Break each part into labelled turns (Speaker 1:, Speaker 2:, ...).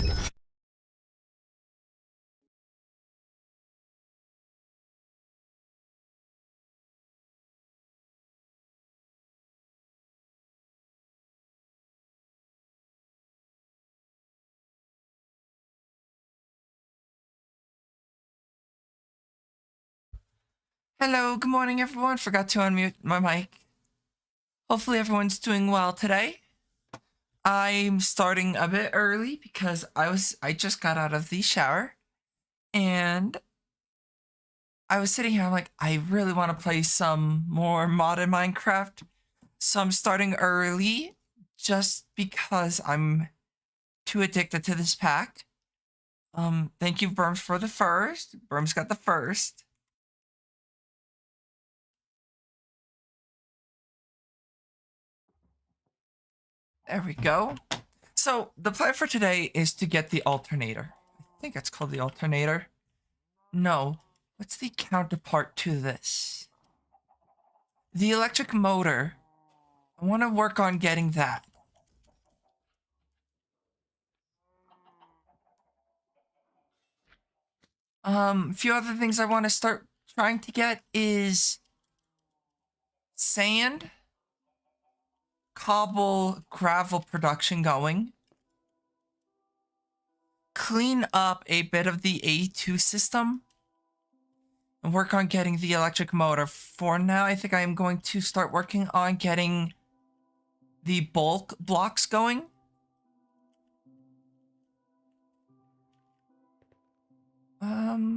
Speaker 1: Hello, good morning everyone. Forgot to unmute my mic. Hopefully everyone's doing well today. I'm starting a bit early because I just got out of the shower and I was sitting here, I'm like, I really want to play some more modded Minecraft. So I'm starting early just because I'm too addicted to this pack. Thank you, Burms, for the first. Burms got the first. There we go. So the plan for today is to get the alternator. I think it's called the alternator. No. What's the counterpart to this? The electric motor. I want to work on getting that. A few other things I want to start trying to get is sand, cobble, gravel production going. Clean up a bit of the A2 system and work on getting the electric motor. For now, I think I am going to start working on getting the bulk blocks going. Yeah,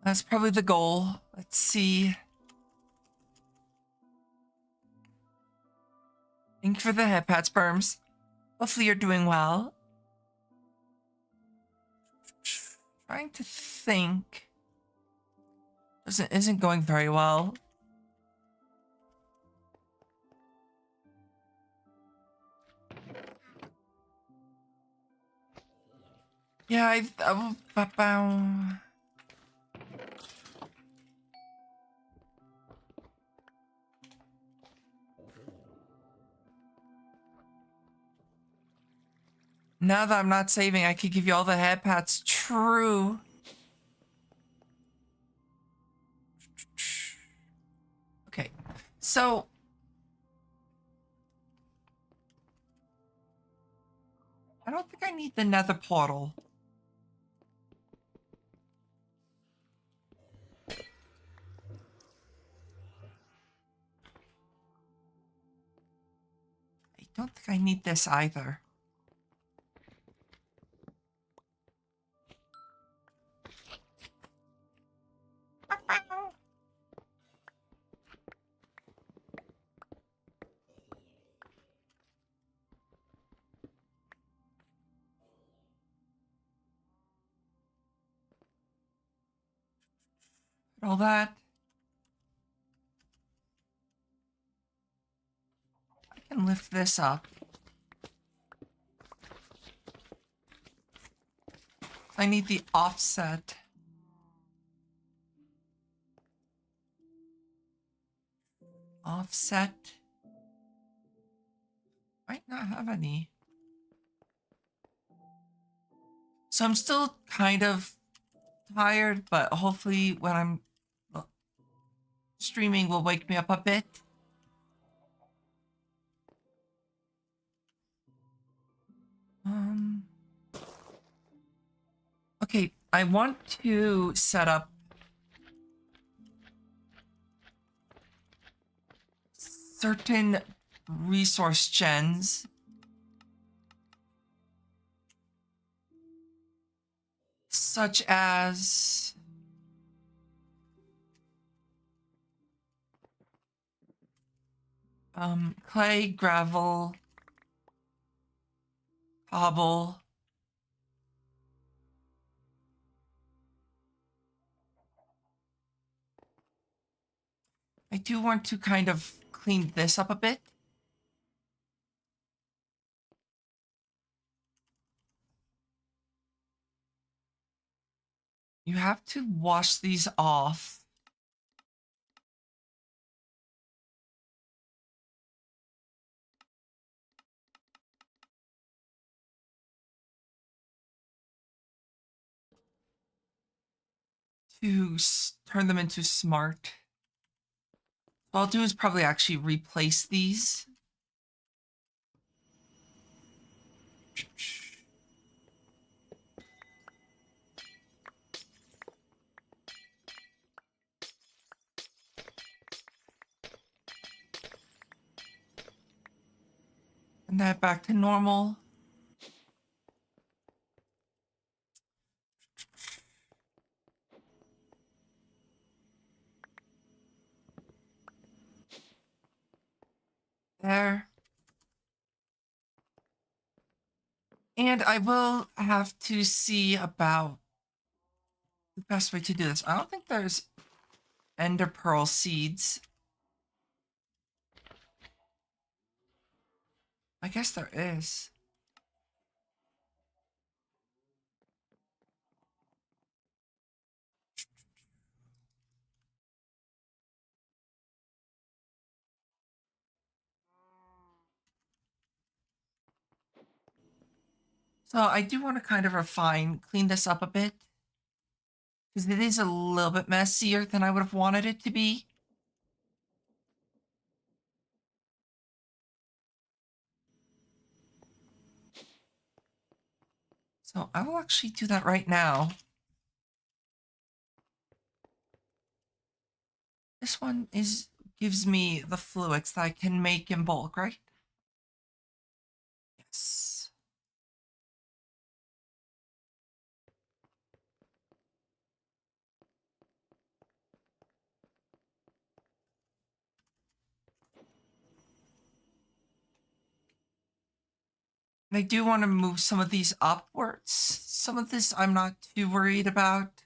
Speaker 1: that's probably the goal. Let's see. Thank you for the head pat, Sperms. Hopefully you're doing well. Trying to think. Isn't going very well. Yeah, now that I'm not saving, I could give you all the head pats. True. Okay, so I don't think I need the nether portal. I don't think I need this either. All that. I can lift this up. I need the offset. Offset. Might not have any. So I'm still kind of tired, but hopefully when I'm streaming will wake me up a bit. Okay, I want to set up certain resource gens. Such as clay, gravel, cobble. I do want to kind of clean this up a bit. You have to wash these off. to turn them into smart. What I'll do is probably actually replace these. And that back to normal. There. And I will have to see about the best way to do this. I don't think there's ender pearl seeds. I guess there is. So I do want to kind of clean this up a bit. Because it is a little bit messier than I would have wanted it to be. So I will actually do that right now. This one gives me the fluids that I can make in bulk, right? Yes. And I do want to move some of these upwards. Some of this I'm not too worried about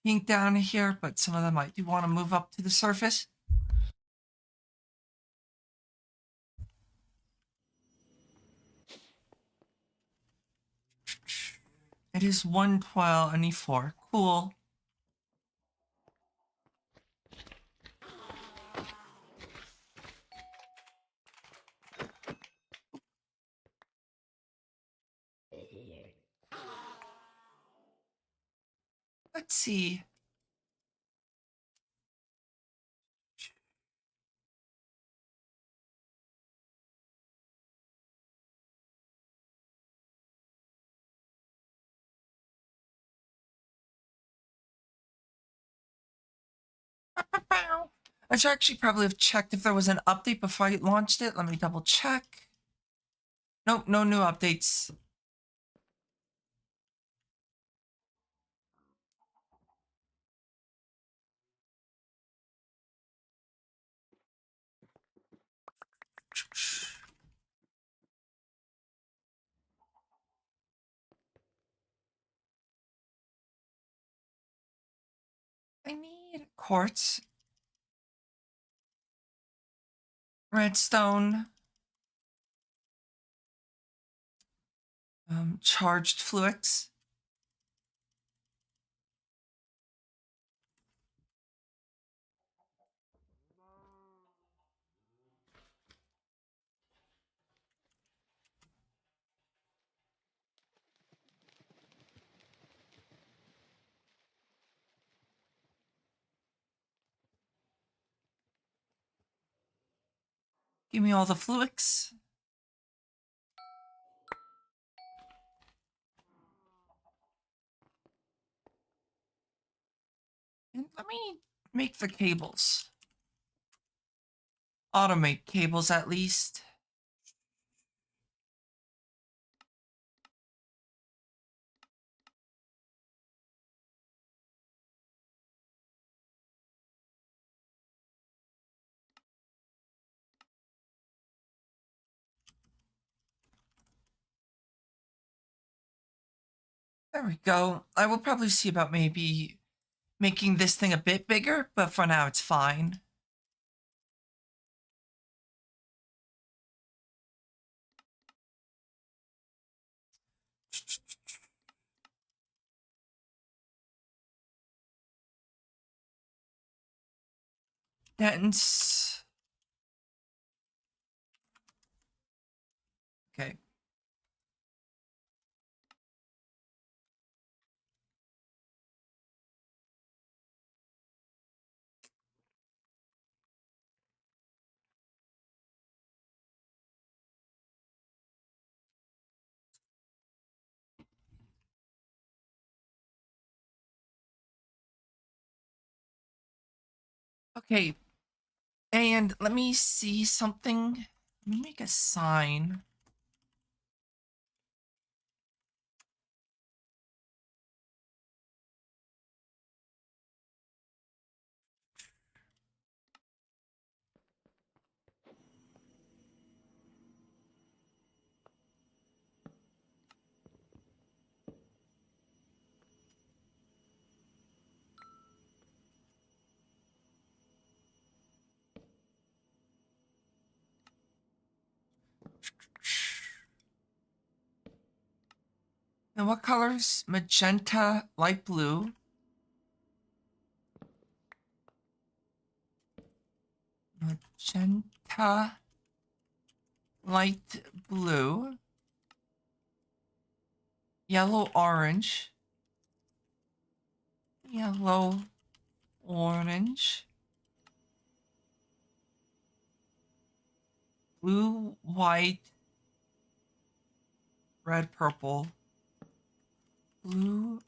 Speaker 1: being down here, but some of them I do want to move up to the surface. It is 112 and E4. Cool. Let's see. I should actually probably have checked if there was an update before I launched it. Let me double check. Nope, no new updates. I need quartz, redstone, charged fluix. Give me all the fluix. And let me make the cables. Automate cables at least. There we go. I will probably see about maybe making this thing a bit bigger, but for now it's fine. Dense. Okay. Okay, and let me see something. Let me make a sign. And what colors? Magenta, light blue. Magenta, light blue. Yellow, orange. Yellow, orange. Blue, white, red, purple. Blue,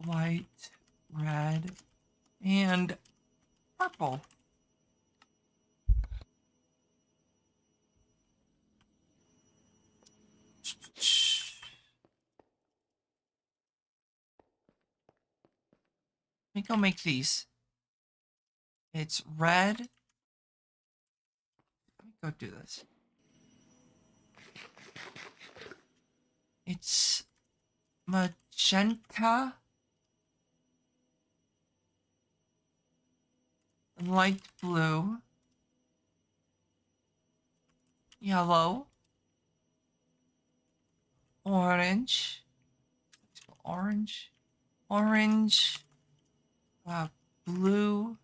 Speaker 1: white, red, and purple. Let me go make these. It's red. Let me go do this. It's magenta, light blue, yellow, orange, orange, orange, blue,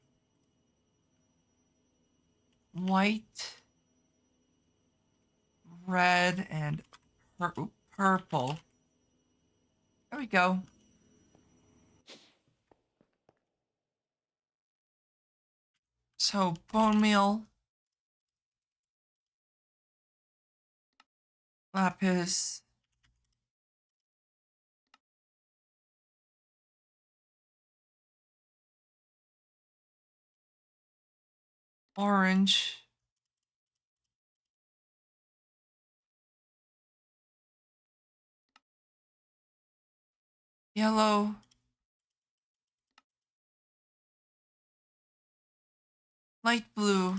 Speaker 1: white, red, and purple. There we go. So bone meal, lapis, orange, yellow, light blue,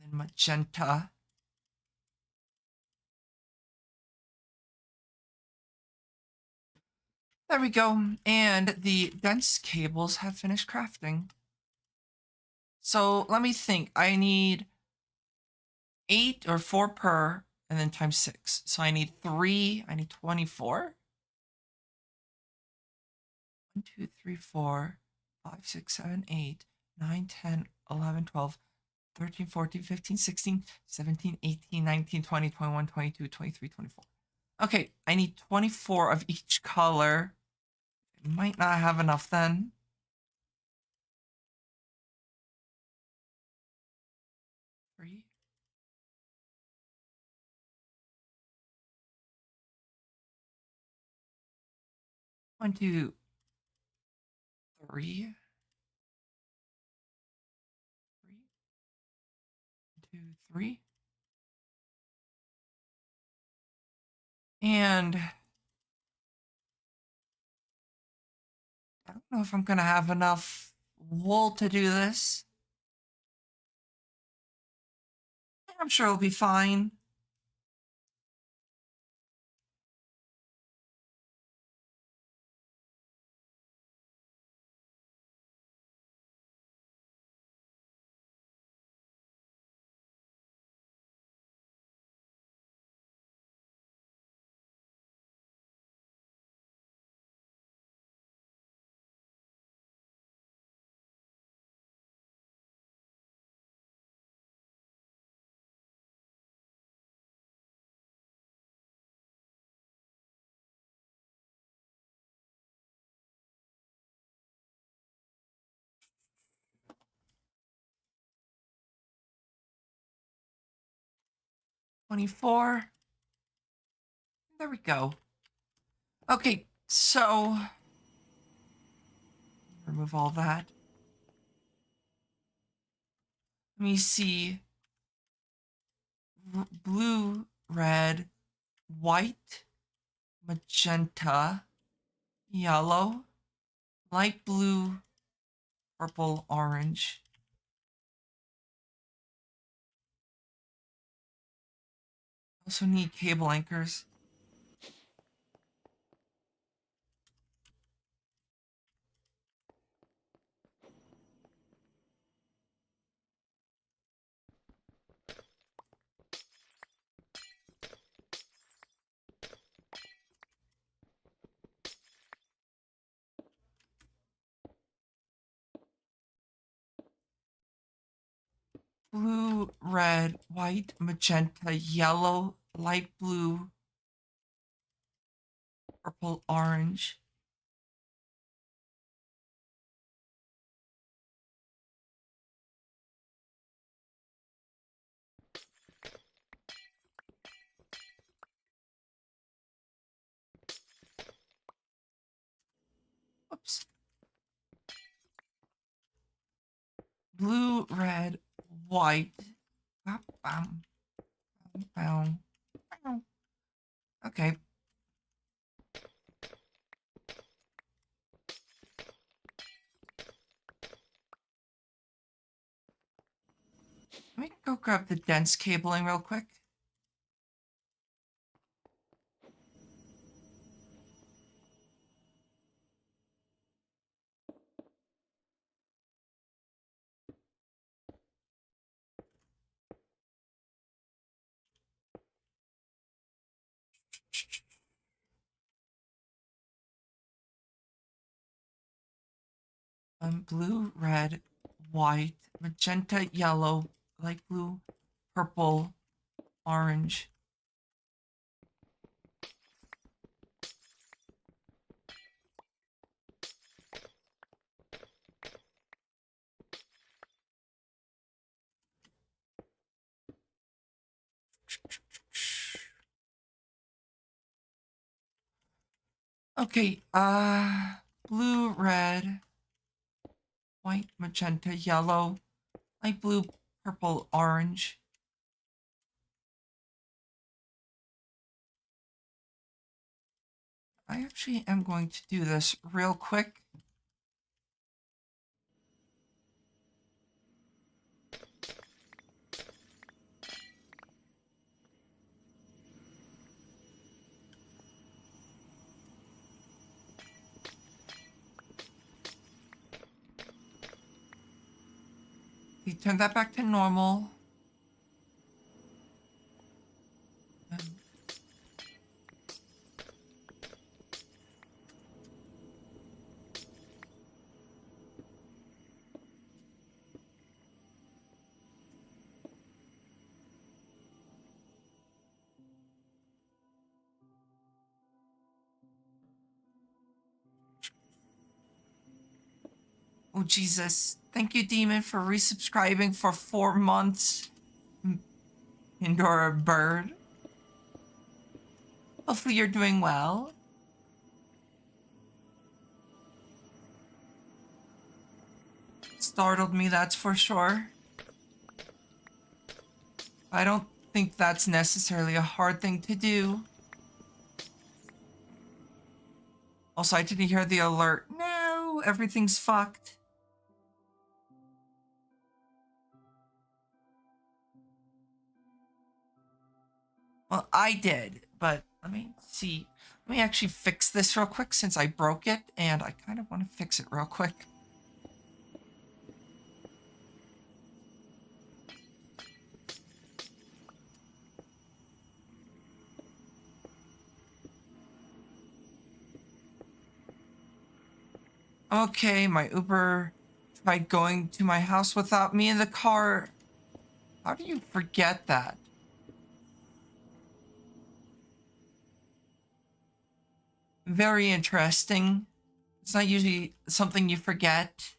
Speaker 1: then magenta. There we go. And the dense cables have finished crafting. So let me think. I need 8 or 4 per, and then times 6. So I need 3. I need 24. 1, 2, 3, 4, 5, 6, 7, 8, 9, 10, 11, 12, 13, 14, 15, 16, 17, 18, 19, 20, 21, 22, 23, 24. Okay, I need 24 of each color. I might not have enough then. Three. One, two, three. 3. 1, 2, 3. And I don't know if I'm gonna have enough wool to do this. I'm sure it'll be fine. $24. There we go. Okay, so remove all that. Let me see. Blue, red, white, magenta, yellow, light blue, purple, orange. Also need cable anchors. Blue, red, white, magenta, yellow, light blue, purple, orange. Oops. Blue, red, white. Bam, bam, bam, bam. Okay. Let me go grab the dense cabling real quick. Blue, red, white, magenta, yellow, light blue, purple, orange. Okay, blue, red, white, magenta, yellow, light blue, purple, orange. I actually am going to do this real quick. We turn that back to normal. Oh, Jesus. Thank you, Demon, for resubscribing for 4 months. Pandora bird. Hopefully you're doing well. Startled me, that's for sure. I don't think that's necessarily a hard thing to do. Also, I didn't hear the alert. No, everything's fucked. Well, I did, but let me see. Let me actually fix this real quick since I broke it, and I kind of want to fix it real quick. Okay, my Uber tried going to my house without me in the car. How do you forget that? Very interesting. It's not usually something you forget.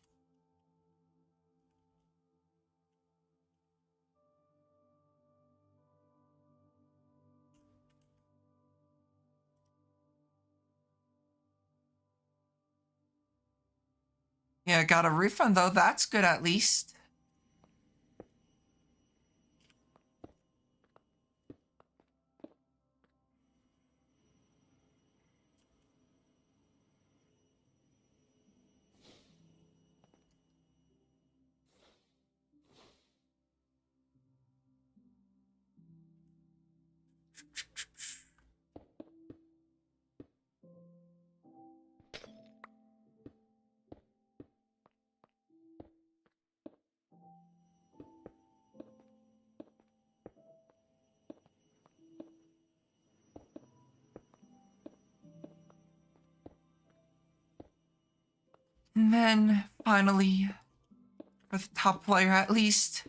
Speaker 1: Yeah, got a refund though. That's good at least. And then, finally, for the top player at least.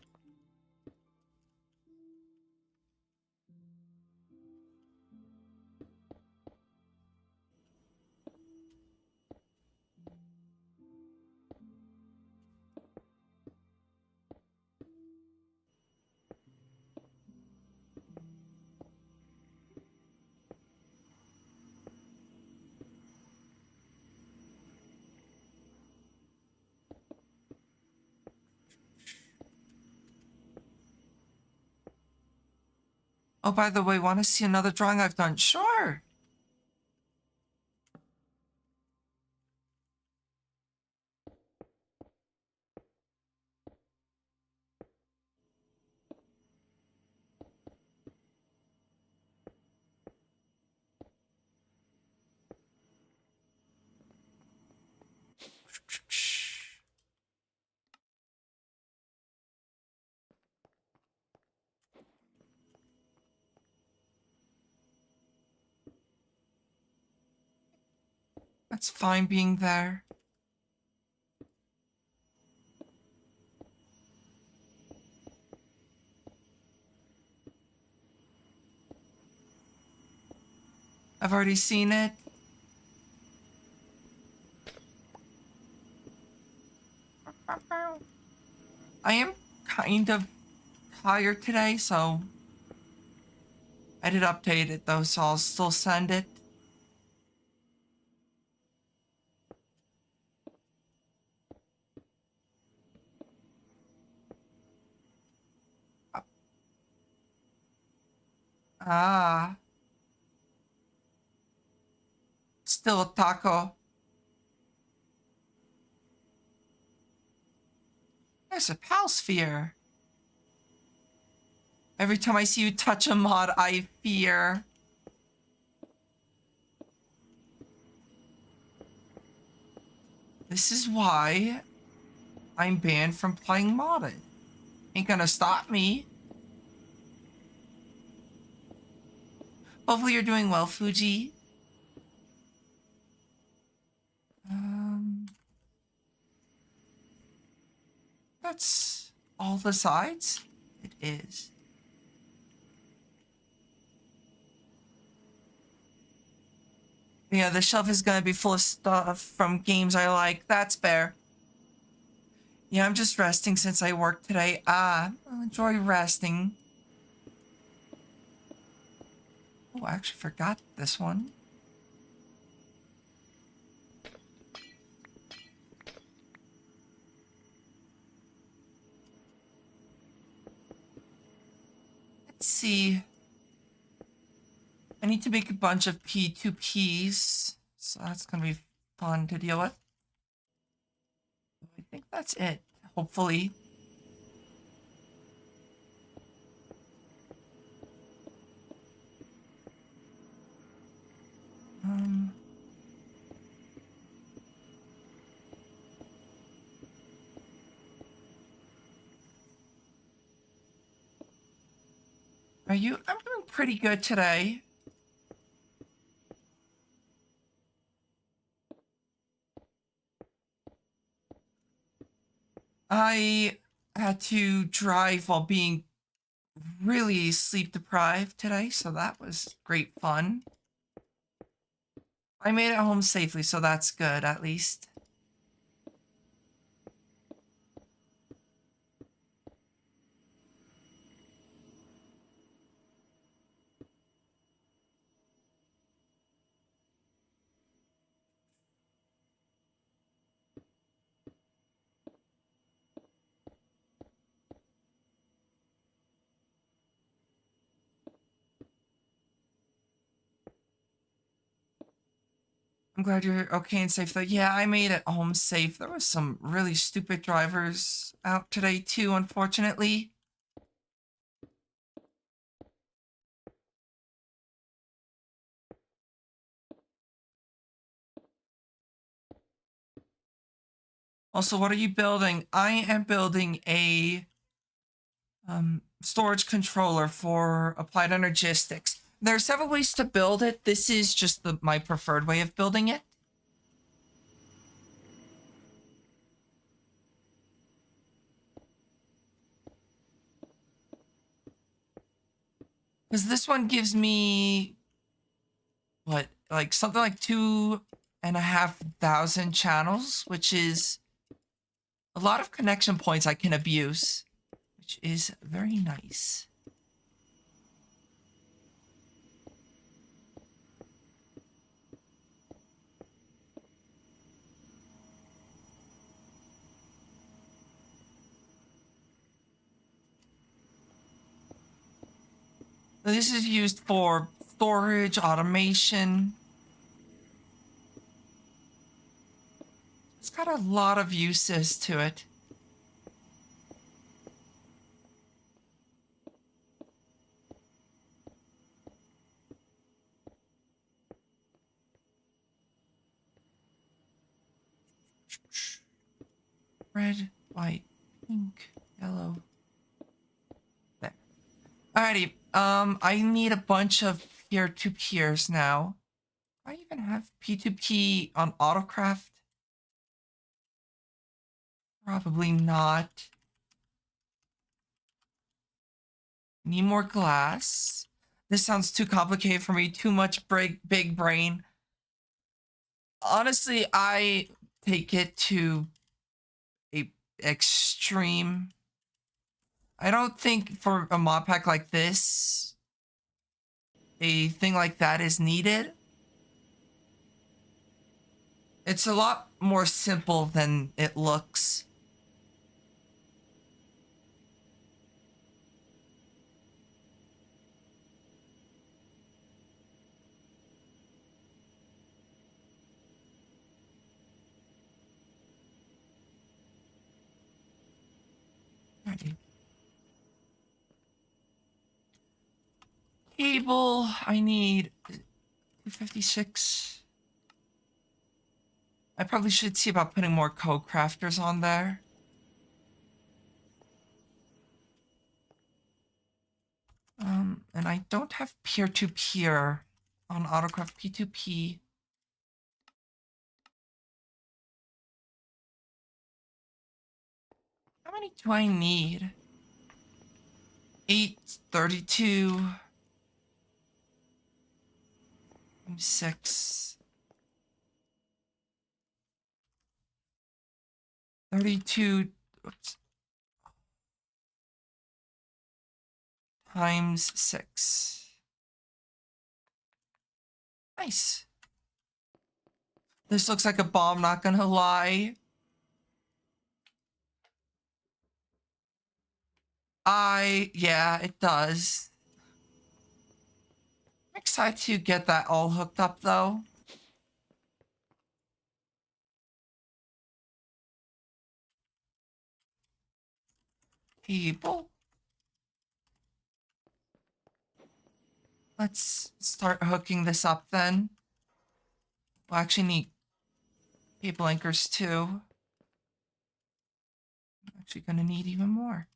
Speaker 1: Oh, by the way, want to see another drawing I've done? Sure. That's fine being there. I've already seen it. I am kind of tired today, so I did update it though, so I'll still send it. Ah, still a taco. There's a pal sphere. Every time I see you touch a mod, I fear. This is why I'm banned from playing modded. Ain't gonna stop me. Hopefully you're doing well, Fuji. That's all the sides? It is. Yeah, the shelf is gonna be full of stuff from games I like. That's fair. Yeah, I'm just resting since I worked today. I'll enjoy resting. Oh, I actually forgot this one. Let's see. I need to make a bunch of P2Ps, so that's gonna be fun to deal with. I think that's it, hopefully. Are you? I'm doing pretty good today. I had to drive while being really sleep deprived today, so that was great fun. I made it home safely, so that's good at least. I'm glad you're okay and safe though. Yeah, I made it home safe. There was some really stupid drivers out today too, unfortunately. Also, what are you building? I am building a storage controller for applied energistics. There are several ways to build it. This is just my preferred way of building it. Because this one gives me, what, like something like 2,500 channels, which is a lot of connection points I can abuse, which is very nice. This is used for storage, automation. It's got a lot of uses to it. Red, white, pink, yellow. There. Alrighty. I need a bunch of peer-to-peers now. Do I even have P2P on Autocraft? Probably not. Need more glass. This sounds too complicated for me. Too much big brain. Honestly, I take it to a extreme. I don't think for a mod pack like this, a thing like that is needed. It's a lot more simple than it looks. Alrighty. Cable, I need 256. I probably should see about putting more code crafters on there. And I don't have peer-to-peer on Autocraft P2P. How many do I need? 8, 32, 6, 32, oops, times 6. Nice. This looks like a bomb, not gonna lie. Yeah, it does. I'm excited to get that all hooked up though. Cable. Let's start hooking this up then. We'll actually need cable anchors too. I'm actually gonna need even more.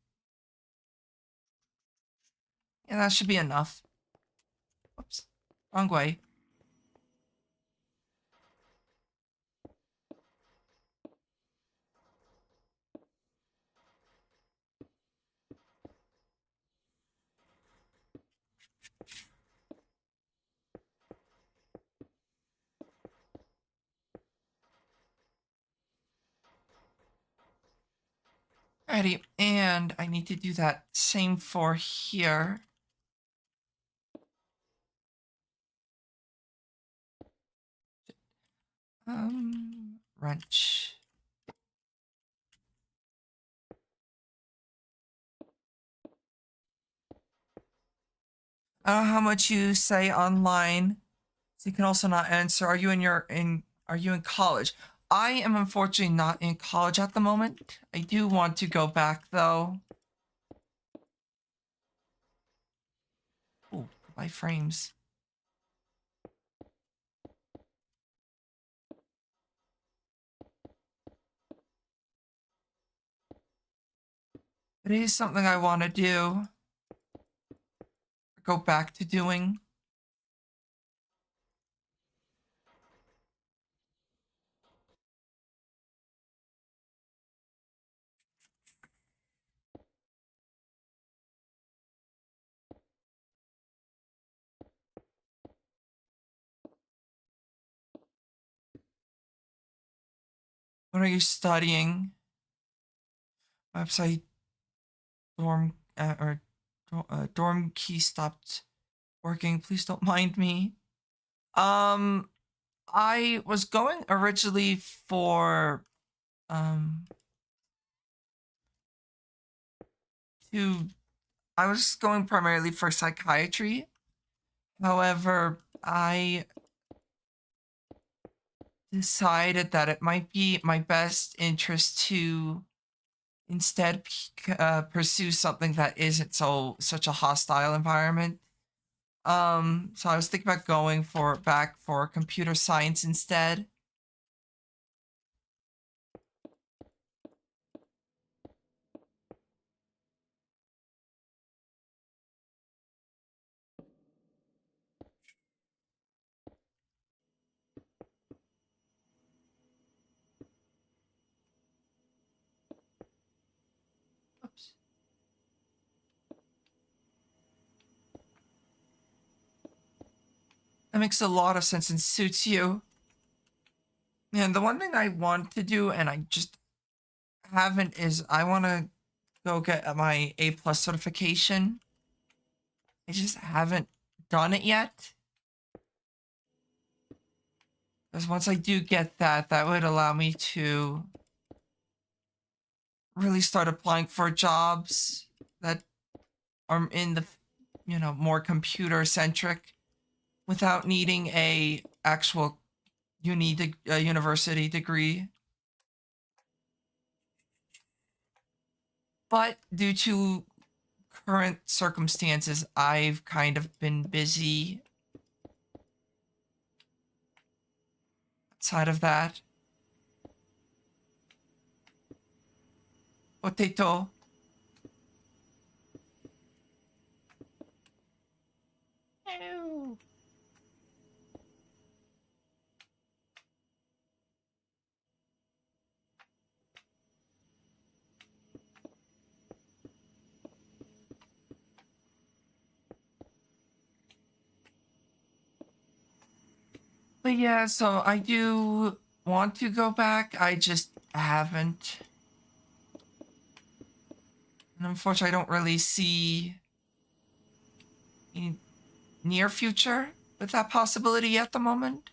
Speaker 1: Yeah, that should be enough. Whoops, wrong way. Alrighty, and I need to do that same for here. Wrench. I don't know how much you say online. So you can also not answer. Are you in college? I am unfortunately not in college at the moment. I do want to go back though. Oh, goodbye frames. It is something I want to do. Go back to doing. What are you studying? Website dorm dorm key stopped working. Please don't mind me. Um, I was going originally for um to I was going primarily for psychiatry. However, I decided that it might be my best interest to instead pursue something that isn't such a hostile environment. So I was thinking about going for back for computer science instead. Oops. That makes a lot of sense and suits you. And the one thing I want to do, and I just haven't, is I want to go get my A plus certification. I just haven't done it yet. Because once I do get that, that would allow me to really start applying for jobs that are in the, more computer centric without needing a actual university degree. But due to current circumstances, I've kind of been busy outside of that. Potato. Ew. But yeah, so I do want to go back. I just haven't. And unfortunately, I don't really see any near future with that possibility at the moment.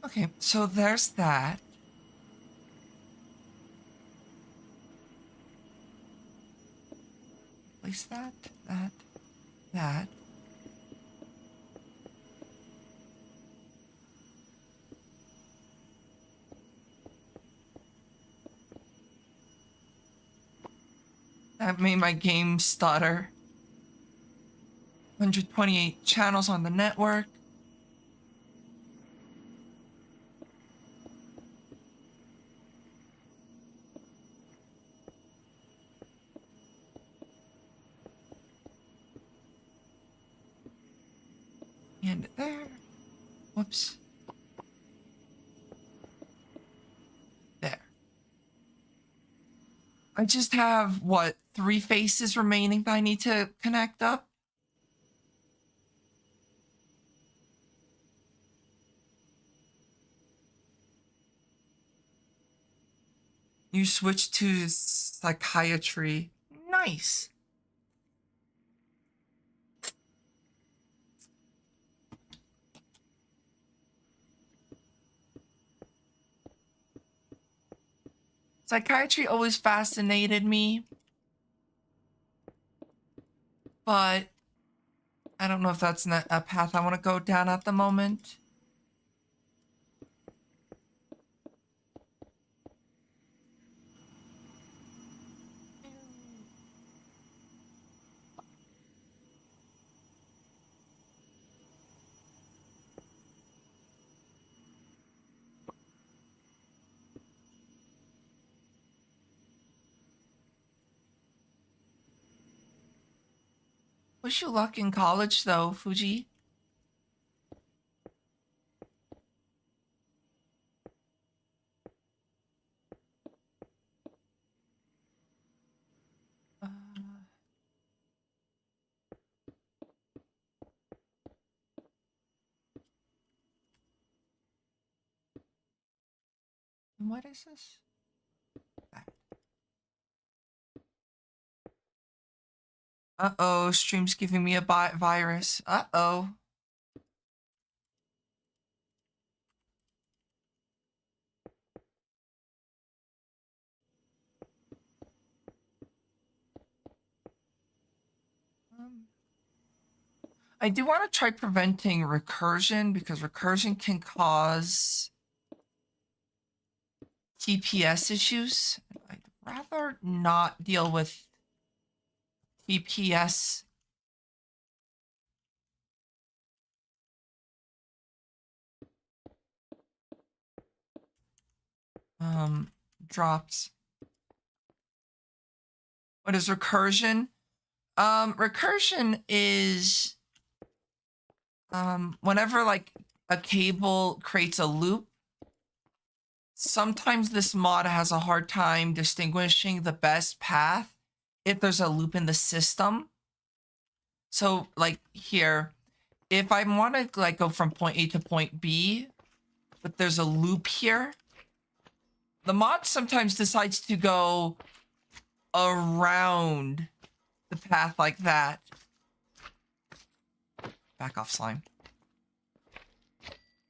Speaker 1: Okay, so there's that. Place that, that, that. That made my game stutter. 128 channels on the network. And there. Whoops. There. I just have, what, 3 faces remaining that I need to connect up? You switch to psychiatry. Nice. Psychiatry always fascinated me, but I don't know if that's not a path I want to go down at the moment. Wish you luck in college, though, Fuji. Uh, what is this? Uh-oh, stream's giving me a virus. Uh-oh. I do want to try preventing recursion because recursion can cause TPS issues. I'd rather not deal with TPS. Drops. What is recursion? Recursion is whenever like a cable creates a loop, sometimes this mod has a hard time distinguishing the best path if there's a loop in the system. So like here, if I want to like go from point A to point B, but there's a loop here, the mod sometimes decides to go around the path like that. Back off, slime.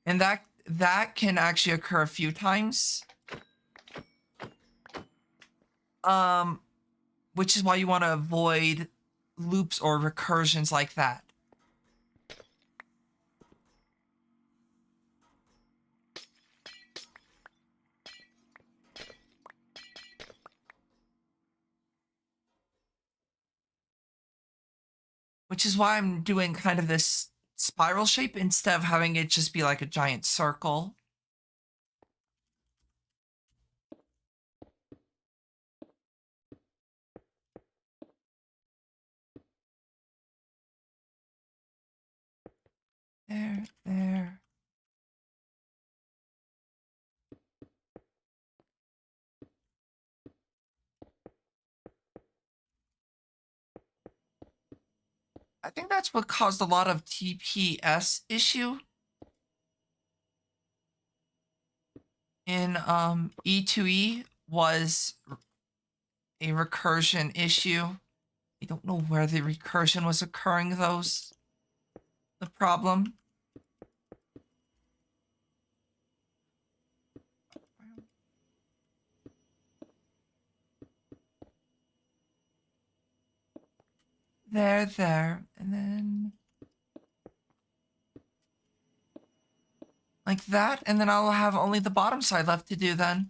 Speaker 1: And that can actually occur a few times. Which is why you want to avoid loops or recursions like that. Which is why I'm doing kind of this spiral shape instead of having it just be like a giant circle. There. I think that's what caused a lot of TPS issue in E2E was a recursion issue. I don't know where the recursion was occurring, those the problem. There, and then like that, and then I'll have only the bottom side left to do then.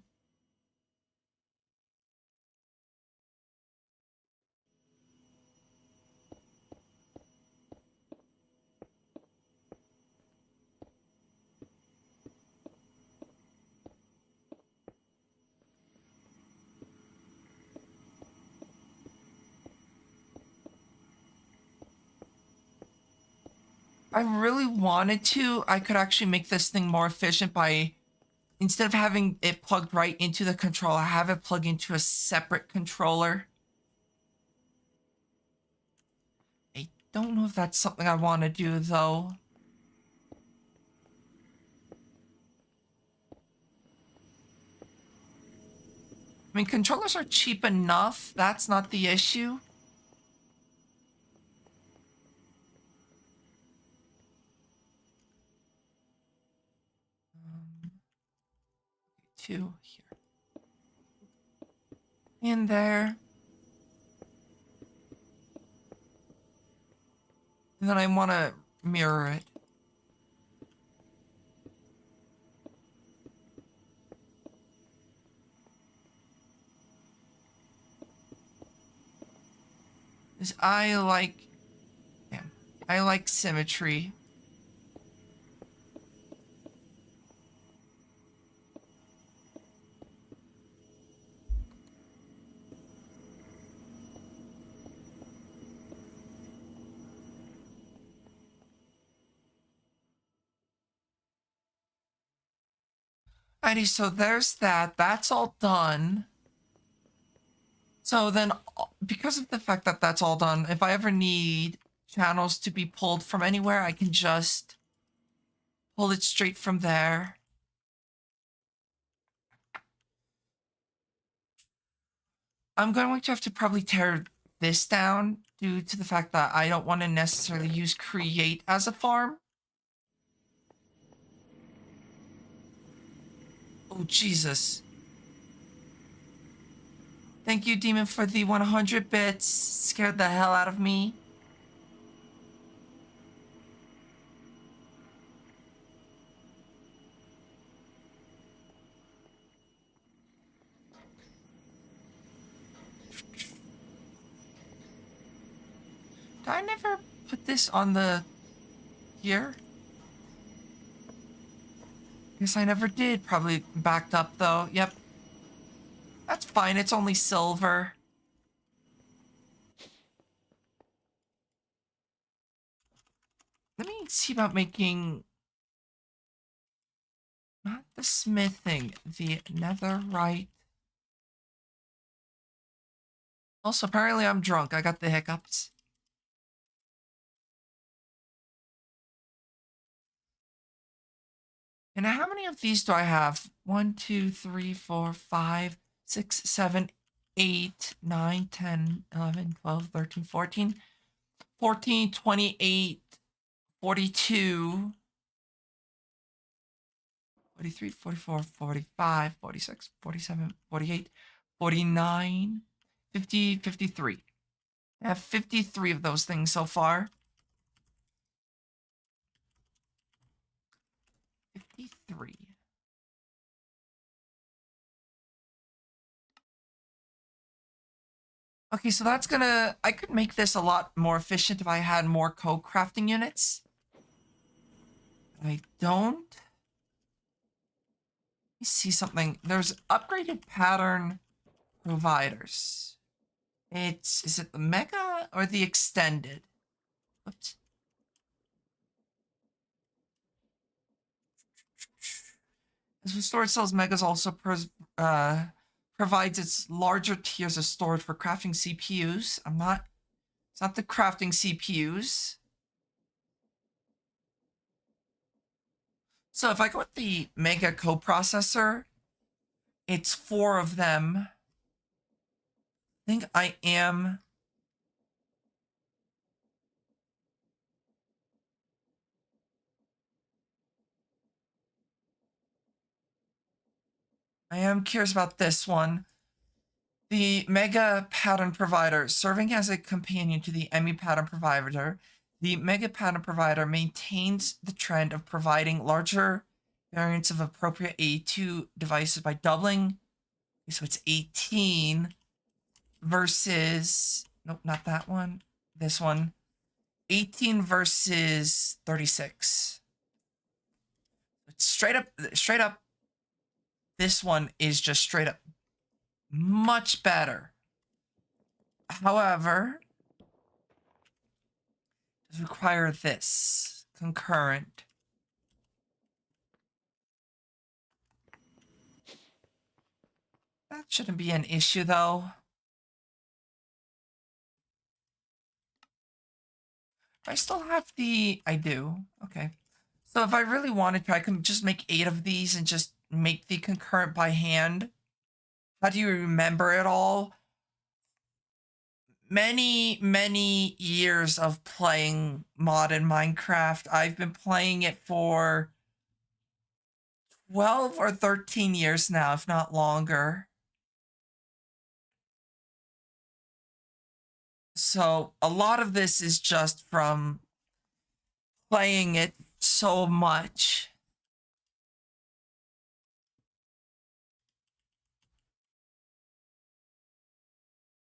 Speaker 1: I really wanted to, I could actually make this thing more efficient by, instead of having it plugged right into the controller, have it plug into a separate controller. I don't know if that's something I want to do though. I mean, controllers are cheap enough. That's not the issue. Two here. in there. And then I want to mirror it. Because I like symmetry. Alrighty, so there's that. That's all done. So then, because of the fact that that's all done, if I ever need channels to be pulled from anywhere, I can just pull it straight from there. I'm going to have to probably tear this down due to the fact that I don't want to necessarily use create as a farm. Oh, Jesus. Thank you, Demon, for the 100 bits. Scared the hell out of me. Did I never put this on the here? Guess I never did. Probably backed up though. Yep. That's fine. It's only silver. Let me see about making not the smithing, the netherite. Also, apparently I'm drunk. I got the hiccups. And how many of these do I have? 1, 2, 3, 4, 5, 6, 7, 8, 9, 10, 11, 12, 13, 14, 14, 28, 42, 43, 44, 45, 46, 47, 48, 49, 50, 53. I have 53 of those things so far. 53. Okay, so that's gonna... I could make this a lot more efficient if I had more co-crafting units. I don't. Let me see something. There's upgraded pattern providers. Is it the mega or the extended? Oops. As with storage cells, megas also provides its larger tiers of storage for crafting CPUs. It's not the crafting CPUs. So if I go with the mega coprocessor, it's 4 of them. I think I am... curious about this one. The Mega Pattern Provider, serving as a companion to the Emmy Pattern Provider, the Mega Pattern Provider maintains the trend of providing larger variants of appropriate A2 devices by doubling. So it's 18 versus... Nope, not that one. This one. 18 versus 36. It's straight up. This one is just straight up much better. However, it does require this concurrent. That shouldn't be an issue though. I still have I do. Okay. So if I really wanted to, I can just make 8 of these and just make the concurrent by hand. How do you remember it all? Many years of playing mod in Minecraft. I've been playing it for 12 or 13 years now, if not longer. So a lot of this is just from playing it so much.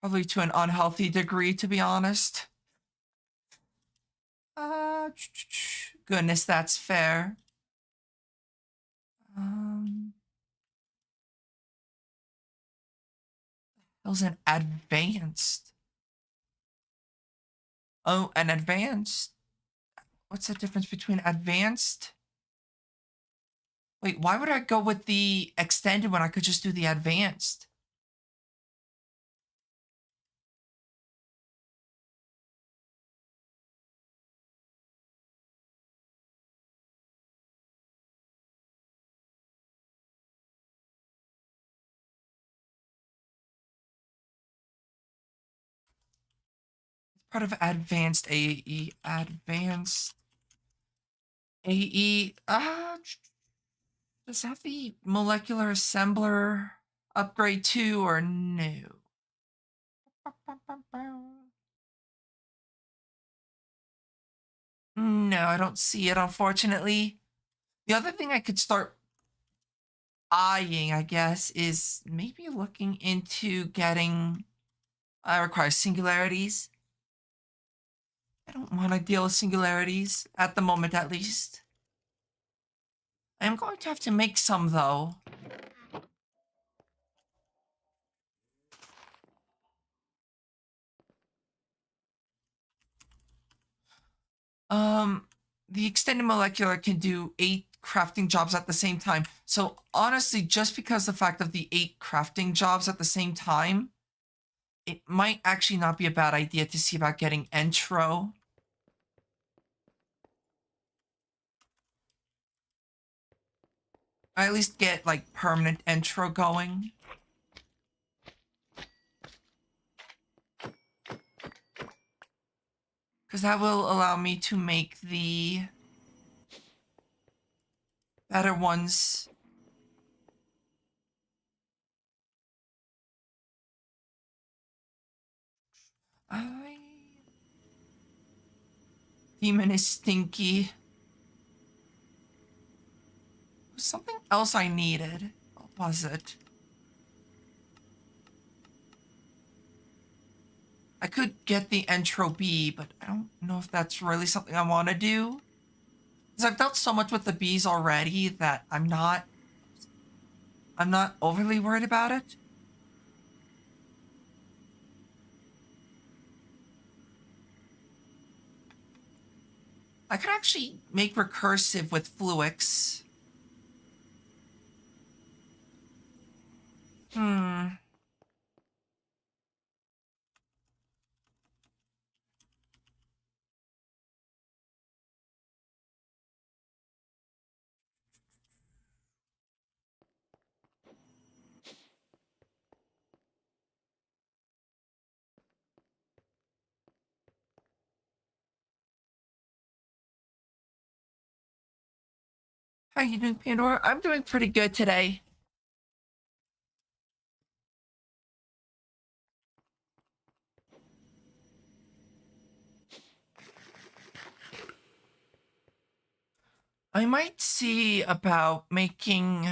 Speaker 1: Probably to an unhealthy degree, to be honest. Goodness, that's fair. That was an advanced. Oh, an advanced. What's the difference between advanced? Wait, why would I go with the extended when I could just do the advanced? Part of advanced AE. Advanced AE. Does that have the molecular assembler upgrade too, or no? No, I don't see it, unfortunately. The other thing I could start eyeing, I guess, is maybe looking into getting requires singularities. I don't want to deal with singularities at the moment, at least. I am going to have to make some, though. The extended molecular can do 8 crafting jobs at the same time. So honestly, just because the fact of the 8 crafting jobs at the same time, it might actually not be a bad idea to see about getting intro. Or at least get like permanent intro going. Because that will allow me to make the better ones. Demon is stinky. Something else I needed. What was it? I could get the intro B, but I don't know if that's really something I want to do. Because I've dealt so much with the bees already that I'm not overly worried about it. I could actually make recursive with Fluix. How you doing, Pandora? I'm doing pretty good today. I might see about making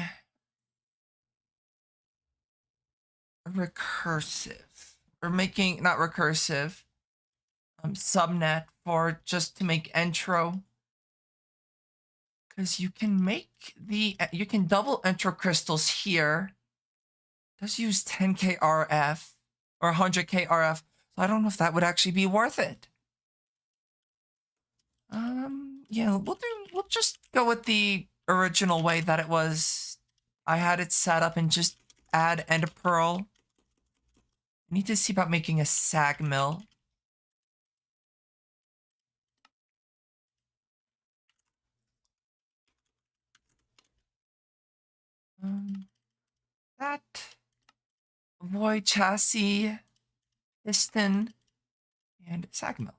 Speaker 1: recursive. Or making, not recursive, subnet for just to make intro. Because you can make you can double intro crystals here. It does use 10k RF or 100k RF. So I don't know if that would actually be worth it. Yeah, we'll just go with the original way that it was. I had it set up and just add ender pearl. I need to see about making a sag mill. That void chassis, piston, and sag mill.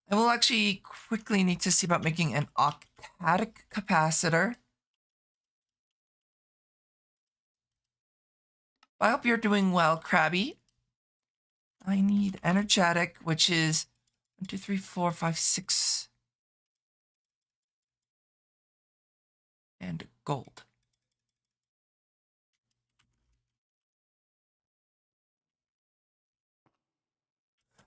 Speaker 1: I will actually quickly need to see about making an octadic capacitor. I hope you're doing well, Krabby. I need energetic, which is 1, 2, 3, 4, 5, 6. And gold.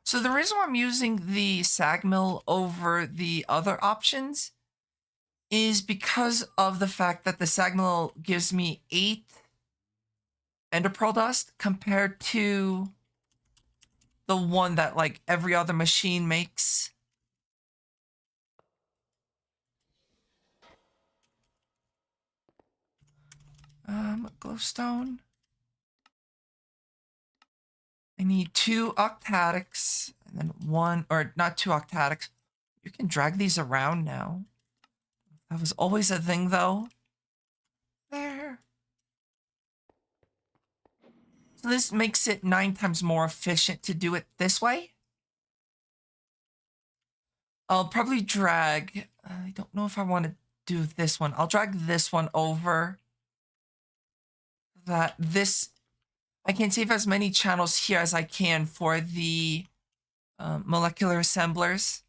Speaker 1: So the reason why I'm using the sag mill over the other options is because of the fact that the sag mill gives me 8 ender pearl dust compared to the one that like every other machine makes. Glowstone. I need 2 octatics and then 1, or not 2 octatics. You can drag these around now. That was always a thing though. There. So this makes it 9 times more efficient to do it this way. I'll probably drag, I don't know if I want to do this one. I'll drag this one over. That this, I can save as many channels here as I can for the molecular assemblers.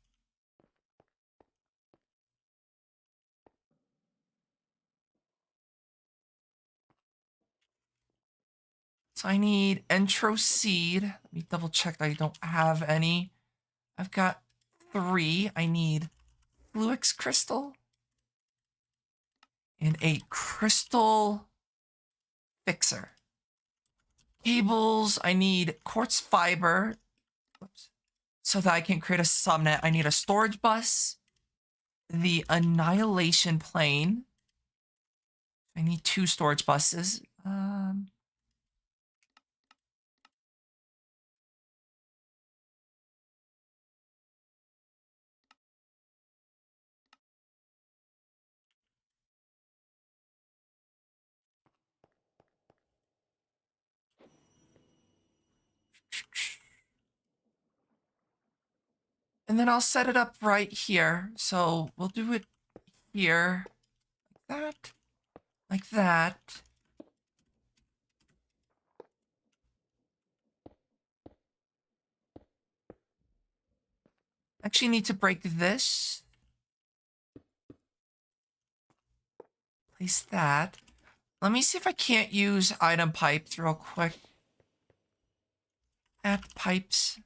Speaker 1: So I need intro seed. Let me double check that I don't have any. I've got 3. I need Fluix crystal and a crystal fixer. Cables, I need quartz fiber. Whoops. So that I can create a subnet. I need a storage bus, the annihilation plane. I need 2 storage buses. And then I'll set it up right here. So we'll do it here, like that, like that. Actually need to break this. Place that. Let me see if I can't use item pipes real quick. Add pipes.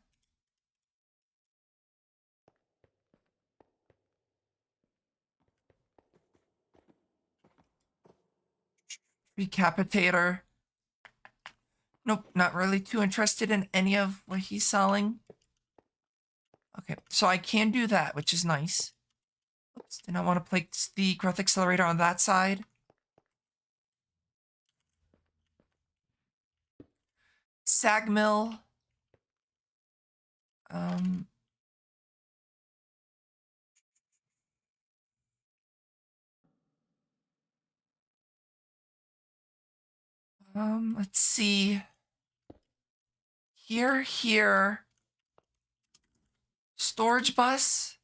Speaker 1: Recapitator. Nope, not really too interested in any of what he's selling. Okay, so I can do that, which is nice. Oops, did not want to place the growth accelerator on that side. Sag mill. Let's see. Here. Storage bus.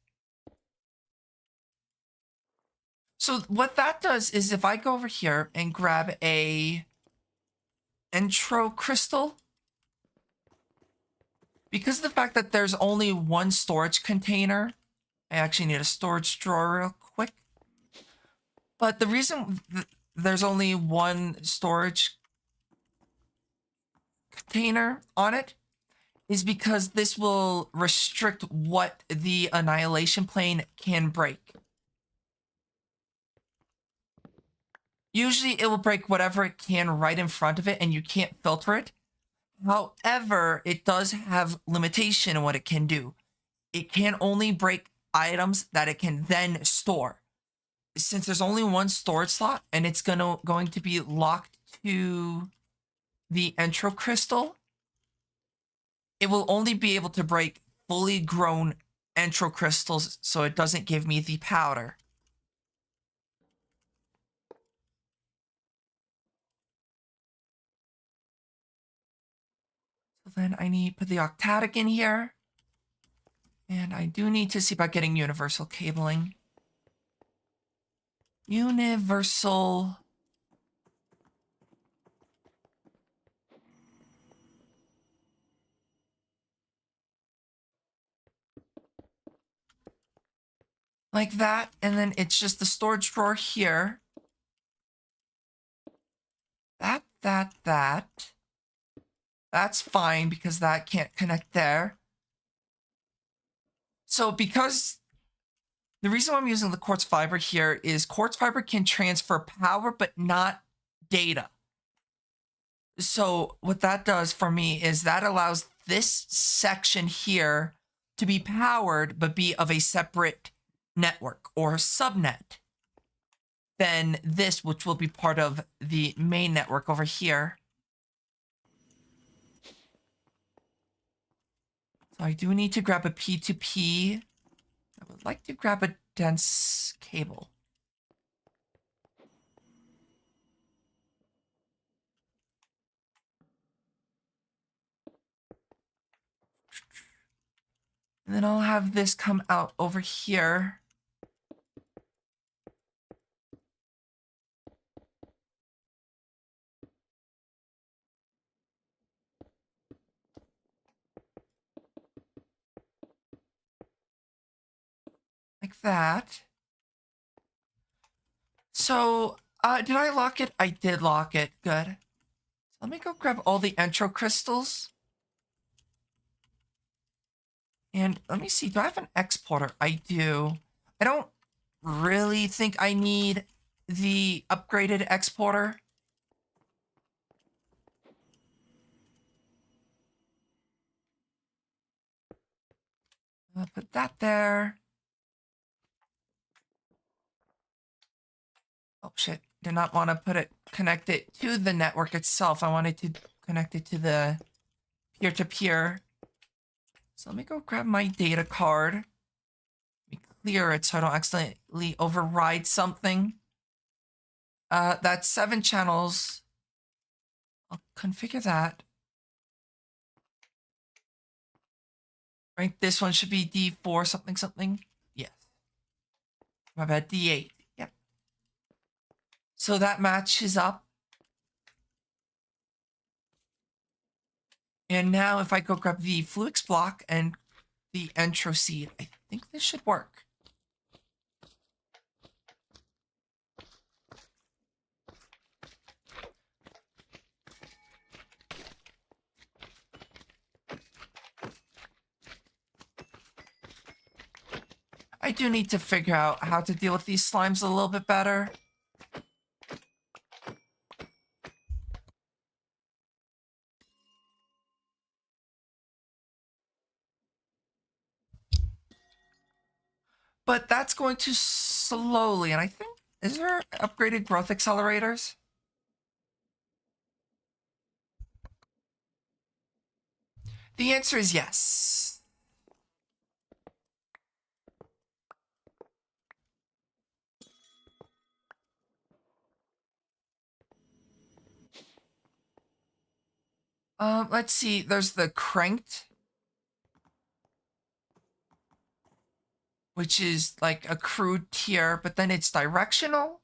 Speaker 1: So what that does is if I go over here and grab a intro crystal, because of the fact that there's only 1 storage container, I actually need a storage drawer real quick. But the reason there's only 1 storage container on it is because this will restrict what the annihilation plane can break. Usually it will break whatever it can right in front of it and you can't filter it. However, it does have limitation in what it can do. It can only break items that it can then store. Since there's only 1 storage slot and it's going to be locked to the intro crystal, it will only be able to break fully grown intro crystals, so it doesn't give me the powder. So then I need to put the octatic in here. And I do need to see about getting universal cabling. Universal. like that, and then it's just the storage drawer here. That. That's fine because that can't connect there. So because the reason why I'm using the quartz fiber here is quartz fiber can transfer power, but not data. So what that does for me is that allows this section here to be powered, but be of a separate network or subnet than this, which will be part of the main network over here. So I do need to grab a P2P. I would like to grab a dense cable. And then I'll have this come out over here. Like that. So, did I lock it? I did lock it. Good. Let me go grab all the intro crystals. And let me see, do I have an exporter? I do. I don't really think I need the upgraded exporter. I'll put that there. Oh shit, did not want to connect it to the network itself. I wanted to connect it to the peer-to-peer. So let me go grab my data card. Let me clear it so I don't accidentally override something. That's 7 channels. I'll configure that. Right, this one should be D4 something something. Yes. My bad, D8. Yep. So that matches up. And now if I go grab the Fluix block and the intro seed, I think this should work. I do need to figure out how to deal with these slimes a little bit better. But that's going to slowly, and I think, is there upgraded growth accelerators? The answer is yes. Let's see, there's the cranked, which is like a crude tier, but then it's directional.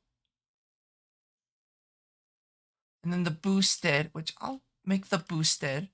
Speaker 1: And then the boosted, which I'll make the boosted.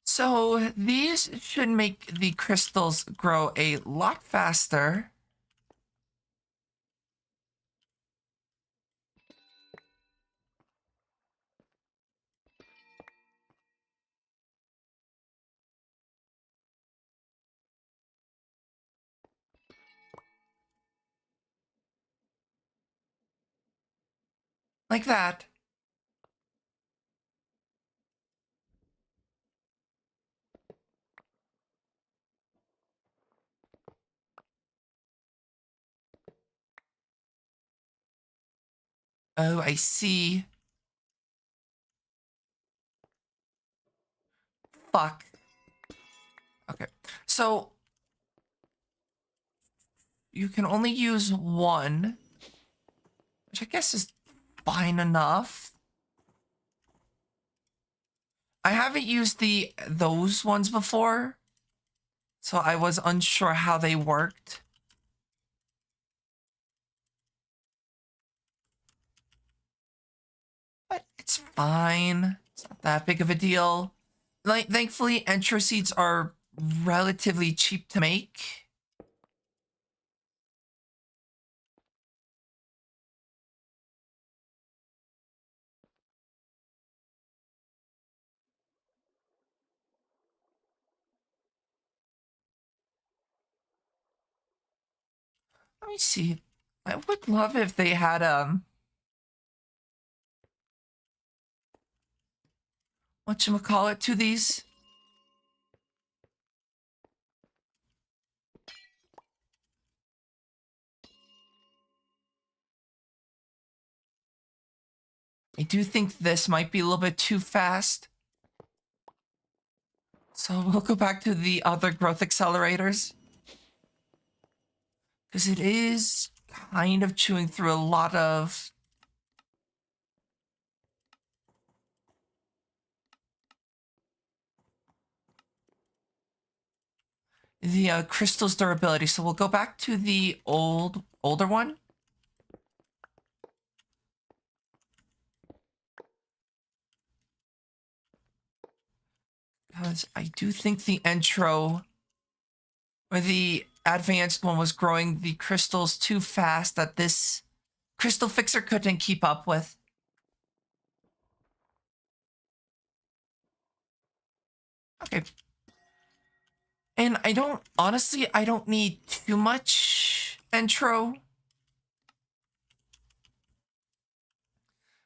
Speaker 1: So these should make the crystals grow a lot faster. Like that. Oh, I see. Fuck. Okay. So you can only use one, which I guess is fine enough. I haven't used those ones before, so I was unsure how they worked. But it's fine. It's not that big of a deal. Like, thankfully, entro seeds are relatively cheap to make. Let me see. I would love if they had whatchamacallit to these. I do think this might be a little bit too fast. So we'll go back to the other growth accelerators. Because it is kind of chewing through a lot of the crystal's durability. So we'll go back to the older one. Because I do think the intro or the advanced one was growing the crystals too fast that this crystal fixer couldn't keep up with. Okay. And honestly, I don't need too much intro.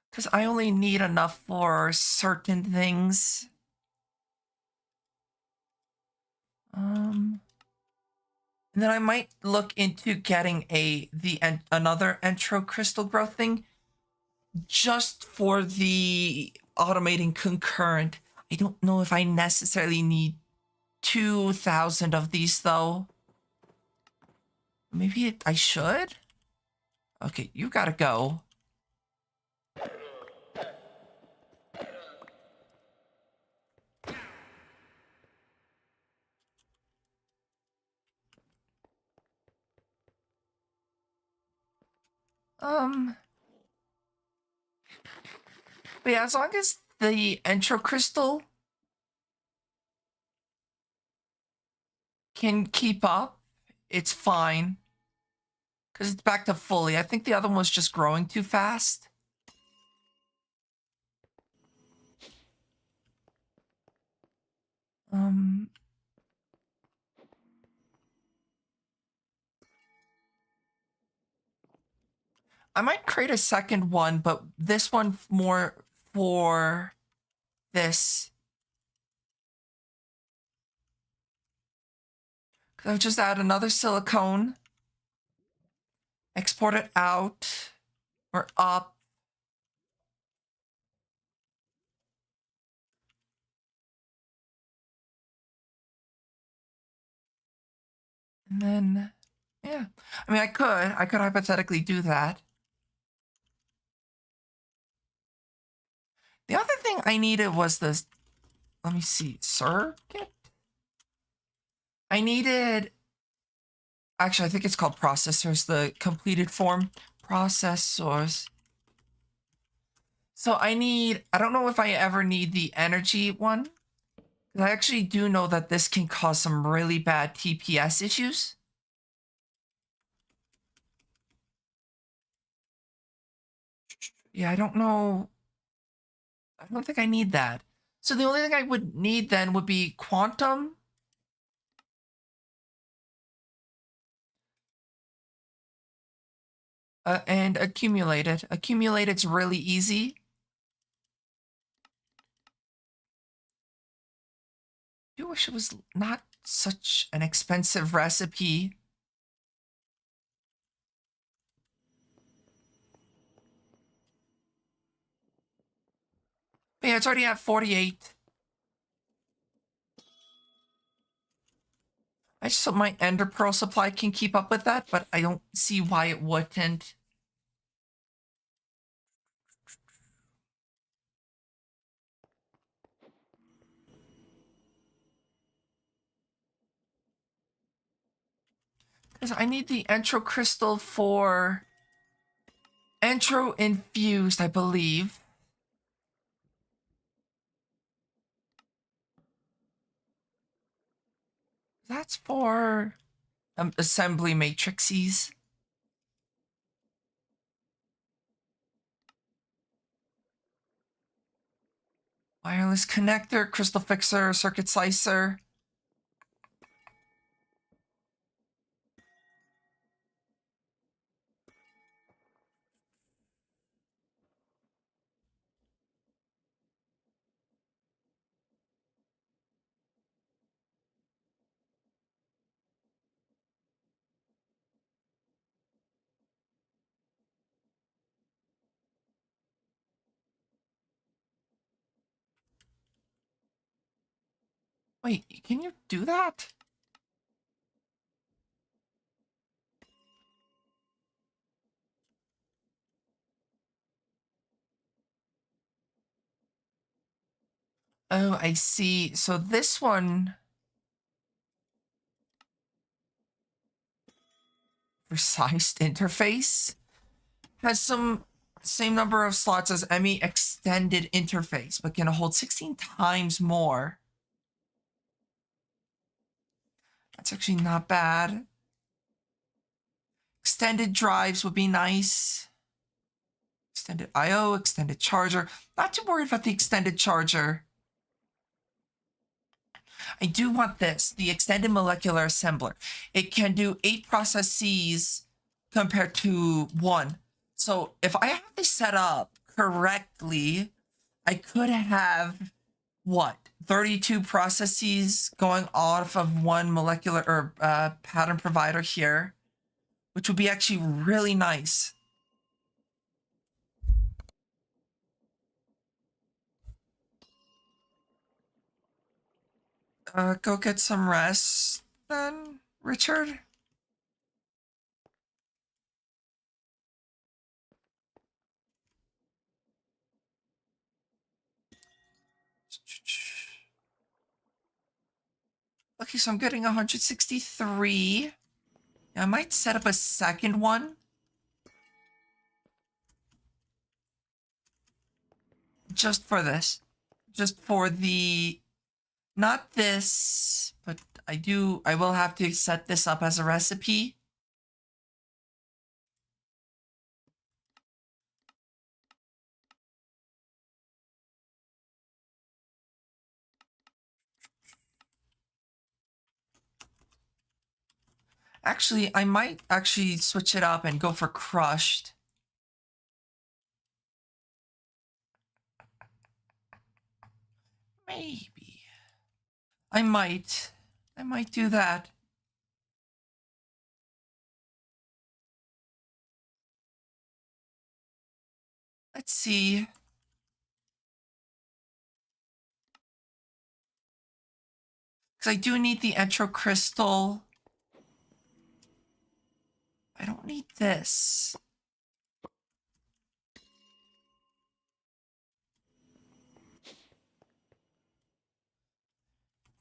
Speaker 1: Because I only need enough for certain things. And then I might look into getting another intro crystal growth thing just for the automating concurrent. I don't know if I necessarily need 2,000 of these though. Maybe I should? Okay, you gotta go. But yeah, as long as the intro crystal can keep up, it's fine. Because it's back to fully. I think the other one was just growing too fast. I might create a second one, but this one more for this. I'll just add another silicone, export it out or up. And then, yeah. I mean, I could hypothetically do that. The other thing I needed was this, let me see, circuit? I needed, actually, I think it's called processors, the completed form. Processors. So I don't know if I ever need the energy one. I actually do know that this can cause some really bad TPS issues. Yeah, I don't know. I don't think I need that. So the only thing I would need then would be quantum. And accumulated. Accumulated's really easy. I wish it was not such an expensive recipe. But yeah, it's already at 48. I just hope my ender pearl supply can keep up with that, but I don't see why it wouldn't. Because I need the entro crystal for entro infused, I believe. That's for assembly matrices. Wireless connector, crystal fixer, circuit slicer. Wait, can you do that? Oh, I see. So this one, resized interface, has some same number of slots as ME extended interface, but can hold 16 times more. That's actually not bad. Extended drives would be nice. Extended IO, extended charger. Not too worried about the extended charger. I do want this, the extended molecular assembler. It can do 8 processes compared to 1. So if I have this set up correctly, I could have what, 32 processes going off of one molecular or pattern provider here, which would be actually really nice. Go get some rest then, Richard. Okay, so I'm getting 163. I might set up a second one. Just for this. Just for the... Not this, but I will have to set this up as a recipe. Actually, I might actually switch it up and go for crushed. Maybe. I might. I might do that. Let's see. Because I do need the entro crystal. I don't need this.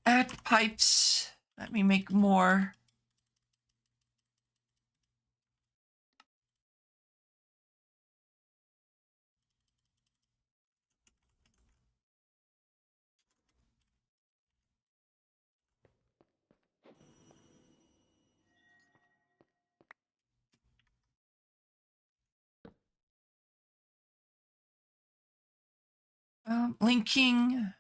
Speaker 1: Add pipes. Let me make more. Linking.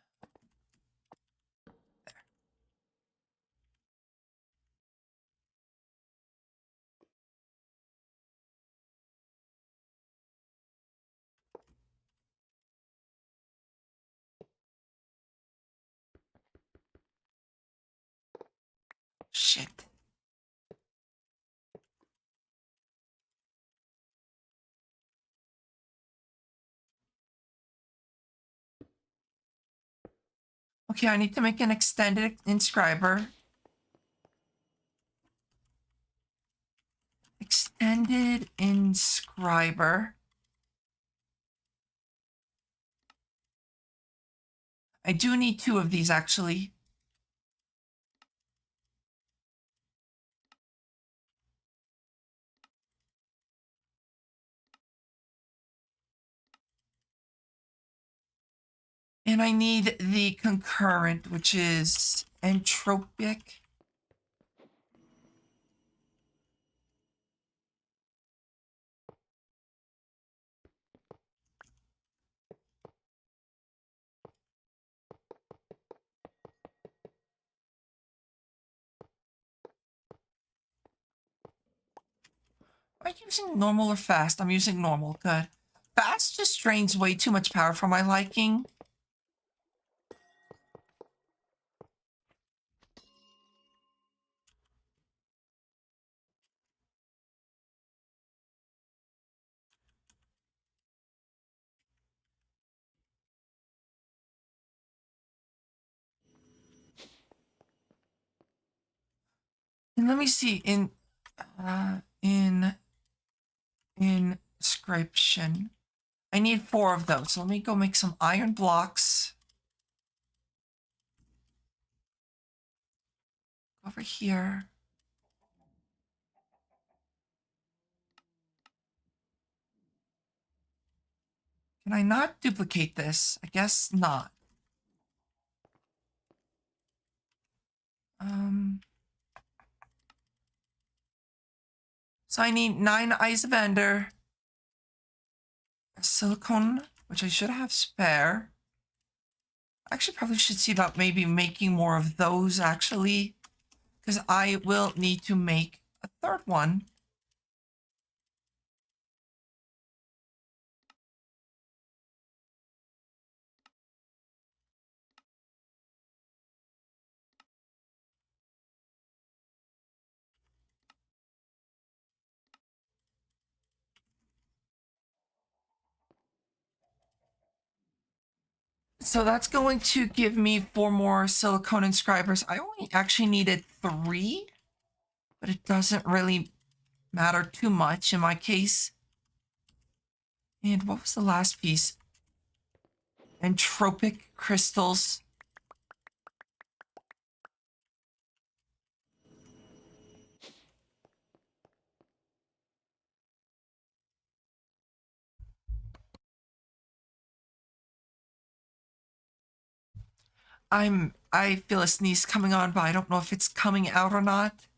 Speaker 1: Shit. Okay, I need to make an extended inscriber. extended inscriber. I do need 2 of these actually. And I need the concurrent, which is entropic. Am I using normal or fast? I'm using normal. Good. Fast just drains way too much power for my liking. And let me see in inscription. I need 4 of those. So let me go make some iron blocks. Over here. Can I not duplicate this? I guess not. So I need 9 eyes of ender, a silicone, which I should have spare. Actually, probably should see about maybe making more of those actually, because I will need to make a 3rd one. So that's going to give me 4 more silicone inscribers. I only actually needed 3, but it doesn't really matter too much in my case. And what was the last piece? Entropic crystals. I feel a sneeze coming on, but I don't know if it's coming out or not.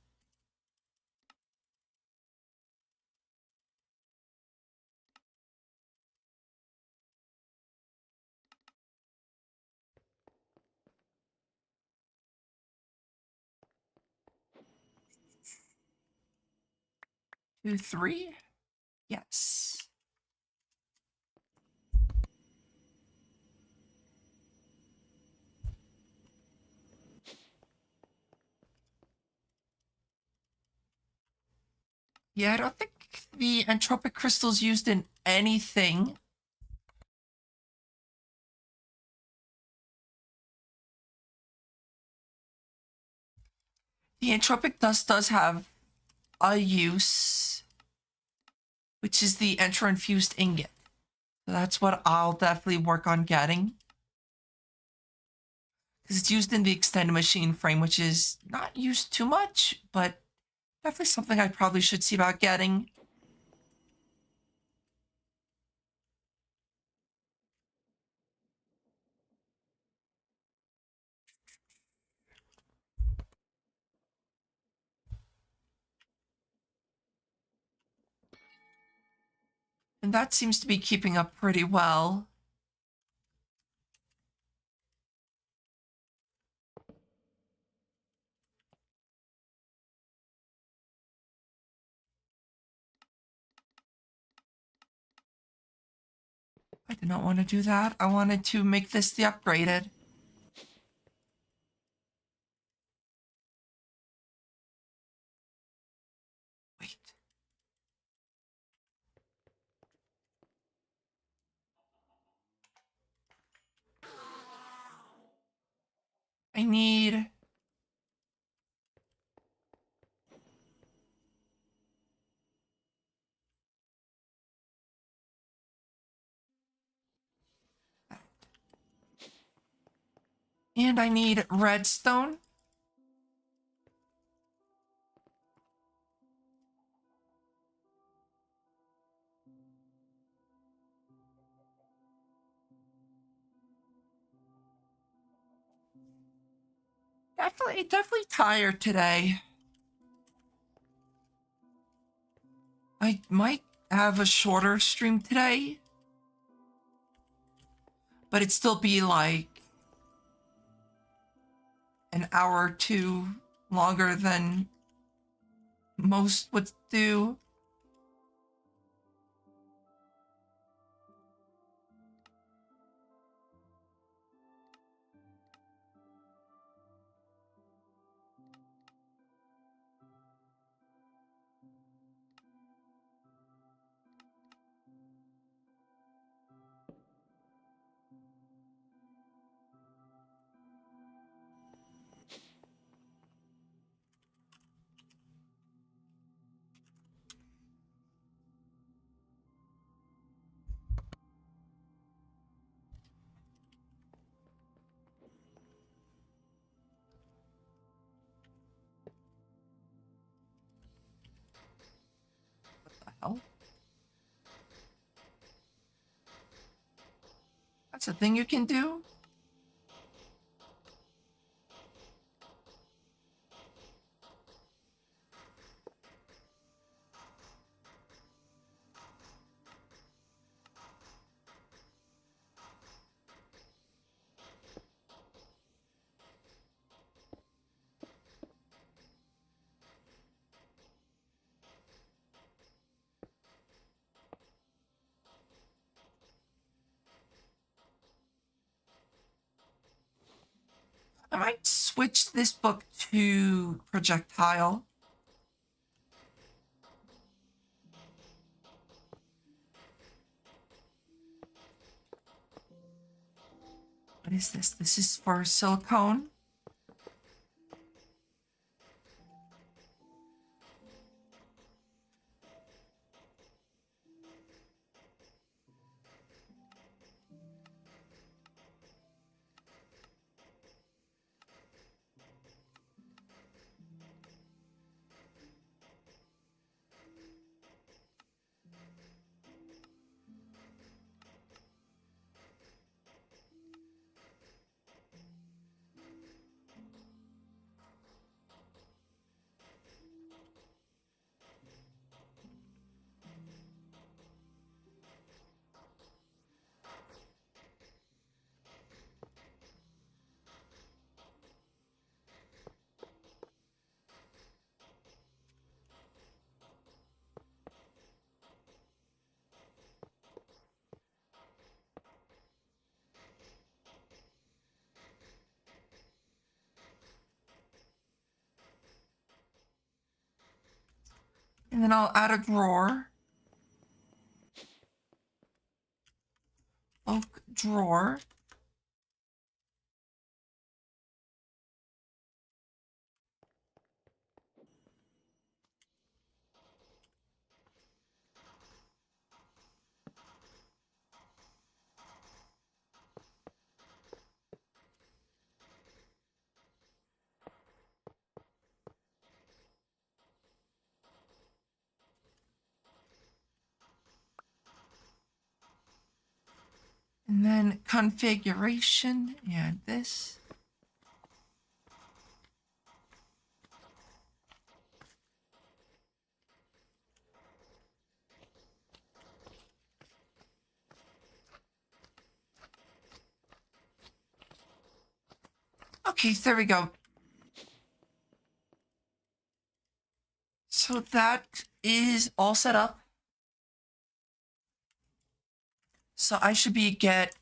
Speaker 1: Two, 3. Yes. Yeah, I don't think the entropic crystal's used in anything. The entropic dust does have a use, which is the entro infused ingot. So that's what I'll definitely work on getting. Because it's used in the extended machine frame, which is not used too much, but definitely something I probably should see about getting. And that seems to be keeping up pretty well. I did not want to do that. I wanted to make this the upgraded. Wait. I need... And I need redstone. Definitely tired today. I might have a shorter stream today, but it'd still be like an hour or two longer than most would do. Hell? That's a thing you can do? I might switch this book to projectile. What is this? This is for silicone. And then I'll add a drawer. Oak drawer. And then configuration, and this. Okay, there we go. So that is all set up. So I should be get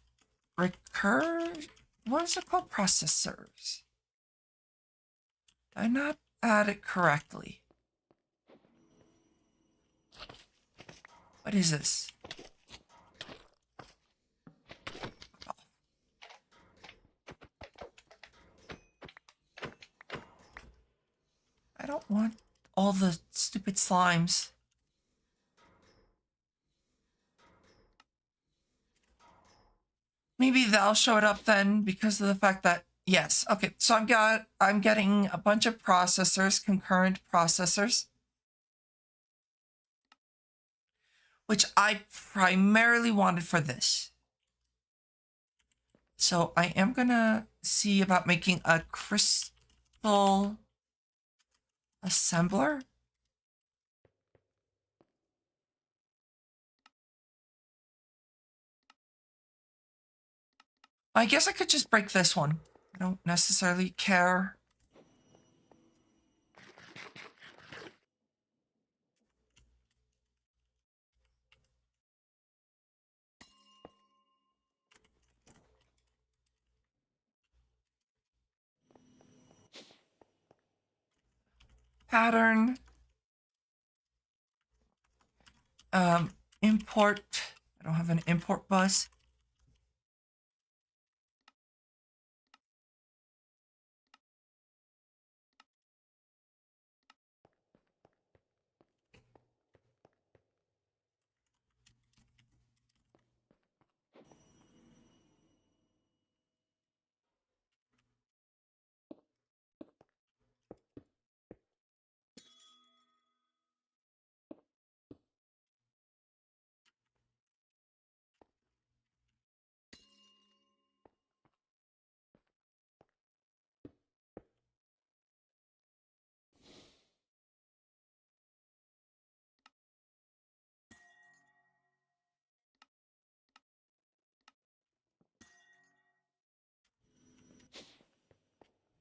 Speaker 1: what is it called? Processors. Did I not add it correctly? What is this? I don't want all the stupid slimes. Maybe they'll show it up then because of the fact that Yes. Okay. So I'm getting a bunch of processors, concurrent processors, which I primarily wanted for this. So I am gonna see about making a crystal assembler. I guess I could just break this one. I don't necessarily care. Pattern. Import. I don't have an import bus.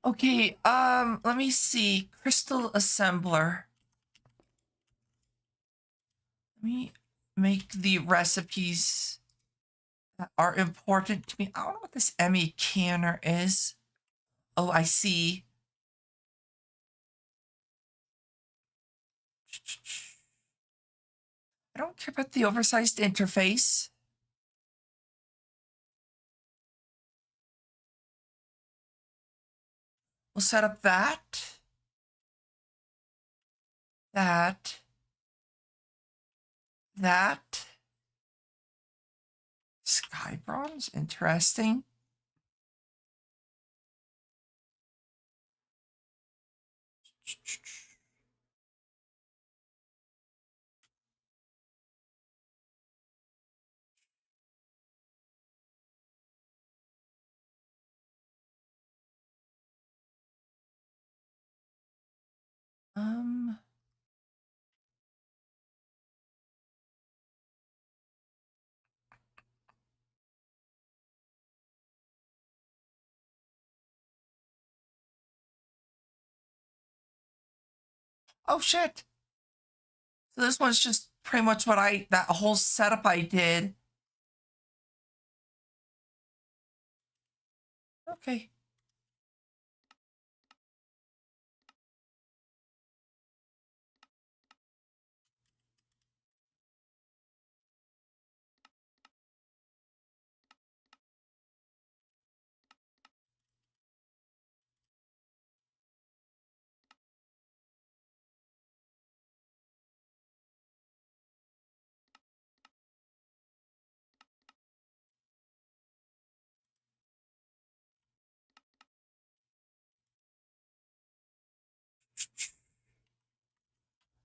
Speaker 1: Okay, let me see. Crystal assembler. Let me make the recipes that are important to me. I don't know what this ME canner is. Oh, I see. I don't care about the oversized interface. We'll set up that. That. That. Sky bronze, interesting. Um, oh shit. So this one's just pretty much what that whole setup I did. Okay.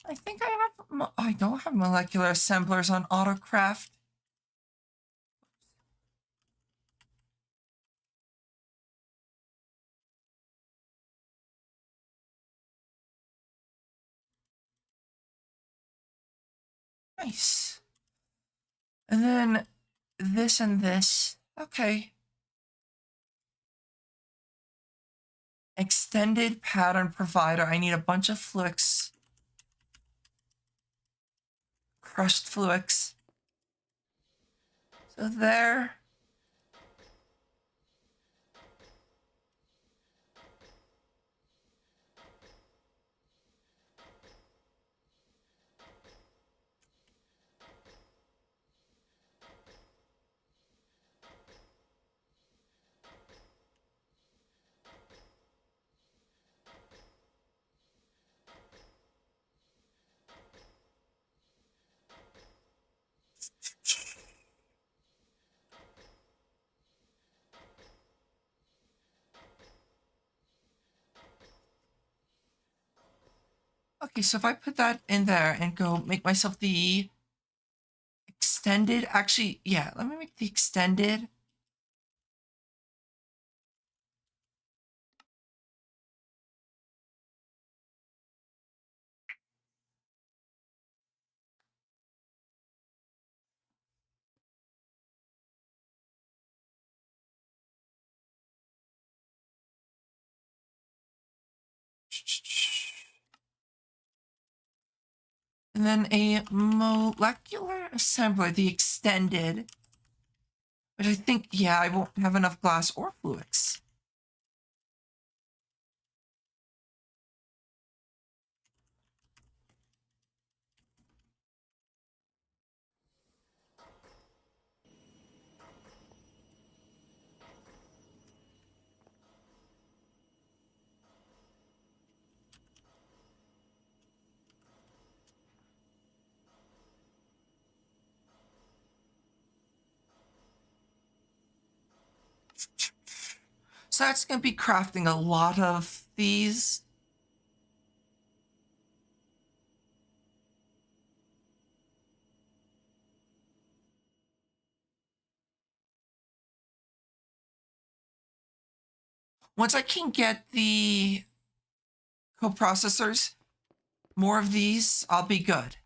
Speaker 1: I think I don't have molecular assemblers on Autocraft. Nice. And then this and this. Okay. Extended pattern provider. I need a bunch of fluix. Crushed fluix. So there. Okay, so if I put that in there and go make myself the extended, actually, yeah, let me make the extended. And then a molecular assembler, the extended, which I think, yeah, I won't have enough glass or fluix. So that's going to be crafting a lot of these. Once I can get the coprocessors, more of these, I'll be good.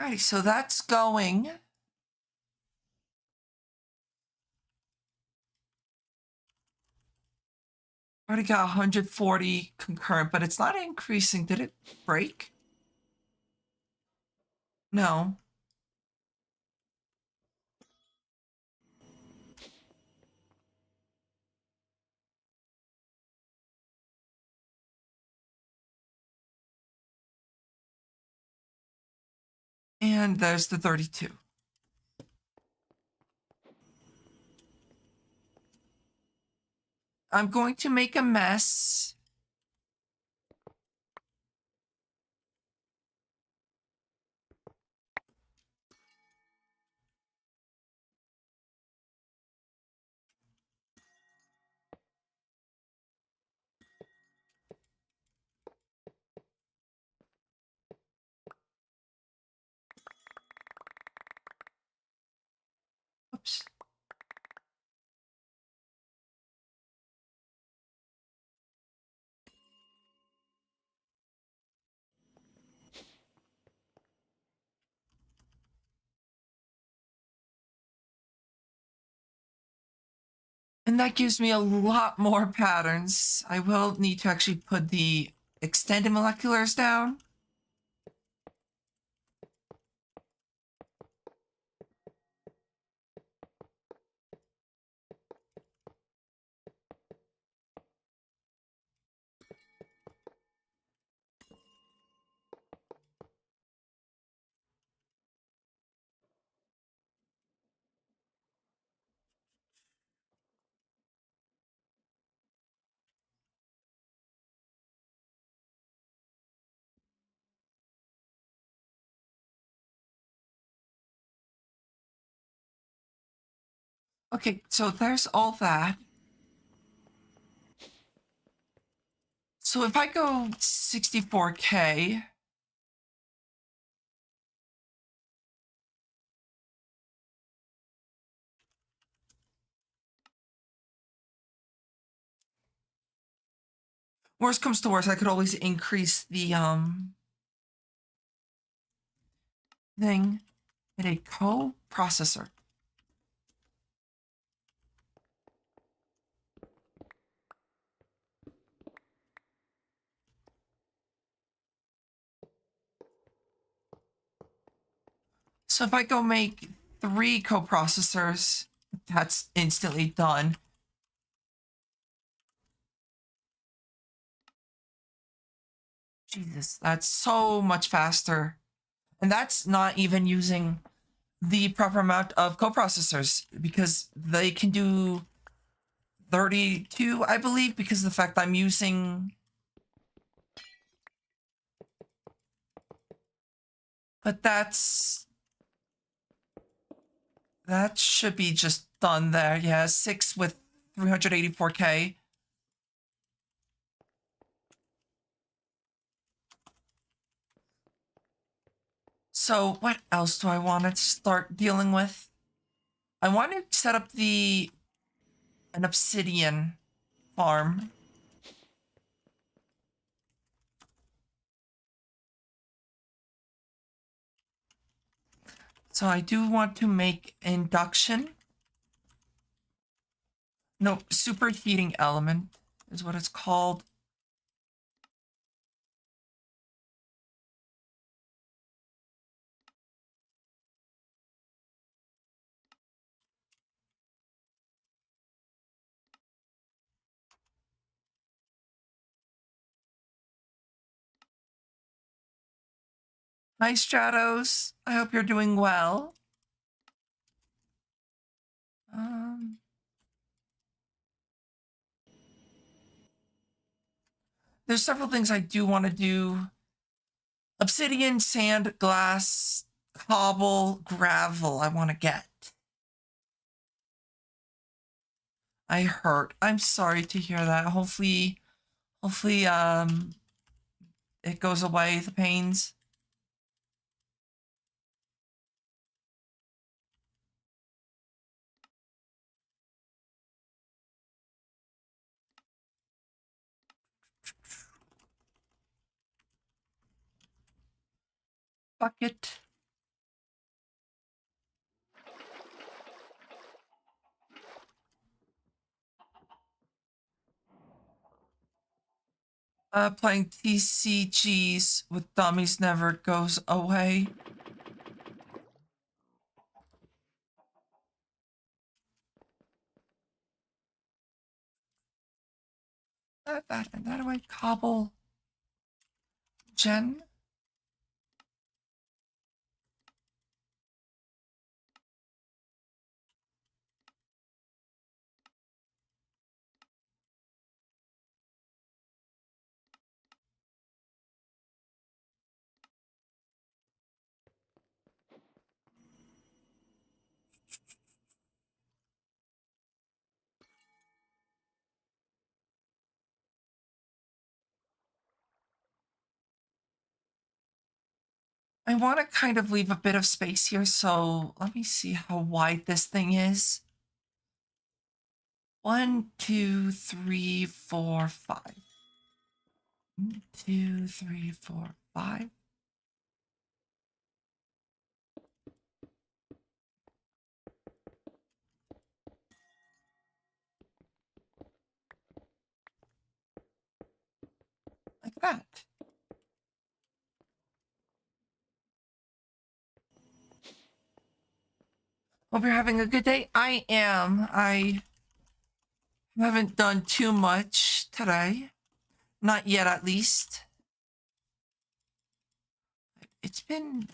Speaker 1: Alright, so that's going. Already got 140 concurrent, but it's not increasing. Did it break? No. And there's the 32. I'm going to make a mess. Oops. And that gives me a lot more patterns. I will need to actually put the extended moleculars down. Okay, so there's all that. So if I go 64K, worst comes to worst, I could always increase the thing in a co-processor. So if I go make 3 coprocessors, that's instantly done. Jesus, that's so much faster. And that's not even using the proper amount of coprocessors because they can do 32, I believe, because of the fact I'm using. But that should be just done there. Yeah, 6 with 384k. So what else do I want to start dealing with? I want to set up an obsidian farm. So I do want to make induction. No, superheating element is what it's called. Hi, Stratos. I hope you're doing well. There's several things I do want to do. Obsidian, sand, glass, cobble, gravel I want to get. I hurt. I'm sorry to hear that. Hopefully, it goes away, the pains. Bucket. Playing TCGs with dummies never goes away. That away, cobble. Jen? I want to kind of leave a bit of space here, so let me see how wide this thing is. 1, 2, 3, 4, 5. 1, 2, 3, 4, 5. Like that. Hope you're having a good day. I am. I haven't done too much today. Not yet, at least. It's been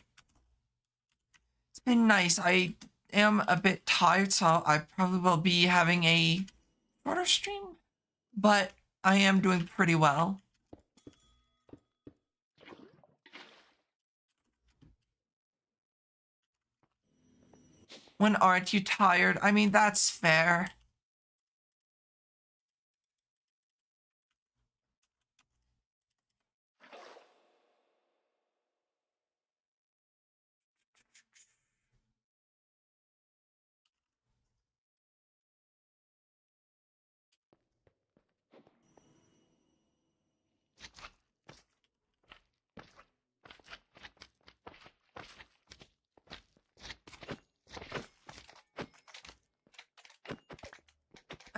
Speaker 1: nice. I am a bit tired, so I probably will be having a shorter stream, but I am doing pretty well. When aren't you tired? I mean, that's fair.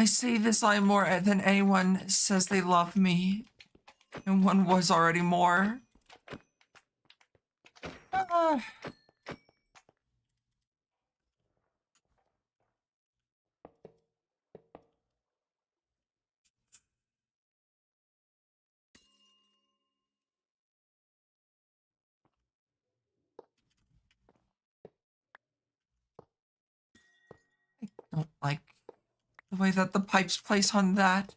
Speaker 1: I say this line more than anyone says they love me. And one was already more. Ah. I don't like the way that the pipes place on that.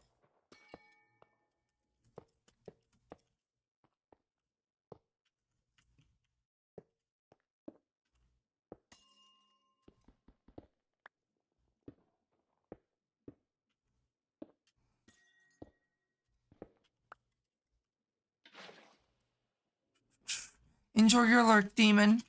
Speaker 1: Enjoy your lurk, demon.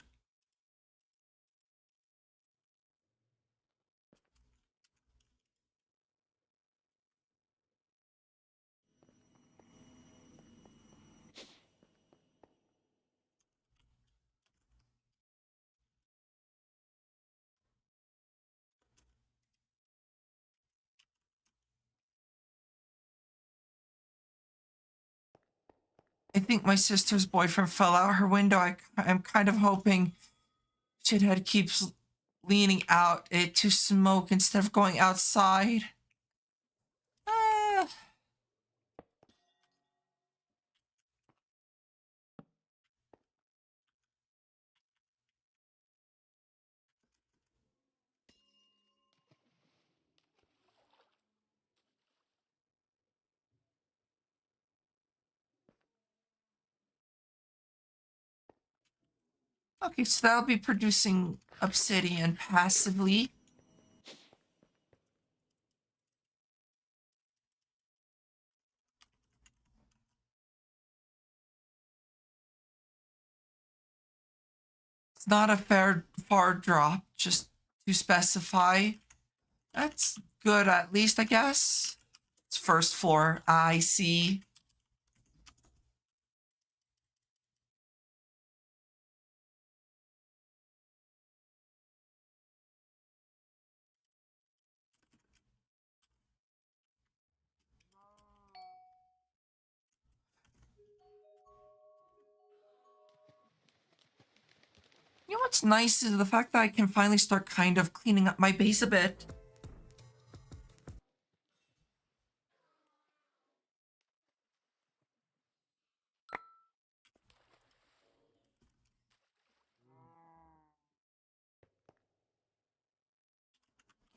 Speaker 1: I think my sister's boyfriend fell out her window. I'm kind of hoping shithead keeps leaning out it to smoke instead of going outside. Ah. Okay, so that'll be producing obsidian passively. It's not a far drop, just to specify. That's good at least, I guess. It's first floor. I see. You know what's nice is the fact that I can finally start kind of cleaning up my base a bit.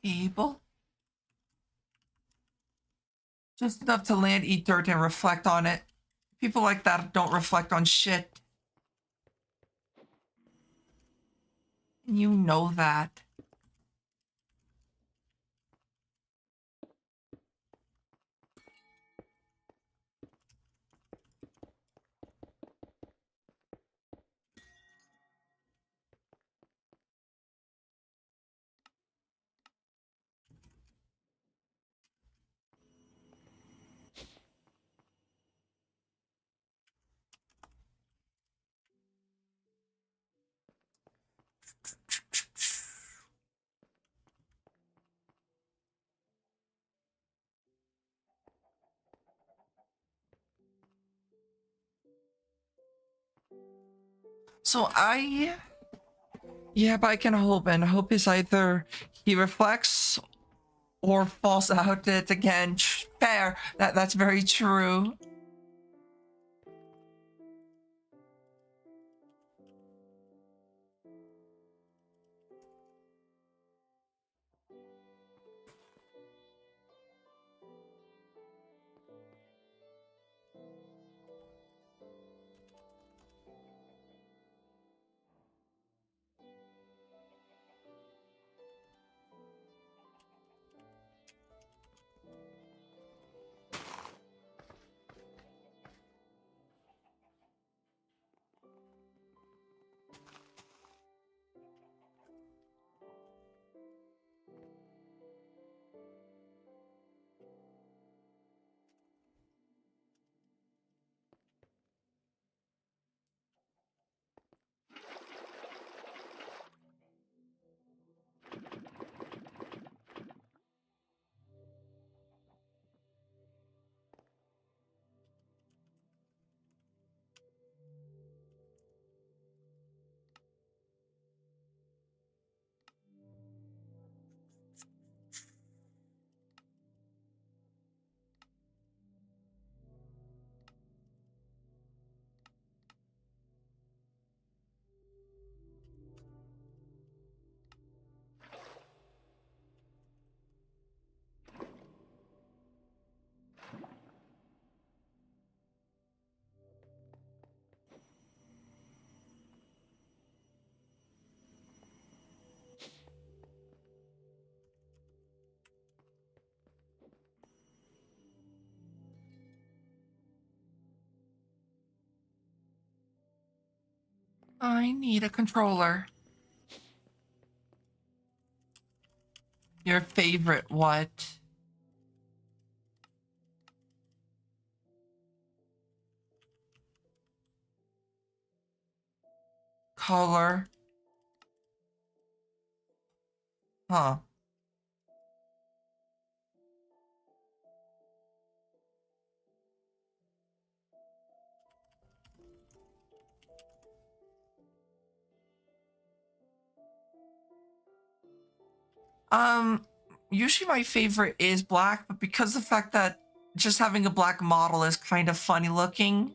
Speaker 1: Cable. Just enough to land, eat dirt, and reflect on it. People like that don't reflect on shit. And you know that. So yeah, but I can hope, and hope is either he reflects or falls out it again. Fair. That's very true. I need a controller. Your favorite what? Color? Huh. Um, Usually my favorite is black, but because the fact that just having a black model is kind of funny looking,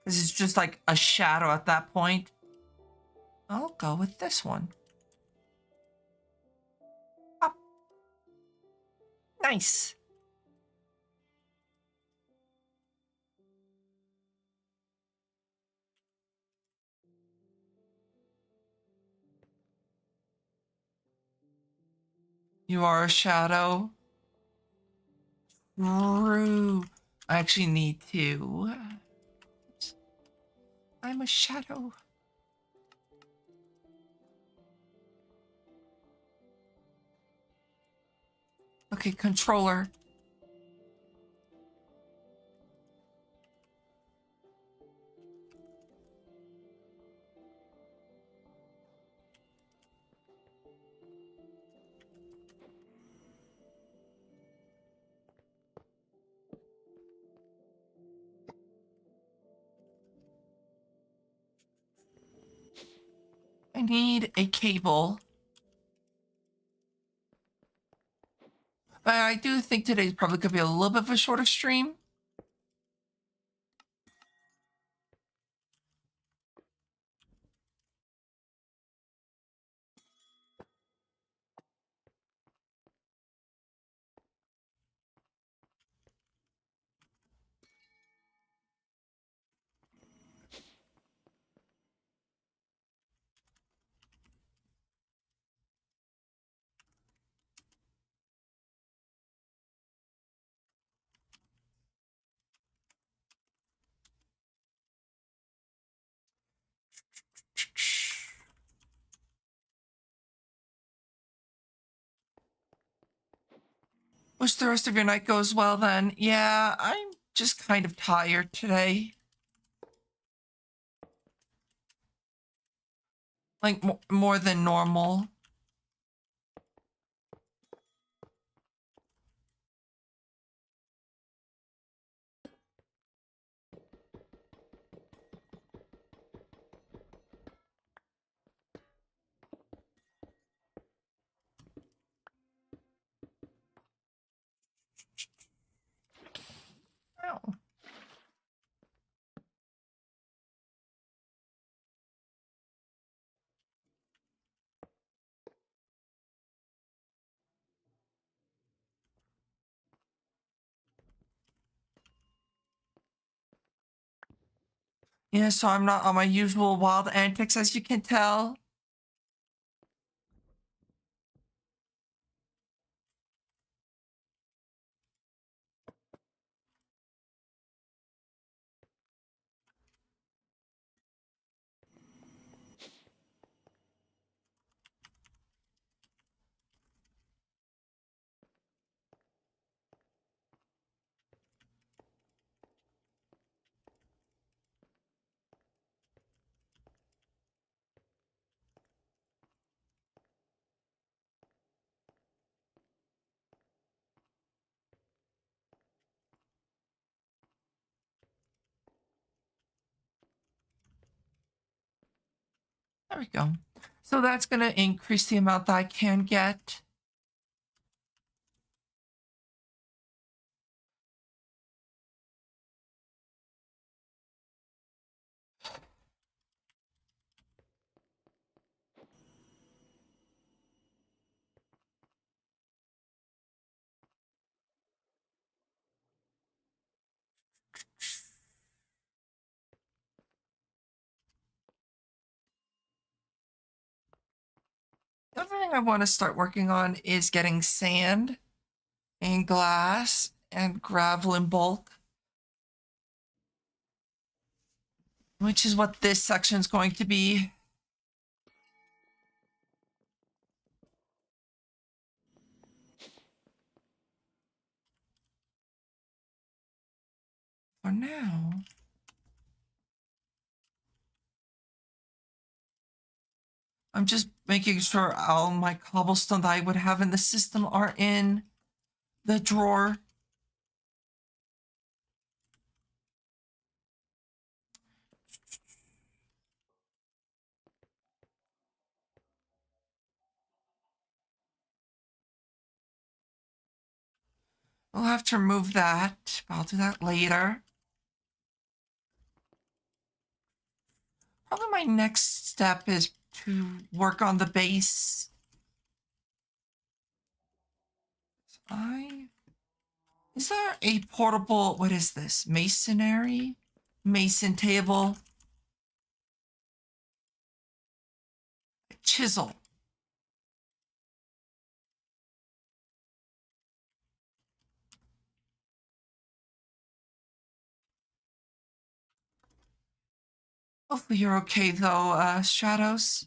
Speaker 1: because it's just like a shadow at that point, I'll go with this one. Oh, nice. You are a shadow. True. I actually need to. I'm a shadow. Okay, controller. I need a cable. But I do think today's probably could be a little bit of a shorter stream. Wish the rest of your night goes well then. Yeah, I'm just kind of tired today. Like more than normal. Oh. Yeah, so I'm not on my usual wild antics, as you can tell. There we go. So that's gonna increase the amount that I can get. The other thing I want to start working on is getting sand and glass and gravel in bulk. which is what this section's going to be. For now. I'm just making sure all my cobblestone that I would have in the system are in the drawer. We'll have to remove that. I'll do that later. Probably my next step is to work on the base. Is there a portable, what is this? Masonry? Mason table. A chisel. Hopefully you're okay though, Stratos.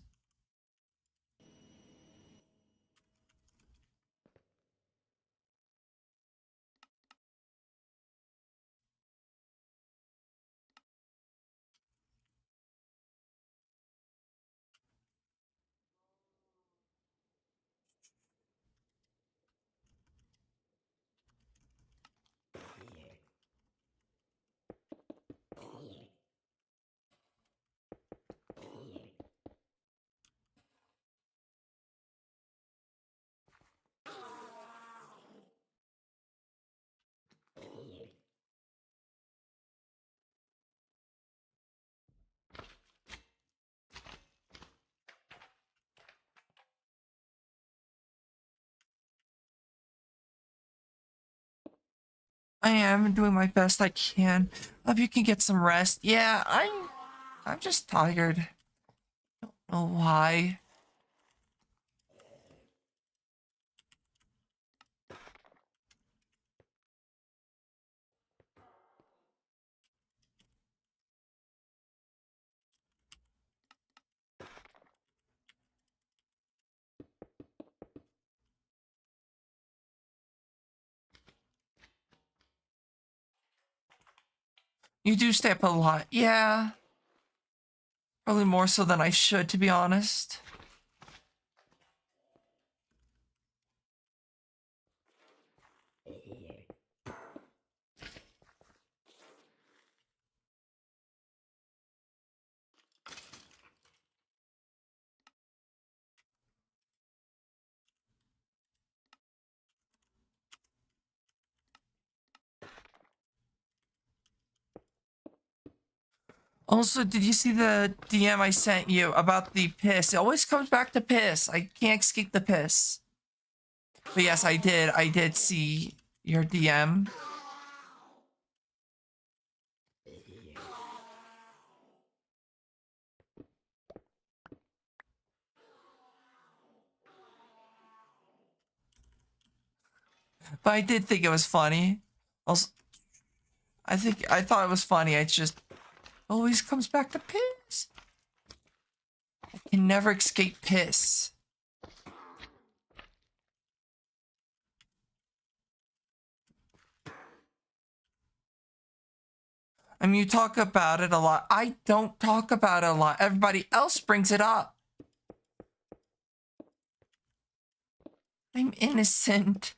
Speaker 1: I am doing my best I can. Hope you can get some rest. Yeah, I'm just tired. Don't know why. You do stay up a lot. Yeah. Probably more so than I should, to be honest. Also, did you see the DM I sent you about the piss? It always comes back to piss. I can't escape the piss. But yes, I did. I did see your DM. But I did think it was funny. Also, I thought it was funny. It just always comes back to piss. I can never escape piss. I mean, you talk about it a lot. I don't talk about it a lot. Everybody else brings it up. I'm innocent.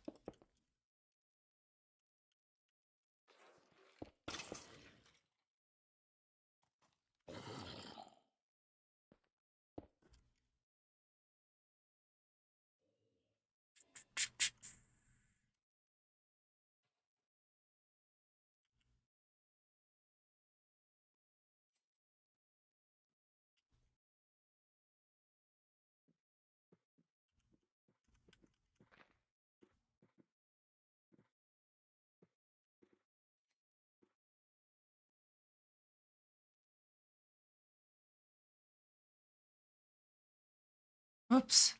Speaker 1: Oops.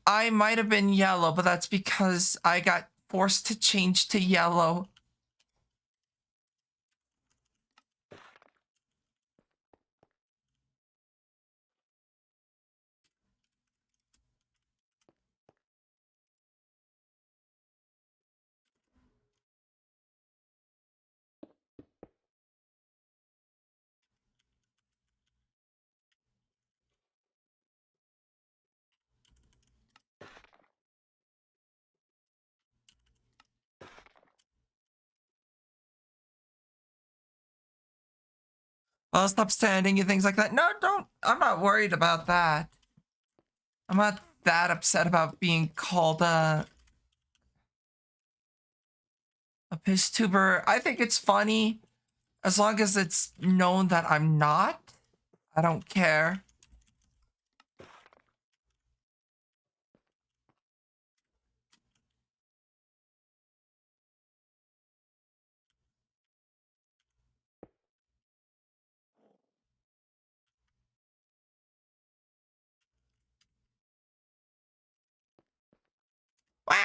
Speaker 1: I might have been yellow, but that's because I got forced to change to yellow. I'll stop standing and things like that. No, don't. I'm not worried about that. I'm not that upset about being called a piss tuber. I think it's funny as long as it's known that I'm not. I don't care. Wah!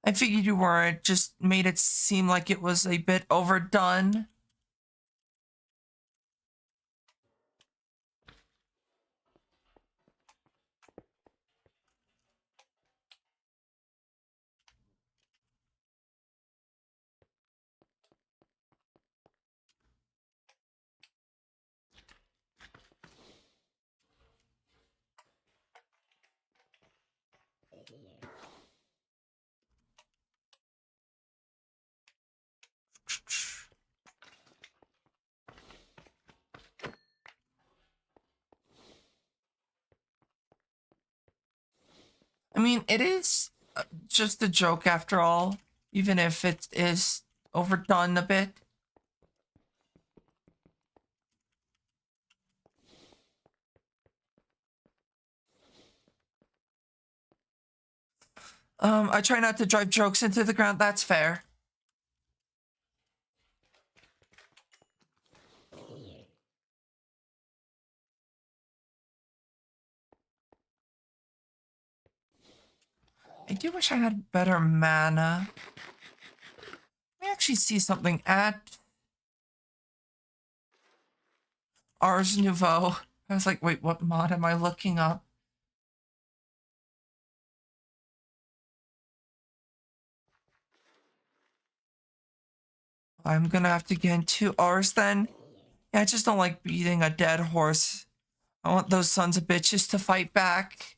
Speaker 1: I figured you weren't. Just made it seem like it was a bit overdone. I mean, it is just a joke after all, even if it is overdone a bit. I try not to drive jokes into the ground. That's fair. I do wish I had better mana. Let me actually see something at Ars Nouveau. I was like, wait, what mod am I looking up? I'm gonna have to get into Ars then. Yeah, I just don't like beating a dead horse. I want those sons of bitches to fight back.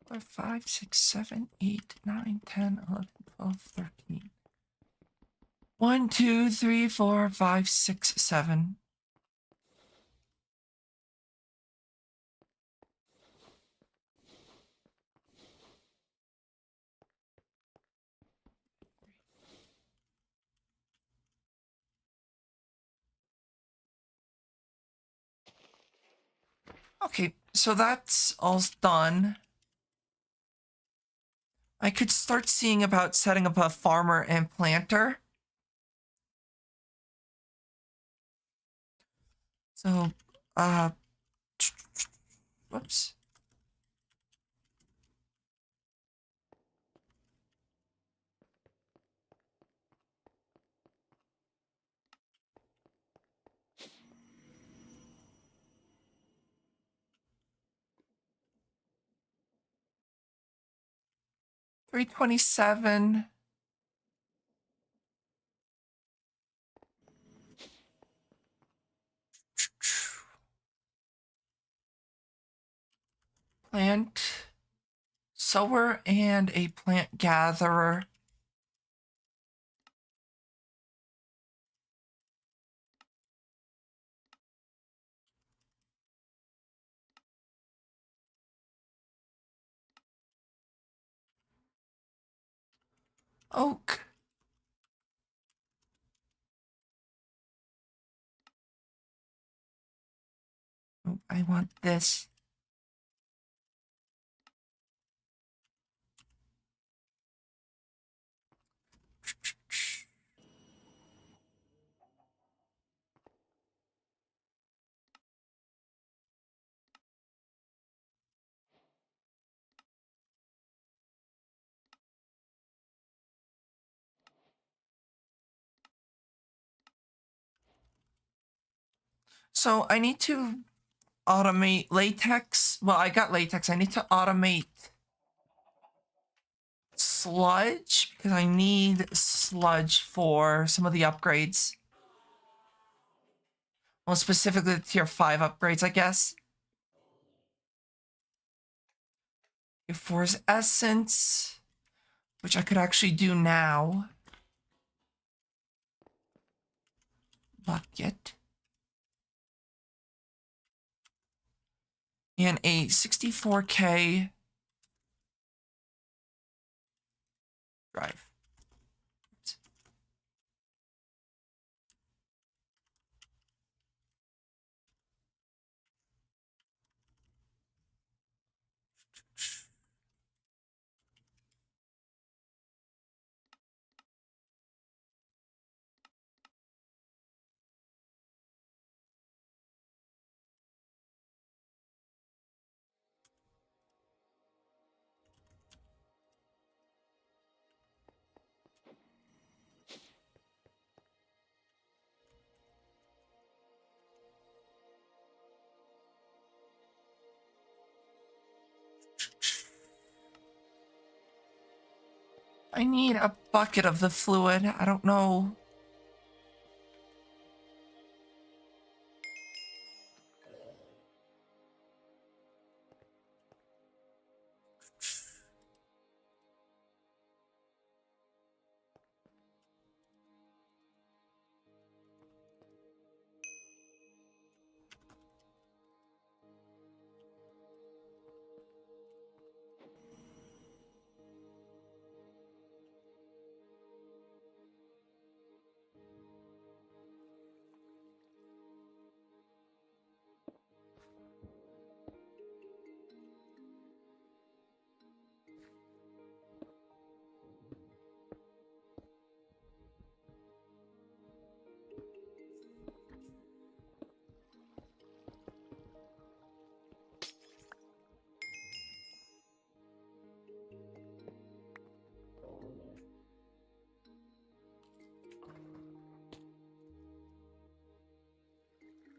Speaker 1: Four, 5, 6, 7, 8, 9, 10, 11, 12, 13. 1, 2, 3, 4, 5, 6, 7. Okay, so that's all done. I could start seeing about setting up a farmer and planter. So, uh, whoops. 327. Plant sower and a plant gatherer. Oak. Oh, I want this. So I need to automate latex. Well, I got latex. I need to automate sludge because I need sludge for some of the upgrades. Well, specifically the tier 5 upgrades, I guess. Tier 4's essence, which I could actually do now. Bucket. And a 64K drive. I need a bucket of the fluid. I don't know.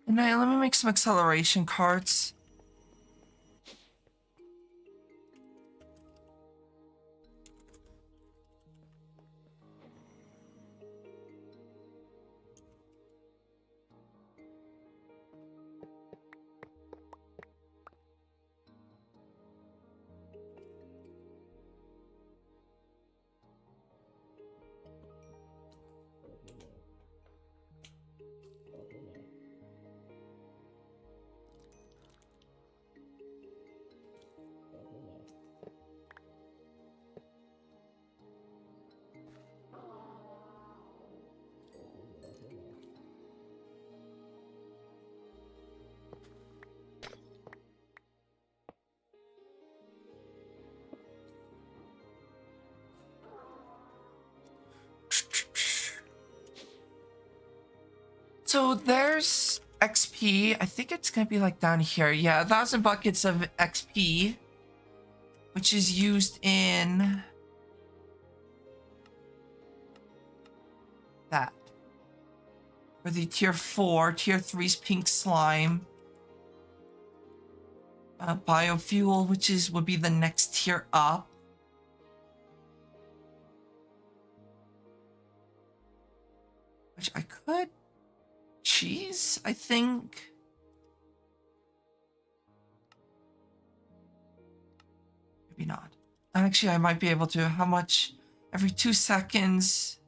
Speaker 1: And now let me make some acceleration cards. So there's XP. I think it's gonna be like down here. Yeah, 1,000 buckets of XP, which is used in that. For the tier 4, tier 3's pink slime. Biofuel, which would be the next tier up. which I could cheese, I think. Maybe not. Actually, I might be able to. How much? Every 2 seconds.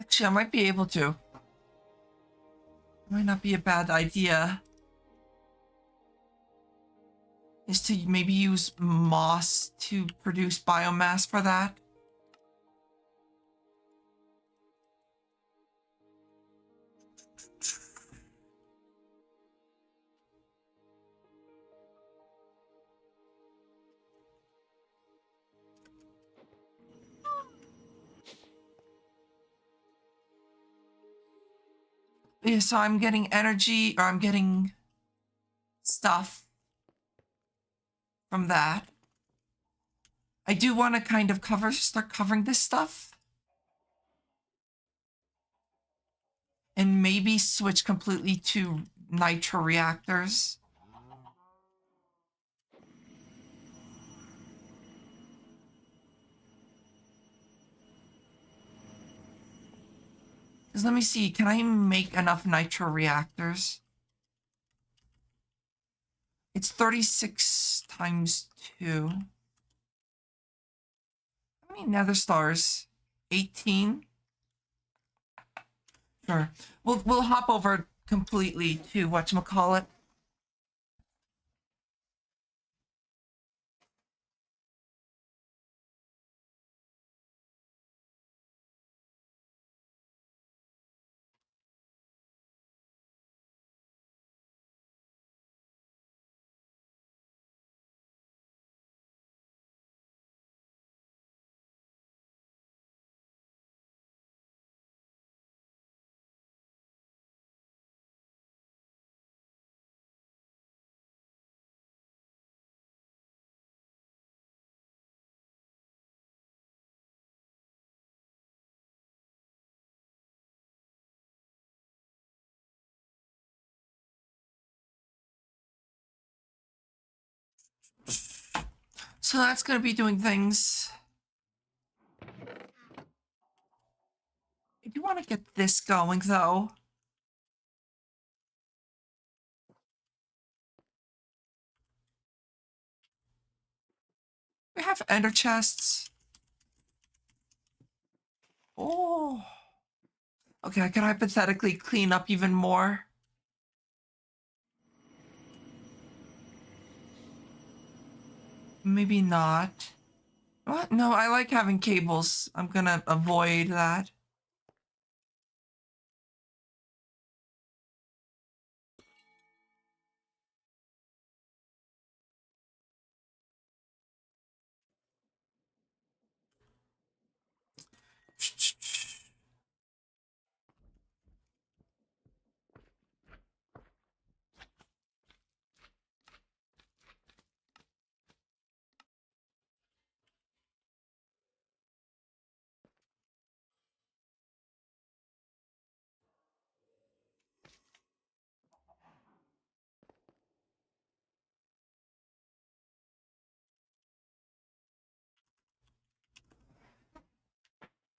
Speaker 1: Actually, I might be able to. Might not be a bad idea. Is to maybe use moss to produce biomass for that. Yeah, so I'm getting energy, or I'm getting stuff from that. I do want to kind of start covering this stuff. And maybe switch completely to nitro reactors. Because let me see, can I make enough nitro reactors? It's 36 times 2. How many nether stars? 18? Sure. We'll hop over completely to whatchamacallit. So that's going to be doing things. I do want to get this going, though. We have ender chests. Oh. Okay, I could hypothetically clean up even more. Maybe not. What? No, I like having cables. I'm gonna avoid that.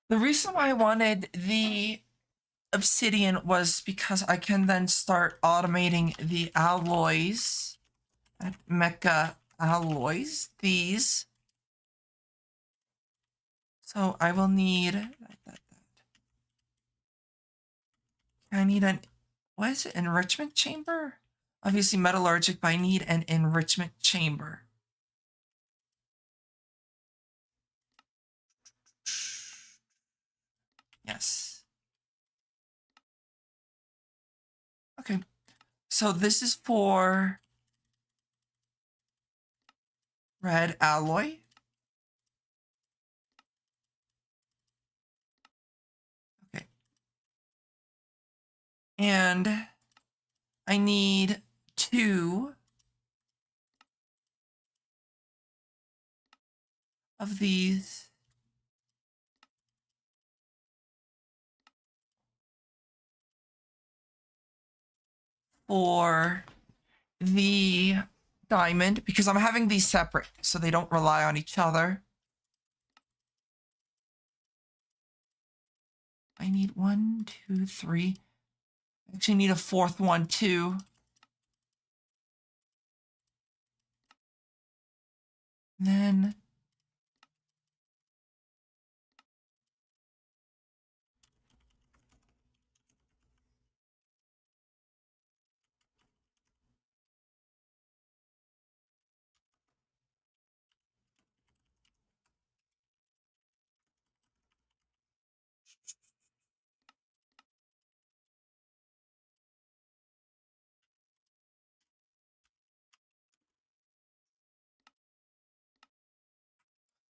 Speaker 1: The reason why I wanted the obsidian was because I can then start automating the alloys. Mecha alloys. These. So I will need... I need an... What is it? Enrichment chamber? Obviously metallurgic, but I need an enrichment chamber. Yes. Okay. So this is for red alloy. Okay. And I need 2 of these. for the diamond because I'm having these separate so they don't rely on each other. I need 1, 2, 3. I actually need a fourth one too. And then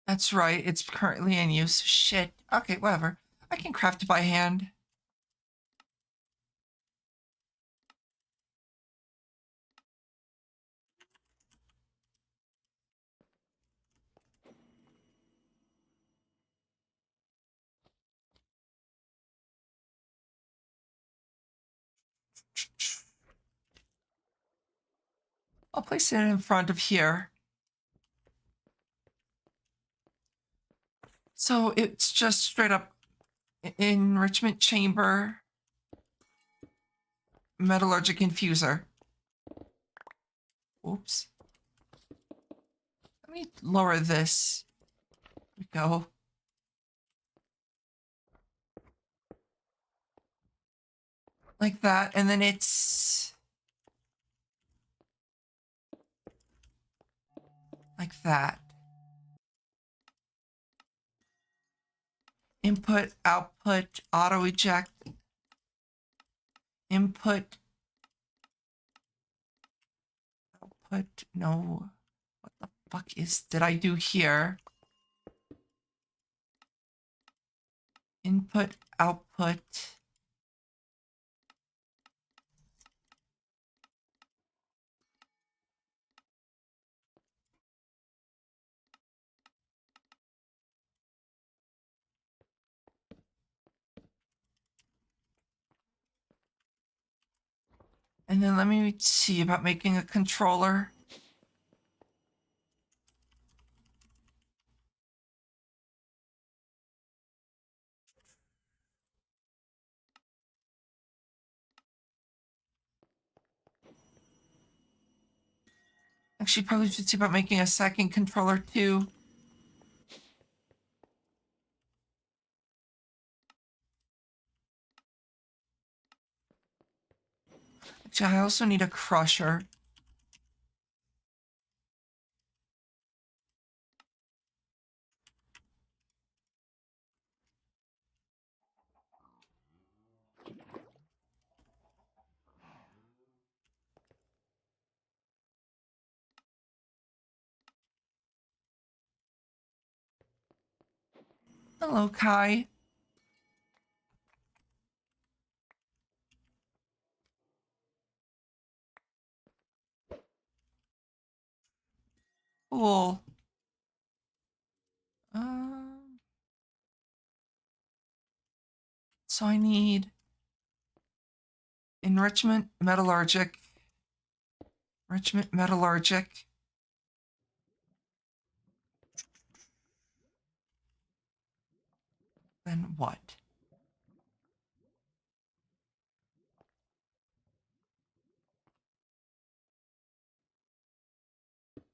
Speaker 1: that's right, it's currently in use. Shit. Okay, whatever. I can craft it by hand. I'll place it in front of here. So it's just straight up enrichment chamber, metallurgic infuser. Oops. Let me lower this. There we go. Like that, and then it's like that. Input, output, auto eject. Input, output, no. What the fuck did I do here? Input, output. And then let me see about making a controller. Actually, probably should see about making a second controller too. Actually, I also need a crusher. Hello, Kai. Cool. So I need enrichment metallurgic. Enrichment metallurgic. Then what?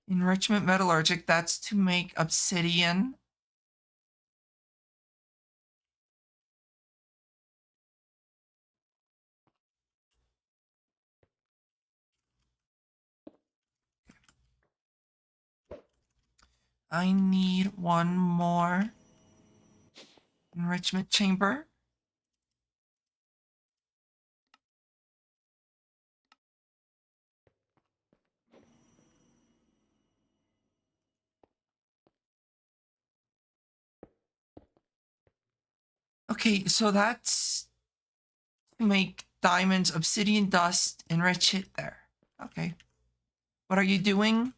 Speaker 1: Enrichment metallurgic, that's to make obsidian. I need one more enrichment chamber. Okay, so that's to make diamonds, obsidian dust, enrich it there. Okay. What are you doing?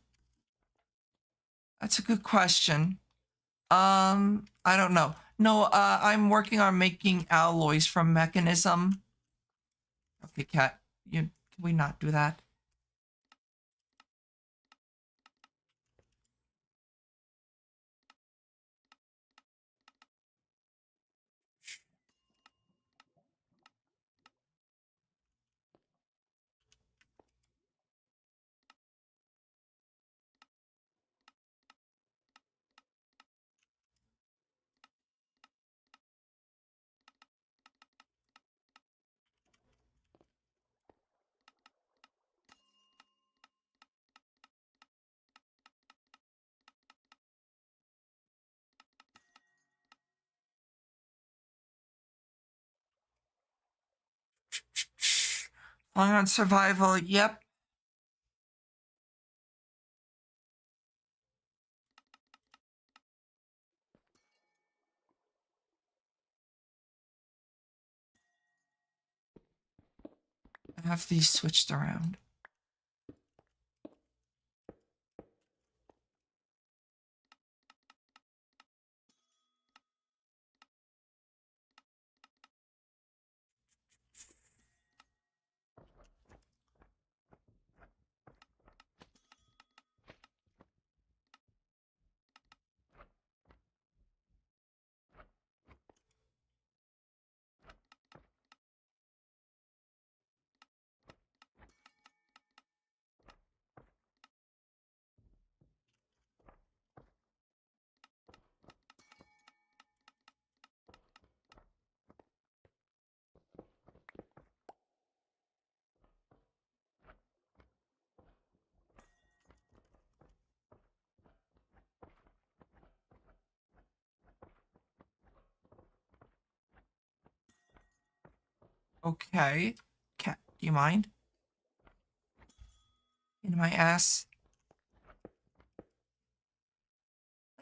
Speaker 1: That's a good question. I don't know. No, I'm working on making alloys from mechanism. Okay, cat, you Can we not do that? Falling on survival, yep. I have these switched around. Okay. Cat, do you mind? In my ass.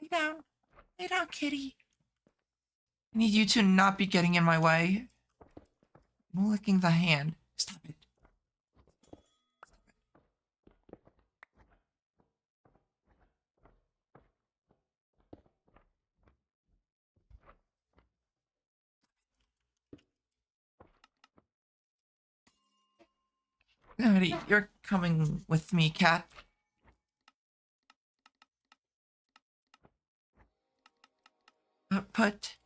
Speaker 1: Lay down. Lay down, kitty. I need you to not be getting in my way. I'm licking the hand. Stop it. Alrighty, you're coming with me, cat. Put.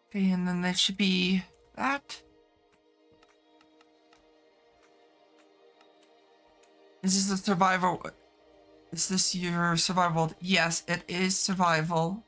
Speaker 1: Okay, and then there should be that. Is this a survival? Is this your survival? Yes, it is survival.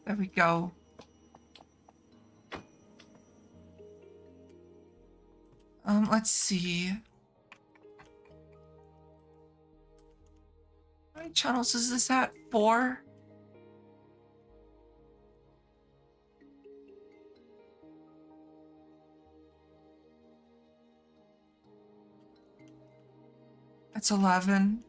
Speaker 1: There we go. Let's see. How many channels is this at? 4? That's 11.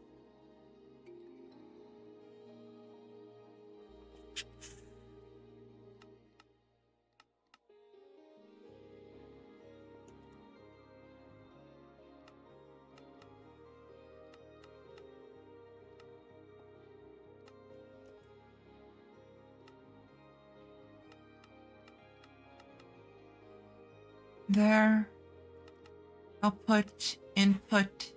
Speaker 1: There. Output, input.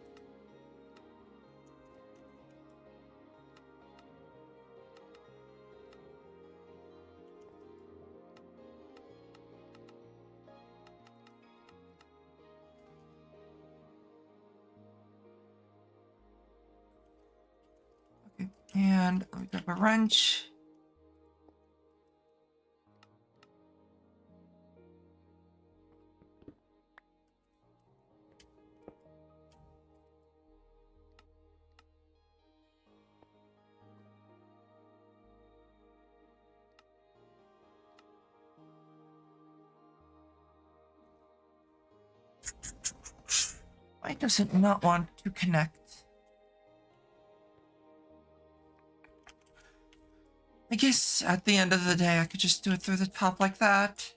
Speaker 1: Okay, and let me grab a wrench. Why does it not want to connect? I guess at the end of the day, I could just do it through the top like that.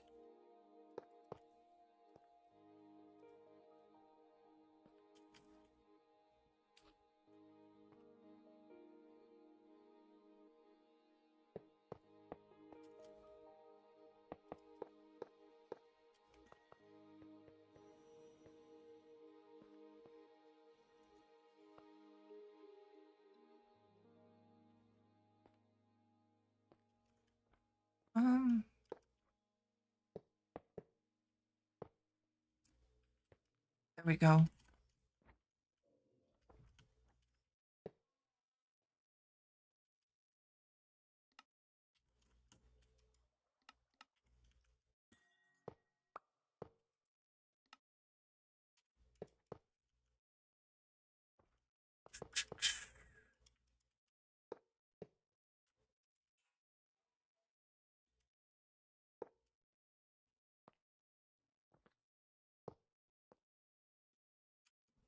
Speaker 1: Um, there we go.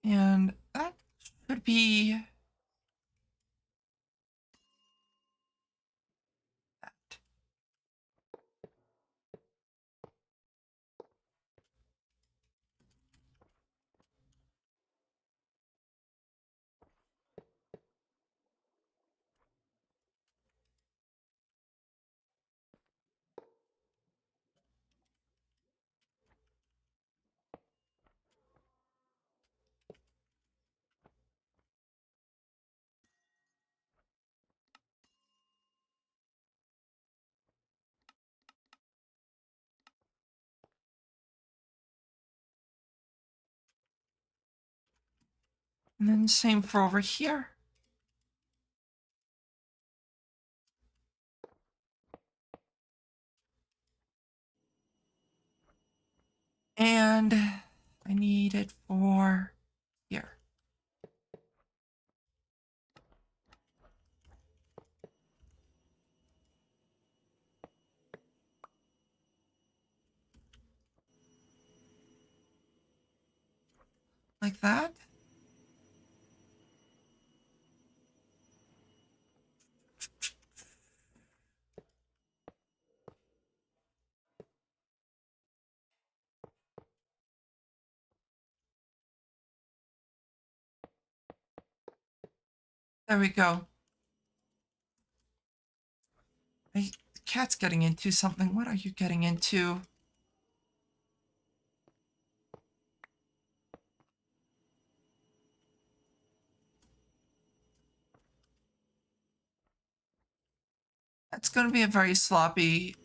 Speaker 1: And that should be that. And then same for over here. And I need it for here. Like that. There we go. The cat's getting into something. What are you getting into? That's going to be a very sloppy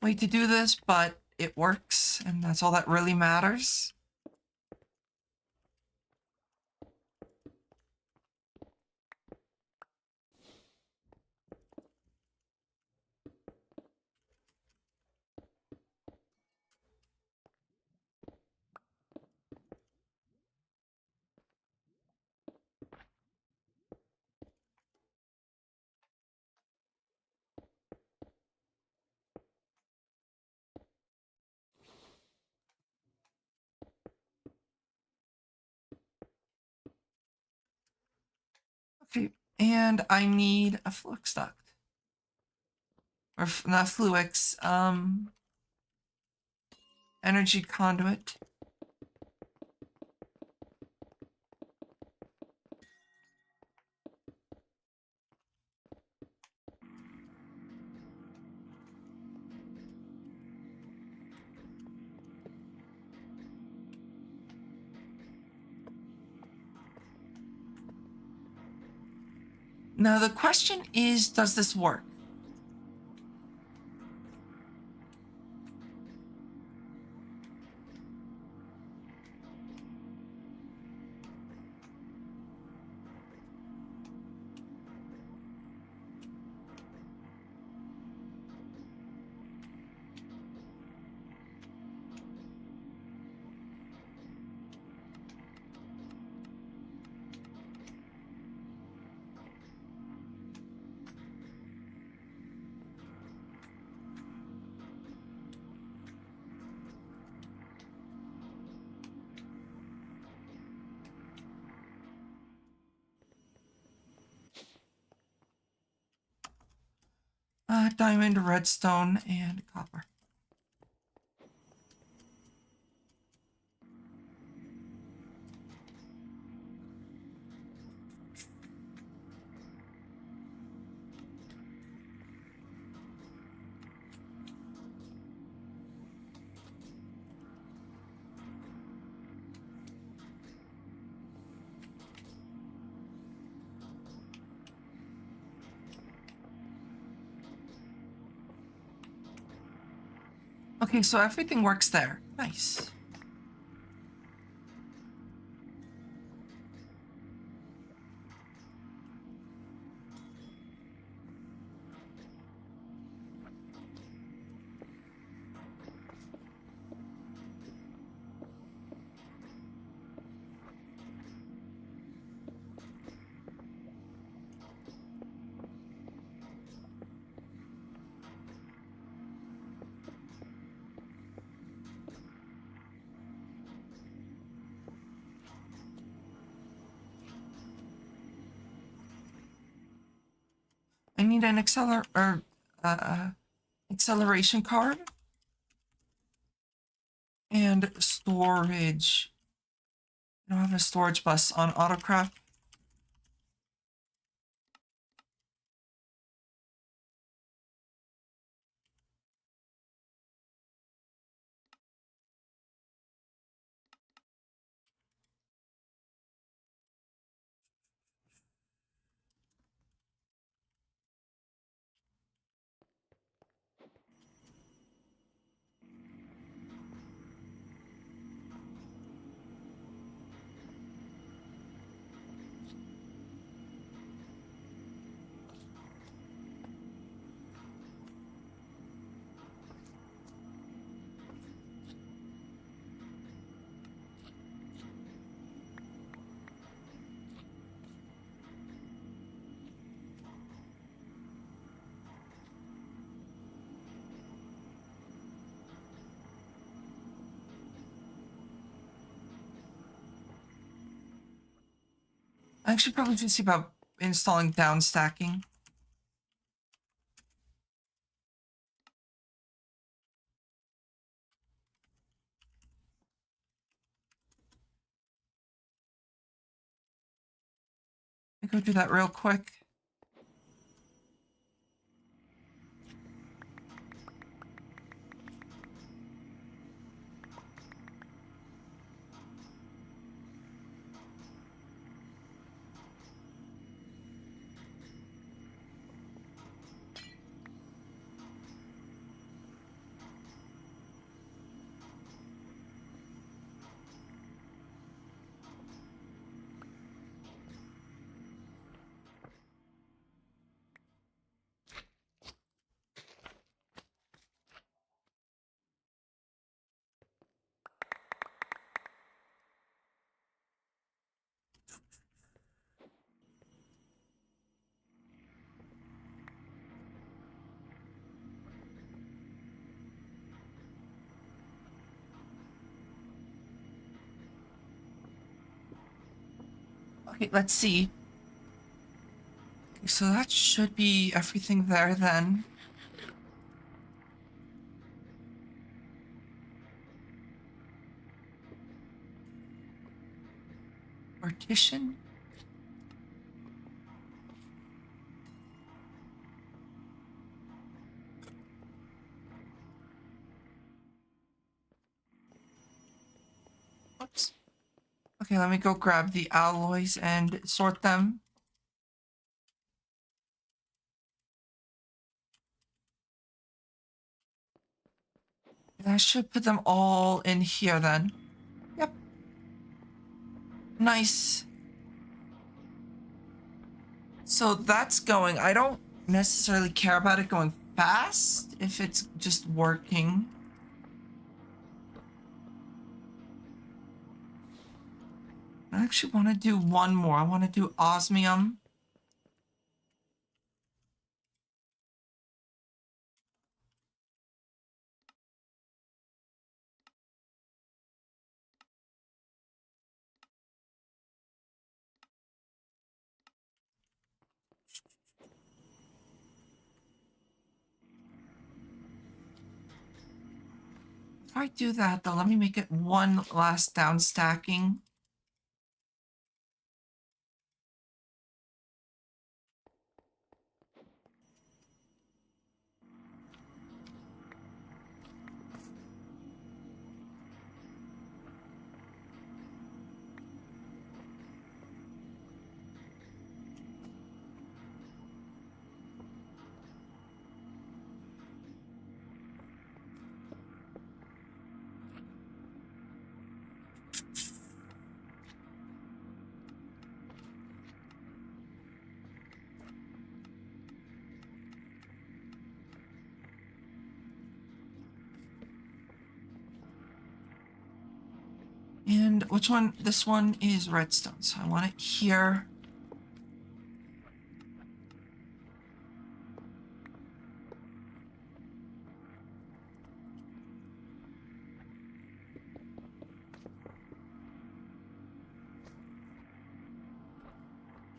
Speaker 1: way to do this, but it works, and that's all that really matters. Okay, and I need a flux duct. Or not fluix, energy conduit. Now the question is, does this work? Diamond, redstone, and copper. Okay, so everything works there. Nice. I need an acceleration card and storage. I don't have a storage bus on Autocraft. I should probably just see about installing down stacking. I go do that real quick. Okay, let's see. Okay, so that should be everything there then. Partition. Oops. Okay, let me go grab the alloys and sort them. I should put them all in here then. Yep. Nice. So that's going. I don't necessarily care about it going fast if it's just working. I actually want to do one more. I want to do osmium. If I do that though, let me make it one last down stacking. And which one? This one is redstone, so I want it here.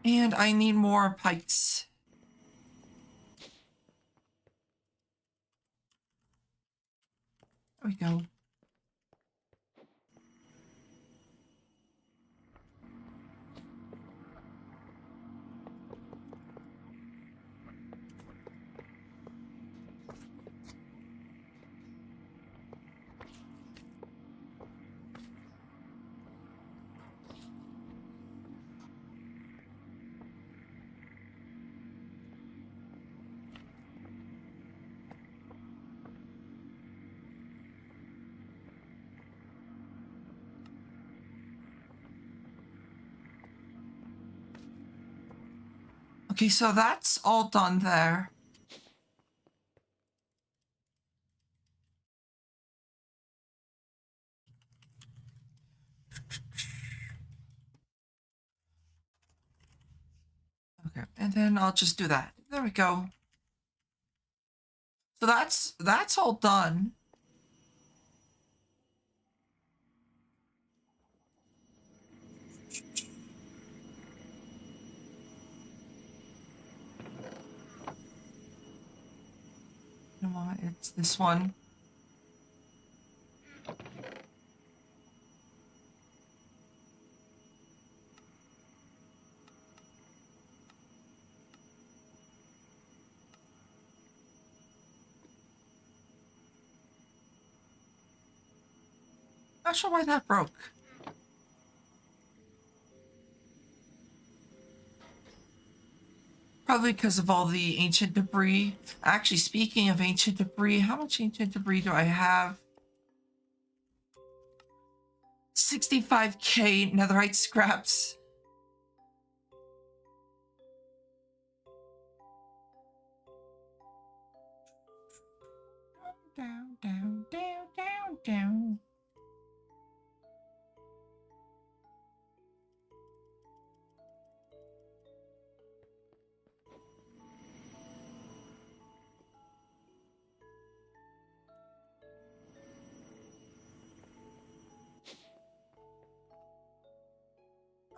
Speaker 1: And I need more pipes. There we go. Okay, so that's all done there. Okay, and then I'll just do that. There we go. So that's all done. You know what? It's this one. Not sure why that broke. Probably because of all the ancient debris. Actually, speaking of ancient debris, how much ancient debris do I have? 65k netherite scraps. Down, down, down, down, down.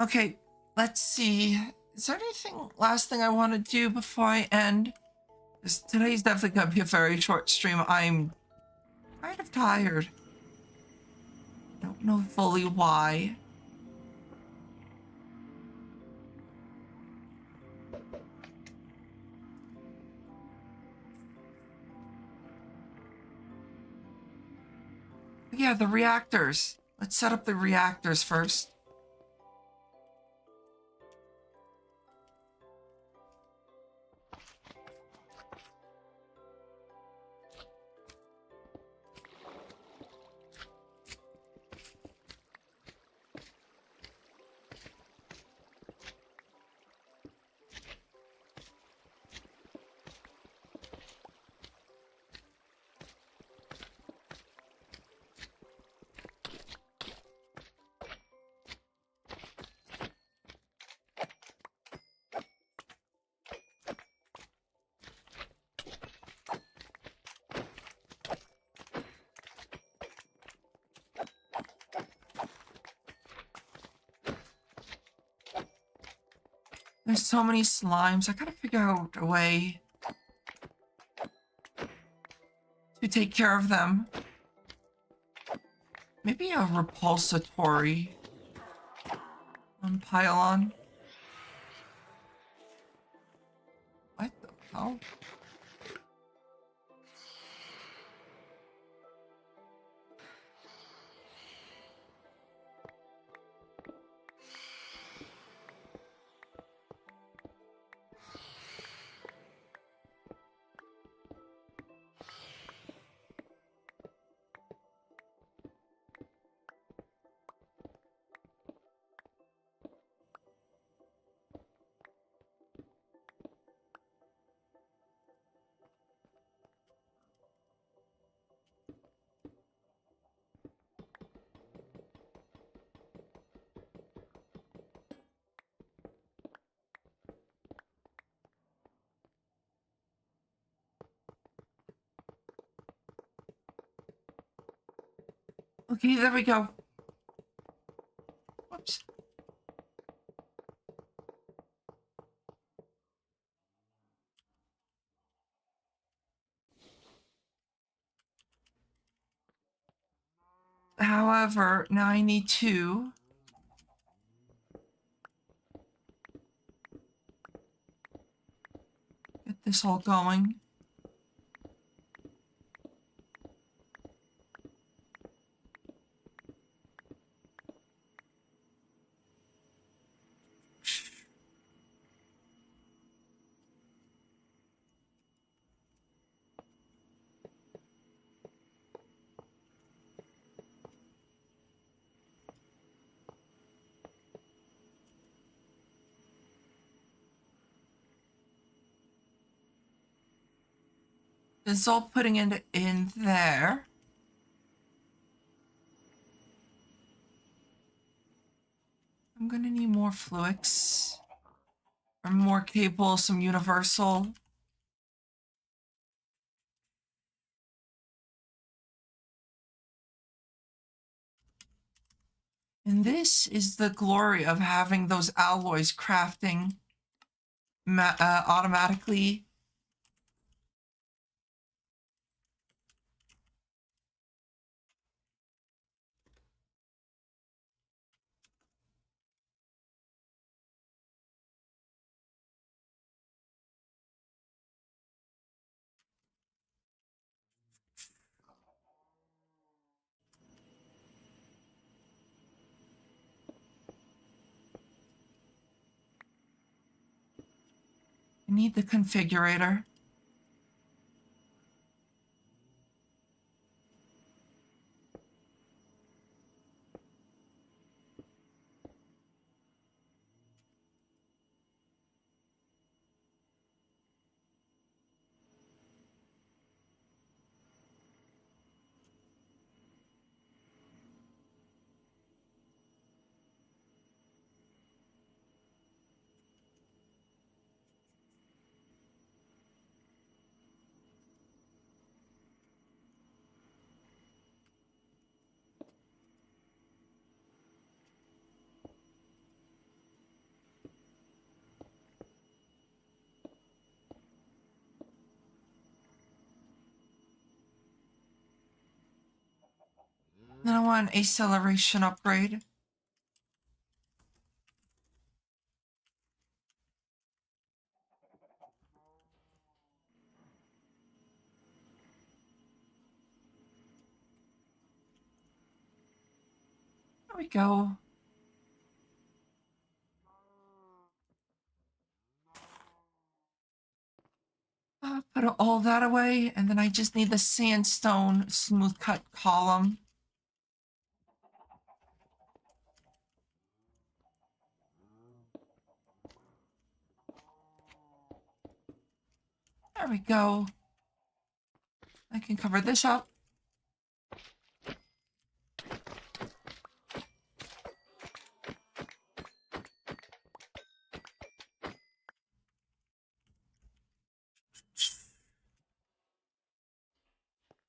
Speaker 1: Okay, let's see. Is there anything last thing I want to do before I end? Because today's definitely gonna be a very short stream. I'm kind of tired. Don't know fully why. But yeah, the reactors. Let's set up the reactors first. There's so many slimes. I gotta figure out a way to take care of them. Maybe a repulsatory pylon. What the hell? Okay, there we go. Whoops. However, now I need to get this all going. This is all putting it in there. I'm gonna need more fluix. Or more cable, some universal. And this is the glory of having those alloys crafting automatically. I need the configurator. Then I want an acceleration upgrade. There we go. Put all that away, and then I just need the sandstone smooth cut column. There we go. I can cover this up.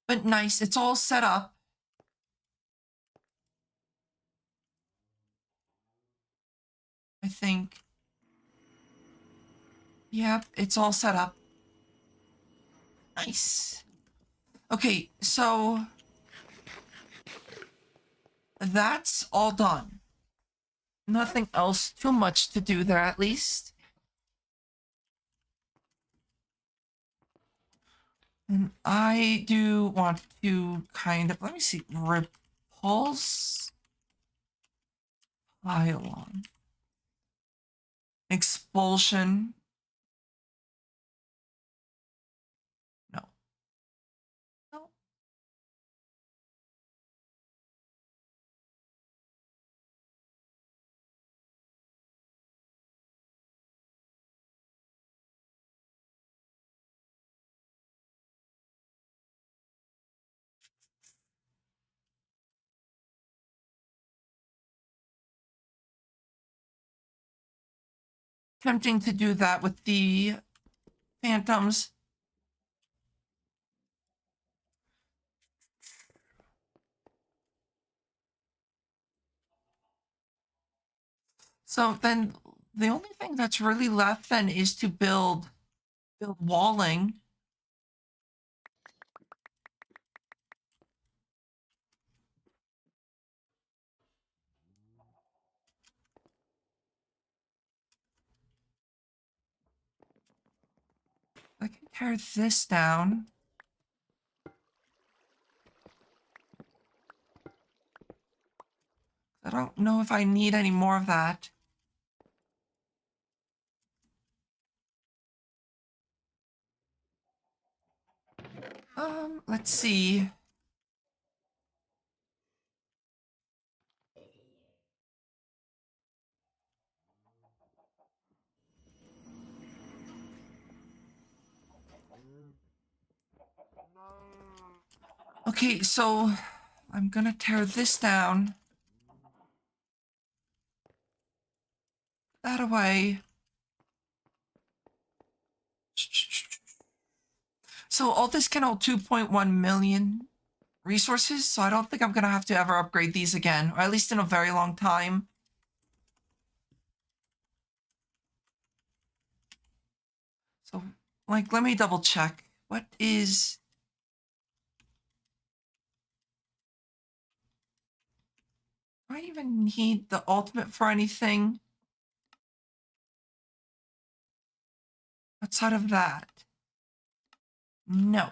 Speaker 1: But nice, it's all set up. I think. Yep, it's all set up. Nice. Okay, so that's all done. Nothing else too much to do there, at least. And I do want to kind of, let me see, repulse pylon. Expulsion. No. No. Tempting to do that with the phantoms. So then the only thing that's really left then is to build walling. I can tear this down. I don't know if I need any more of that. Let's see. Okay, so I'm gonna tear this down. That away. So all this can hold 2.1 million resources, so I don't think I'm gonna have to ever upgrade these again, or at least in a very long time. So, like, let me double check. What is... Do I even need the ultimate for anything outside of that? No.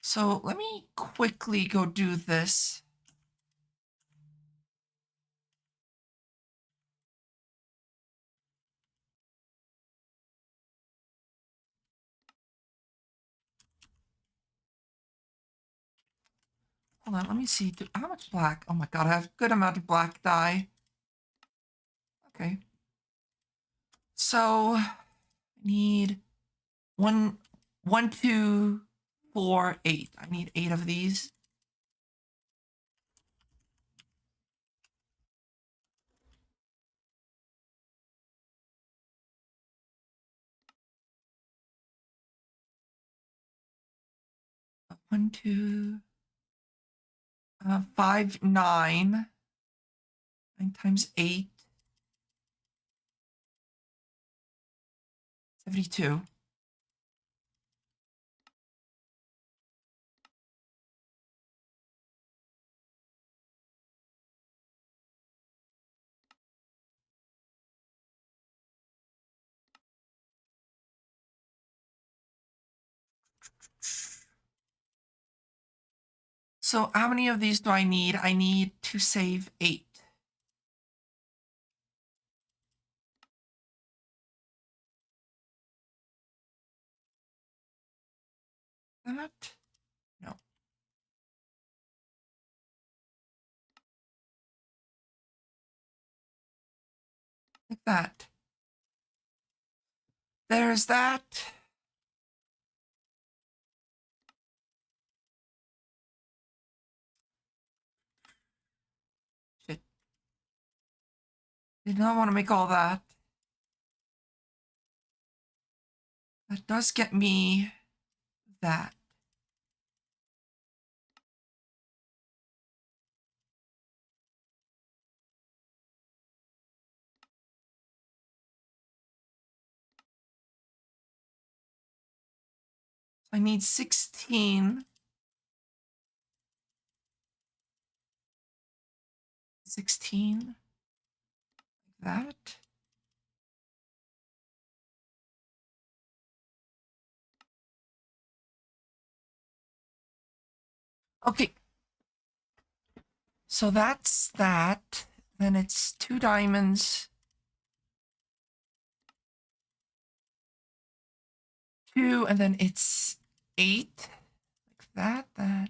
Speaker 1: So let me quickly go do this. Hold on, let me see. How much black? Oh my god, I have a good amount of black dye. Okay. So I need one, 2, 4, 8. I need 8 of these. One, two, 5, 9. 9 times 8. 72. So how many of these do I need? I need to save 8. That? No. Like that. There's that. Shit. Did not want to make all that. That does get me that. I need 16. 16. That. Okay. So that's that. Then it's 2 diamonds. 2, and then it's 8. Like that.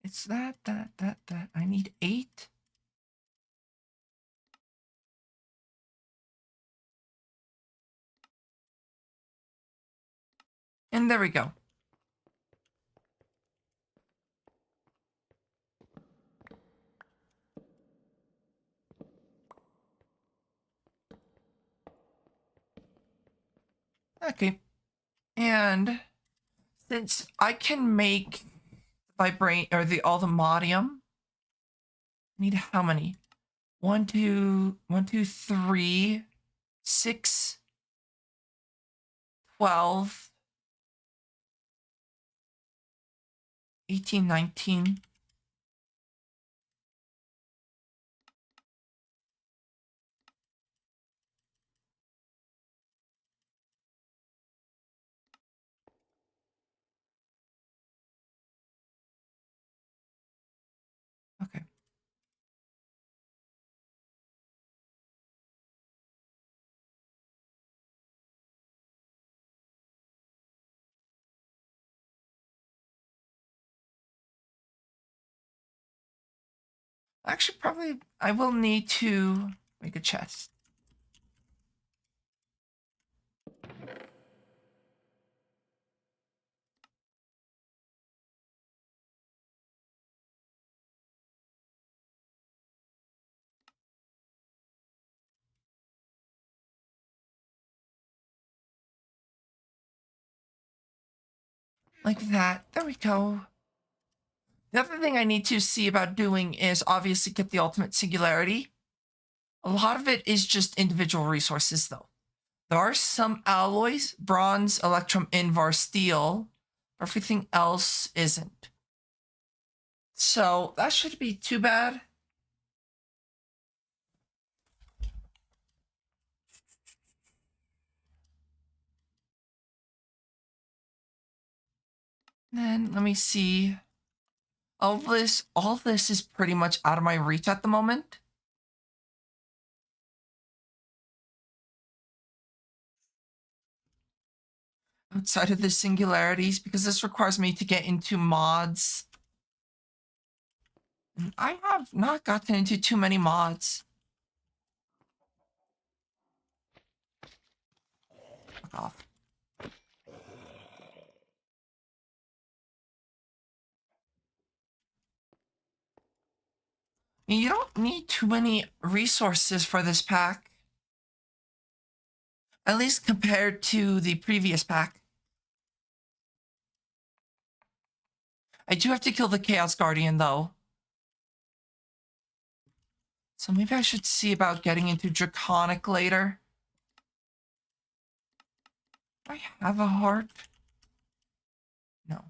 Speaker 1: It's that. I need 8. And there we go. Okay. And since I can make vibrate or the all the modium, I need how many? 1, 2, 1, 2, 3, 6, 12, 18, 19. Okay. Actually, probably I will need to make a chest. Like that. There we go. The other thing I need to see about doing is obviously get the ultimate singularity. A lot of it is just individual resources, though. There are some alloys, bronze, electrum, invar, steel. Everything else isn't. So that should be too bad. Then let me see. All this is pretty much out of my reach at the moment. Outside of the singularities, because this requires me to get into mods. And I have not gotten into too many mods. Fuck off. You don't need too many resources for this pack. At least compared to the previous pack. I do have to kill the Chaos Guardian, though. So maybe I should see about getting into Draconic later. Do I have a heart? No.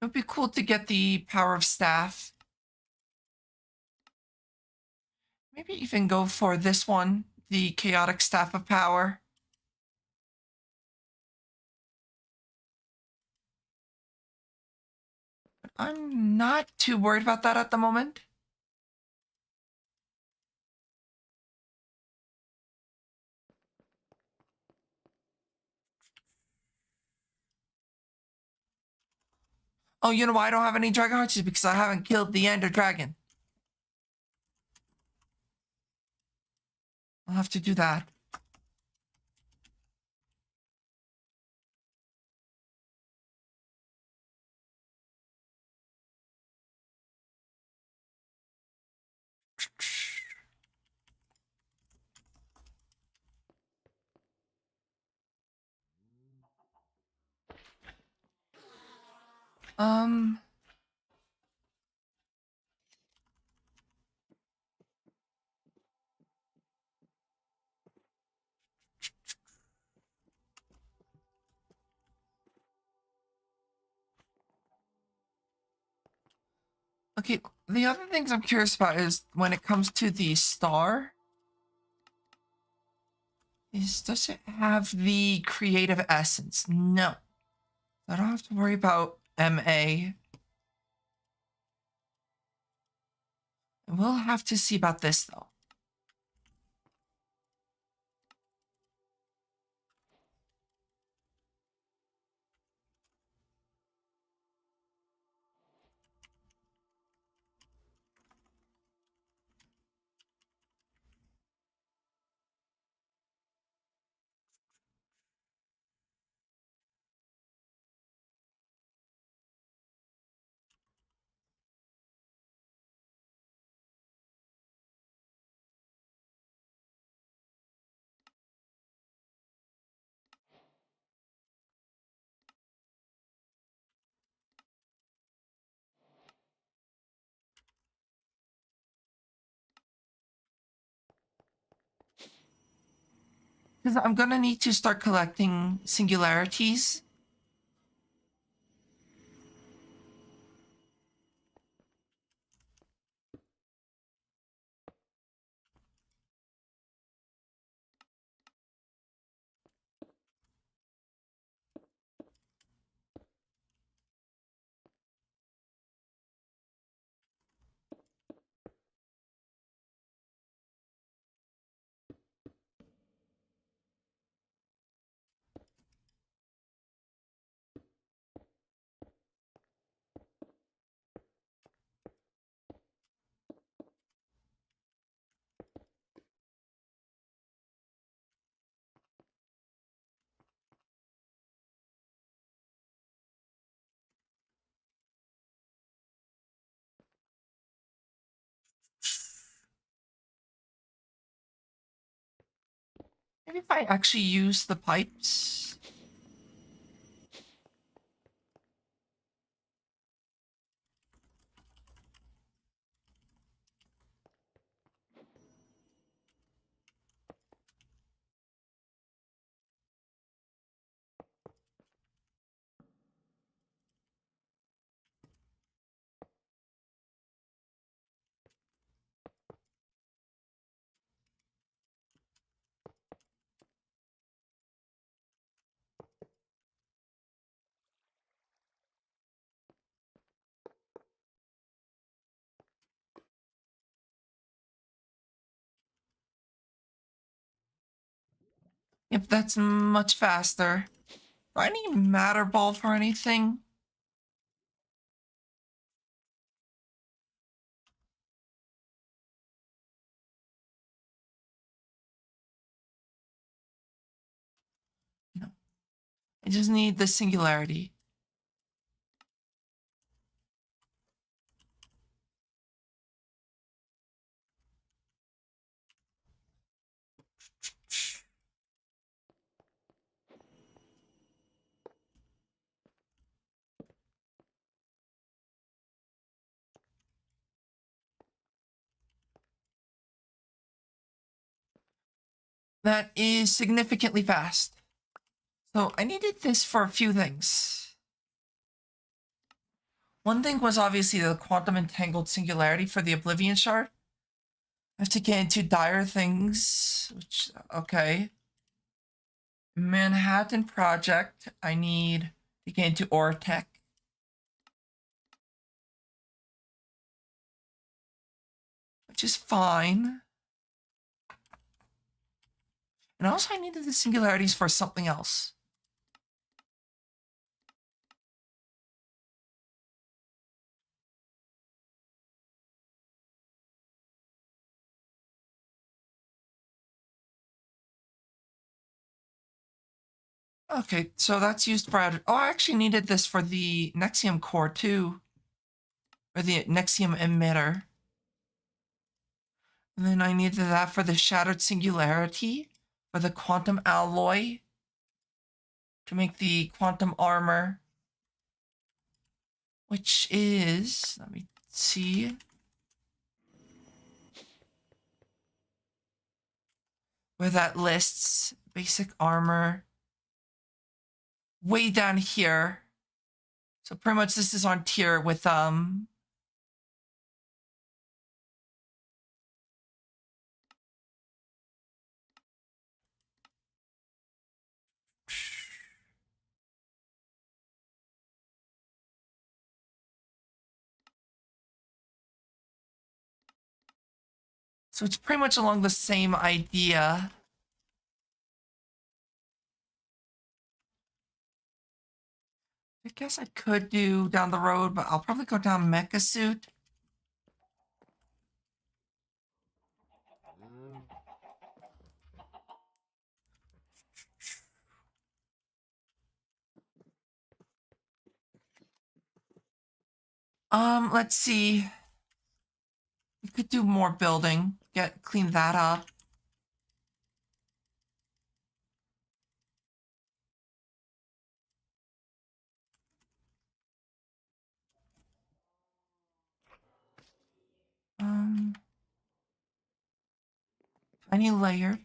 Speaker 1: It would be cool to get the Power of Staff. Maybe even go for this one, the Chaotic Staff of Power. But I'm not too worried about that at the moment. Oh, you know why I don't have any dragon hearts? Is because I haven't killed the ender dragon. I'll have to do that. Um, okay, the other things I'm curious about is when it comes to the star, does it have the creative essence? No. I don't have to worry about MA. We'll have to see about this though. Because I'm gonna need to start collecting singularities. Maybe if I actually use the pipes. Yep, that's much faster. Do I need matter ball for anything? No. I just need the singularity. That is significantly fast. So I needed this for a few things. One thing was obviously the quantum entangled singularity for the Oblivion shard. I have to get into dire things, which, okay. Manhattan Project, I need to get into Ortec. Which is fine. And also I needed the singularities for something else. Okay, so that's used for... Oh, I actually needed this for the Nexium core too. Or the Nexium emitter. And then I needed that for the Shattered Singularity. For the Quantum Alloy. To make the Quantum Armor. Which is... Let me see. Where that lists basic armor. Way down here. So pretty much this is on tier with so it's pretty much along the same idea. I guess I could do down the road, but I'll probably go down Mecha Suit. Let's see. We could do more building. Clean that up. Tiny layer.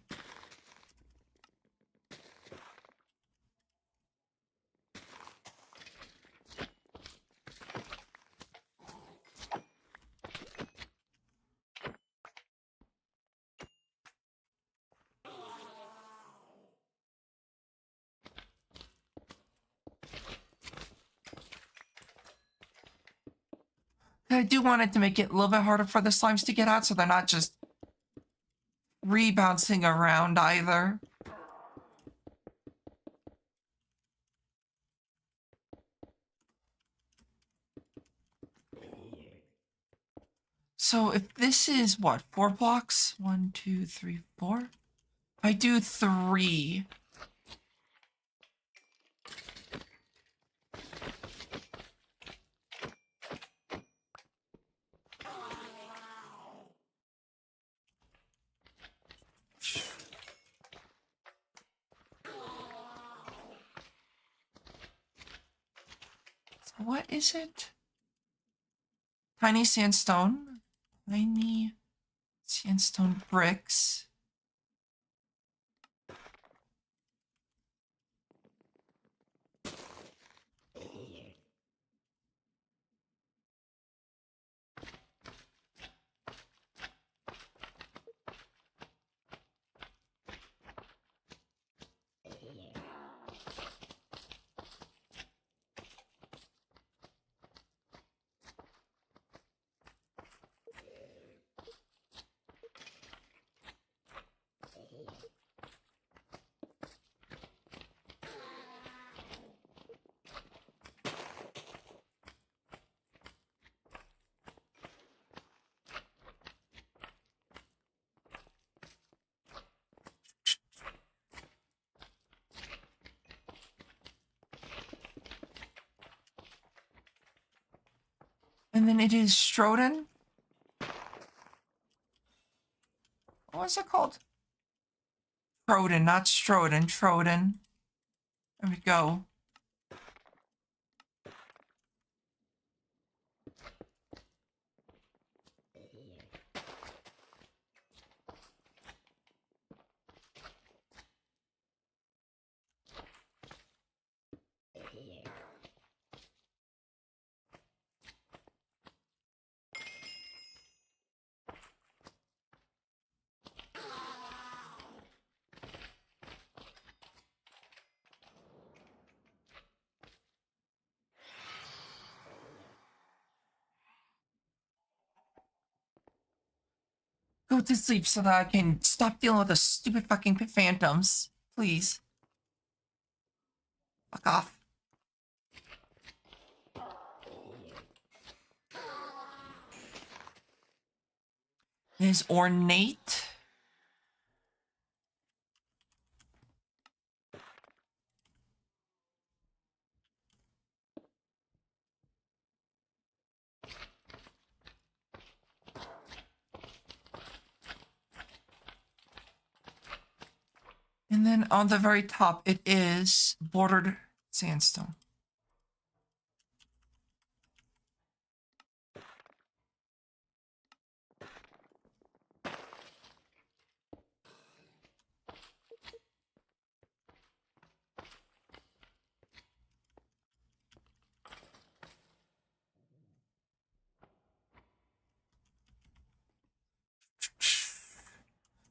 Speaker 1: I do want it to make it a little bit harder for the slimes to get out, so they're not just rebouncing around either. So if this is what, 4 blocks? 1, 2, 3, 4. If I do 3. So what is it? Tiny sandstone. Tiny sandstone bricks. And then it is Stroden. What was it called? Troden, not Stroden. Troden. There we go. Go to sleep so that I can stop dealing with the stupid fucking phantoms. Please. Fuck off. It is ornate. And then on the very top, it is bordered sandstone.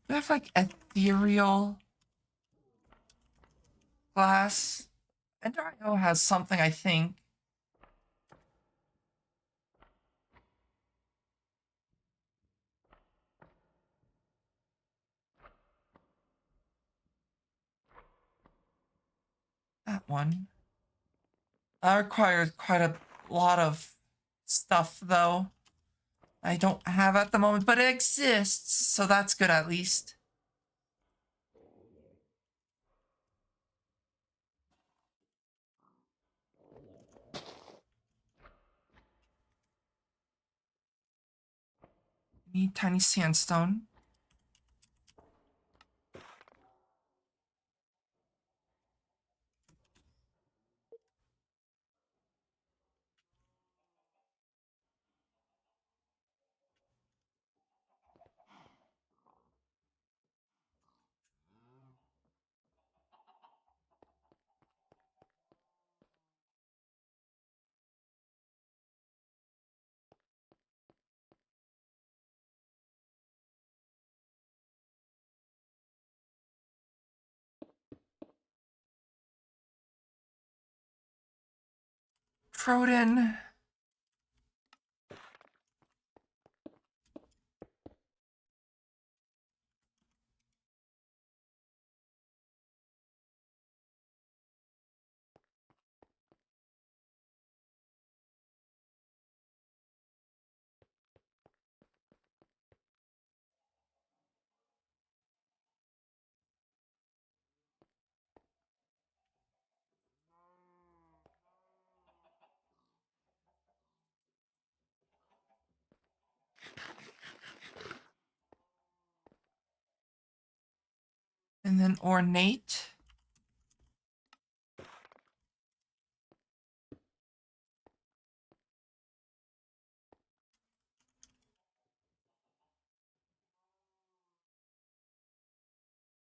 Speaker 1: We have like ethereal glass. And Dario has something, I think. That one. That requires quite a lot of stuff, though. I don't have at the moment, but it exists, so that's good at least. Need tiny sandstone. Troden. And then ornate.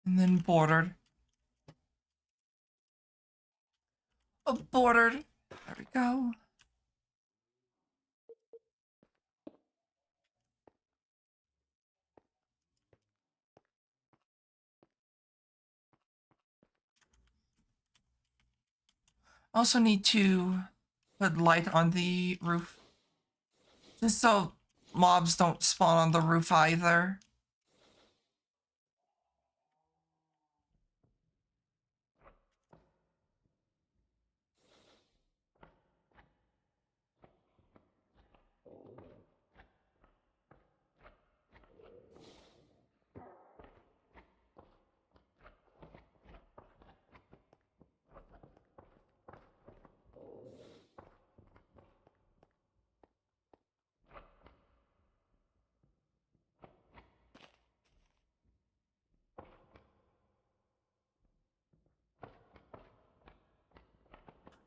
Speaker 1: And then bordered. Oh, bordered. There we go. Also need to put light on the roof. Just so mobs don't spawn on the roof either.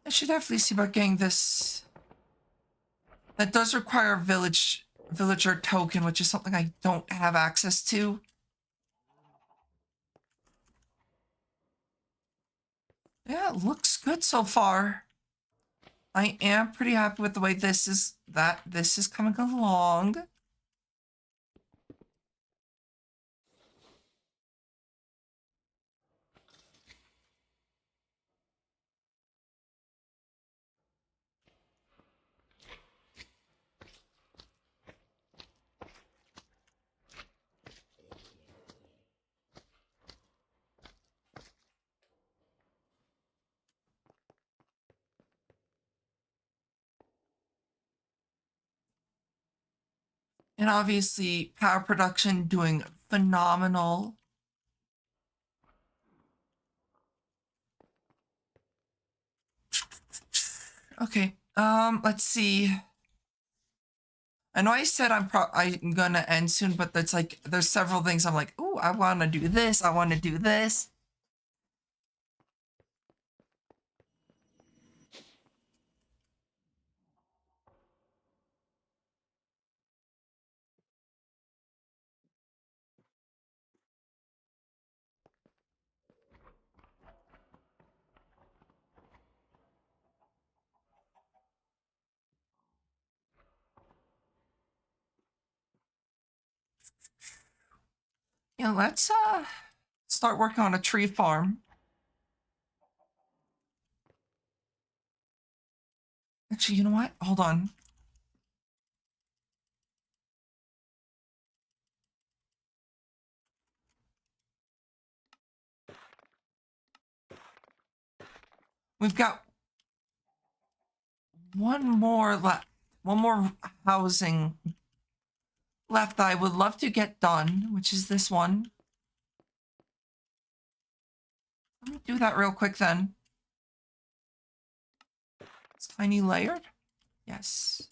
Speaker 1: I should definitely see about getting this. That does require a villager token, which is something I don't have access to. Yeah, it looks good so far. I am pretty happy with the way this is coming along. And obviously, power production doing phenomenal. Okay, let's see. I know I said I'm gonna end soon, but that's like there's several things I'm like, ooh, I want to do this. I want to do this. Yeah, let's start working on a tree farm. Actually, you know what? Hold on. We've got one more housing left that I would love to get done, which is this one. Let me do that real quick then. It's tiny layered. Yes.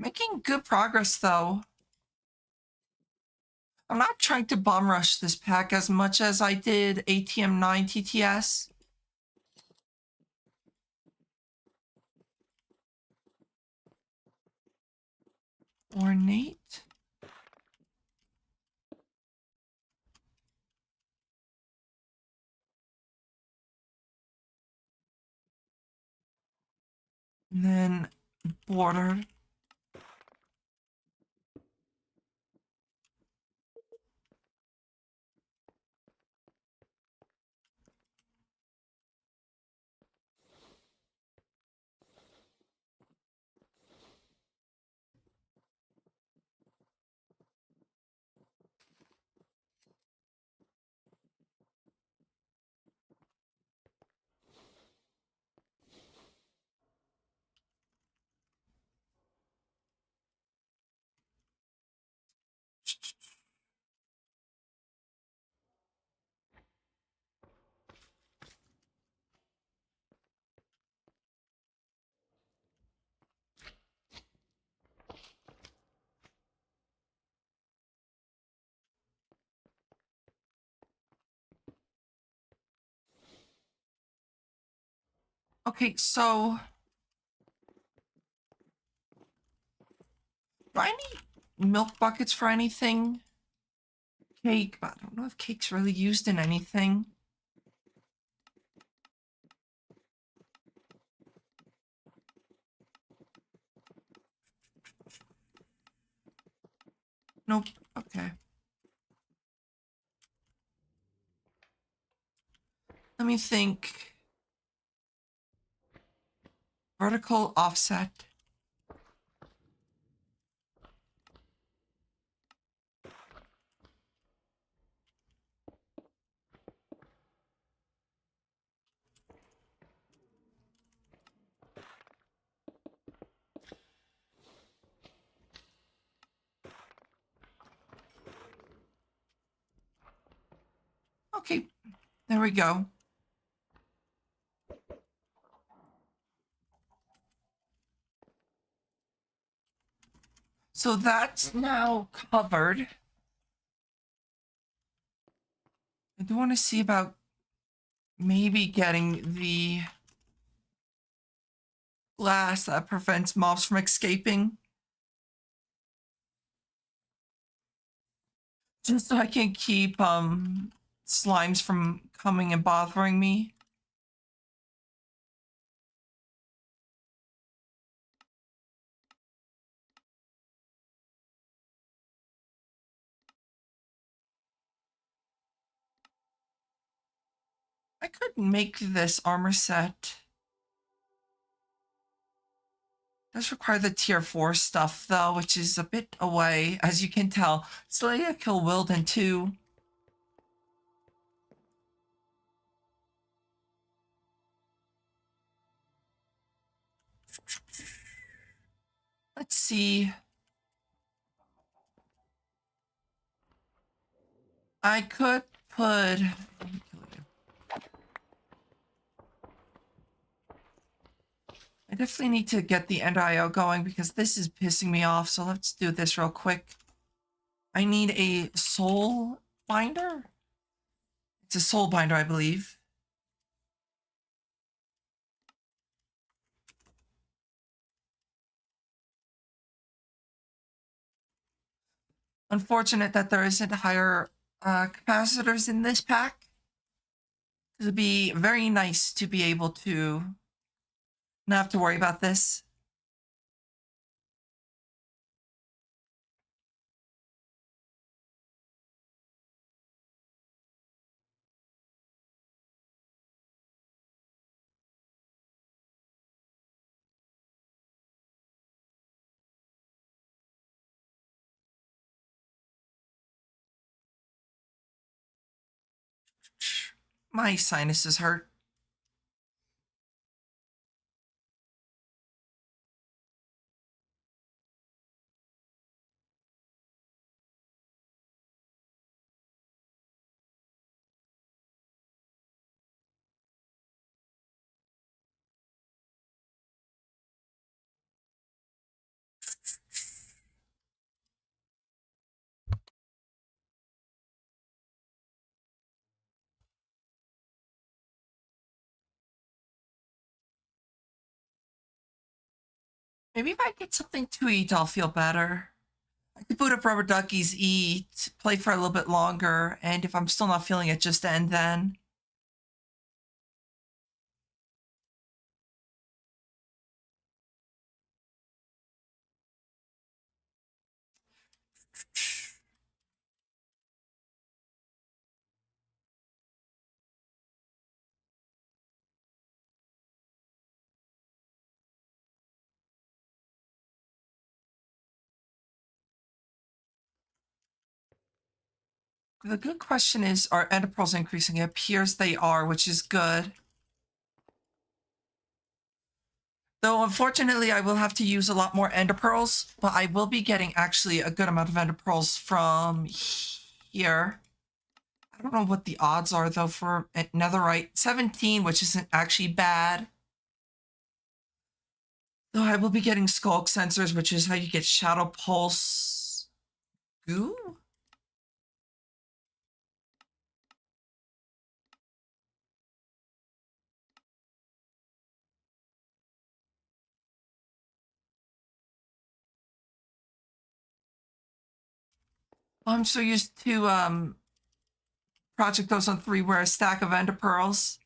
Speaker 1: Making good progress though. I'm not trying to bomb rush this pack as much as I did ATM9 TTS. Ornate. And then bordered. Okay, so do I need milk buckets for anything? Cake, but I don't know if cake's really used in anything. Nope. Okay. Let me think. Vertical offset. Okay, there we go. So that's now covered. I do want to see about maybe getting the glass that prevents mobs from escaping. Just so I can keep slimes from coming and bothering me. I could make this armor set. Does require the tier 4 stuff though, which is a bit away, as you can tell. Slayer kill Wilden too. Let's see. I could put. Let me kill you. I definitely need to get the end IO going because this is pissing me off. So let's do this real quick. I need a soul binder. It's a soul binder, I believe. Unfortunate that there isn't higher capacitors in this pack. It would be very nice to be able to not have to worry about this. My sinuses hurt. Maybe if I get something to eat, I'll feel better. I could boot up Rubber Duckies, eat, play for a little bit longer, and if I'm still not feeling it, just end then. The good question is, are ender pearls increasing? It appears they are, which is good. Though, unfortunately, I will have to use a lot more ender pearls, but I will be getting actually a good amount of ender pearls from here. I don't know what the odds are, though, for netherite. 17, which isn't actually bad. Though I will be getting skulk sensors, which is how you get shadow pulse goo. I'm so used to Project Ozone 3 where a stack of ender pearls.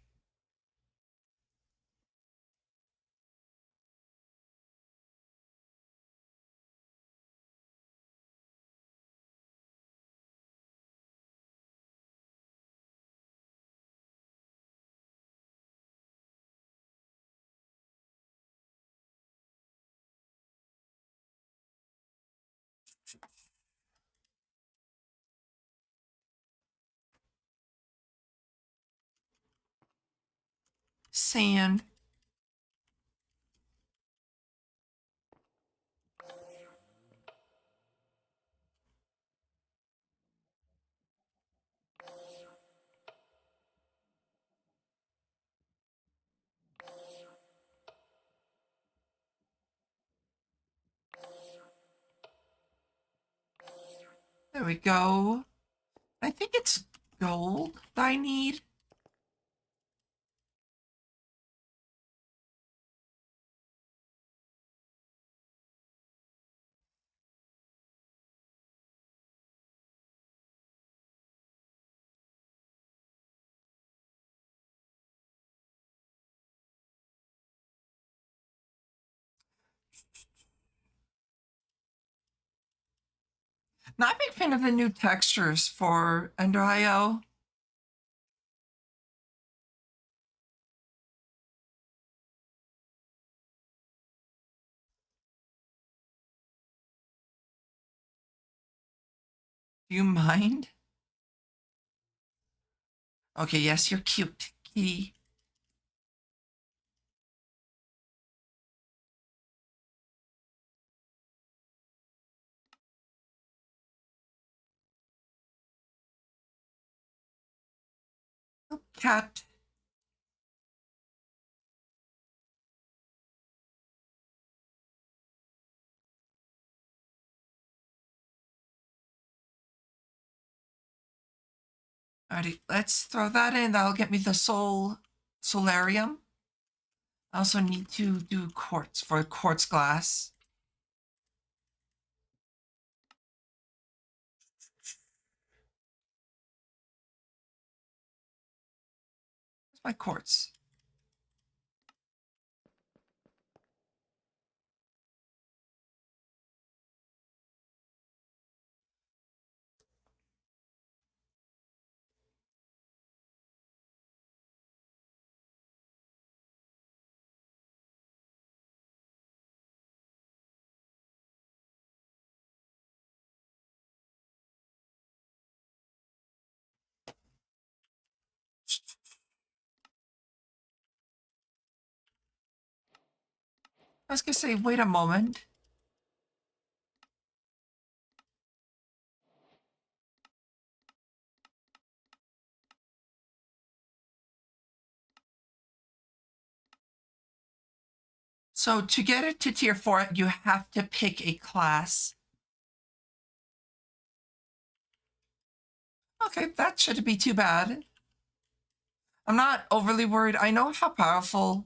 Speaker 1: Sand. There we go. I think it's gold that I need. Not a big fan of the new textures for Ender IO. Do you mind? Okay, yes, you're cute, kitty. Oh, cat. Alrighty, let's throw that in. That'll get me the solarium. I also need to do quartz for quartz glass. Where's my quartz? I was gonna say, wait a moment. So to get it to tier 4, you have to pick a class. Okay, that shouldn't be too bad. I'm not overly worried. I know how powerful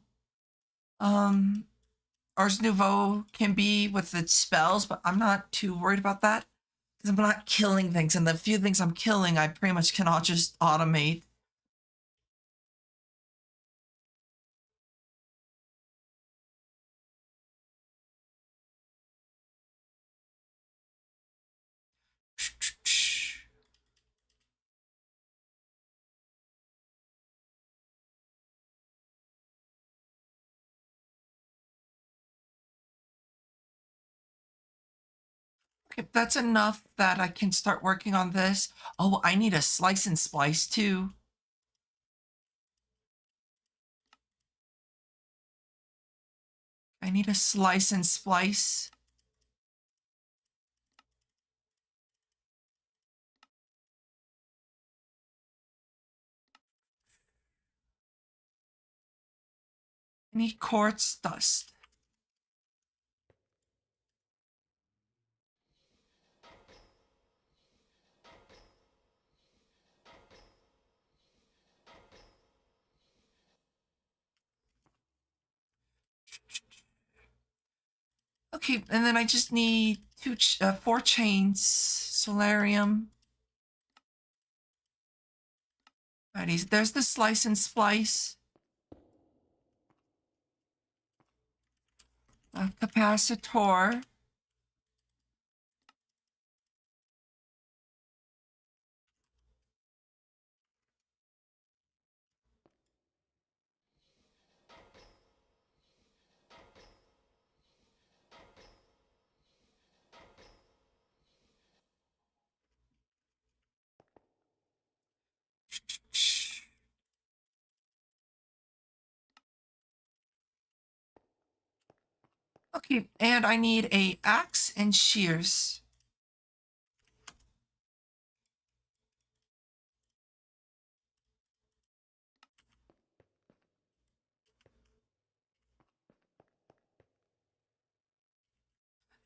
Speaker 1: Ars Nouveau can be with its spells, but I'm not too worried about that. Because I'm not killing things, and the few things I'm killing, I pretty much cannot just automate. Okay, that's enough that I can start working on this. Oh, I need a slice and splice too. I need a slice and splice. I need quartz dust. Okay, and then I just need 4 chains, solarium. Alrighty, there's the slice and splice. A capacitor. Okay, and I need a axe and shears.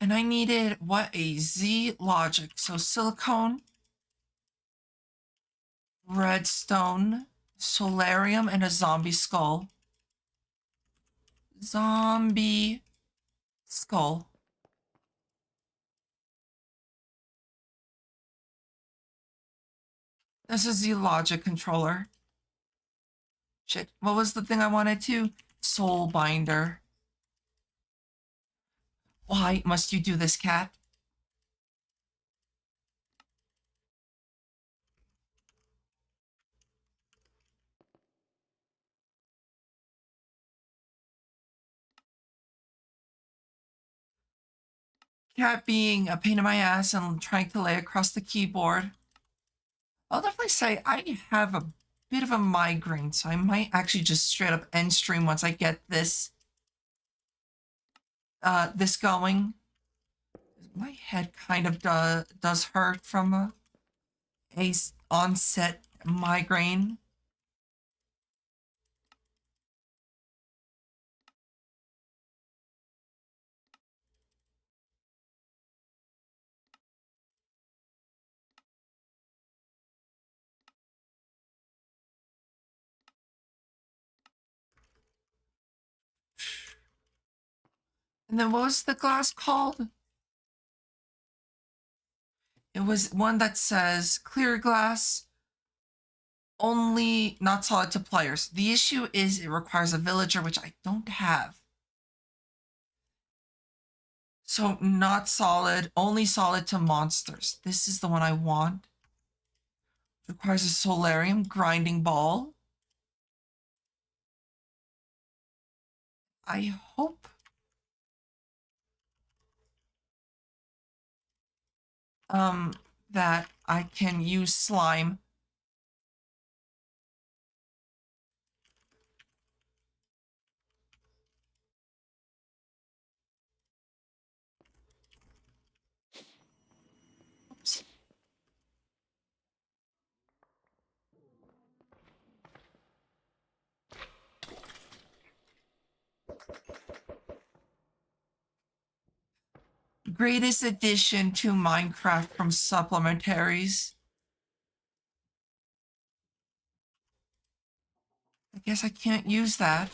Speaker 1: And I needed a Z logic. So silicone, redstone, solarium, and a zombie skull. Zombie skull. This is the logic controller. Shit, what was the thing I wanted to? Soul binder. Why must you do this, cat? cat being a pain in my ass and trying to lay across the keyboard. I'll definitely say I have a bit of a migraine, so I might actually just straight up end stream once I get this going. My head kind of does hurt from a onset migraine. And then what was the glass called? It was one that says clear glass, only not solid to players. The issue is it requires a villager, which I don't have. So not solid, only solid to monsters. This is the one I want. It requires a solarium grinding ball. I hope that I can use slime. Oops. Greatest addition to Minecraft from supplementaries. I guess I can't use that.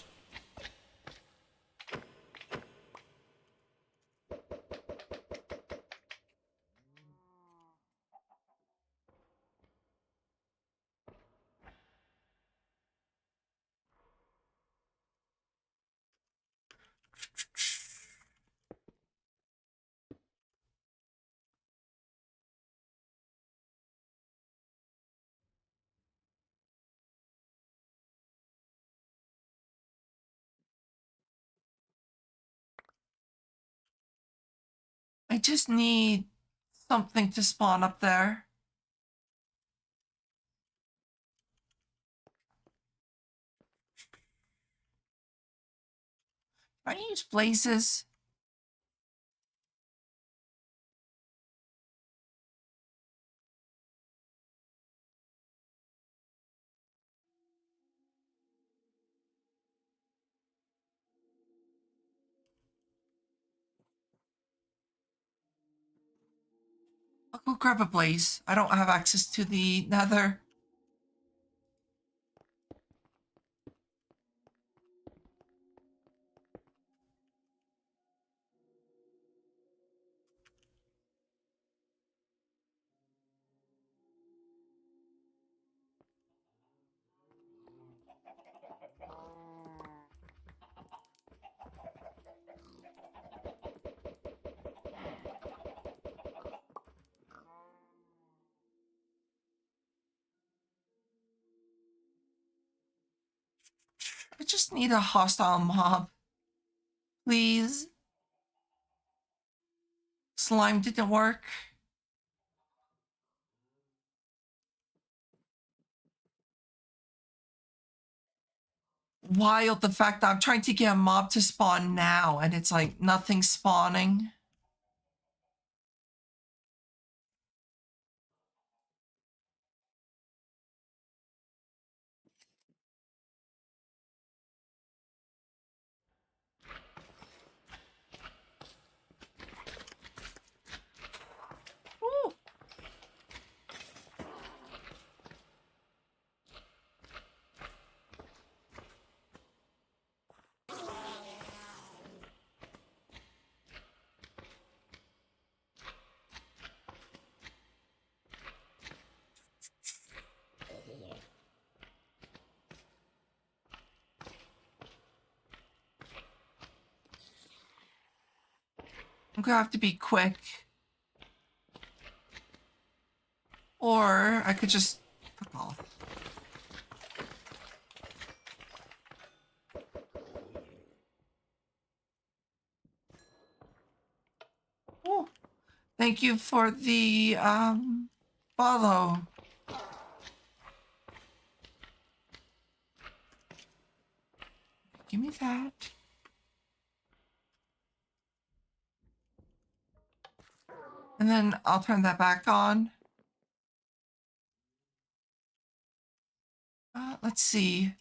Speaker 1: I just need something to spawn up there. Can I use blazes? I'll go grab a blaze. I don't have access to the nether. I just need a hostile mob. Please. Slime didn't work. Wild the fact that I'm trying to get a mob to spawn now and it's like nothing spawning. Ooh. I'm gonna have to be quick. Or I could just fuck off. Ooh. Thank you for the follow. Give me that. And then I'll turn that back on. Let's see.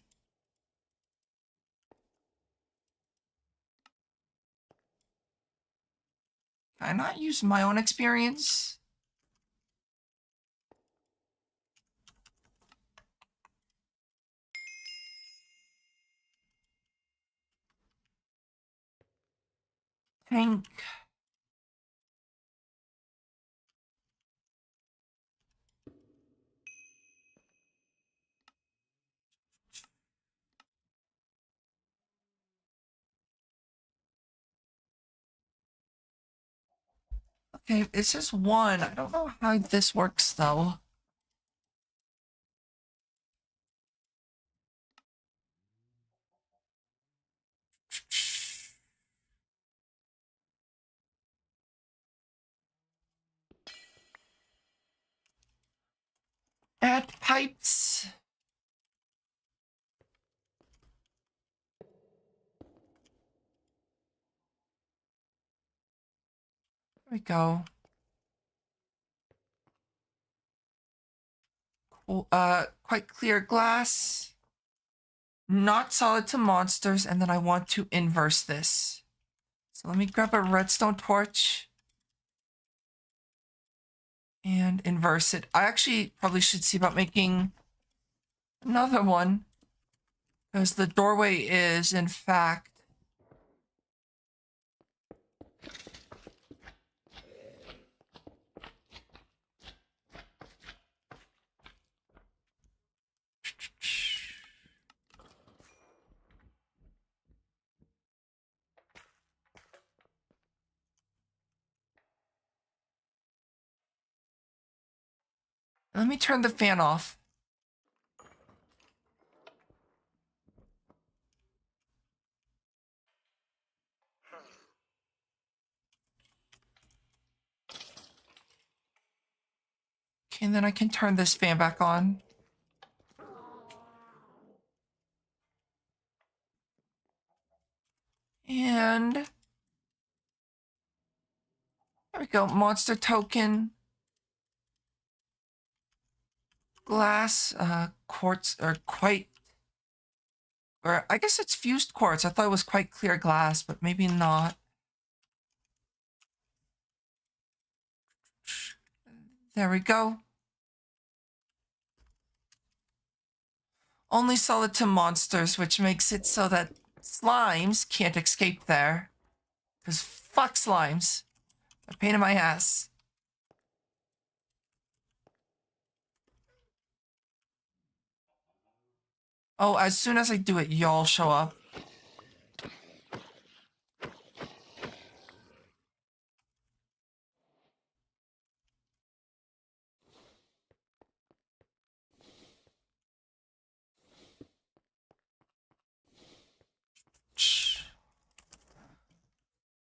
Speaker 1: Can I not use my own experience? Tank. Okay, it's just one. I don't know how this works though. Add pipes. There we go. Cool. Quite clear glass. Not solid to monsters, and then I want to inverse this. So let me grab a redstone torch and inverse it. I actually probably should see about making another one because the doorway is, in fact, let me turn the fan off. Okay, and then I can turn this fan back on. And there we go. Monster token. Glass, quartz, or quite, or I guess it's fused quartz. I thought it was quite clear glass, but maybe not. There we go. Only solid to monsters, which makes it so that slimes can't escape there. Because fuck slimes. A pain in my ass. Oh, as soon as I do it, y'all show up.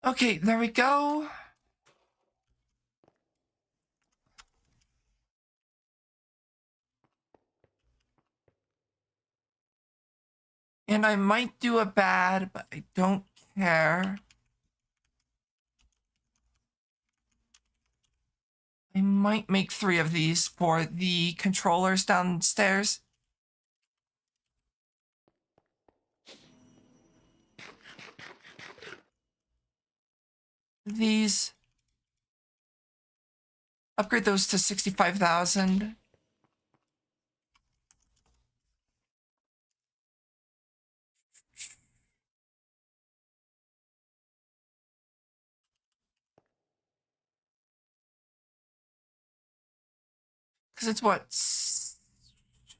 Speaker 1: Okay, there we go. And I might do a bad, but I don't care. I might make 3 of these for the controllers downstairs. These. Upgrade those to 65,000. Because it's what?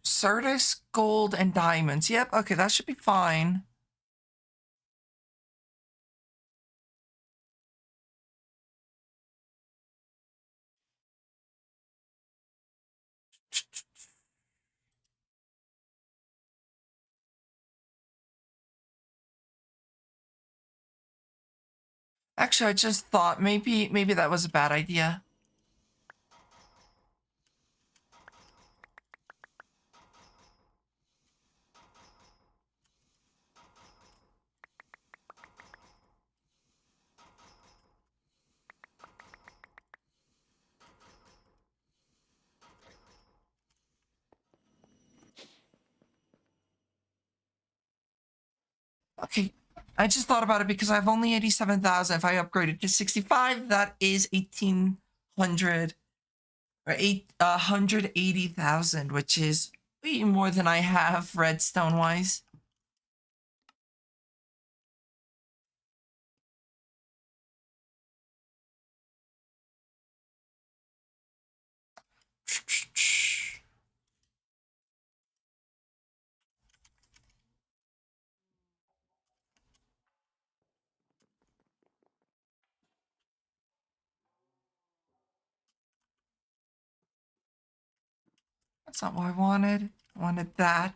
Speaker 1: Certus, gold, and diamonds. Yep, okay, that should be fine. Actually, I just thought maybe that was a bad idea. Okay, I just thought about it because I have only 87,000. If I upgraded to 65, that is 1,800 or 180,000, which is way more than I have redstone wise. That's not what I wanted. I wanted that.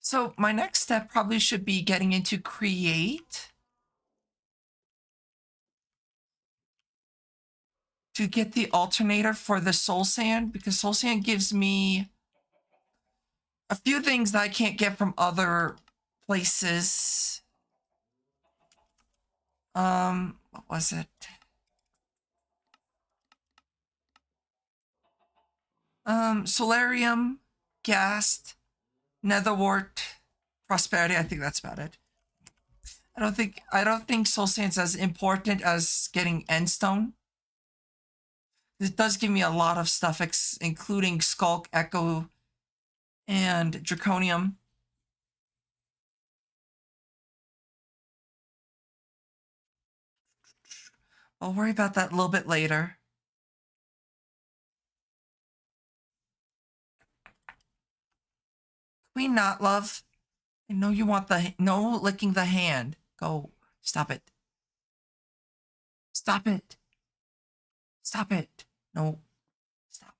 Speaker 1: So my next step probably should be getting into create to get the alternator for the soul sand, because soul sand gives me a few things that I can't get from other places. What was it? Solarium, ghast, netherwort, prosperity. I think that's about it. I don't think soul sand's as important as getting endstone. It does give me a lot of stuff, including Skulk, Echo, and Draconium. I'll worry about that a little bit later. Can we not, love? I know you want the no licking the hand. Go. Stop it. Stop it. Stop it. No. Stop.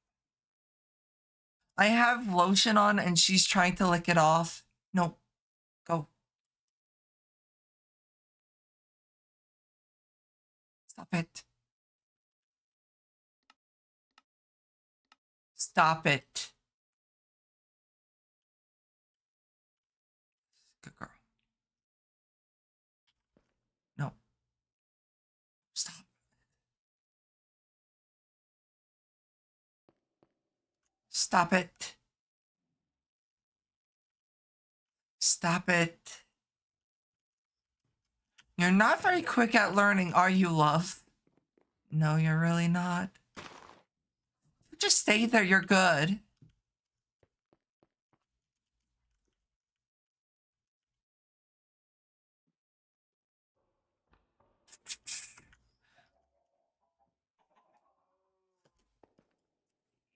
Speaker 1: I have lotion on and she's trying to lick it off. No. Go. Stop it. Stop it. Good girl. No. Stop. Stop it. Stop it. You're not very quick at learning, are you, love? No, you're really not. Just stay there, you're good.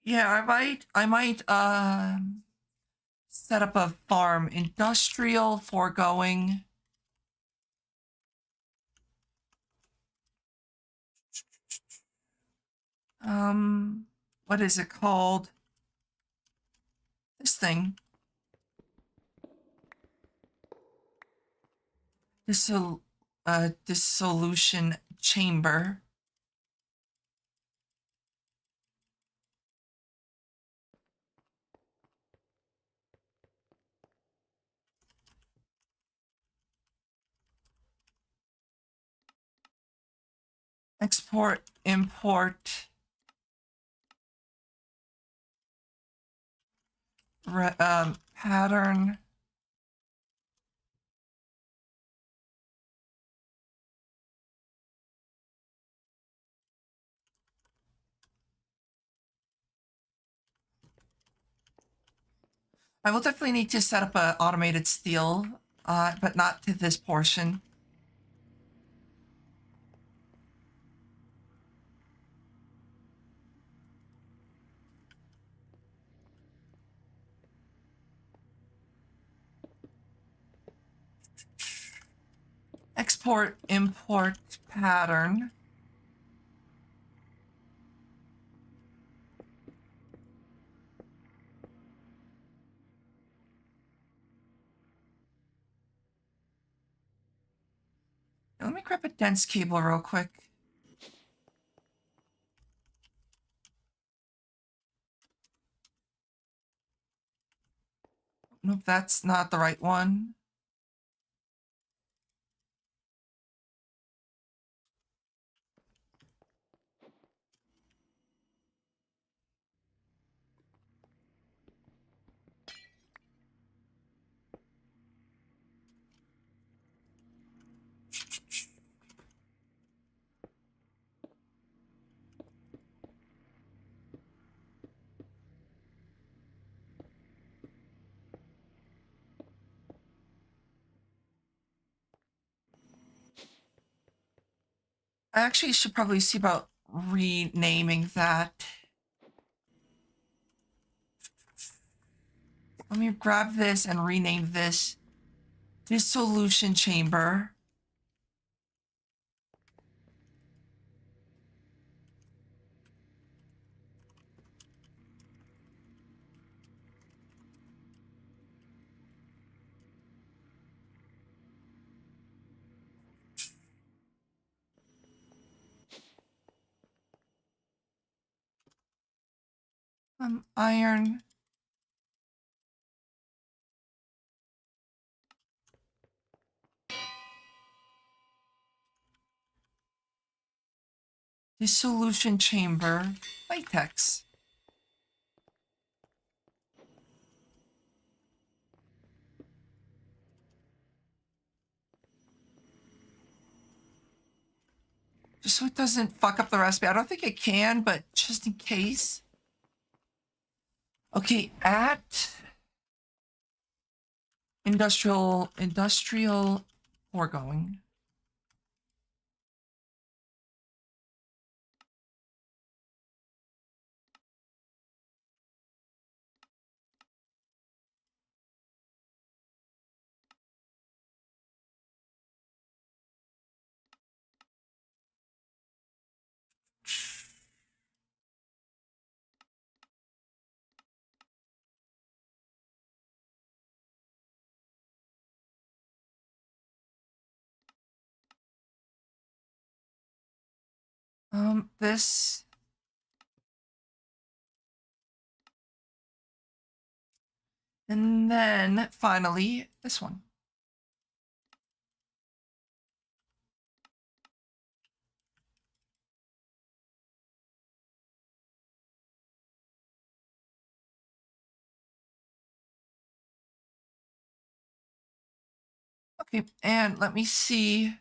Speaker 1: Yeah, I might set up a farm. Industrial foregoing. What is it called? This thing. Dissolution chamber. Export, import. Pattern. I will definitely need to set up an automated steel, but not to this portion. Export, import, pattern. Let me grab a dense cable real quick. Nope, that's not the right one. I actually should probably see about renaming that. Let me grab this and rename this dissolution chamber. Iron. Dissolution chamber. Latex. Just so it doesn't fuck up the recipe. I don't think it can, but just in case. Okay, at industrial foregoing. This. And then finally, this one. Okay, and let me see.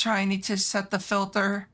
Speaker 1: I need to set the filter.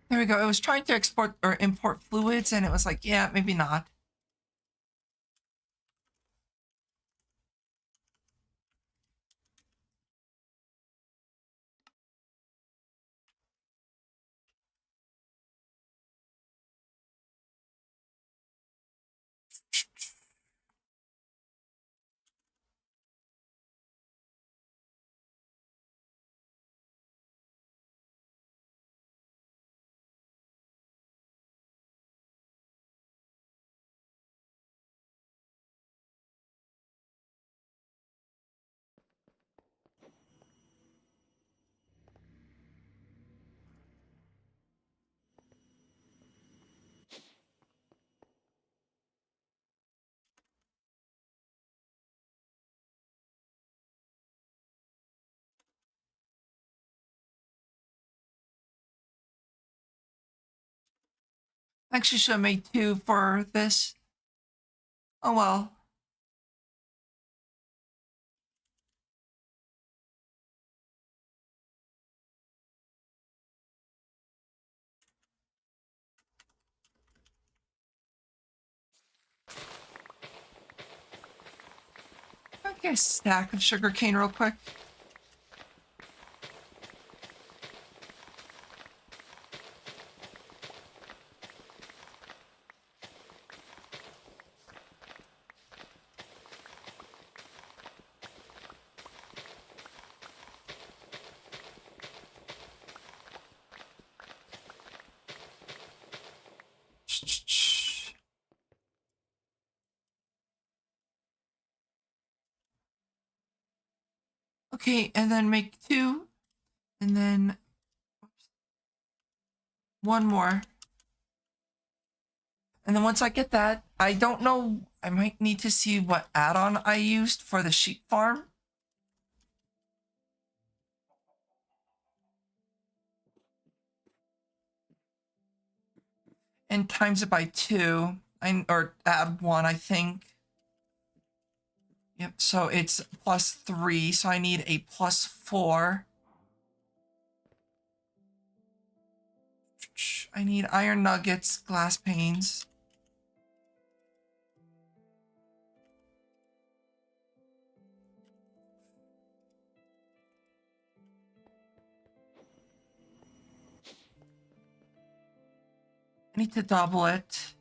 Speaker 1: There we go. It was trying to export or import fluids, and it was like, yeah, maybe not. Actually, should have made 2 for this. Oh well. I'll get a stack of sugarcane real quick. Okay, and then make 2, and then 1 more. And then once I get that, I don't know, I might need to see what add-on I used for the sheep farm. And times it by 2, or add 1, I think. Yep, so it's +3, so I need a +4. I need iron nuggets, glass panes. I need to double it.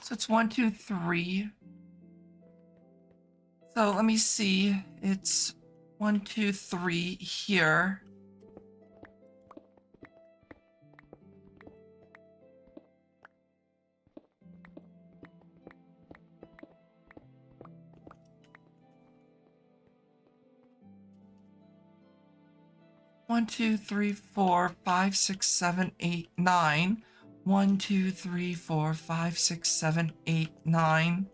Speaker 1: So it's 1, 2, 3. So let me see. It's 1, 2, 3 here. One, two, three, four, five, six, seven, eight, 9. 1, 2, 3, 4, 5, 6, 7, 8, 9.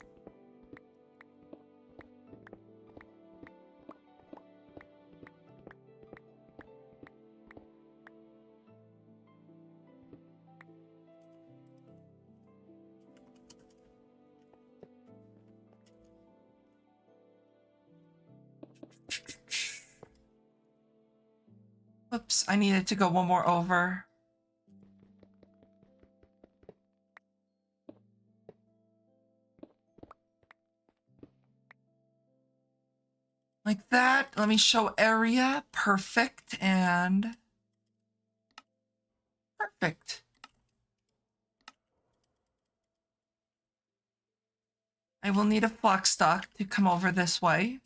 Speaker 1: Oops, I needed to go 1 more over. Like that. Let me show area. Perfect and perfect. I will need a flock stock to come over this way.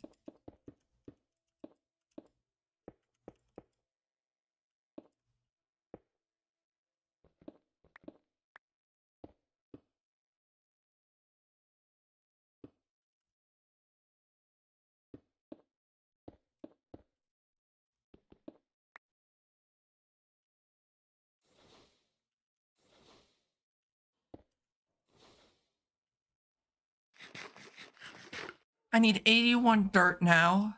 Speaker 1: I need 81 dirt now.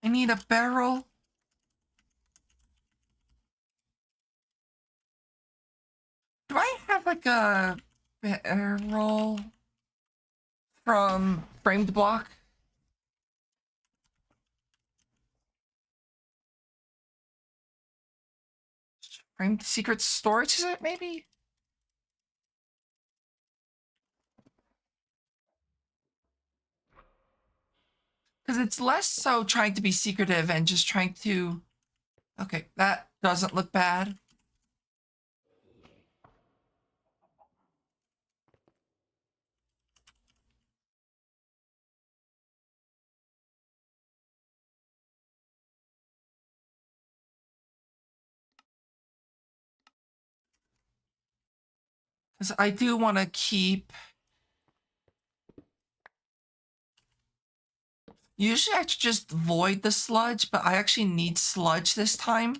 Speaker 1: I need a barrel. Do I have like a barrel? from framed block. Framed secret storage, is it maybe? Because it's less so trying to be secretive and just trying to... Okay, that doesn't look bad. Because I do want to keep... Usually I just void the sludge, but I actually need sludge this time.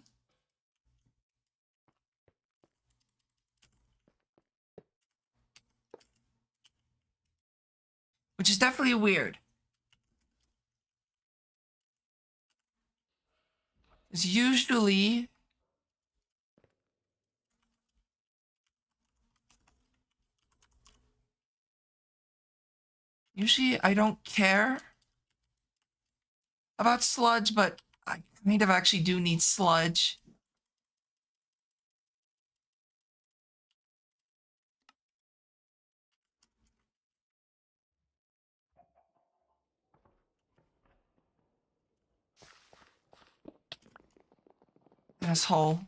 Speaker 1: Which is definitely weird. Because usually... Usually I don't care about sludge, but I kind of actually do need sludge. Asshole.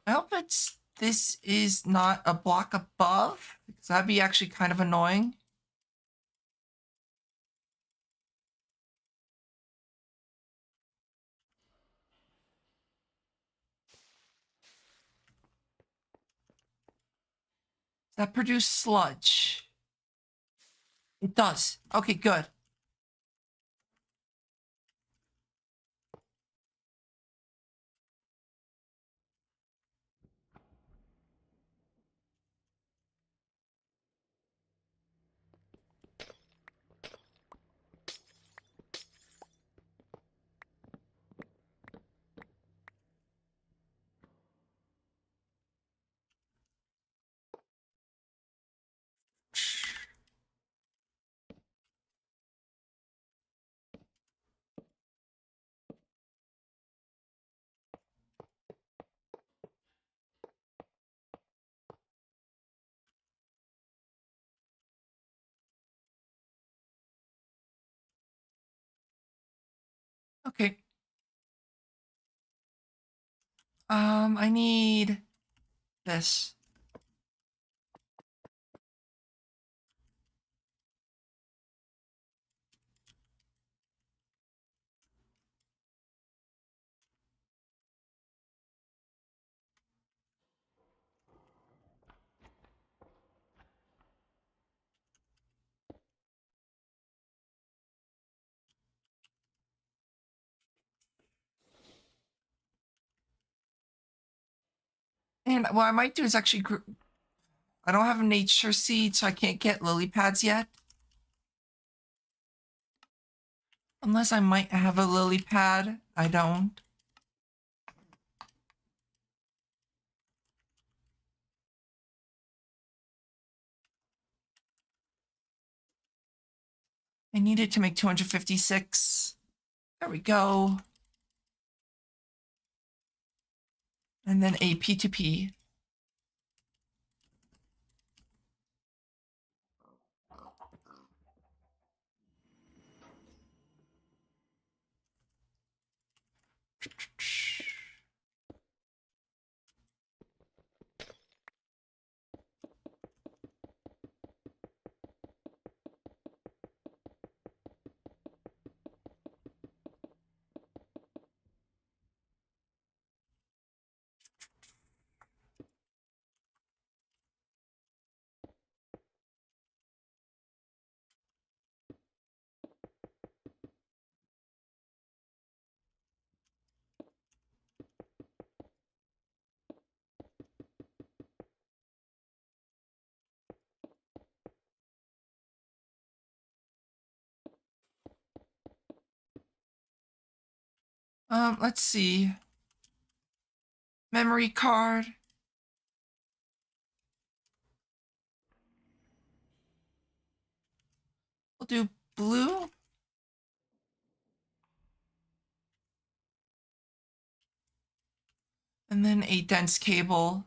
Speaker 1: I hope this is not a block above, because that'd be actually kind of annoying. Does that produce sludge? It does. Okay, good. Okay. I need this. And what I might do is actually... I don't have a nature seed, so I can't get lily pads yet. Unless I might have a lily pad. I don't. I need it to make 256. There we go. And then a P2P. Let's see. Memory card. We'll do blue. And then a dense cable.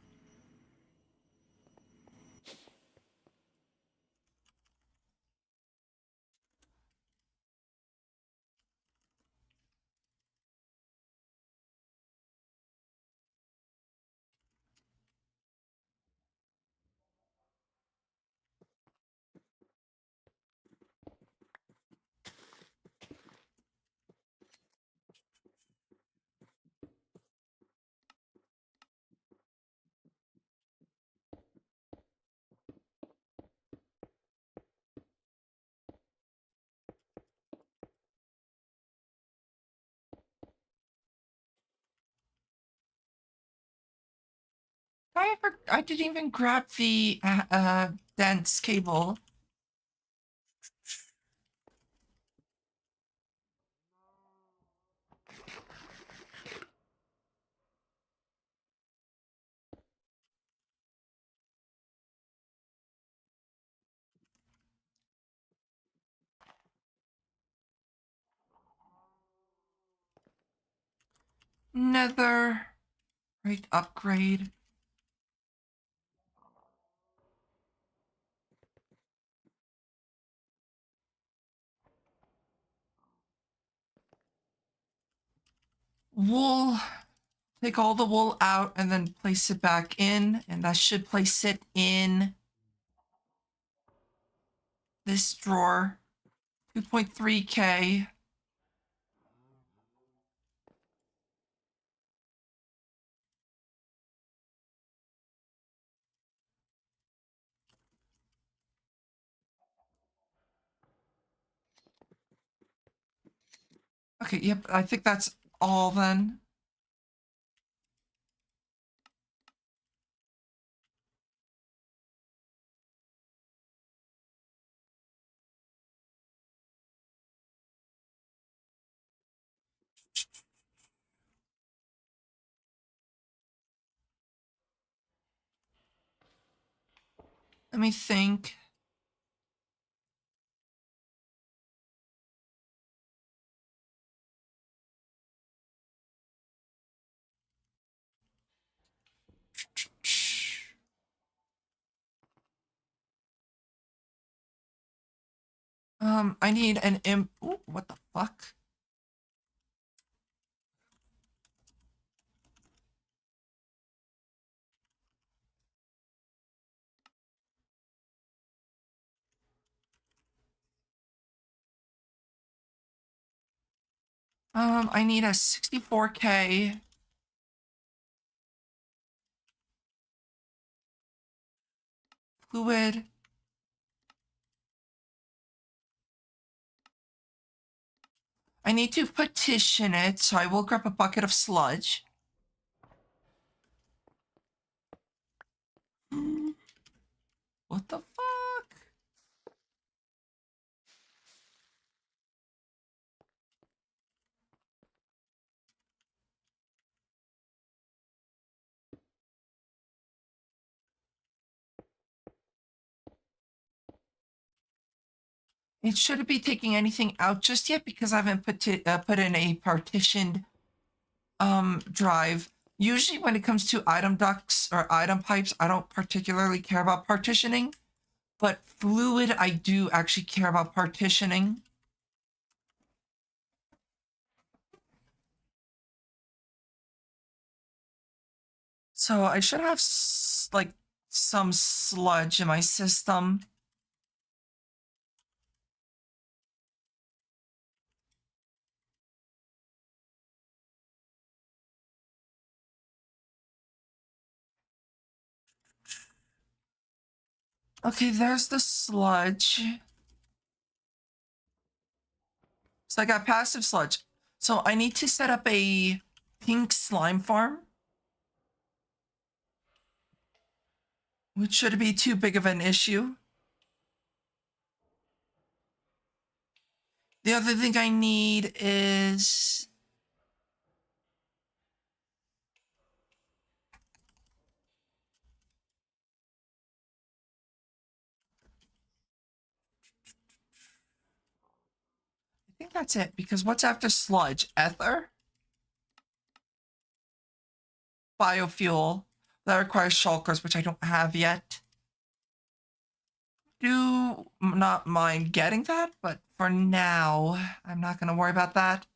Speaker 1: I didn't even grab the dense cable. Nether. Right, upgrade. Wool. Take all the wool out and then place it back in. And that should place it in this drawer. 2.3K. Okay, yep, I think that's all then. Let me think. I need an Ooh, what the fuck? I need a 64K fluid. I need to petition it, so I will grab a bucket of sludge. What the fuck? It shouldn't be taking anything out just yet because I haven't put in a partitioned drive. Usually when it comes to item ducts or item pipes, I don't particularly care about partitioning, but fluid I do actually care about partitioning. So I should have like some sludge in my system. Okay, there's the sludge. So I got passive sludge. So I need to set up a pink slime farm, which shouldn't be too big of an issue. The other thing I need is that's it, because what's after sludge? Ether? Biofuel. That requires shulkers, which I don't have yet. Do not mind getting that, but for now, I'm not going to worry about that.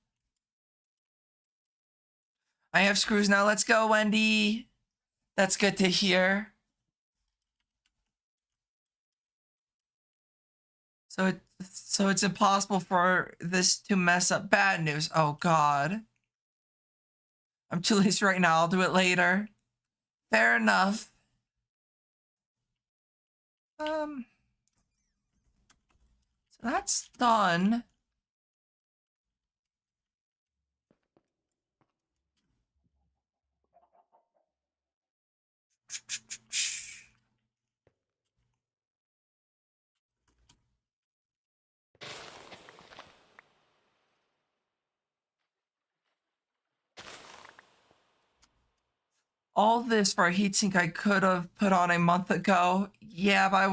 Speaker 1: I have screws now. Let's go, Wendy. That's good to hear. So it's impossible for this to mess up. Bad news. Oh, God. I'm too lazy right now. I'll do it later. Fair enough. So that's done. All this for a heatsink I could have put on a month ago. Yeah, but I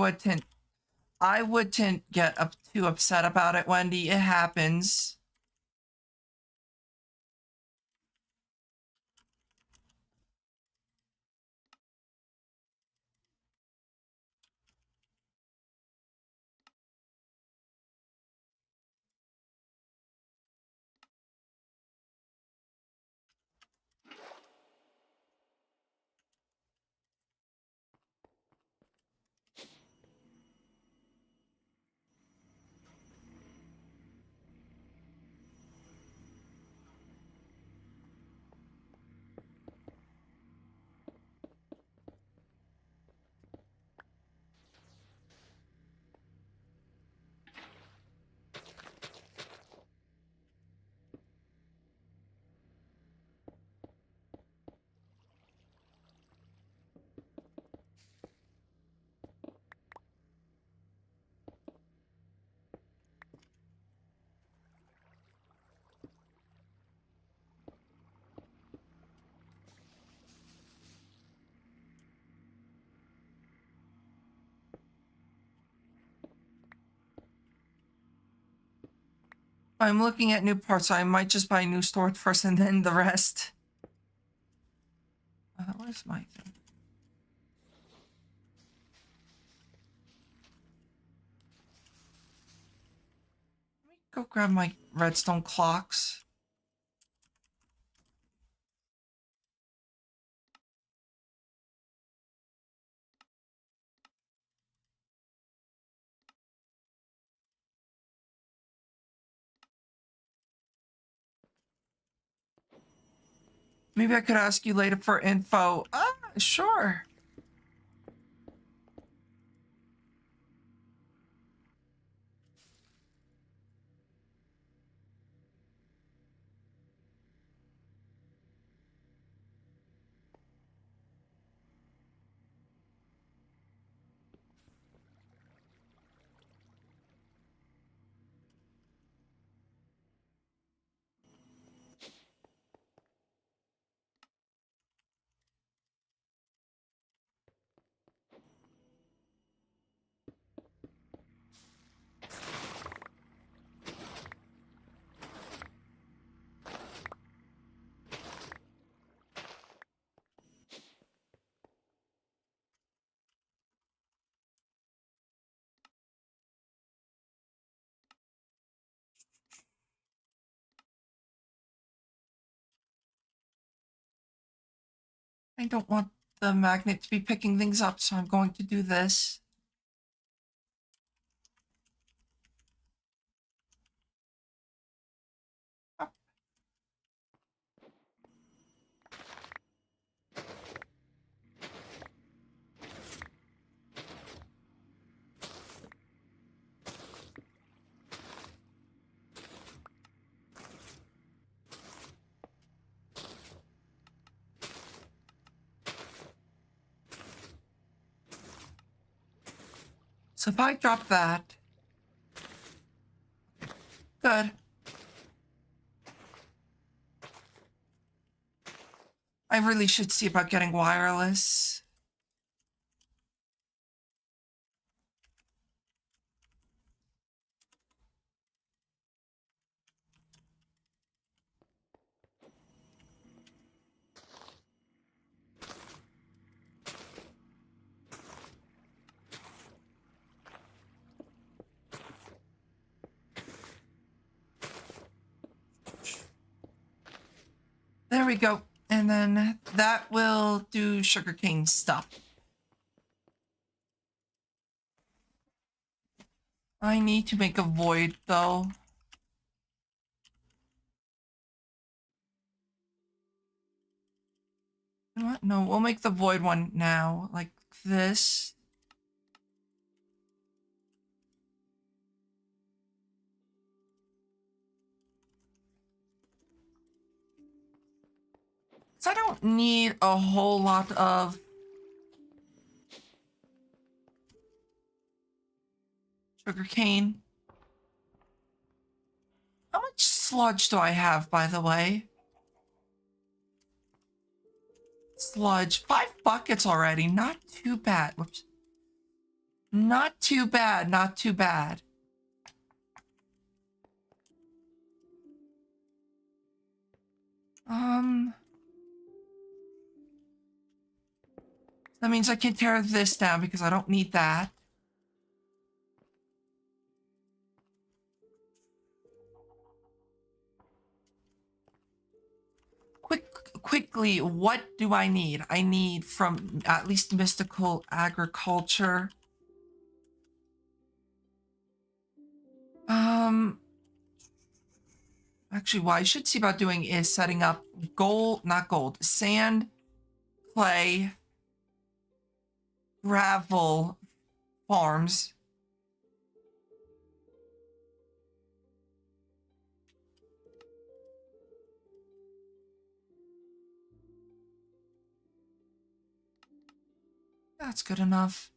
Speaker 1: wouldn't get up too upset about it, Wendy. It happens. I'm looking at new parts, so I might just buy a new storage first and then the rest. Where's my thing? Let me go grab my redstone clocks. Maybe I could ask you later for info. Sure. I don't want the magnet to be picking things up, so I'm going to do this. So if I drop that, good. I really should see about getting wireless. There we go. And then that will do sugarcane stuff. I need to make a void though. You know what? No, we'll make the void one now, like this. So I don't need a whole lot of sugarcane. How much sludge do I have, by the way? Sludge. 5 buckets already. Not too bad. Whoops. Not too bad. Not too bad. That means I can tear this down because I don't need that. Quickly, what do I need? I need from at least mystical agriculture. Actually, what I should see about doing is setting up sand, clay, gravel farms. That's good enough.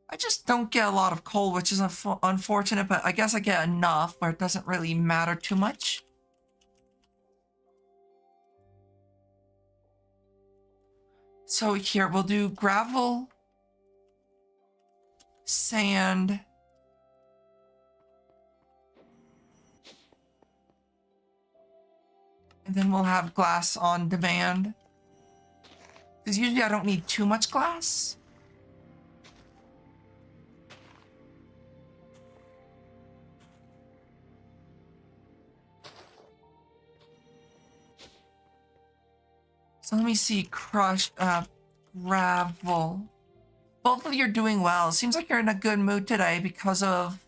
Speaker 1: I just don't get a lot of coal, which is unfortunate, but I guess I get enough where it doesn't really matter too much. So here, we'll do gravel, sand, and then we'll have glass on demand. Because usually I don't need too much glass. So let me see, crushed gravel. Both of you are doing well. Seems like you're in a good mood today because of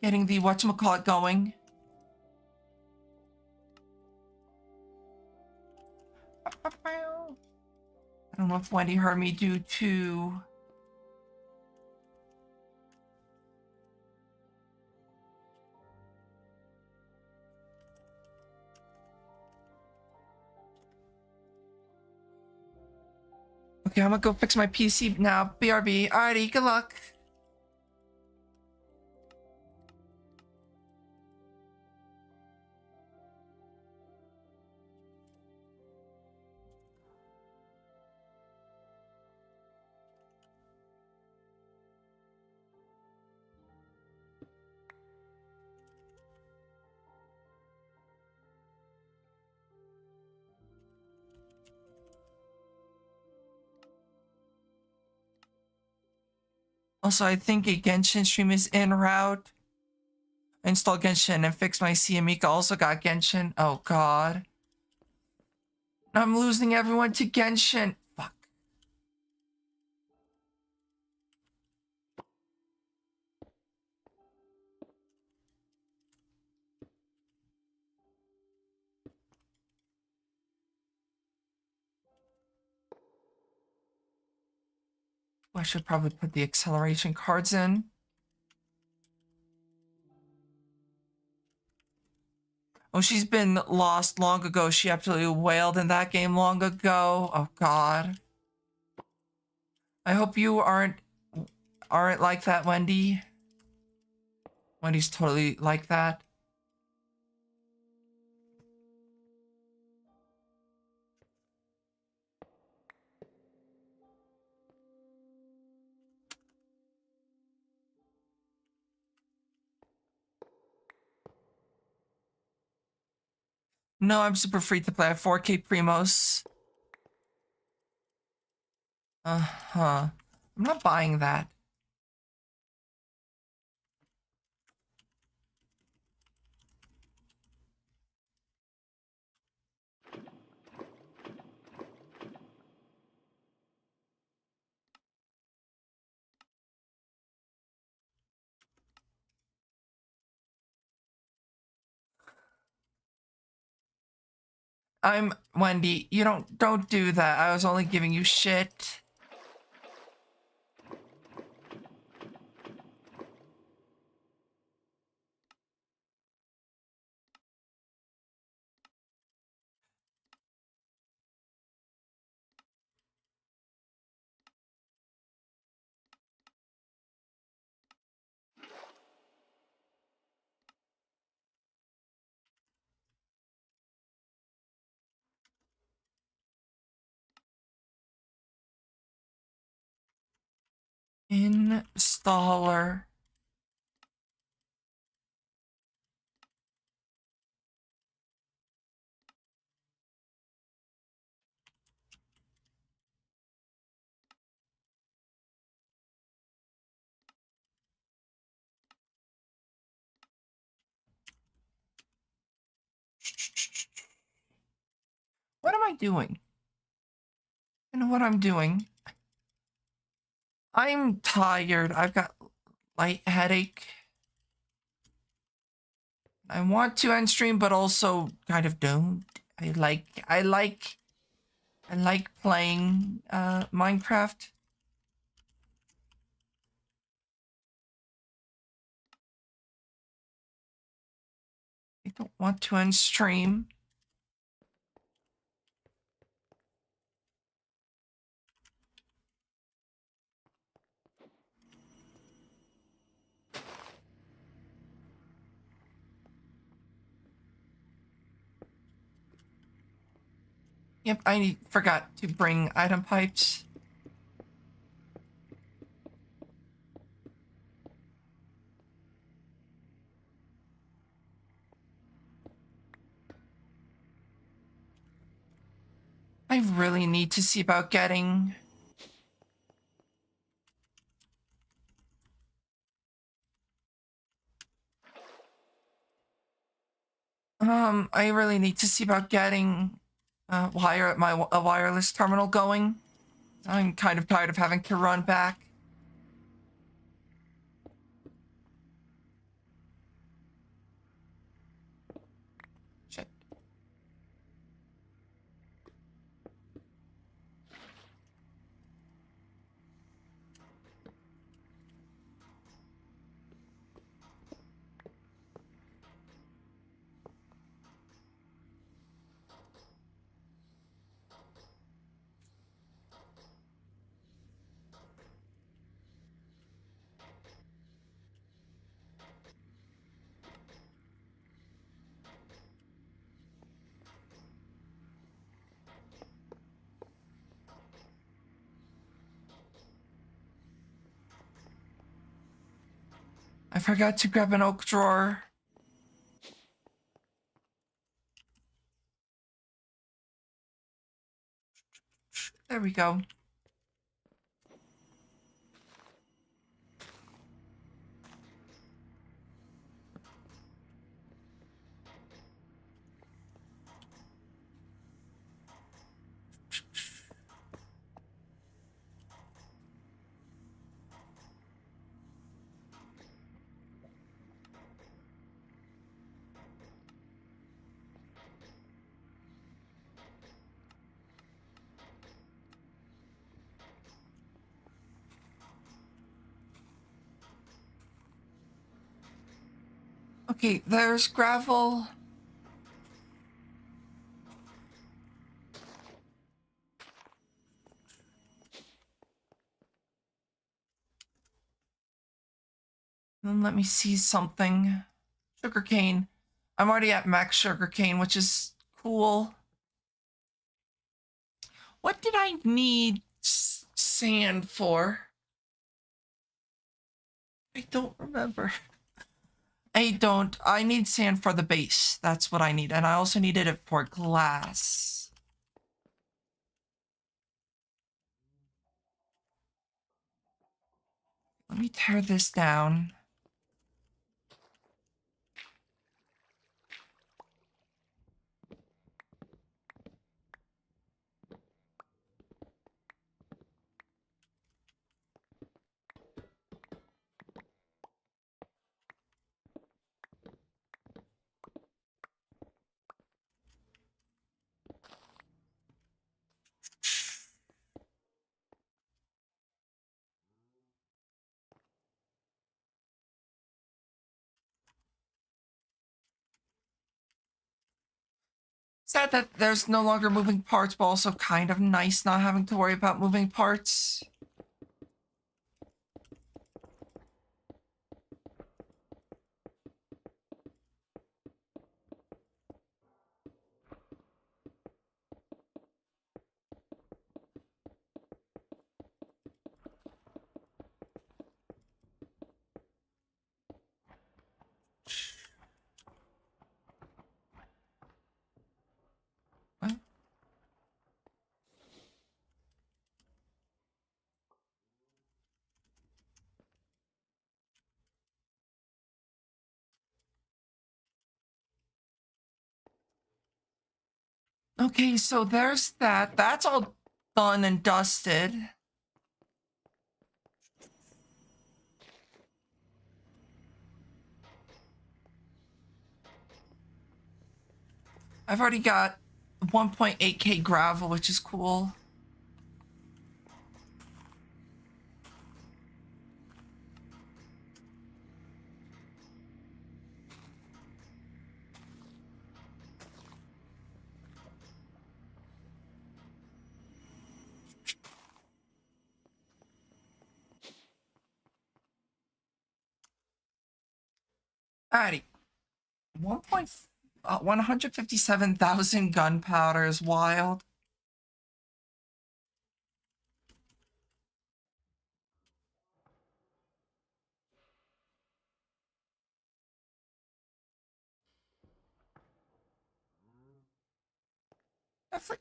Speaker 1: getting the whatchamacallit going. I don't know if Wendy heard me do two. Okay, I'm gonna go fix my PC now. BRB. Alrighty, good luck. Also, I think a Genshin stream is en route. I installed Genshin and fixed my CMika. Also got Genshin. Oh god. I'm losing everyone to Genshin. Fuck. I should probably put the acceleration cards in. Oh, she's been lost long ago. She absolutely wailed in that game long ago. Oh god. I hope you aren't like that, Wendy. Wendy's totally like that. No, I'm super free to play. I have 4K Primos. Uh-huh. I'm not buying that. I'm Wendy. You don't do that. I was only giving you shit. Installer. What am I doing? I know what I'm doing. I'm tired. I've got light headache. I want to end stream, but also kind of don't. I like playing Minecraft. I don't want to end stream. Yep, I forgot to bring item pipes. I really need to see about getting... I really need to see about getting a wireless terminal going. I'm kind of tired of having to run back. Shit. I forgot to grab an oak drawer. There we go. Okay, there's gravel. Then let me see something. Sugarcane. I'm already at max sugarcane, which is cool. What did I need sand for? I don't remember. I need sand for the base. That's what I need. And I also needed it for glass. Let me tear this down. Sad that there's no longer moving parts, but also kind of nice not having to worry about moving parts. What? Okay, so there's that. That's all done and dusted. I've already got 1.8k gravel, which is cool. Alrighty. 157,000 gunpowder is wild.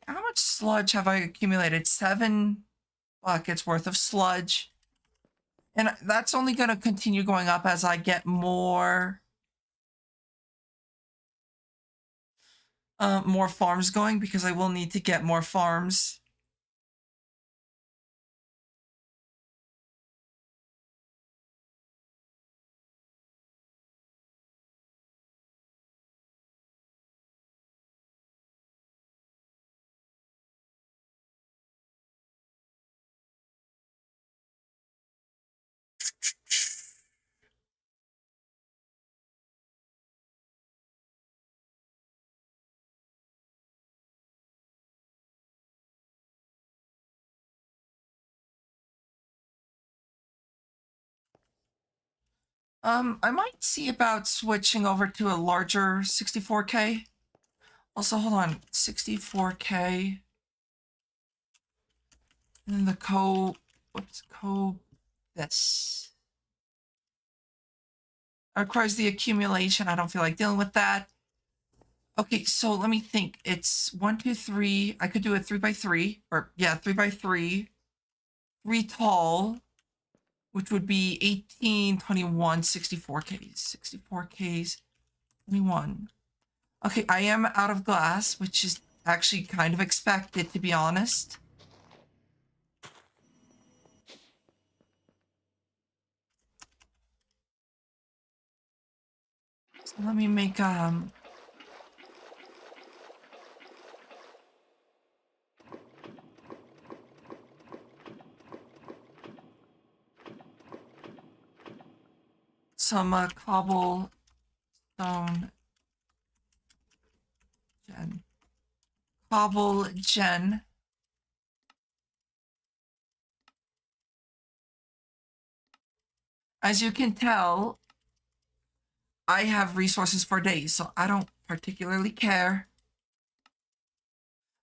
Speaker 1: How much sludge have I accumulated? 7 buckets worth of sludge. And that's only going to continue going up as I get more farms going, because I will need to get more farms. I might see about switching over to a larger 64k. Also, hold on, 64k. And then the this. It requires the accumulation. I don't feel like dealing with that. Okay, so let me think. It's 1, 2, 3. I could do a 3x3, or yeah, 3x3. 3 tall, which would be 18, 21, 64Ks. 64Ks, 21. Okay, I am out of glass, which is actually kind of expected, to be honest. So let me make some cobblestone gen. Cobble gen. As you can tell, I have resources for days, so I don't particularly care.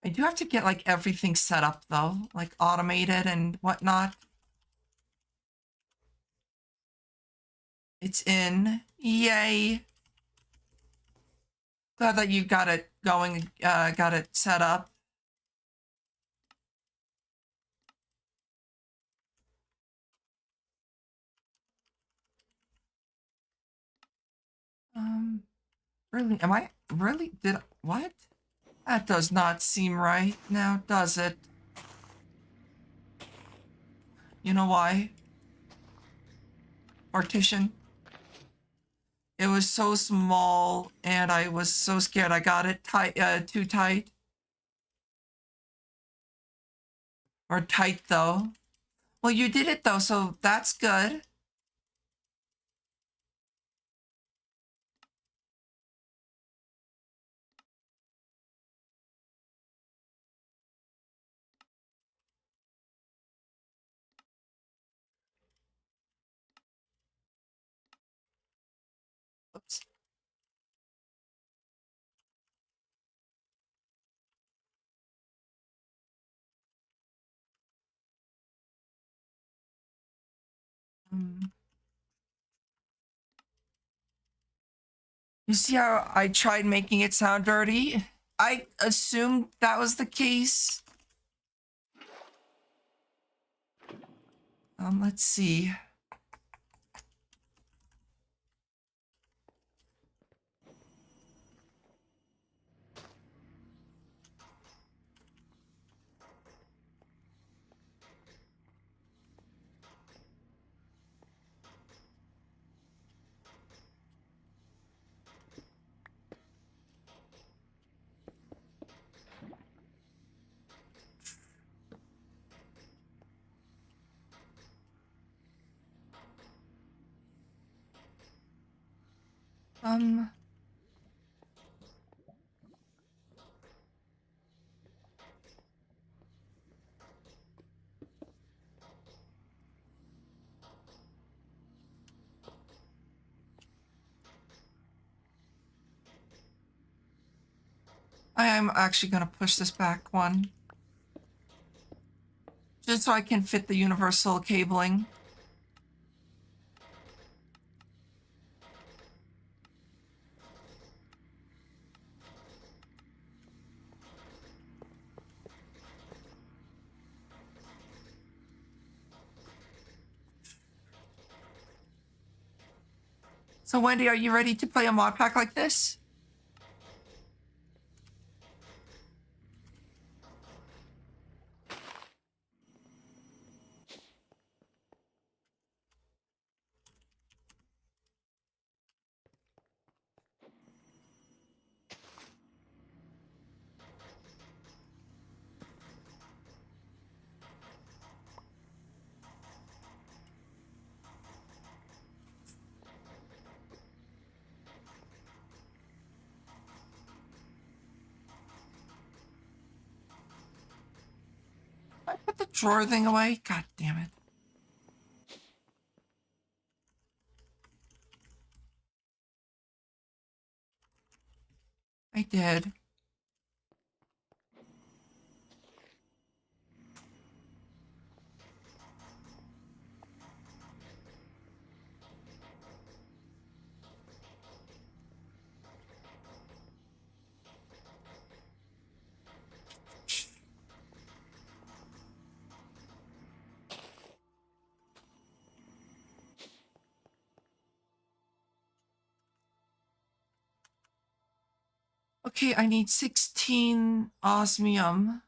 Speaker 1: I do have to get like everything set up though, like automated and whatnot. It's in. Yay. Glad that you got it going, got it set up. Really, am I really what? That does not seem right now, does it? You know why? Partition. It was so small and I was so scared I got it tight, too tight. Or tight though. Well, you did it though, so that's good. Um, you see how I tried making it sound dirty? I assumed that was the case. Let's see. Um, I am actually gonna push this back one. Just so I can fit the universal cabling. So Wendy, are you ready to play a mod pack like this? I put the drawer thing away. God damn it. I did. Okay, I need 16 osmium.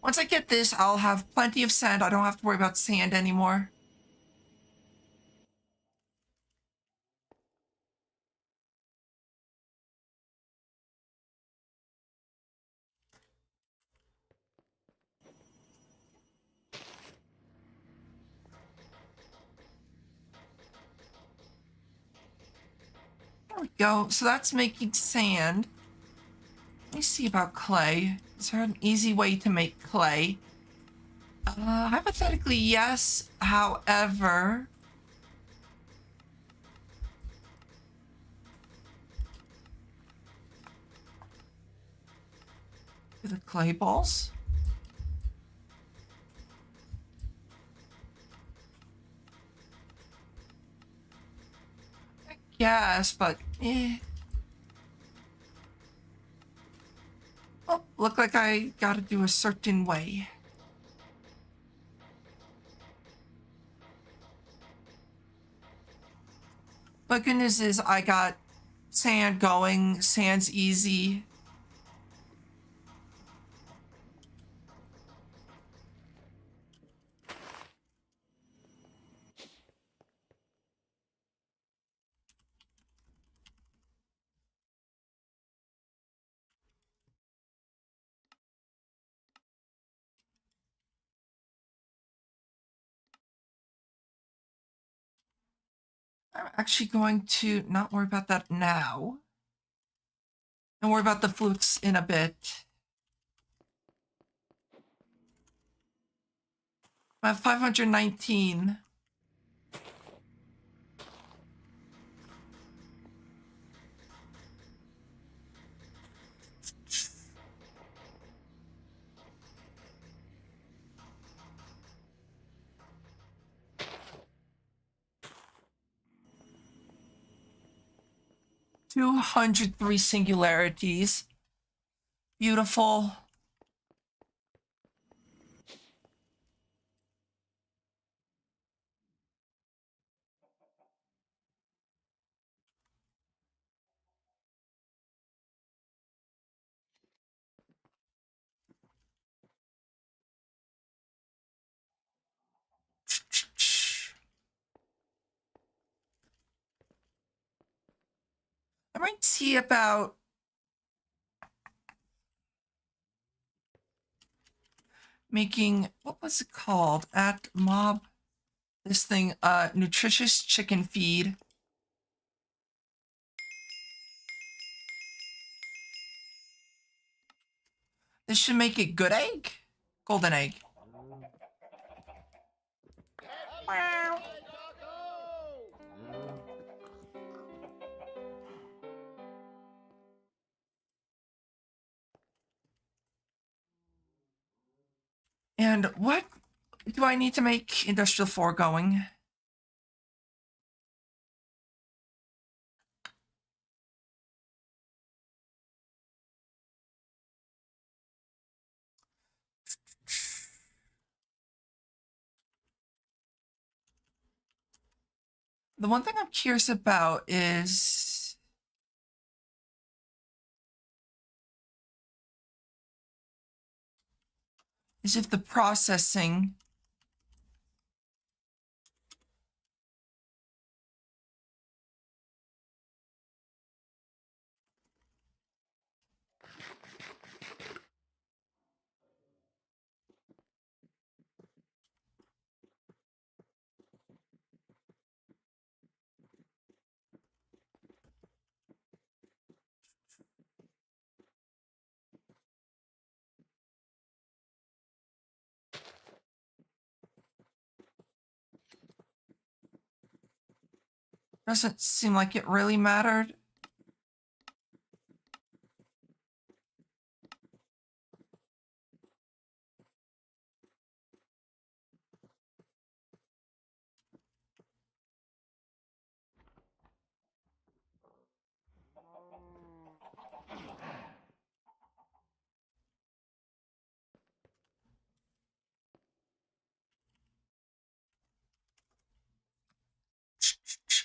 Speaker 1: Once I get this, I'll have plenty of sand. I don't have to worry about sand anymore. There we go. So that's making sand. Let me see about clay. Is there an easy way to make clay? Hypothetically, yes. However, the clay balls. I guess, but eh. Oh, look like I gotta do a certain way. But good news is I got sand going. Sand's easy. I'm actually going to not worry about that now. And worry about the flukes in a bit. I have 519. $203 singularities. Beautiful. I might see about making, what was it called? At Mob, this thing, nutritious chicken feed. This should make a good egg. Golden egg. Wow. And what do I need to make Industrial 4 going? The one thing I'm curious about is if the processing doesn't seem like it really mattered.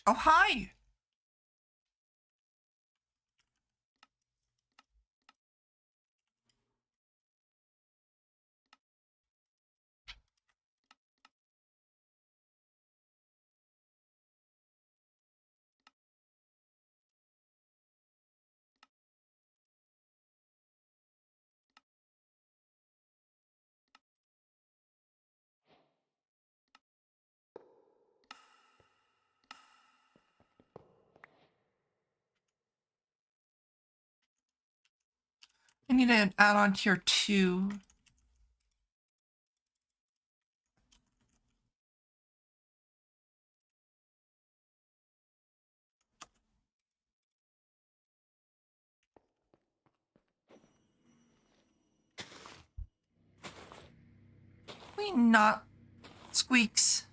Speaker 1: Oh, hi. I need to add on tier 2. We not squeaks.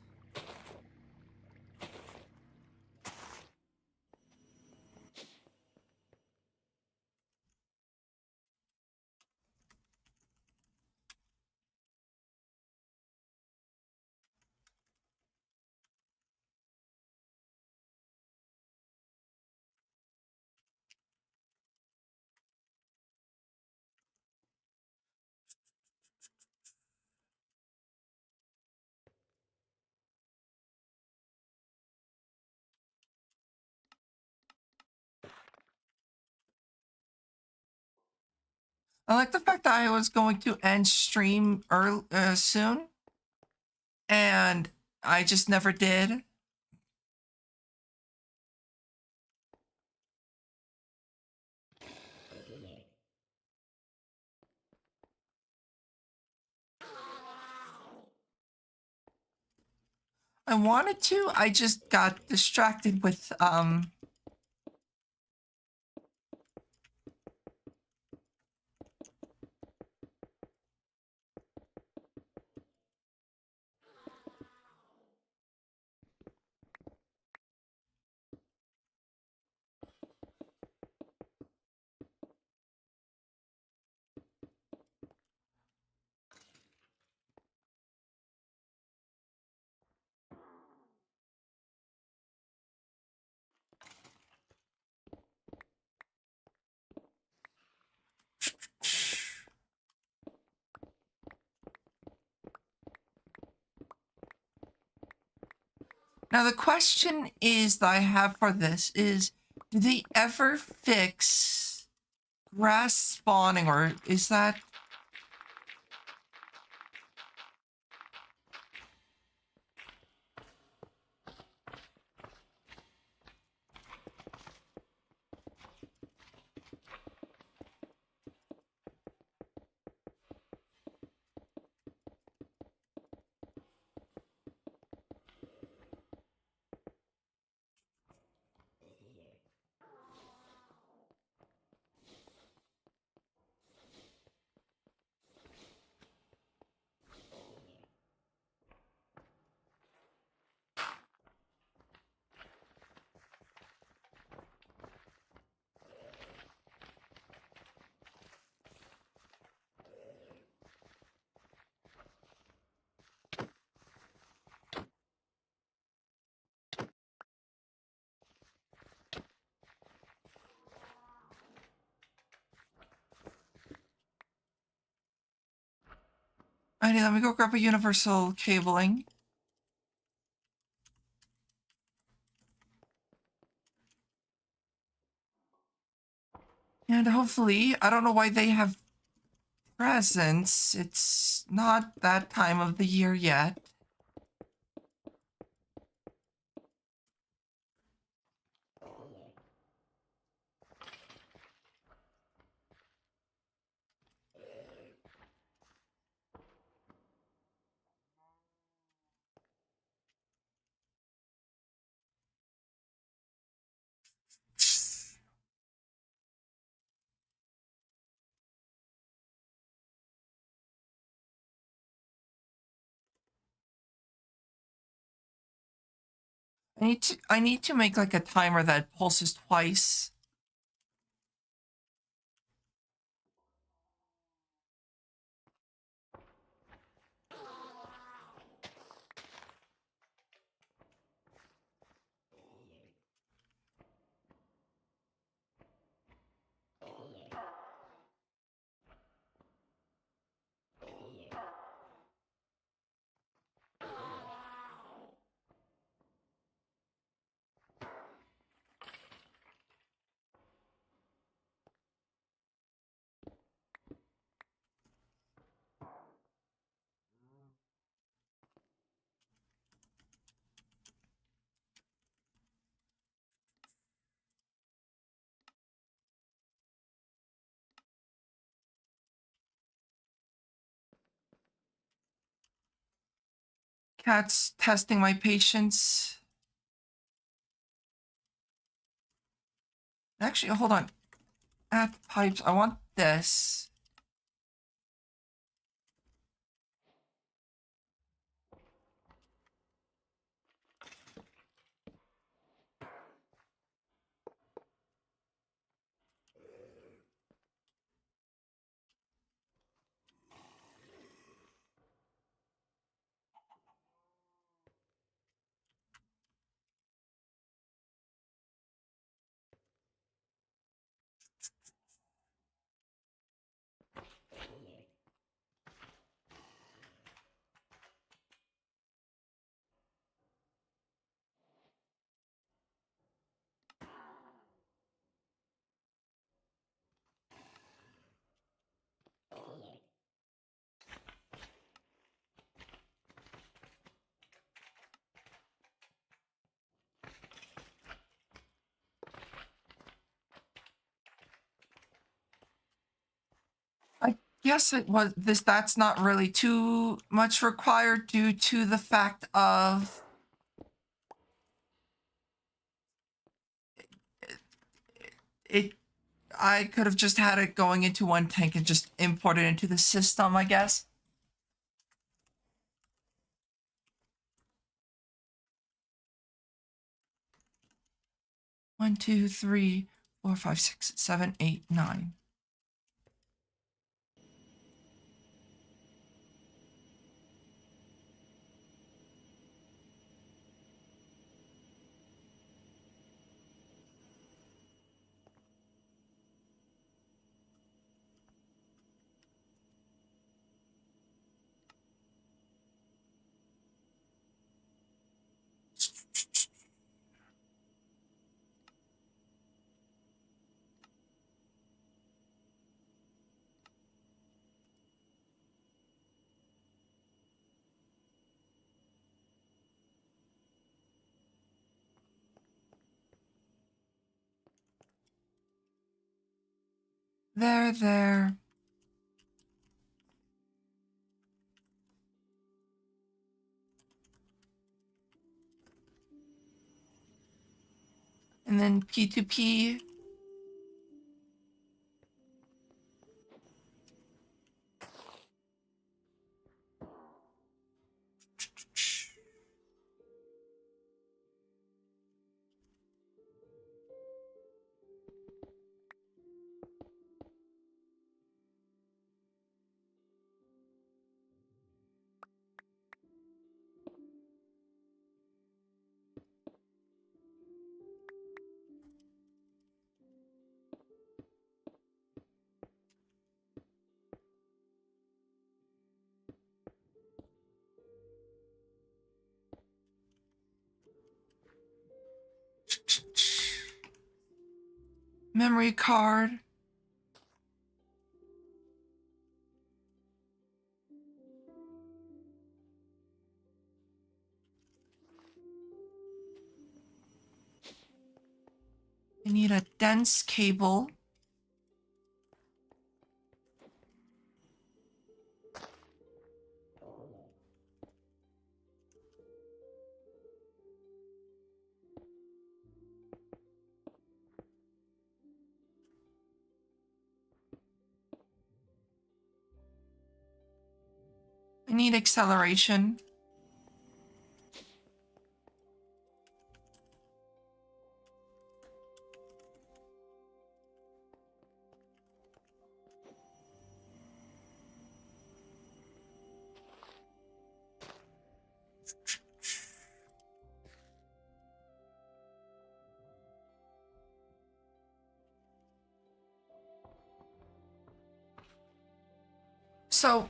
Speaker 1: I like the fact that I was going to end stream early, soon, and I just never did. I wanted to. I just got distracted with Now the question is that I have for this is, do they ever fix grass spawning, or is that Alrighty, let me go grab a universal cabling. And hopefully, I don't know why they have presents. It's not that time of the year yet. I need to make like a timer that pulses twice. Cat's testing my patience. Actually, hold on. Add pipes. I want this. I guess it was this. That's not really too much required due to the fact of I could have just had it going into one tank and just import it into the system, I guess. One, two, three, 4, 5, 6, 7, 8, 9. There. And then P2P. Memory card. I need a dense cable. I need acceleration. So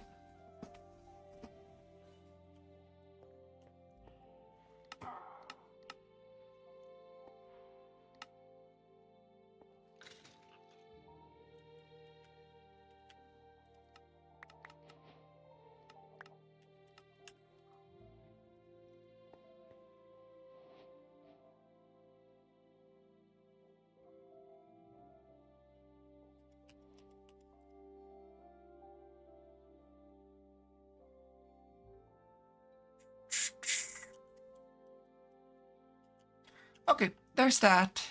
Speaker 1: okay, there's that.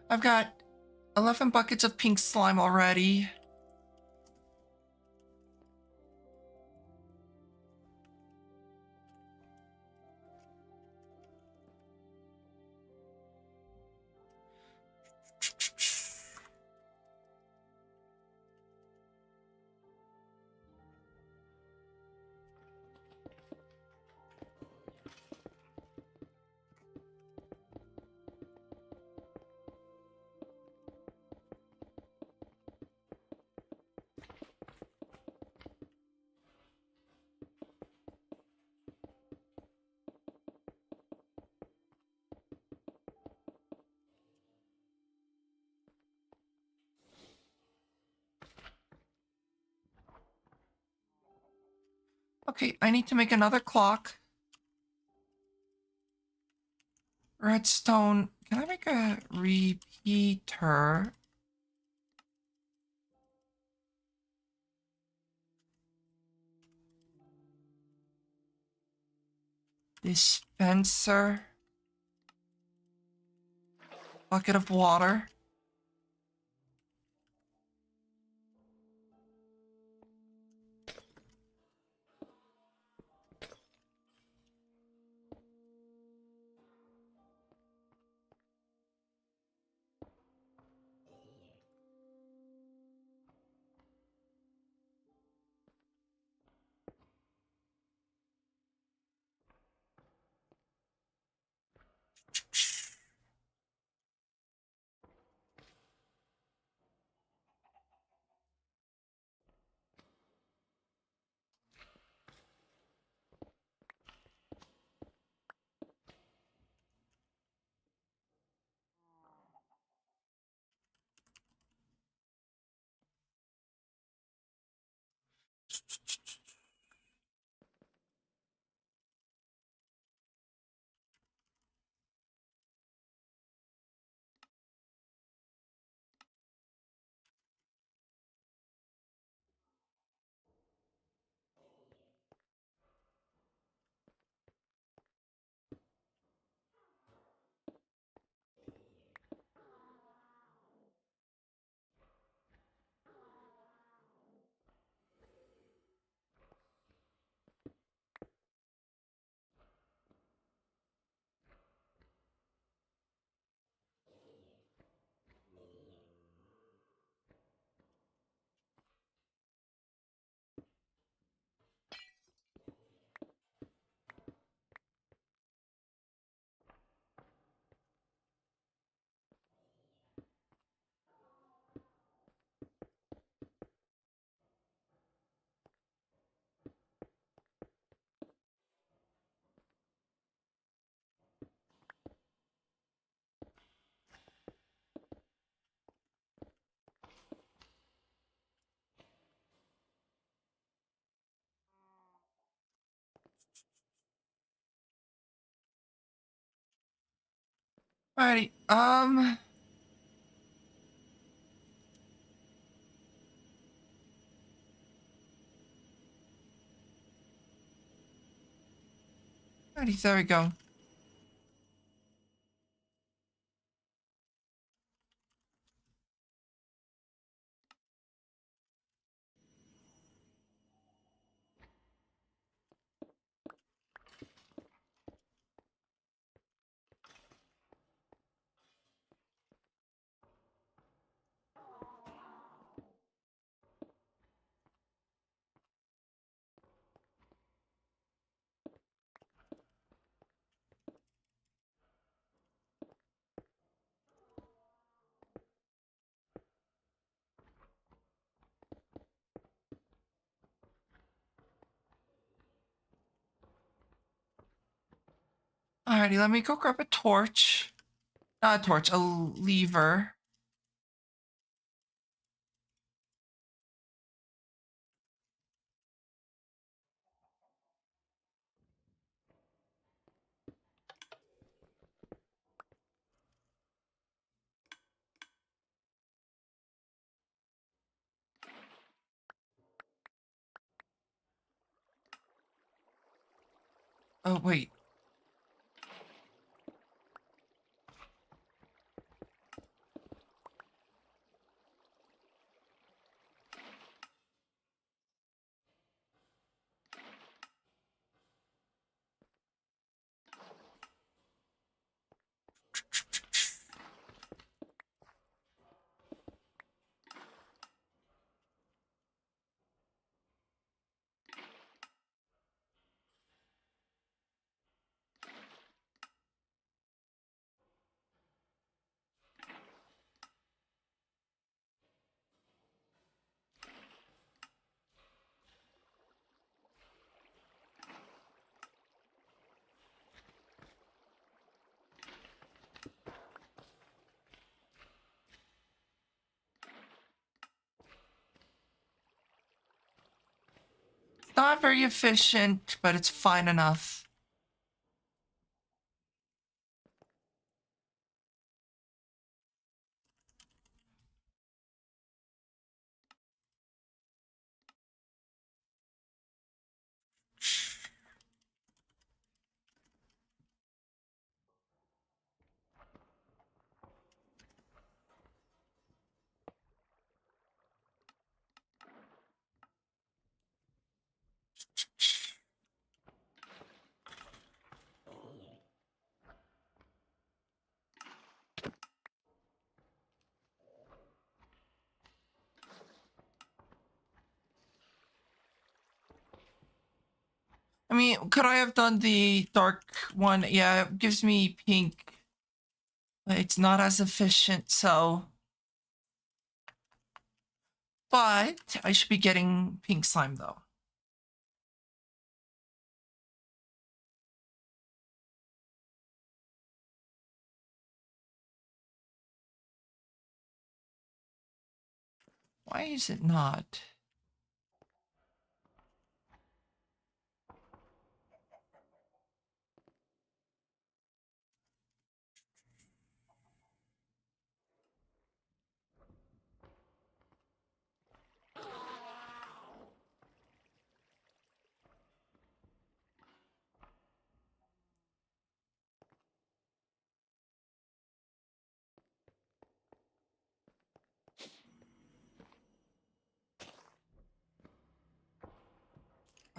Speaker 1: I've got 11 buckets of pink slime already. Okay, I need to make another clock. Redstone. Can I make a repeater? Dispenser. Bucket of water. Alrighty. Alrighty, there we go. Alrighty, let me go grab a torch. Not a torch, a lever. Oh, wait. It's not very efficient, but it's fine enough. mean, could I have done the dark one? Yeah, it gives me pink, but it's not as efficient, so. But I should be getting pink slime though. Why is it not?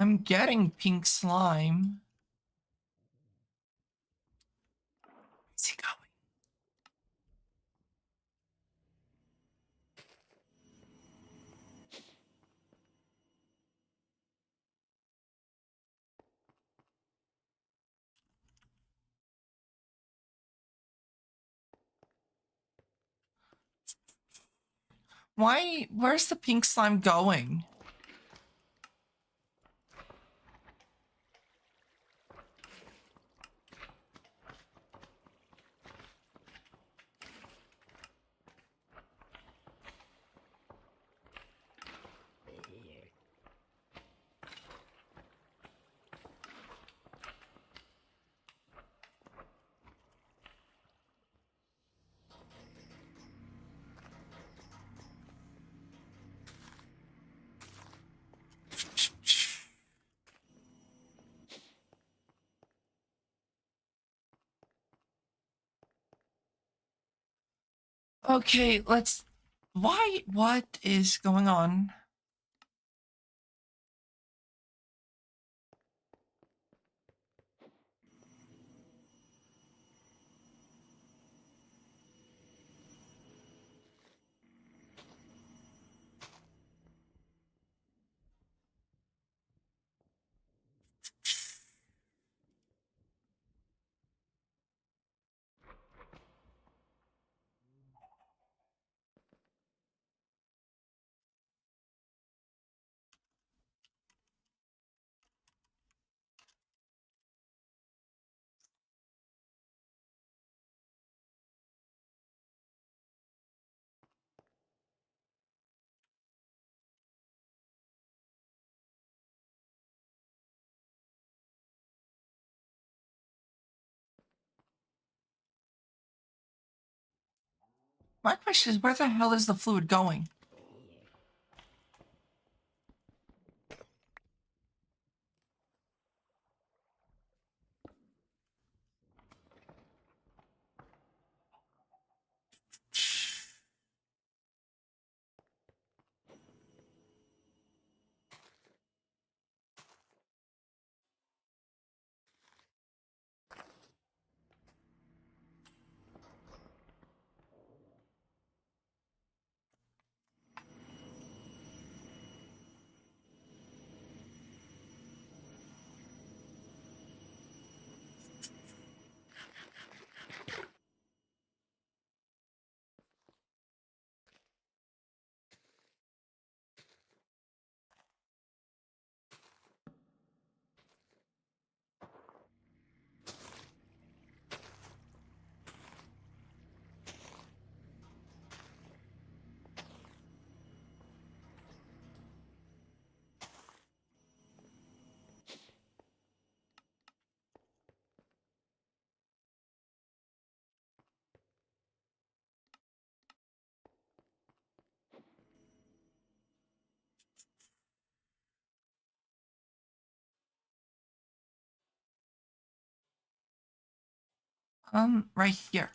Speaker 1: I'm getting pink slime. Where's he going? Why? Where's the pink slime going? Okay, let's. Why? What is going on? My question is, where the hell is the fluid going? Right here.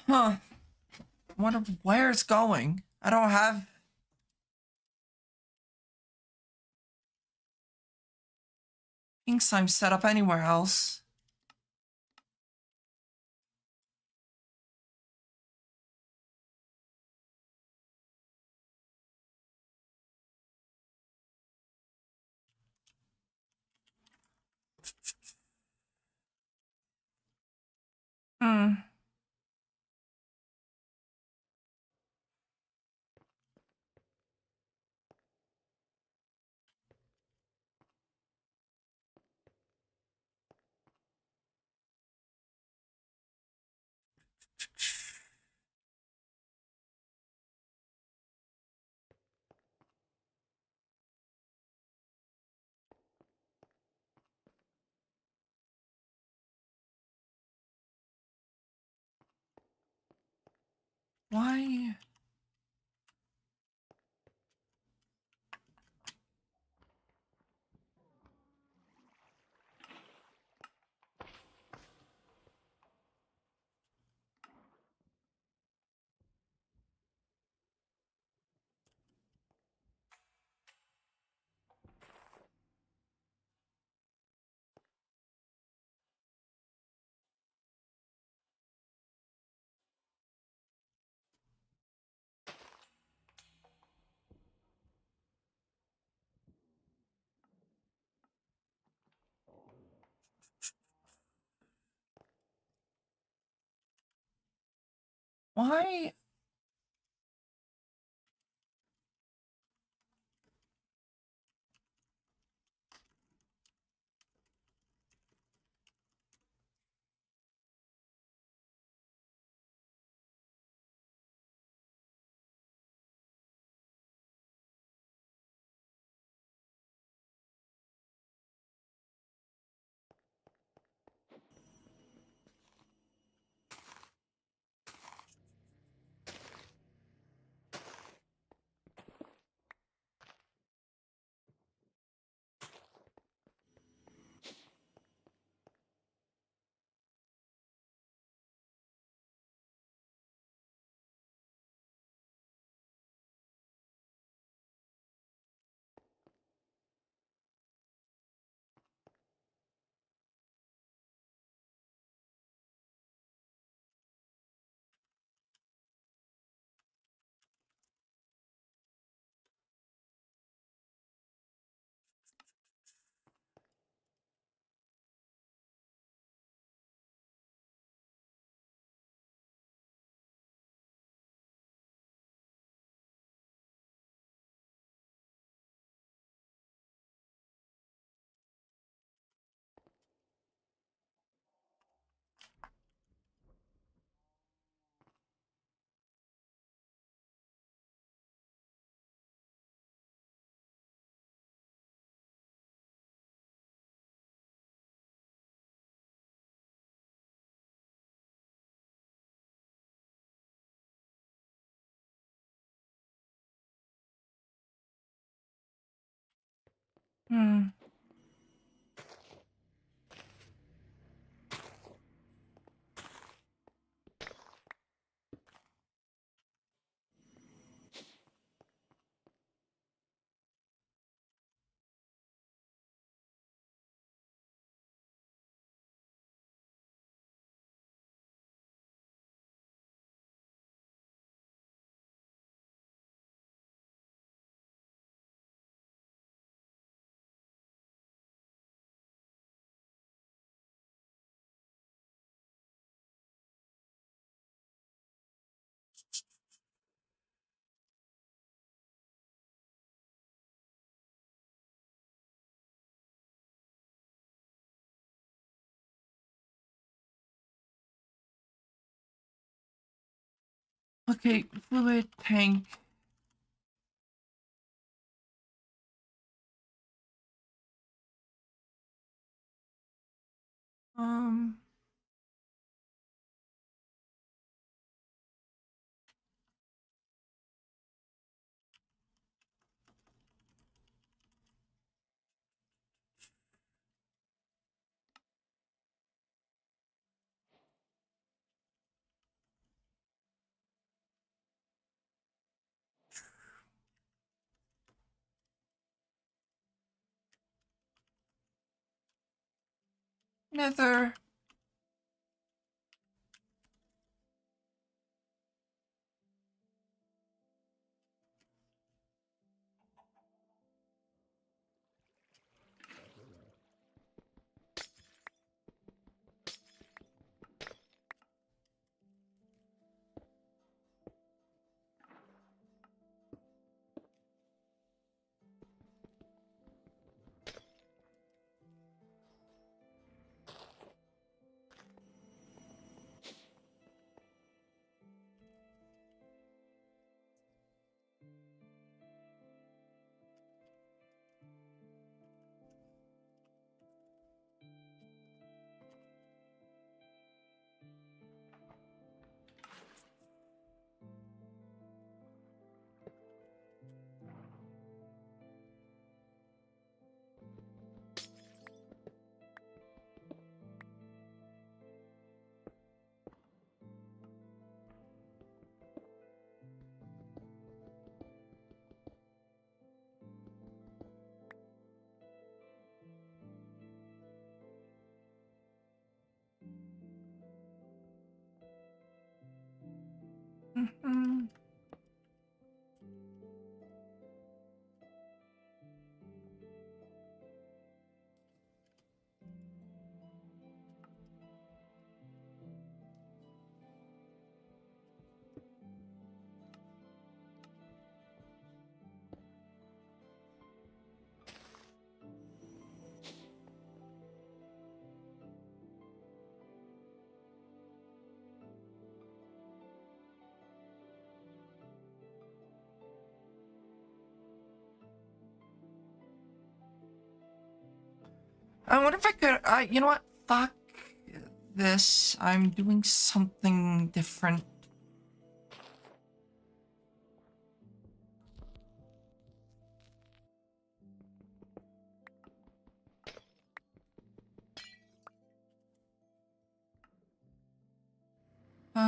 Speaker 1: Huh. I wonder where it's going. I don't have pink slime set up anywhere else. Why? Why? Hmm. Okay, fluid tank. Um. Nether. Mhm. I wonder if I could. You know what? Fuck this. I'm doing something different.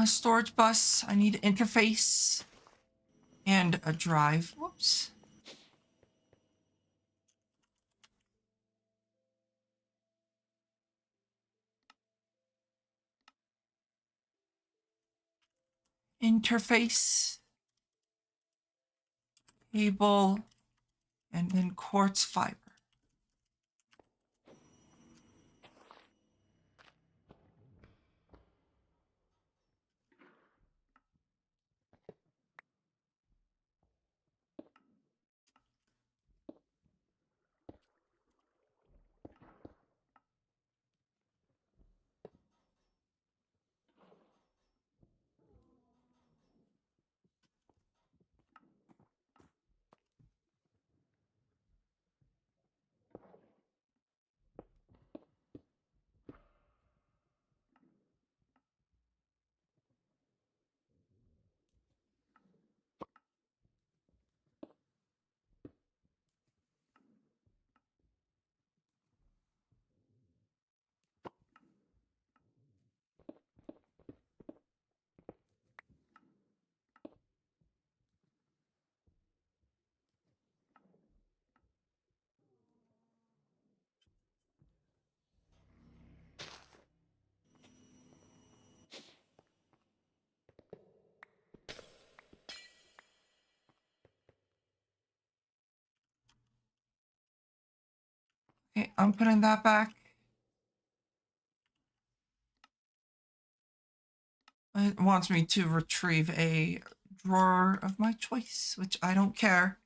Speaker 1: Storage bus. I need an interface and a drive. Whoops. Interface, cable, and then quartz fiber. Okay, I'm putting that back. It wants me to retrieve a drawer of my choice, which I don't care.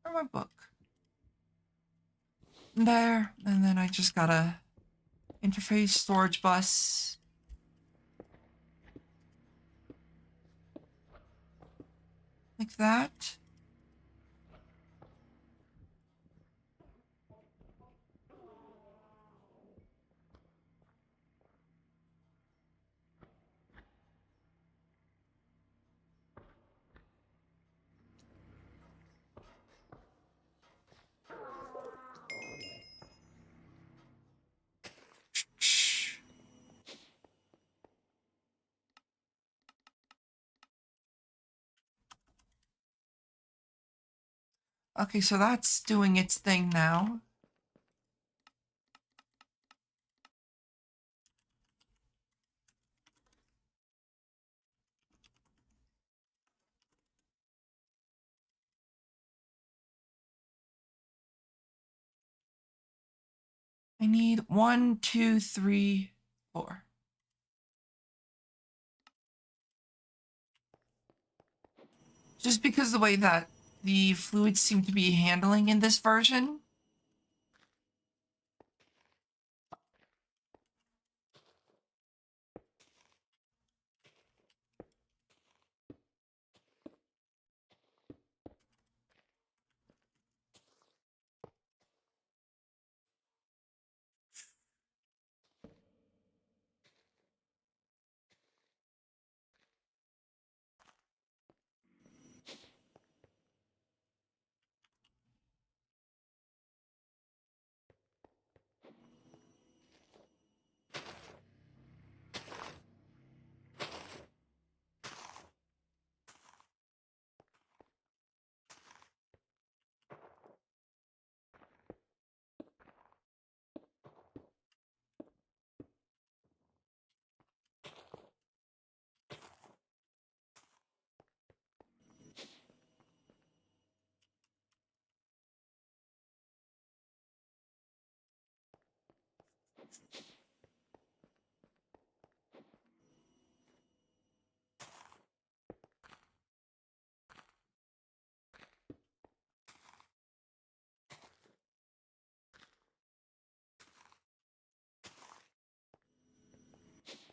Speaker 1: Where's my book? There, and then I just gotta interface storage bus. Like that. Okay, so that's doing its thing now. I need 1, 2, 3, 4. Just because the way that the fluids seem to be handling in this version.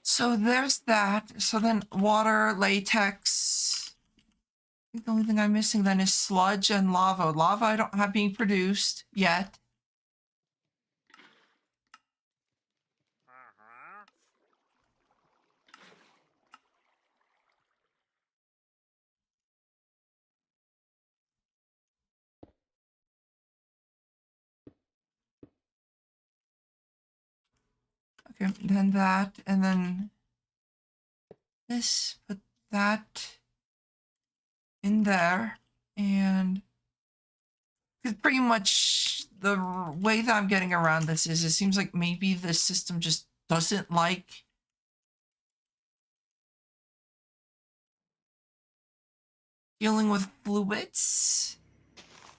Speaker 1: So there's that. So then water, latex. I think the only thing I'm missing then is sludge and lava. Lava I don't have being produced yet. Okay, then that, and then this, put that in there, and because pretty much the way that I'm getting around this is it seems like maybe the system just doesn't like dealing with fluids.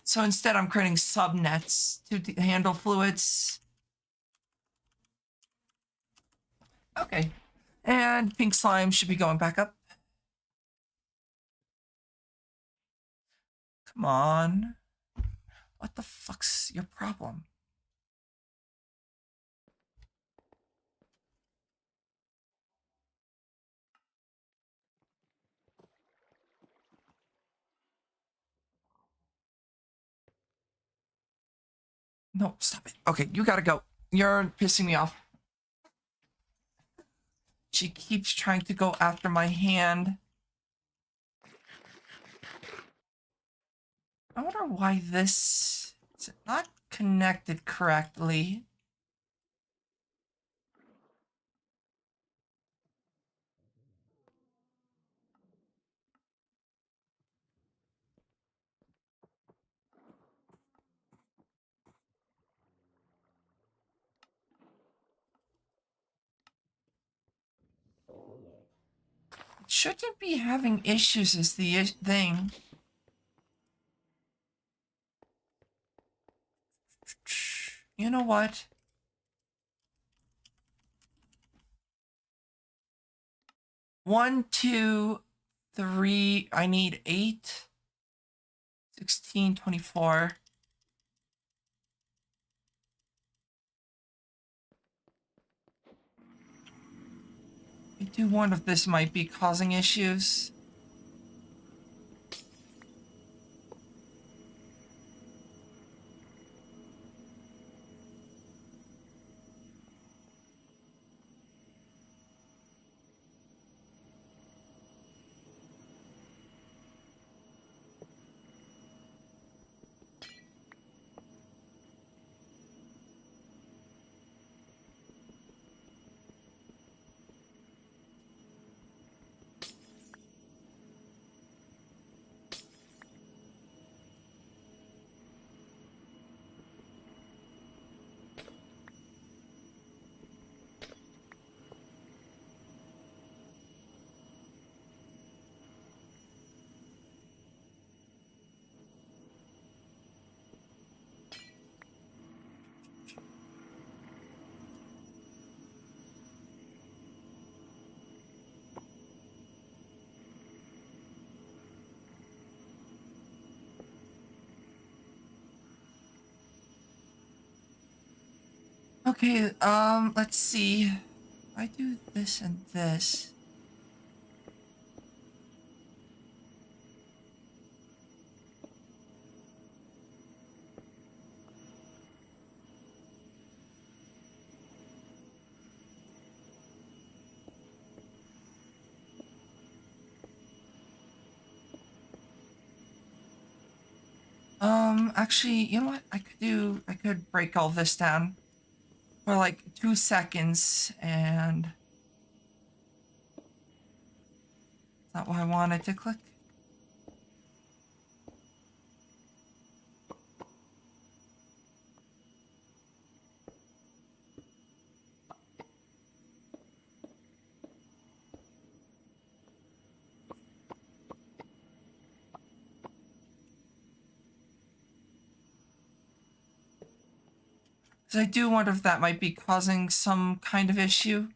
Speaker 1: So instead I'm creating subnets to handle fluids. Okay. And pink slime should be going back up. Come on. What the fuck's your problem? No, stop it. Okay, you gotta go. You're pissing me off. She keeps trying to go after my hand. I wonder why this is not connected correctly. It shouldn't be having issues is the thing. You know what? One, two, three. I need 8, 16, 24. I do wonder if this might be causing issues. Okay, let's see. If I do this and this. Actually, you know what? I could break all this down for like 2 seconds, and is that what I wanted to click? Because I do wonder if that might be causing some kind of issue.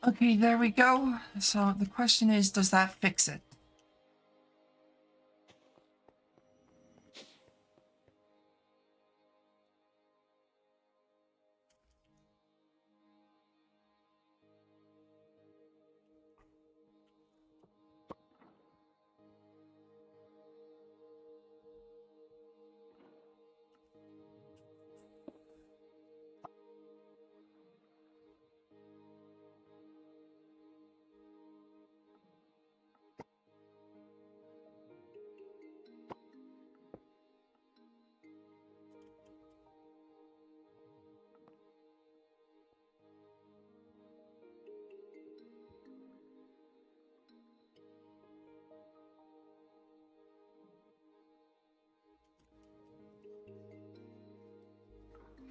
Speaker 1: Okay, there we go. So the question is, does that fix it?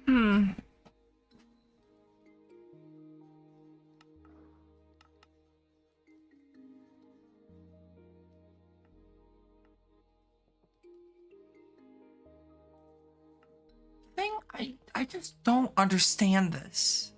Speaker 1: Hmm. Thing, I just don't understand this.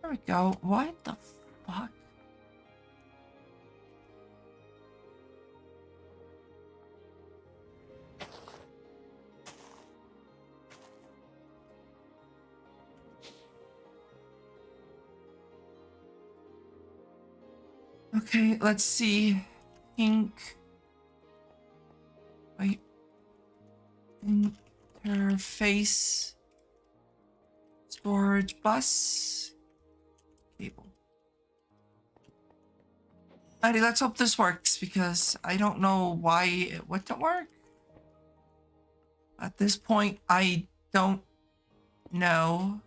Speaker 1: There we go. What the fuck? Okay, let's see. Pink. Wait. Interface. Storage bus. Cable. Alrighty, let's hope this works because I don't know why it wouldn't work. At this point, I don't know.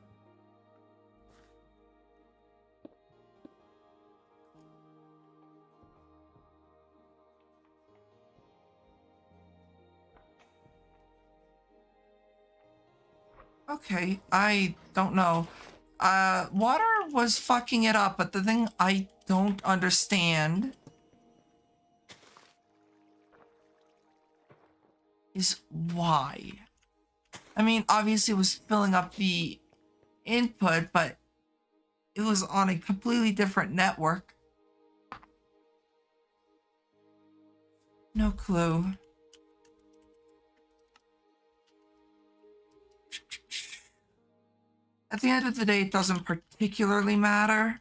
Speaker 1: Okay, I don't know. Water was fucking it up, but the thing I don't understand is why. I mean, obviously it was filling up the input, but it was on a completely different network. No clue. At the end of the day, it doesn't particularly matter.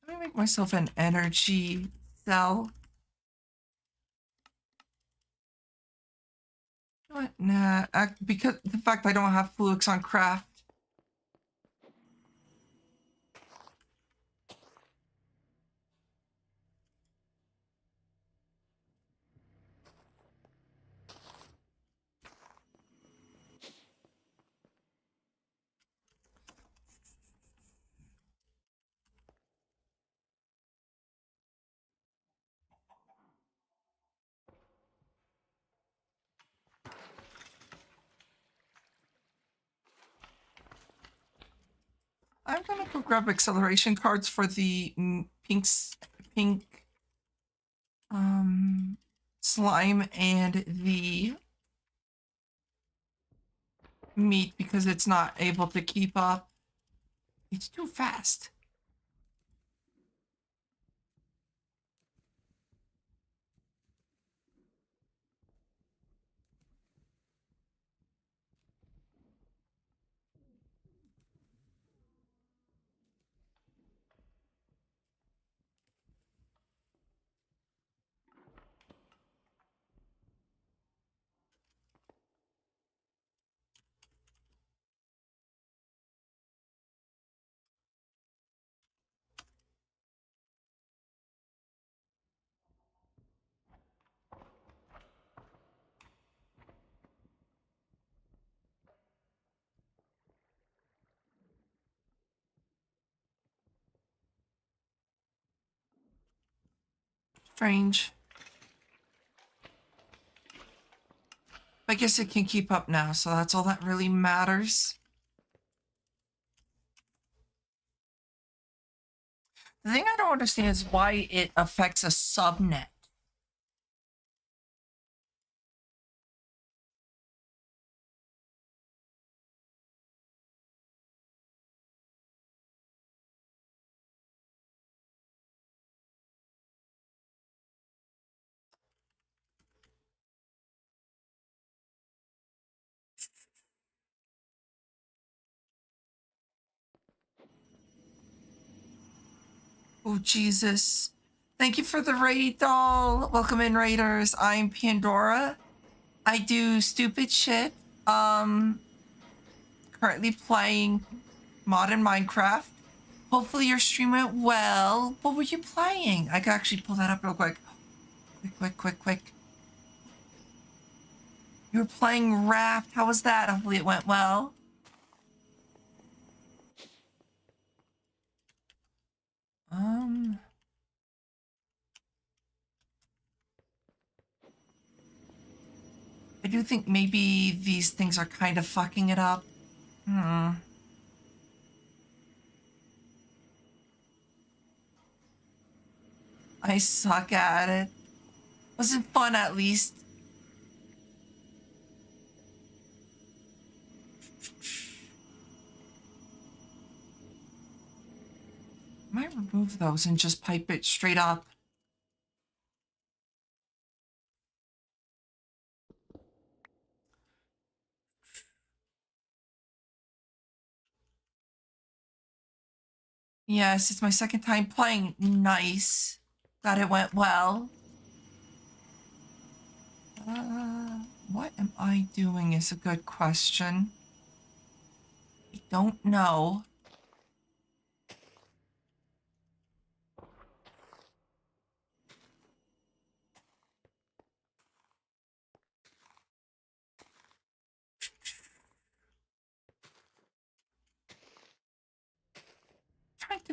Speaker 1: Let me make myself an energy cell. What? Nah, because the fact I don't have Fluix on craft. I'm gonna go grab acceleration cards for the pink slime and the meat because it's not able to keep up. It's too fast. Strange. I guess it can keep up now, so that's all that really matters. The thing I don't understand is why it affects a subnet. Oh, Jesus. Thank you for the raid, doll. Welcome in, raiders. I'm Pandora. I do stupid shit. Currently playing modern Minecraft. Hopefully your stream went well. What were you playing? I could actually pull that up real quick. Quick. You were playing Raft. How was that? Hopefully it went well. I do think maybe these things are kind of fucking it up. I suck at it. Wasn't fun at least. I might remove those and just pipe it straight up. Yes, it's my second time playing. Nice. Glad it went well. What am I doing is a good question. I don't know.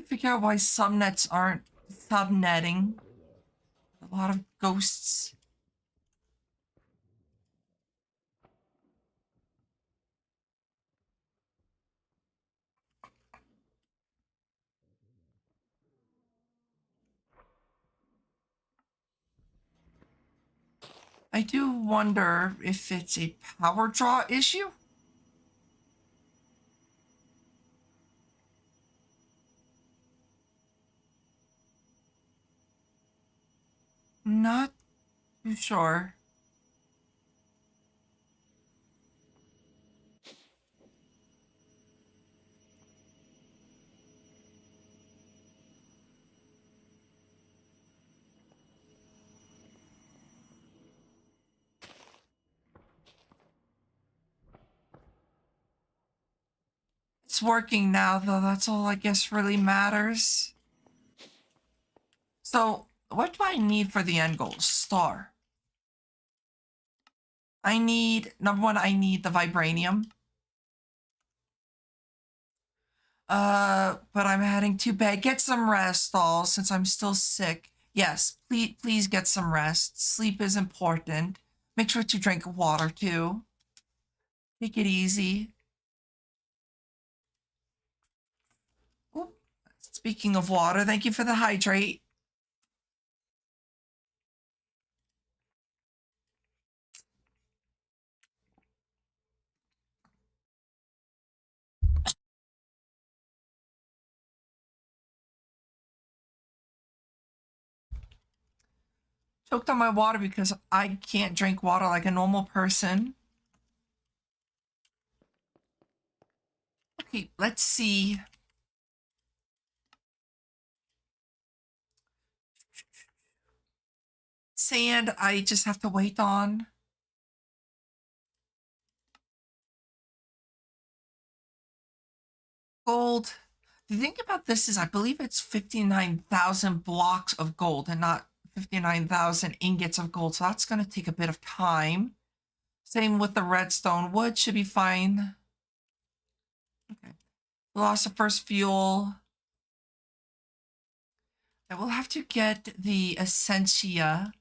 Speaker 1: figure out why subnets aren't subnetting. A lot of ghosts. I do wonder if it's a power draw issue. Not too sure. It's working now, though. That's all I guess really matters. So, what do I need for the end goal? Star. I need, number one, I need the vibranium. But I'm heading to bed. Get some rest, all, since I'm still sick. Yes, please get some rest. Sleep is important. Make sure to drink water, too. Take it easy. Oop. Speaking of water, thank you for the hydrate. Choked on my water because I can't drink water like a normal person. Okay, let's see. Sand, I just have to wait on. Gold. The thing about this is I believe it's 59,000 blocks of gold and not 59,000 ingots of gold. So that's going to take a bit of time. Same with the redstone. Wood should be fine. Okay. Philosopher's fuel. I will have to get the Essentia.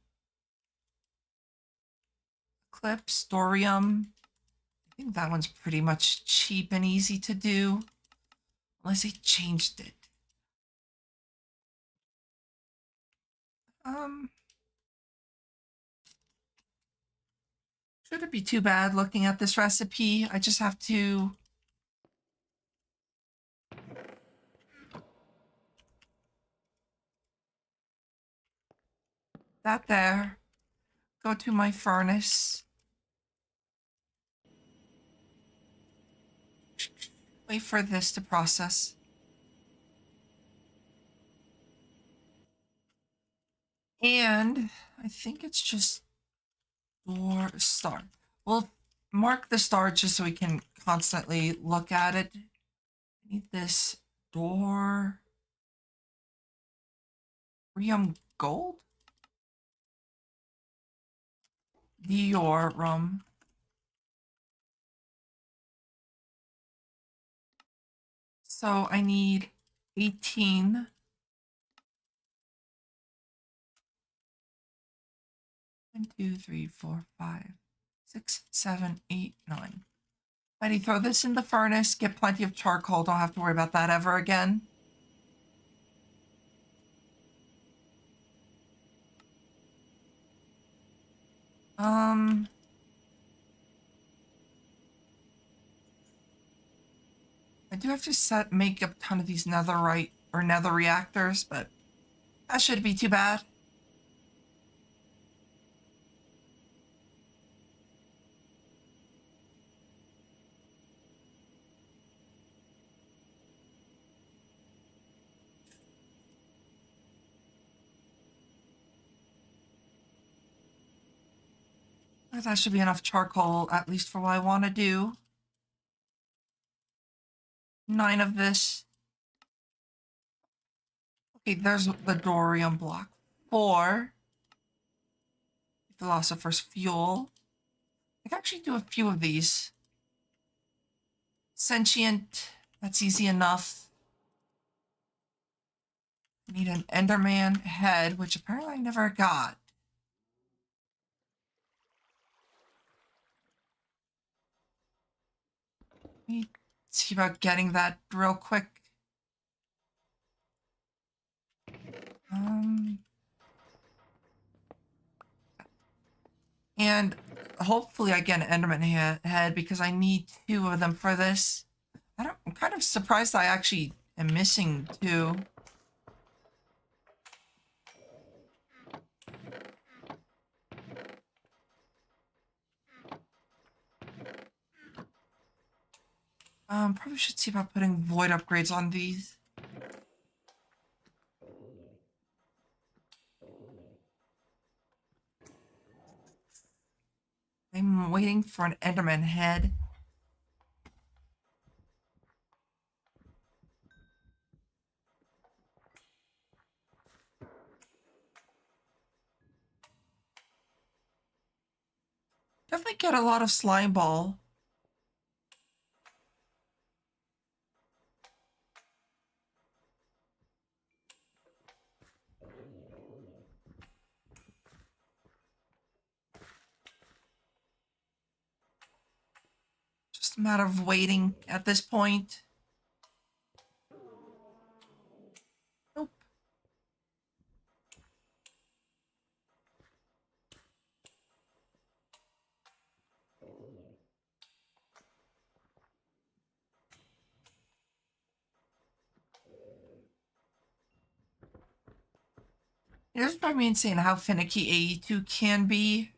Speaker 1: Eclipse, Dorium. I think that one's pretty much cheap and easy to do. Unless they changed it. Shouldn't be too bad looking at this recipe. I just have to that there. Go to my furnace. Wait for this to process. And I think it's just door star. We'll mark the star just so we can constantly look at it. I need this door. Gold? Diorum. So I need 18. 1, 2, 3, 4, 5, 6, 7, 8, 9. Ready, throw this in the furnace, get plenty of charcoal. Don't have to worry about that ever again. I do have to make a ton of these netherite or nether reactors, but that shouldn't be too bad. That should be enough charcoal, at least for what I want to do. 9 of this. Okay, there's the Dorium block. 4. Philosopher's fuel. I can actually do a few of these. Sentient. That's easy enough. I need an Enderman head, which apparently I never got. Let me see about getting that real quick. Um, and hopefully I get an Enderman head because I need 2 of them for this. I'm kind of surprised I actually am missing 2. Probably should see about putting void upgrades on these. I'm waiting for an Enderman head. Definitely get a lot of slime ball. Just a matter of waiting at this point. Nope. It does drive me insane how finicky AE2 can be.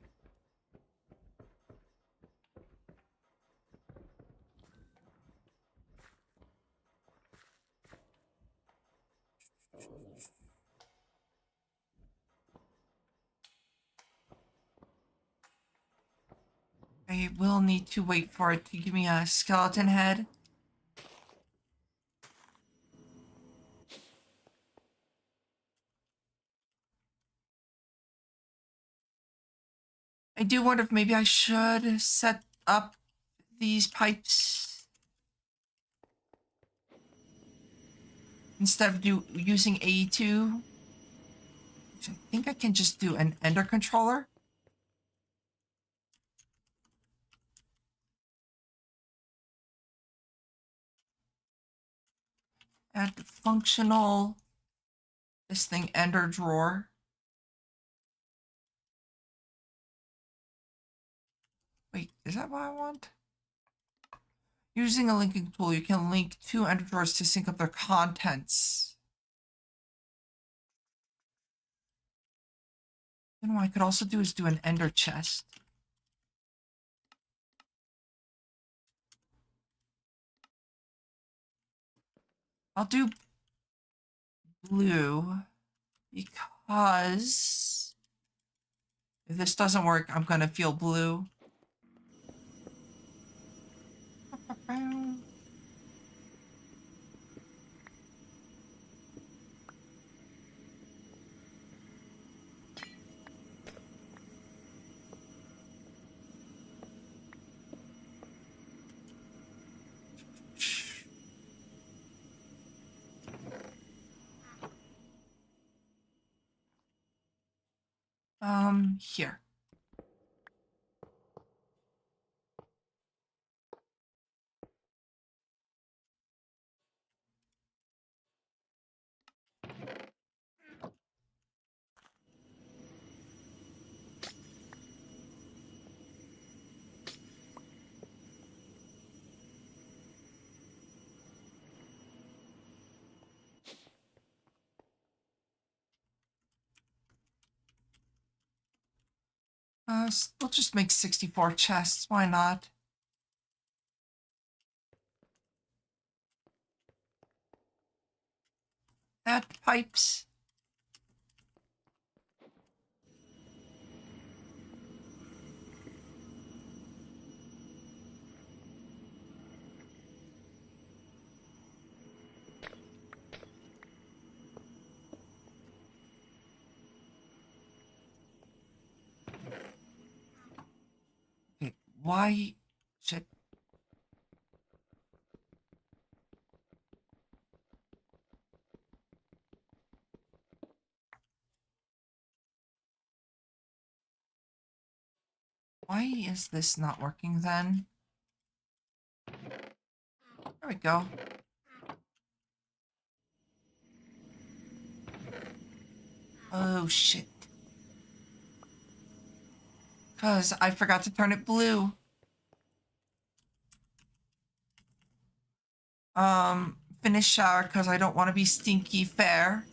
Speaker 1: I will need to wait for it to give me a skeleton head. I do wonder if maybe I should set up these pipes instead of using AE2. I think I can just do an Ender controller. Add functional, this thing, Ender drawer. Wait, is that what I want? Using a linking tool, you can link 2 Ender drawers to sync up their contents. You know what I could also do is do an Ender chest. I'll do blue because if this doesn't work, I'm gonna feel blue. Here. We'll just make 64 chests. Why not? Add pipes. Okay, why should... Why is this not working then? There we go. Oh, shit. Because I forgot to turn it blue. Finish shower because I don't want to be stinky fair.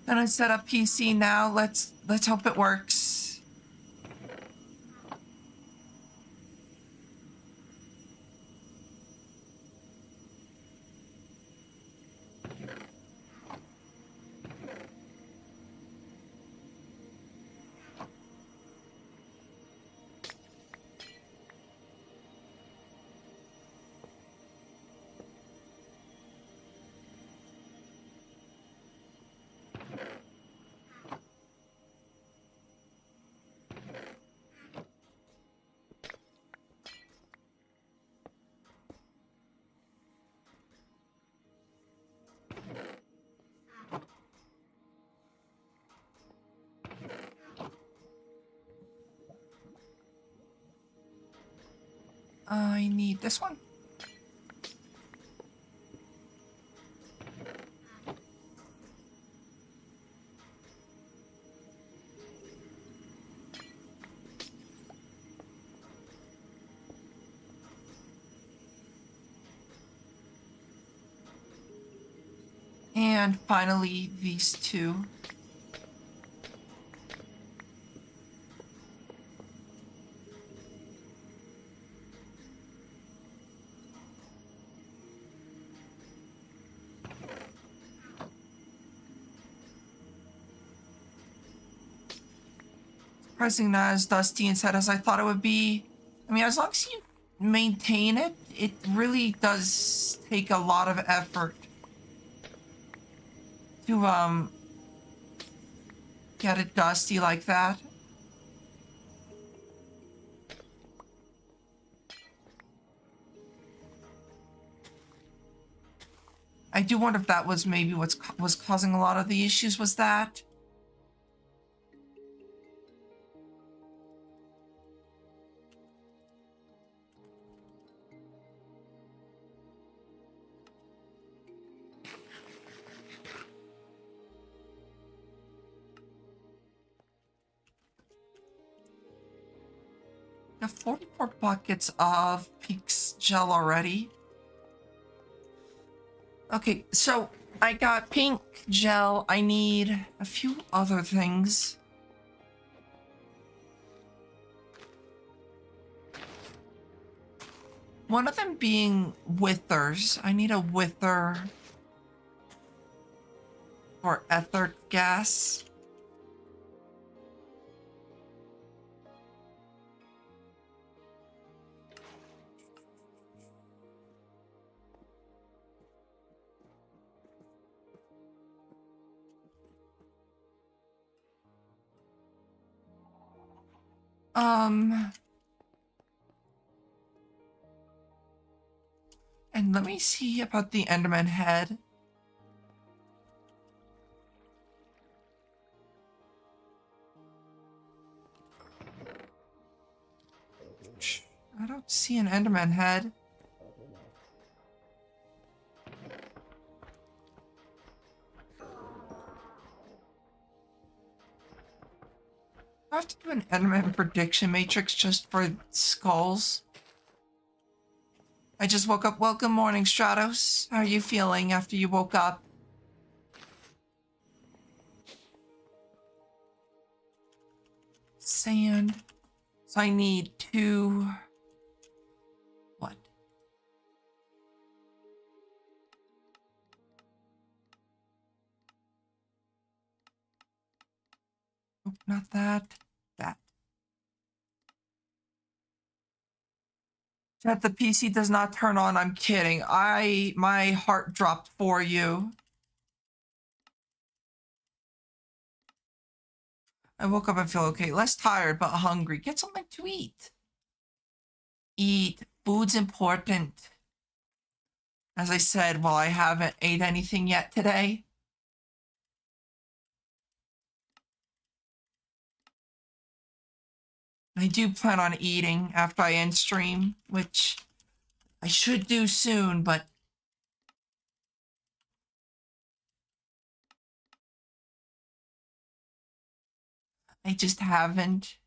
Speaker 1: Gonna set up PC now. Let's hope it works. I need this one. And finally, these two. Surprisingly not as dusty and set as I thought it would be. I mean, as long as you maintain it, it really does take a lot of effort to get it dusty like that. I do wonder if that was maybe what's was causing a lot of the issues was that. I have 44 buckets of Peaks gel already. Okay, so I got pink gel. I need a few other things. One of them being withers. I need a wither for ether gas. And let me see about the Enderman head. I don't see an Enderman head. I have to do an Enderman prediction matrix just for skulls. I just woke up. Well, good morning, Stratos. How are you feeling after you woke up? Sand. So I need two... What? Nope, not that. That. Chat, the PC does not turn on. I'm kidding. My heart dropped for you. I woke up and feel okay. Less tired, but hungry. Get something to eat. Eat. Food's important. As I said, while I haven't ate anything yet today. I do plan on eating after I end stream, which I should do soon, but I just haven't.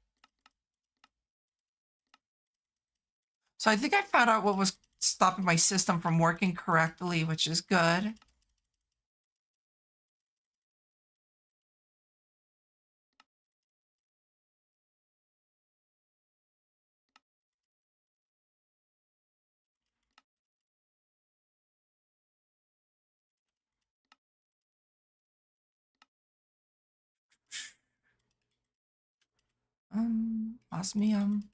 Speaker 1: So I think I found out what was stopping my system from working correctly, which is good. Osmium.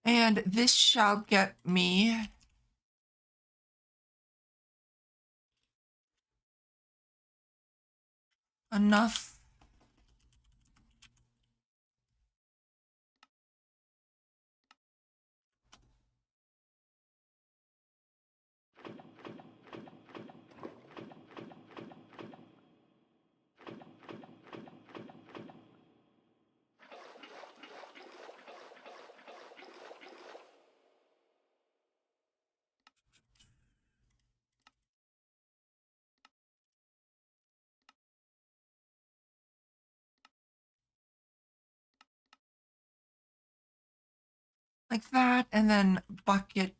Speaker 1: And this shall get me enough. Like that, and then bucket.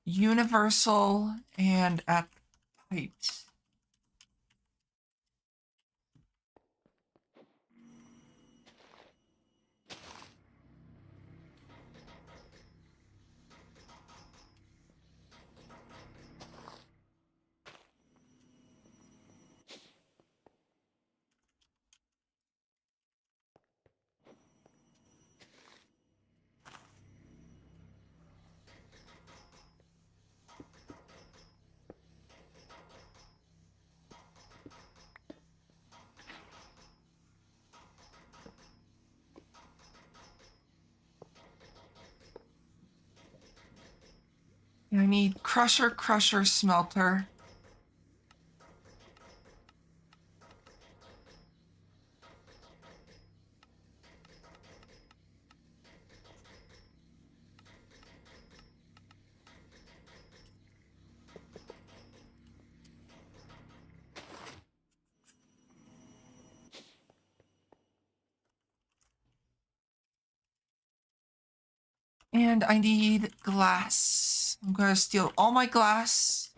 Speaker 1: Universal and at pipes. I need crusher, smelter. And I need glass. I'm gonna steal all my glass.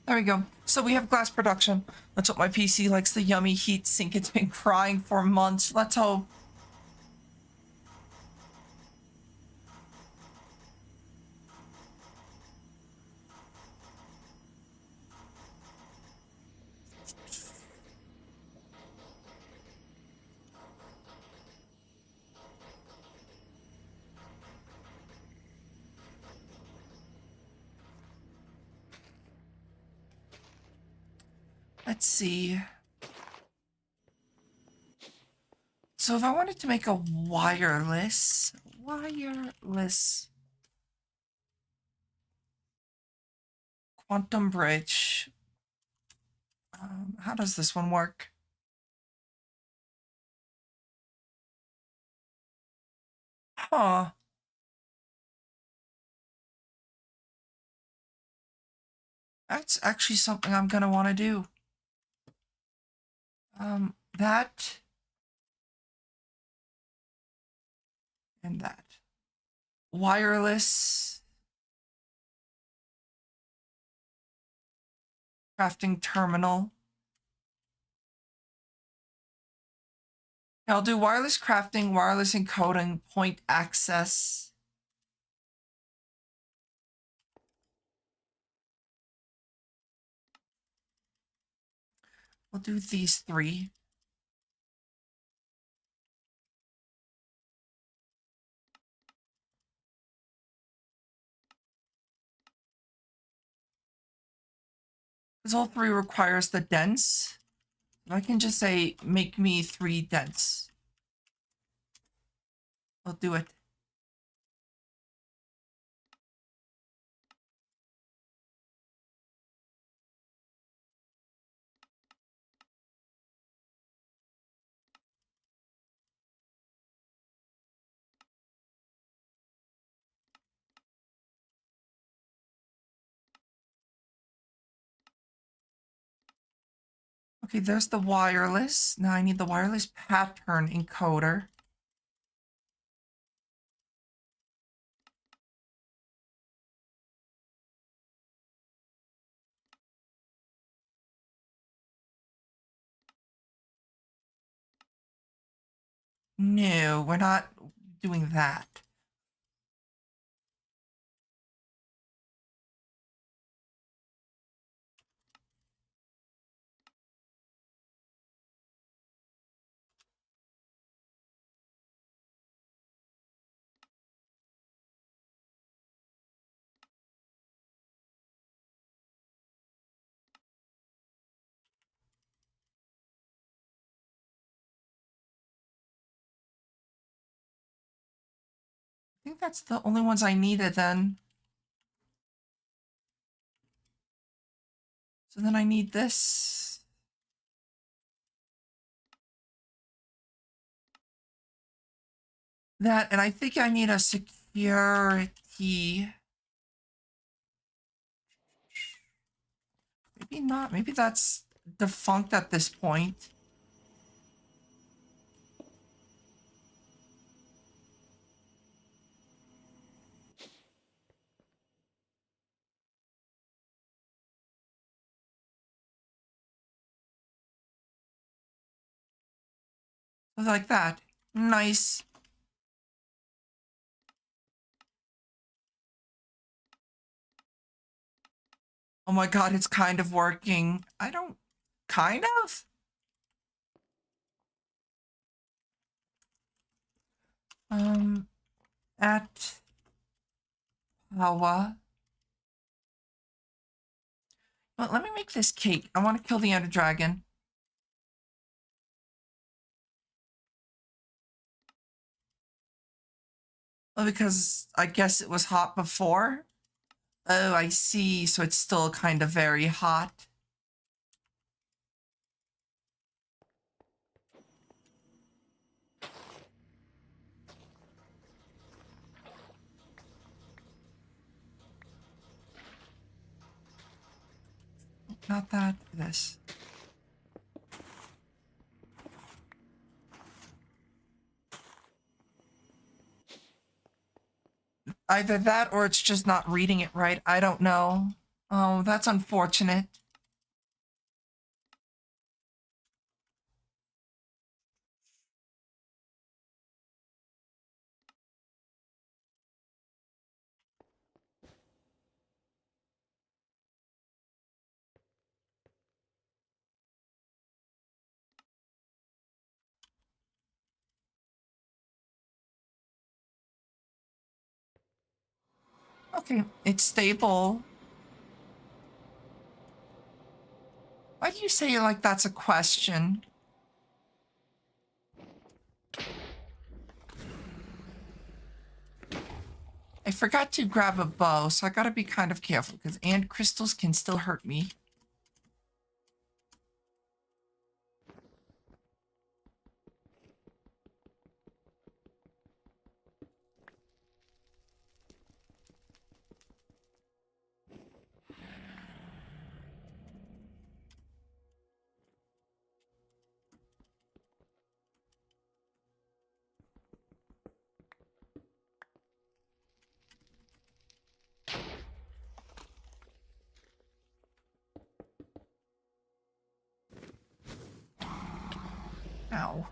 Speaker 1: There we go. So we have glass production. Let's hope my PC likes the yummy heat sink. It's been crying for months. Let's hope. Let's see. So if I wanted to make a wireless quantum bridge, how does this one work? Huh. That's actually something I'm gonna want to do. That and that. Wireless crafting terminal. I'll do wireless crafting, wireless encoding, point access. We'll do these three. Because all three requires the dense. If I can just say, make me 3 dense. I'll do it. Okay, there's the wireless. Now I need the wireless pattern encoder. No, we're not doing that. I think that's the only ones I needed then. So then I need this. That, and I think I need a security. Maybe not. Maybe that's defunct at this point. Like that. Nice. Oh my god, it's kind of working. I don't... Kind of? At Power. Well, let me make this cake. I want to kill the Ender Dragon. Well, because I guess it was hot before. Oh, I see. So it's still kind of very hot. Not that. This. Either that or it's just not reading it right. I don't know. Oh, that's unfortunate. Okay, it's stable. Why do you say like that's a question? I forgot to grab a bow, so I gotta be kind of careful because and crystals can still hurt me. Ow.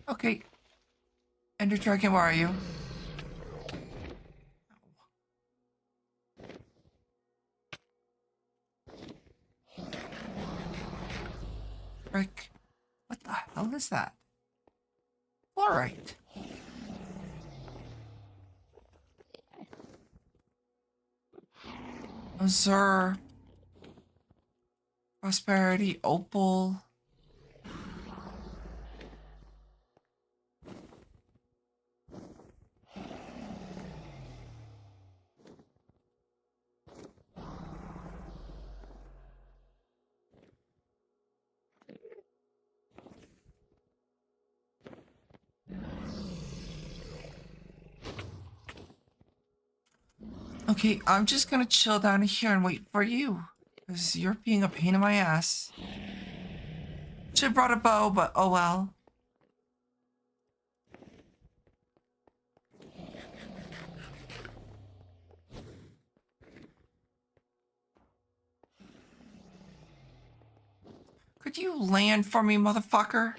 Speaker 1: Okay. Ender Dragon, where are you? Frick. What the hell is that? Alright. Azure. Prosperity. Opal. Okay, I'm just gonna chill down here and wait for you. Because you're being a pain in my ass. Should've brought a bow, but oh well. Could you land for me, motherfucker?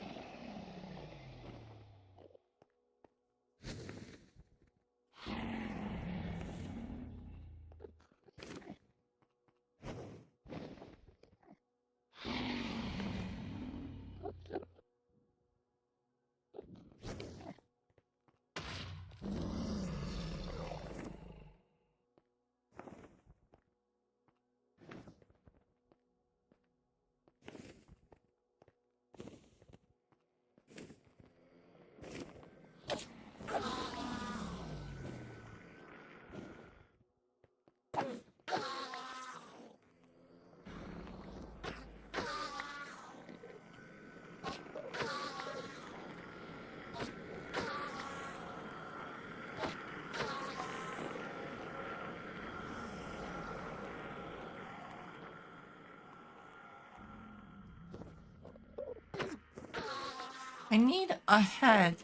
Speaker 1: I need a head.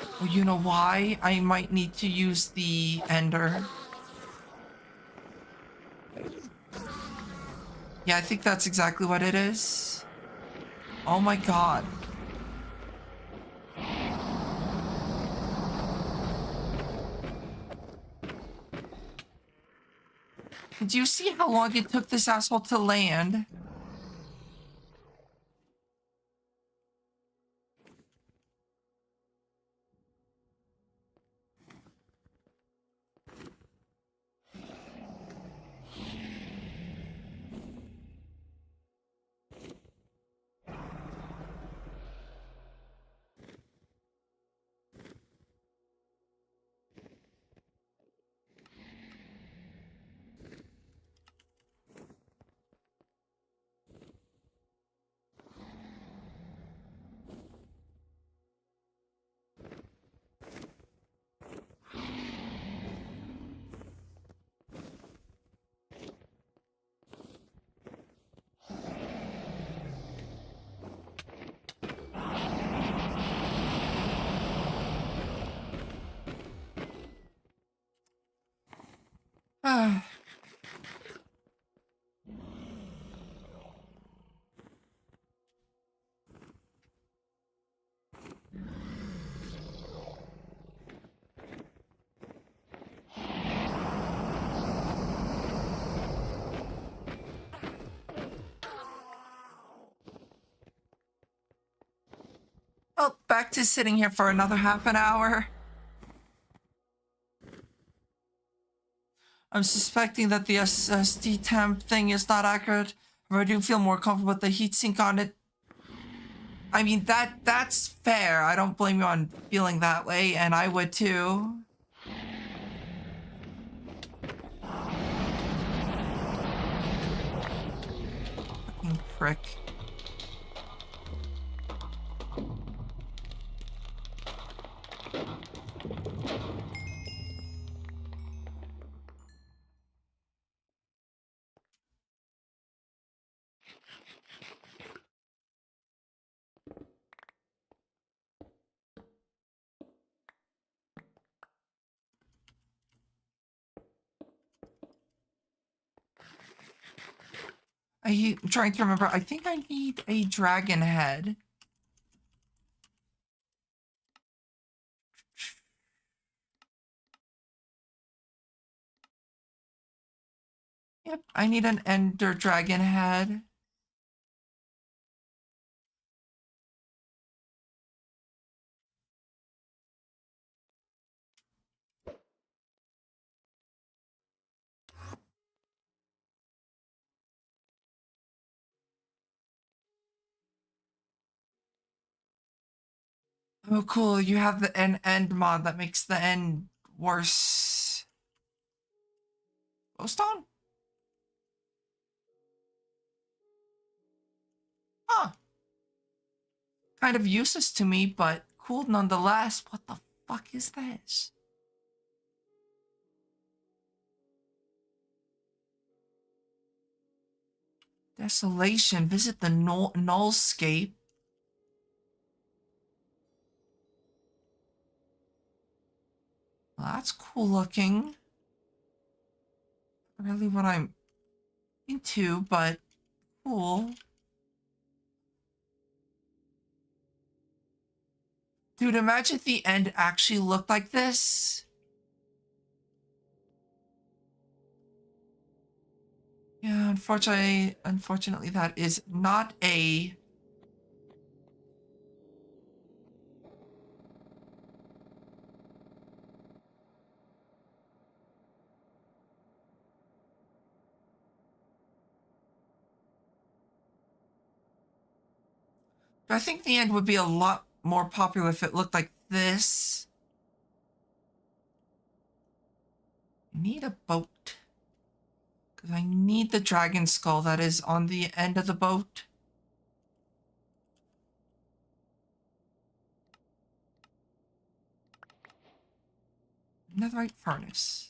Speaker 1: Oh, you know why? I might need to use the ender. Yeah, I think that's exactly what it is. Oh my god. Did you see how long it took this asshole to land? Ah. Well, back to sitting here for another half an hour. I'm suspecting that the SSD temp thing is not accurate, but I do feel more comfortable with the heatsink on it. I mean, that's fair. I don't blame you on feeling that way, and I would too. Fucking prick. I'm trying to remember. I think I need a dragon head. Yep, I need an ender dragon head. Oh, cool. You have the end mod that makes the end worse. Glowstone? Huh. Kind of useless to me, but cool nonetheless. What the fuck is this? Desolation. Visit the nullscape. Well, that's cool looking. Not really what I'm into, but cool. Dude, imagine if the end actually looked like this. Yeah, unfortunately, that is not a. I think the end would be a lot more popular if it looked like this. I need a boat. Because I need the dragon skull that is on the end of the boat. Netherite furnace.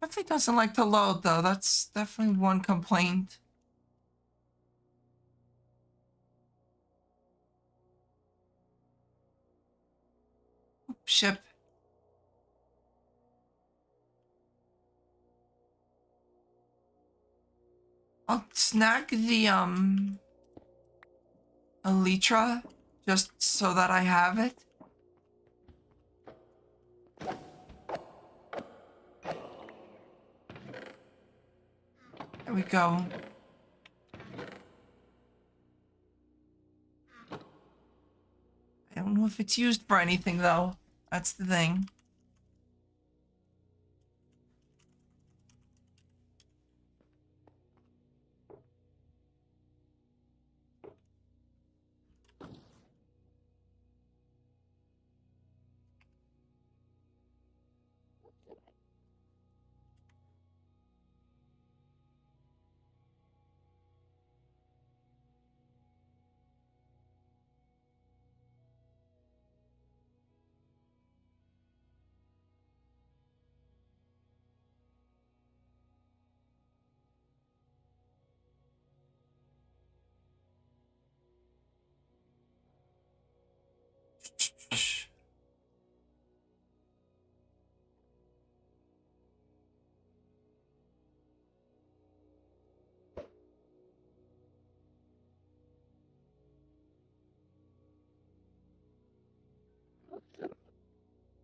Speaker 1: Definitely doesn't like to load though. That's definitely one complaint. Ship. I'll snag the elytra just so that I have it. There we go. I don't know if it's used for anything though. That's the thing.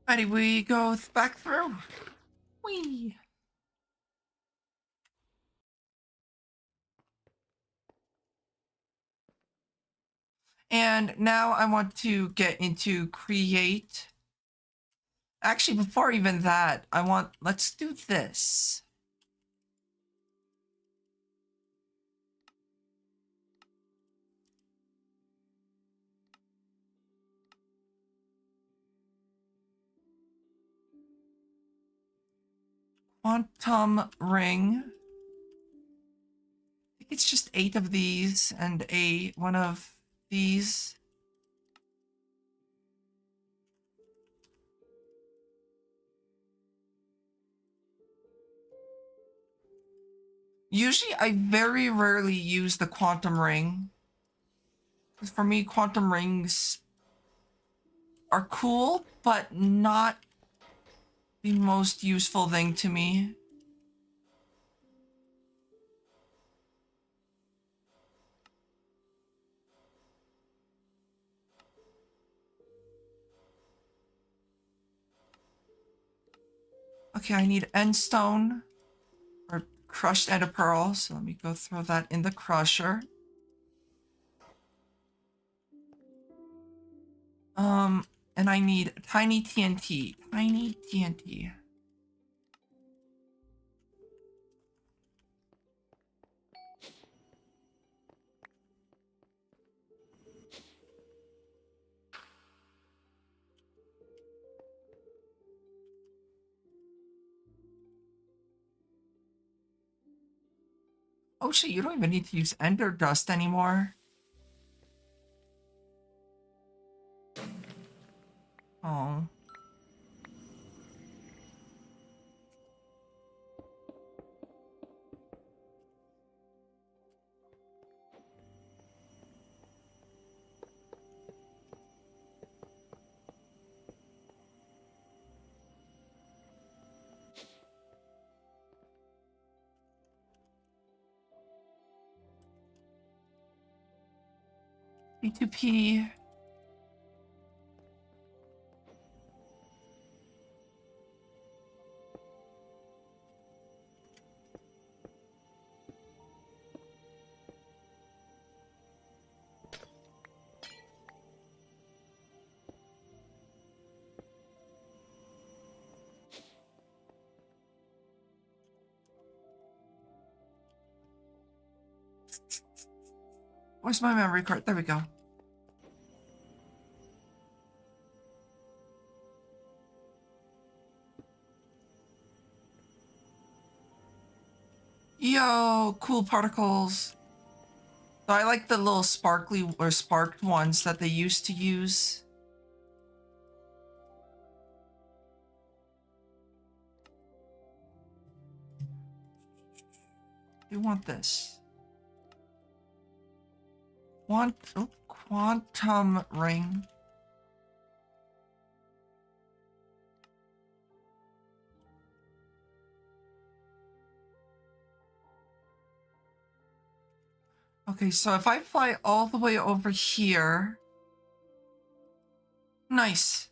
Speaker 1: Ready, we go back through. Whee! And now I want to get into create. Actually, before even that, let's do this. Quantum ring. I think it's just 8 of these and one of these. Usually, I very rarely use the quantum ring. Because for me, quantum rings are cool, but not the most useful thing to me. Okay, I need end stone or crushed ender pearl. So let me go throw that in the crusher. And I need tiny TNT. Tiny TNT. Oh shit, you don't even need to use ender dust anymore. Oh. P2P. Where's my memory card? There we go. Yo, cool particles. So I like the little sparkly or sparked ones that they used to use. You want this. Quantum ring. Okay, so if I fly all the way over here. Nice.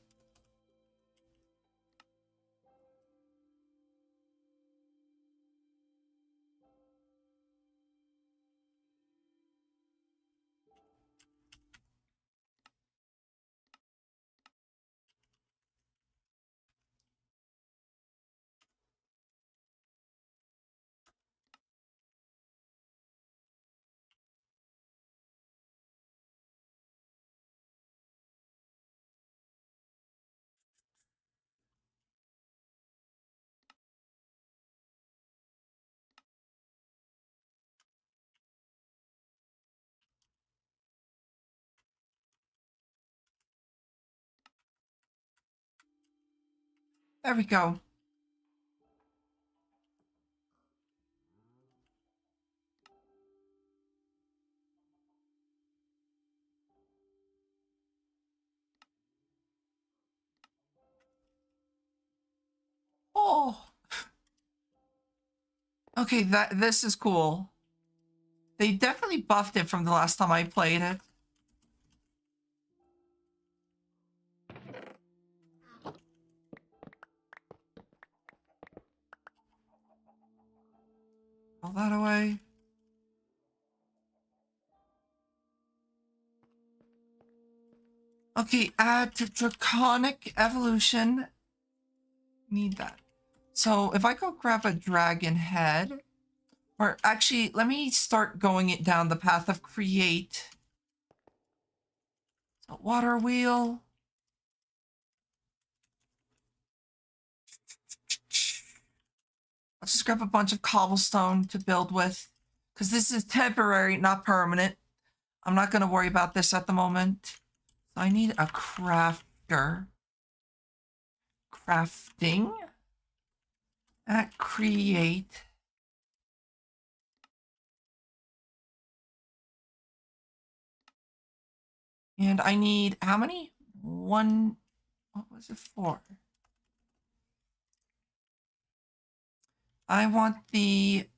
Speaker 1: There we go. Oh. Okay, this is cool. They definitely buffed it from the last time I played it. All that away. Okay, add to Draconic Evolution. Need that. So if I go grab a dragon head, or actually, let me start going it down the path of create. So water wheel. Let's just grab a bunch of cobblestone to build with, because this is temporary, not permanent. I'm not going to worry about this at the moment. So I need a crafter. Crafting. At create. And I need how many? One. What was it for? I want the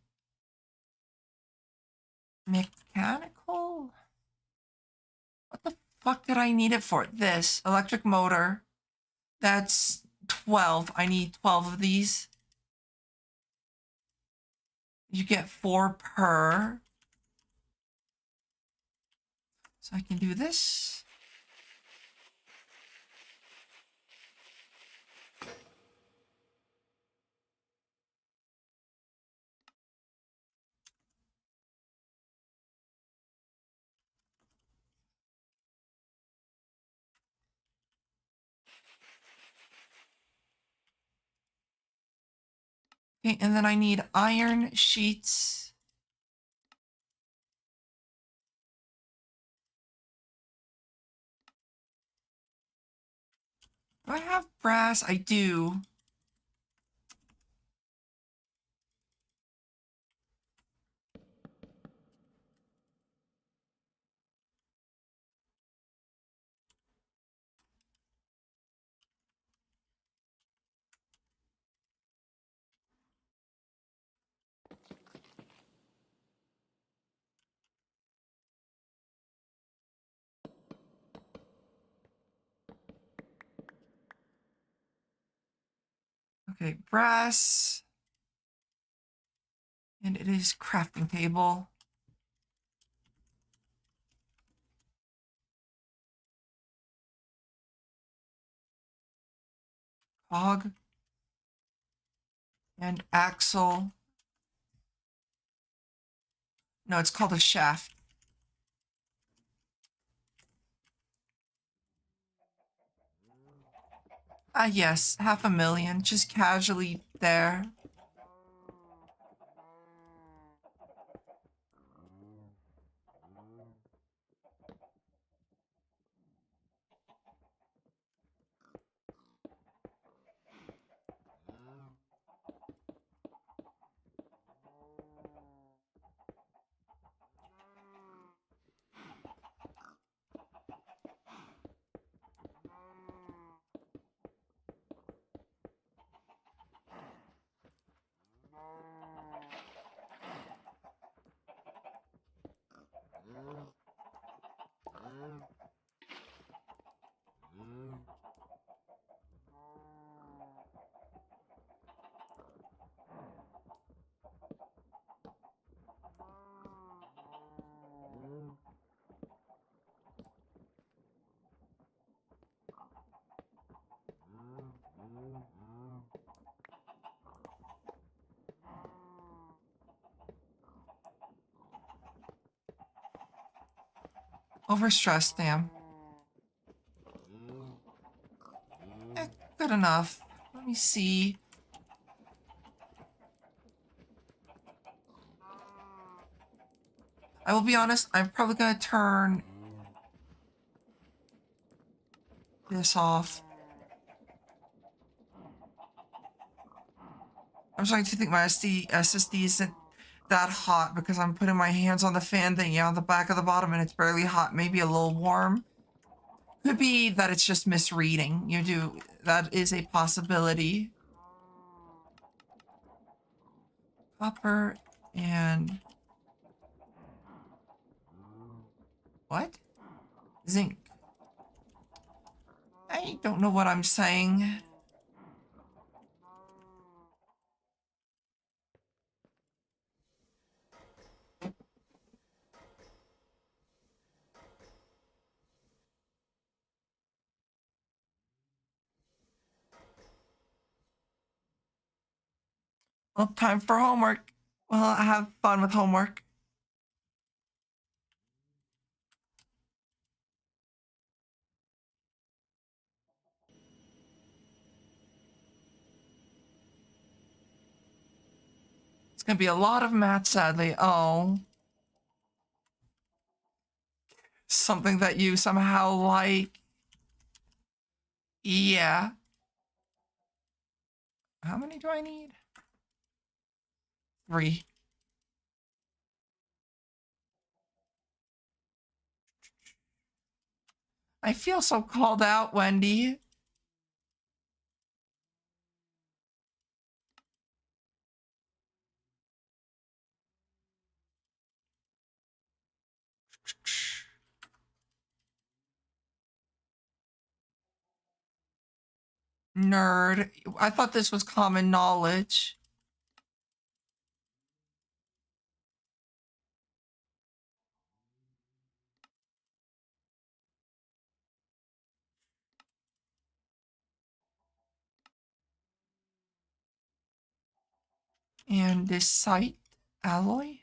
Speaker 1: mechanical. What the fuck did I need it for? This electric motor. That's 12. I need 12 of these. You get 4 per. So I can do this. Okay, and then I need iron sheets. Do I have brass? I do. Okay, brass. And it is crafting table. Cog. And axle. No, it's called a shaft. Ah, yes, 500,000, just casually there. Overstressed, damn. Eh, good enough. Let me see. I will be honest, I'm probably gonna turn this off. I'm starting to think my SSD isn't that hot because I'm putting my hands on the fan thing on the back of the bottom and it's barely hot, maybe a little warm. Could be that it's just misreading. That is a possibility. copper and what? Zinc. I don't know what I'm saying. Well, time for homework. Well, have fun with homework. It's gonna be a lot of math, sadly. Oh. Something that you somehow like. Yeah. How many do I need? 3. I feel so called out, Wendy. Nerd. I thought this was common knowledge. Andesite alloy.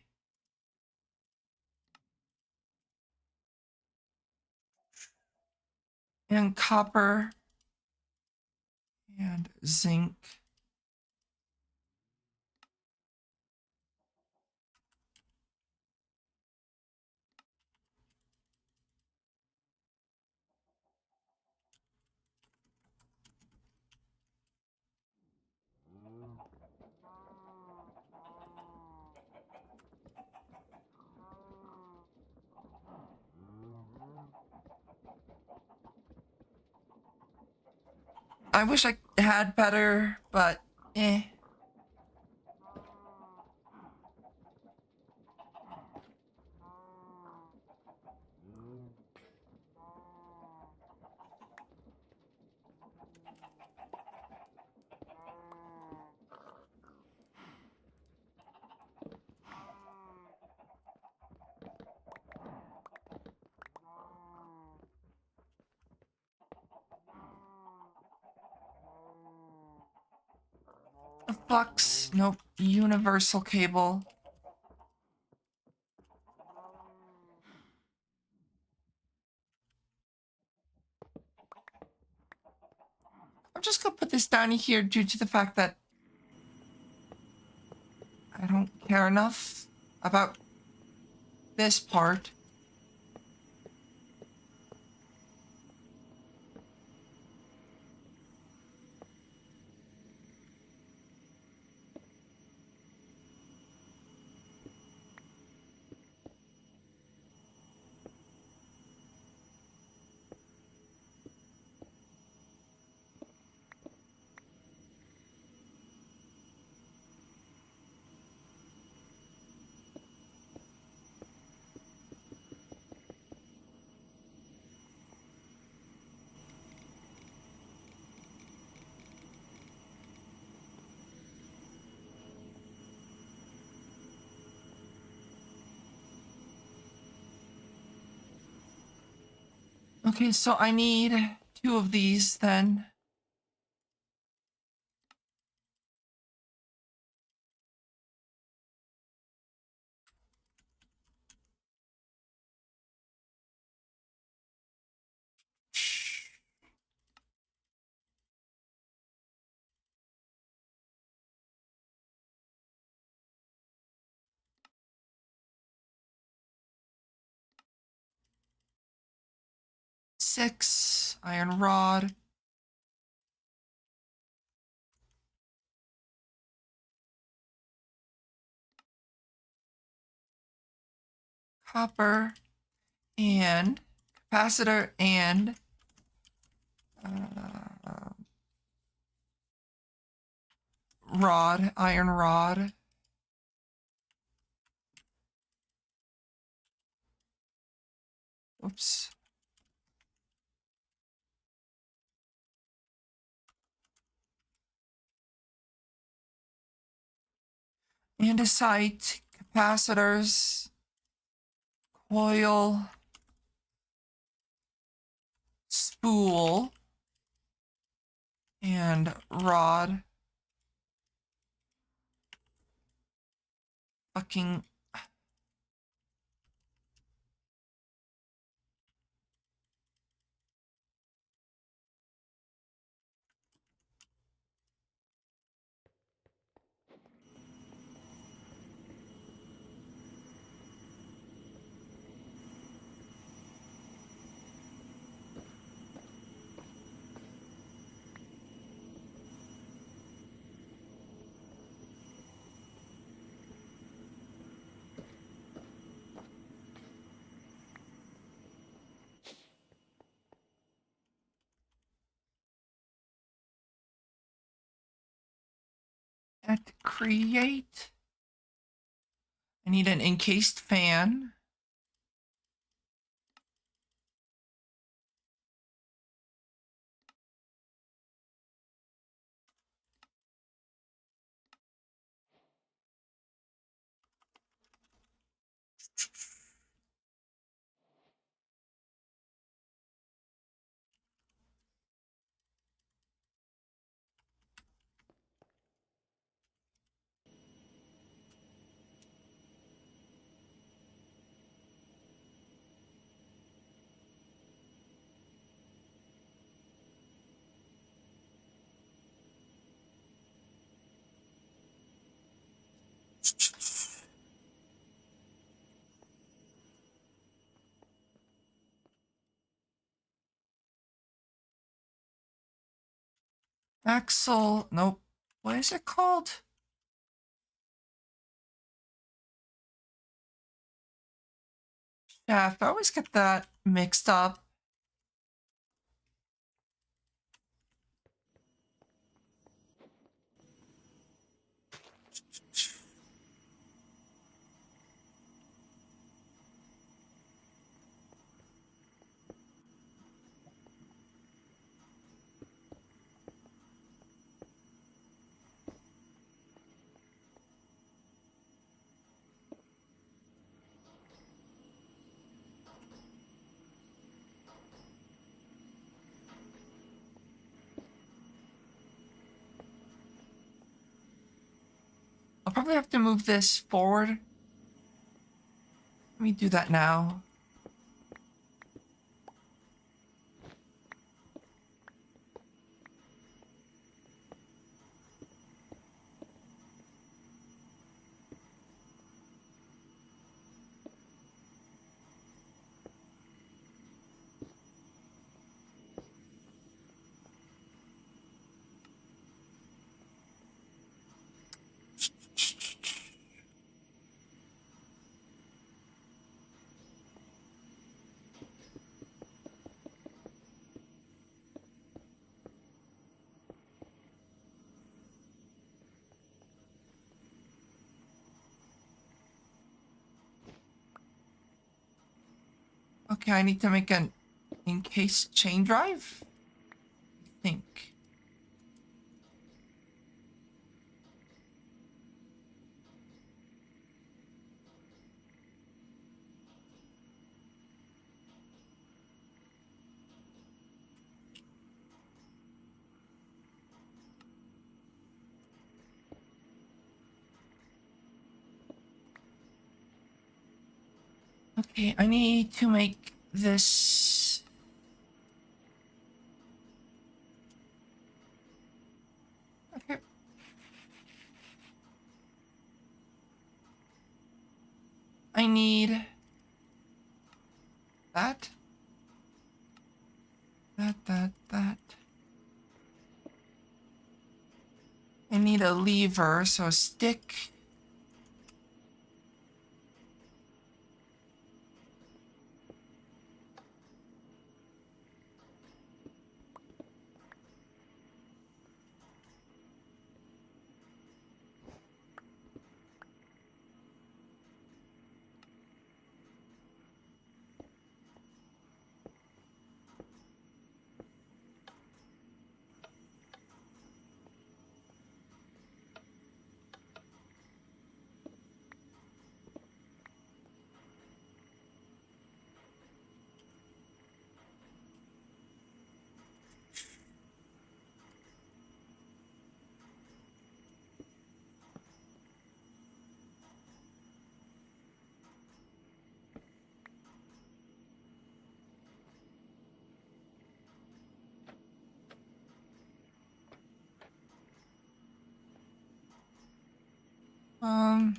Speaker 1: And copper. And zinc. I wish I had better, but eh. A flux. Nope. Universal cable. I'm just gonna put this down here due to the fact that I don't care enough about this part. Okay, so I need 2 of these then. Six iron rod. Copper and capacitor and rod, iron rod. Whoops. Andesite, capacitors, coil, spool, and rod. Fucking. At create. I need an encased fan. Axle. Nope. What is it called? Shaft. I always get that mixed up. I'll probably have to move this forward. Let me do that now. Okay, I need to make an encased chain drive. I think. Okay, I need to make this. Okay. I need that. That. I need a lever, so a stick. Um,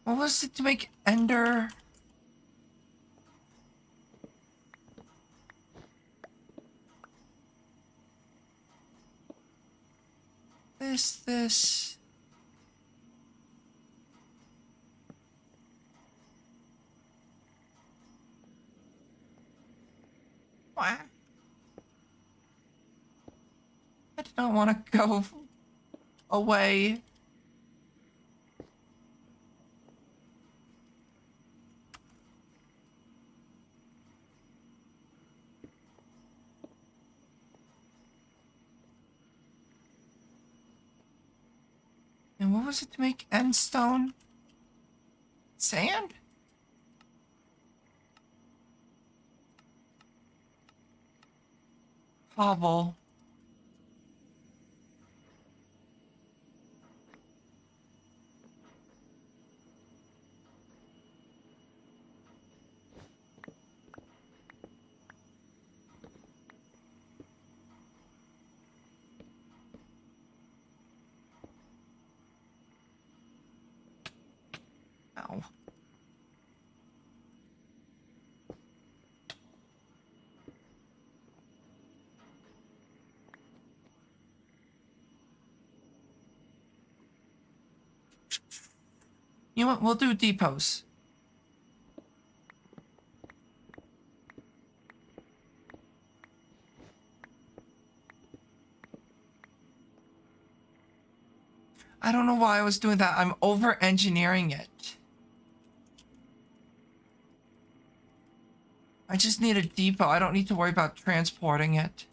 Speaker 1: what was it to make Ender? This. What? I did not want to go away. And what was it to make end stone? Sand? Cobble. Ow. You know what? We'll do depots. I don't know why I was doing that. I'm over-engineering it. I just need a depot. I don't need to worry about transporting it.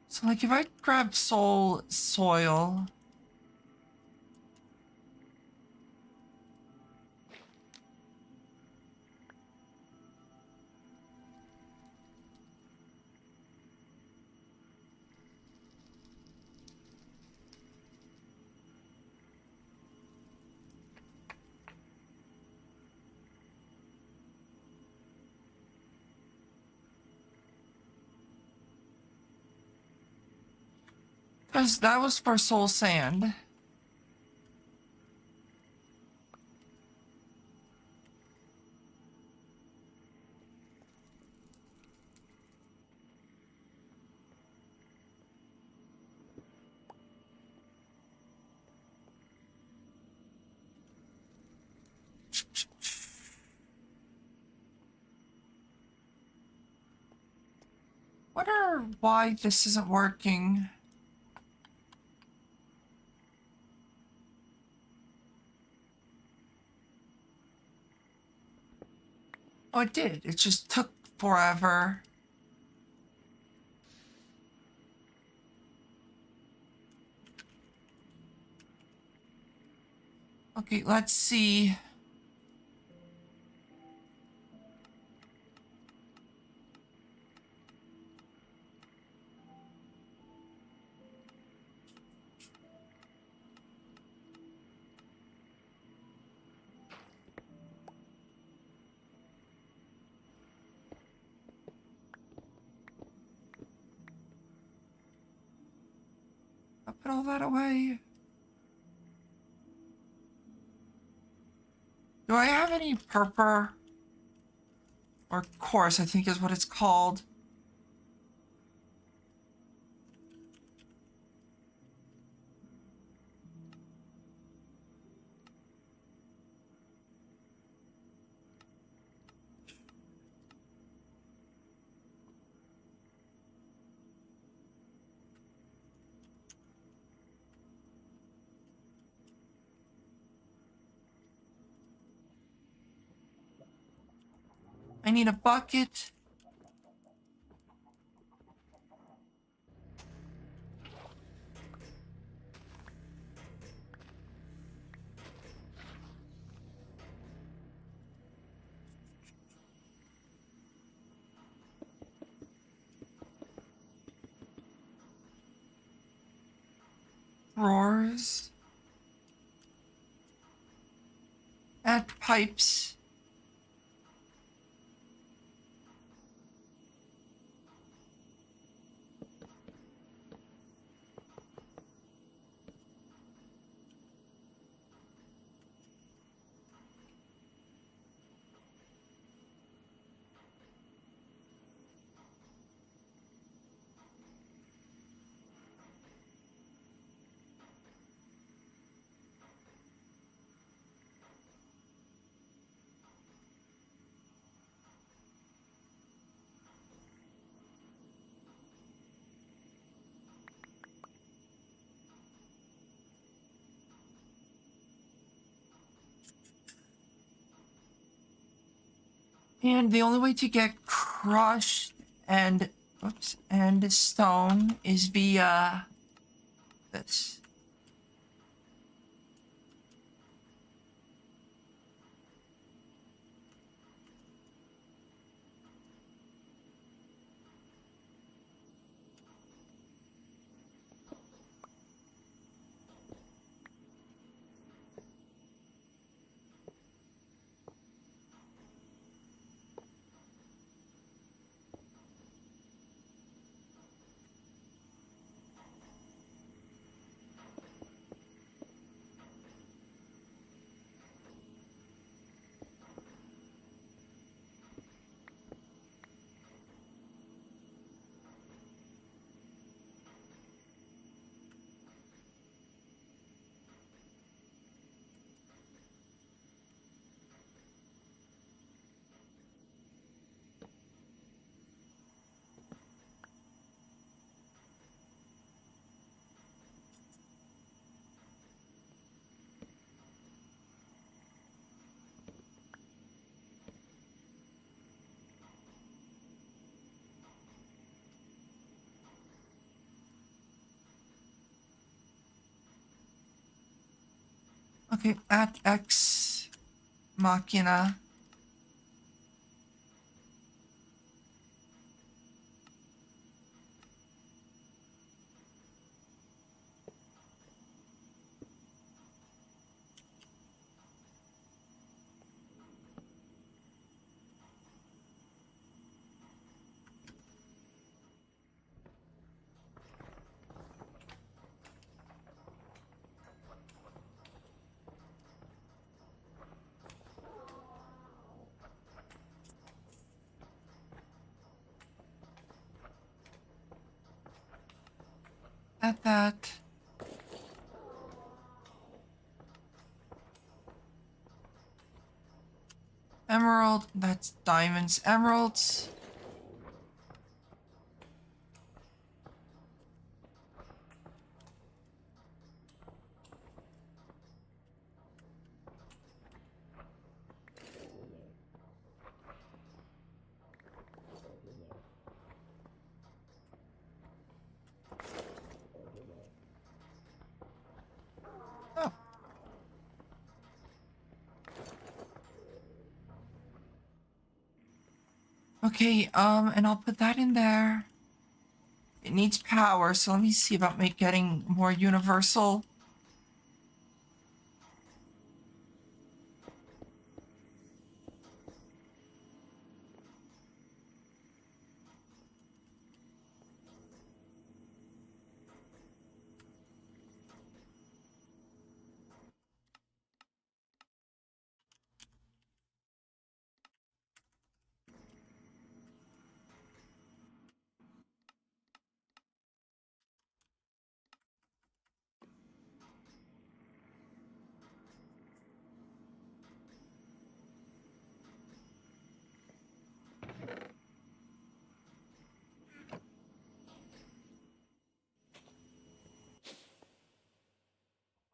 Speaker 1: So, like, if I grab soil... Because that was for soul sand. Wonder why this isn't working. Oh, it did. It just took forever. Okay, let's see. I put all that away. Do I have any purple? Or coarse, I think is what it's called. I need a bucket. Drawers. Add pipes. And the only way to get crushed and stone is via this. Okay, at X Machina. At that. Emerald, that's diamonds, emeralds. Oh. Okay, and I'll put that in there. It needs power, so let me see about getting more universal.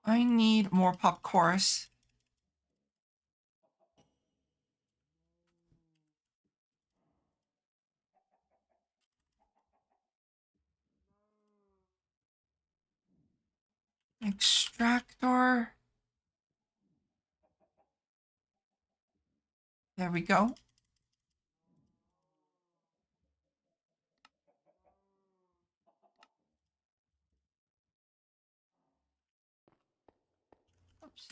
Speaker 1: I need more pop chorus. Extractor. There we go. Oops.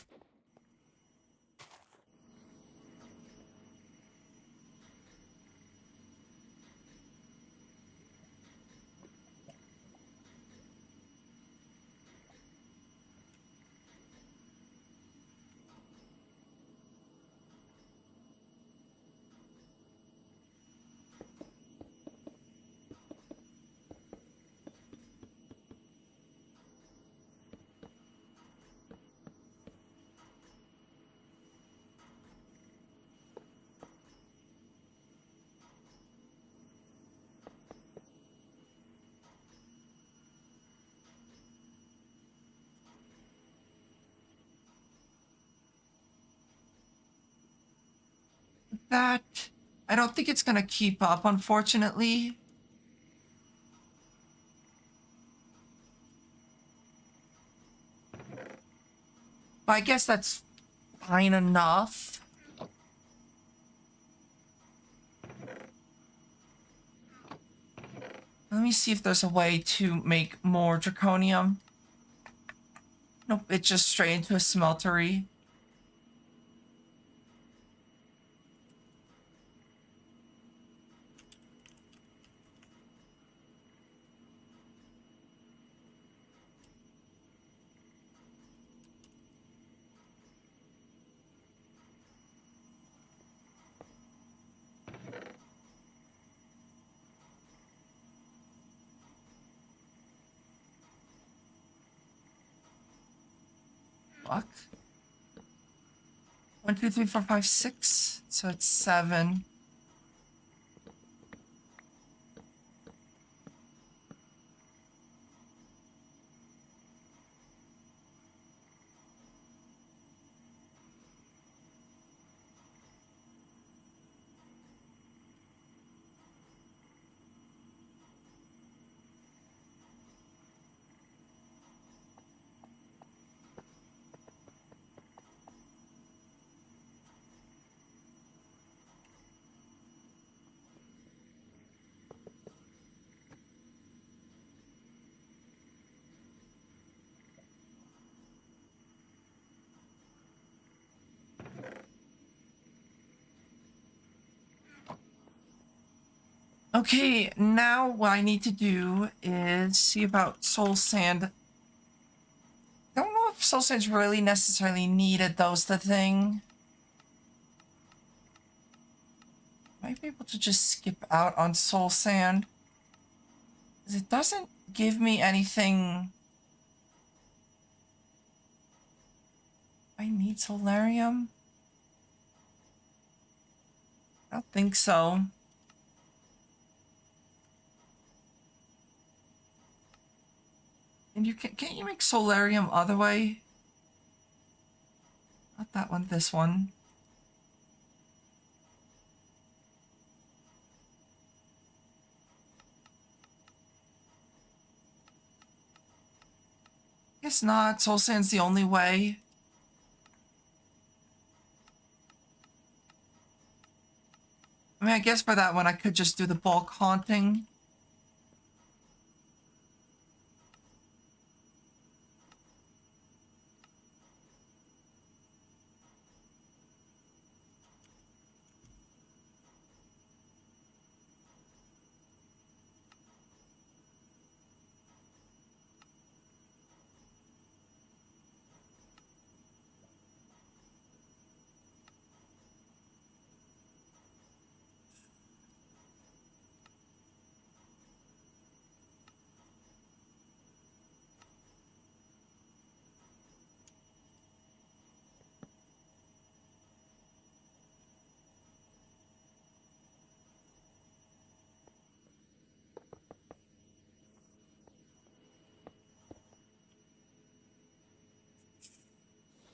Speaker 1: That, I don't think it's gonna keep up, unfortunately. But I guess that's fine enough. Let me see if there's a way to make more draconium. Nope, it's just straight into a smeltery. Fuck. 1, 2, 3, 4, 5, 6. So it's 7. Okay, now what I need to do is see about soul sand. I don't know if soul sand's really necessarily needed, though's the thing. Might be able to just skip out on soul sand. Because it doesn't give me anything. I need solarium? I don't think so. And can't you make solarium other way? Not that one, this one. Guess not. Soul sand's the only way. I mean, I guess for that one I could just do the bulk haunting.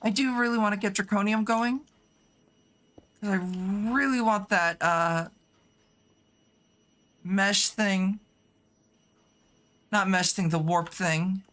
Speaker 1: I do really want to get draconium going. I really want that mesh thing. Not mesh thing, the warp thing.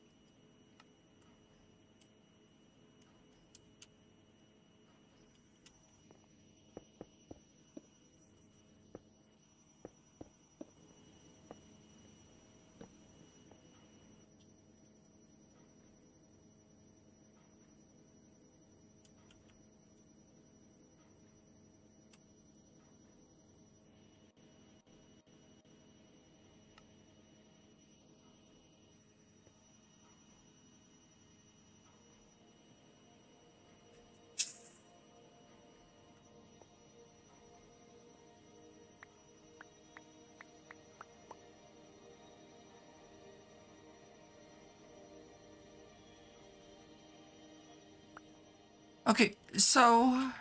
Speaker 1: Okay, so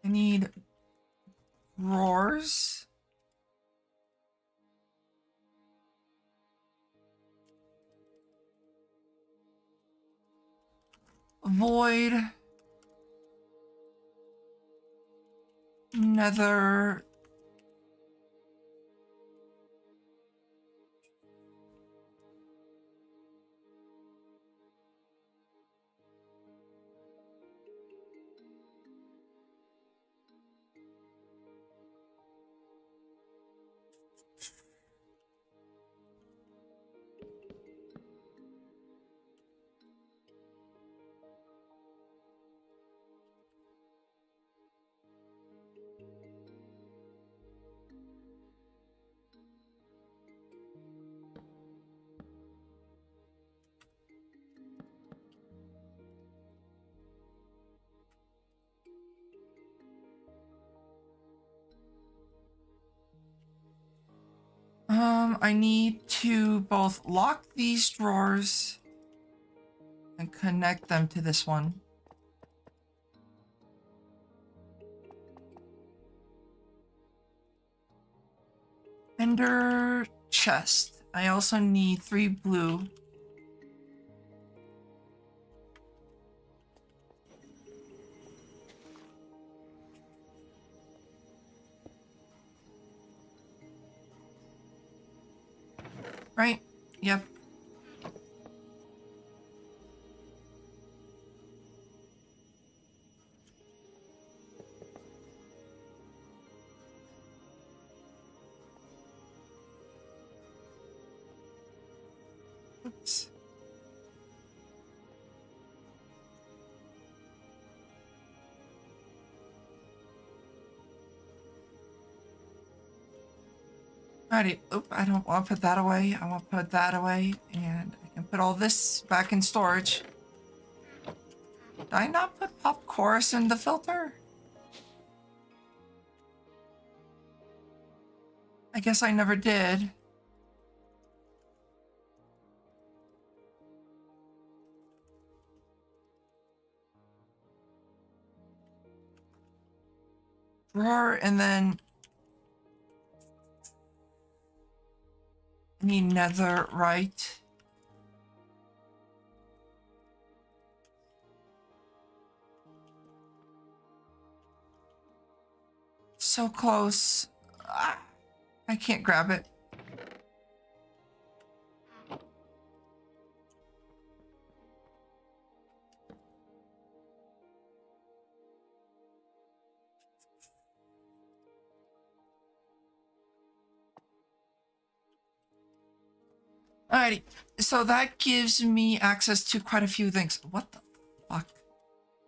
Speaker 1: I need drawers. Void. Nether. I need to both lock these drawers and connect them to this one. Ender chest. I also need 3 blue. Right? Yep. Oops. Alrighty. Oop, I don't want to put that away. I want to put that away. And I can put all this back in storage. Did I not put pop chorus in the filter? I guess I never did. Drawer and then I need nether, right? So close. Ah, I can't grab it. Alrighty, so that gives me access to quite a few things. What the fuck?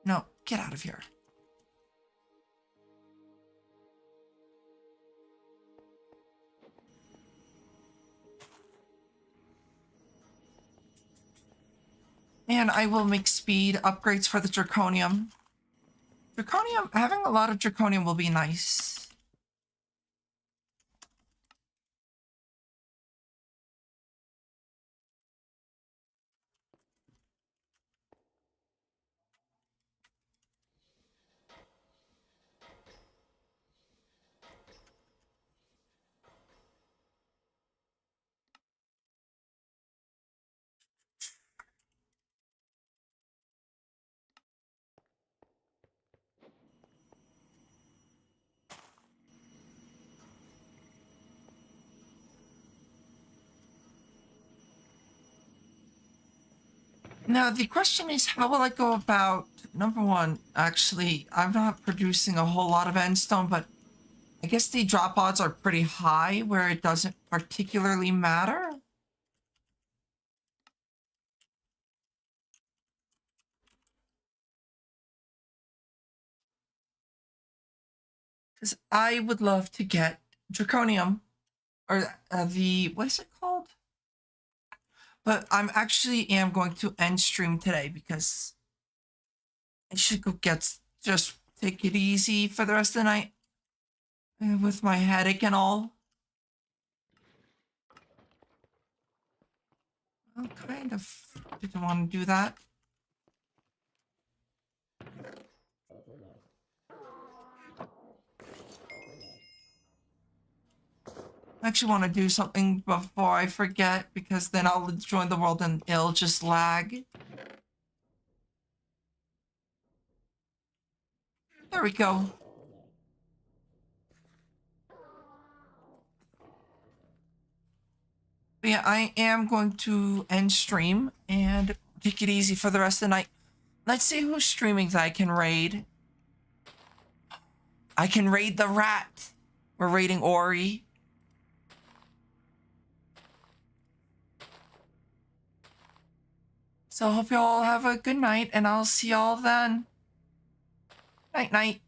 Speaker 1: No, get out of here. And I will make speed upgrades for the draconium. Draconium, having a lot of draconium will be nice. Now, the question is, how will I go about, number one, actually, I'm not producing a whole lot of endstone, but I guess the drop odds are pretty high where it doesn't particularly matter. Because I would love to get draconium, or what is it called? But I'm actually am going to end stream today because I should go just take it easy for the rest of the night with my headache and all. I kind of didn't want to do that. I actually want to do something before I forget because then I'll join the world and it'll just lag. There we go. But yeah, I am going to end stream and take it easy for the rest of the night. Let's see who's streaming that I can raid. I can raid the rat. We're raiding Ori. So I hope you all have a good night and I'll see y'all then. Night night.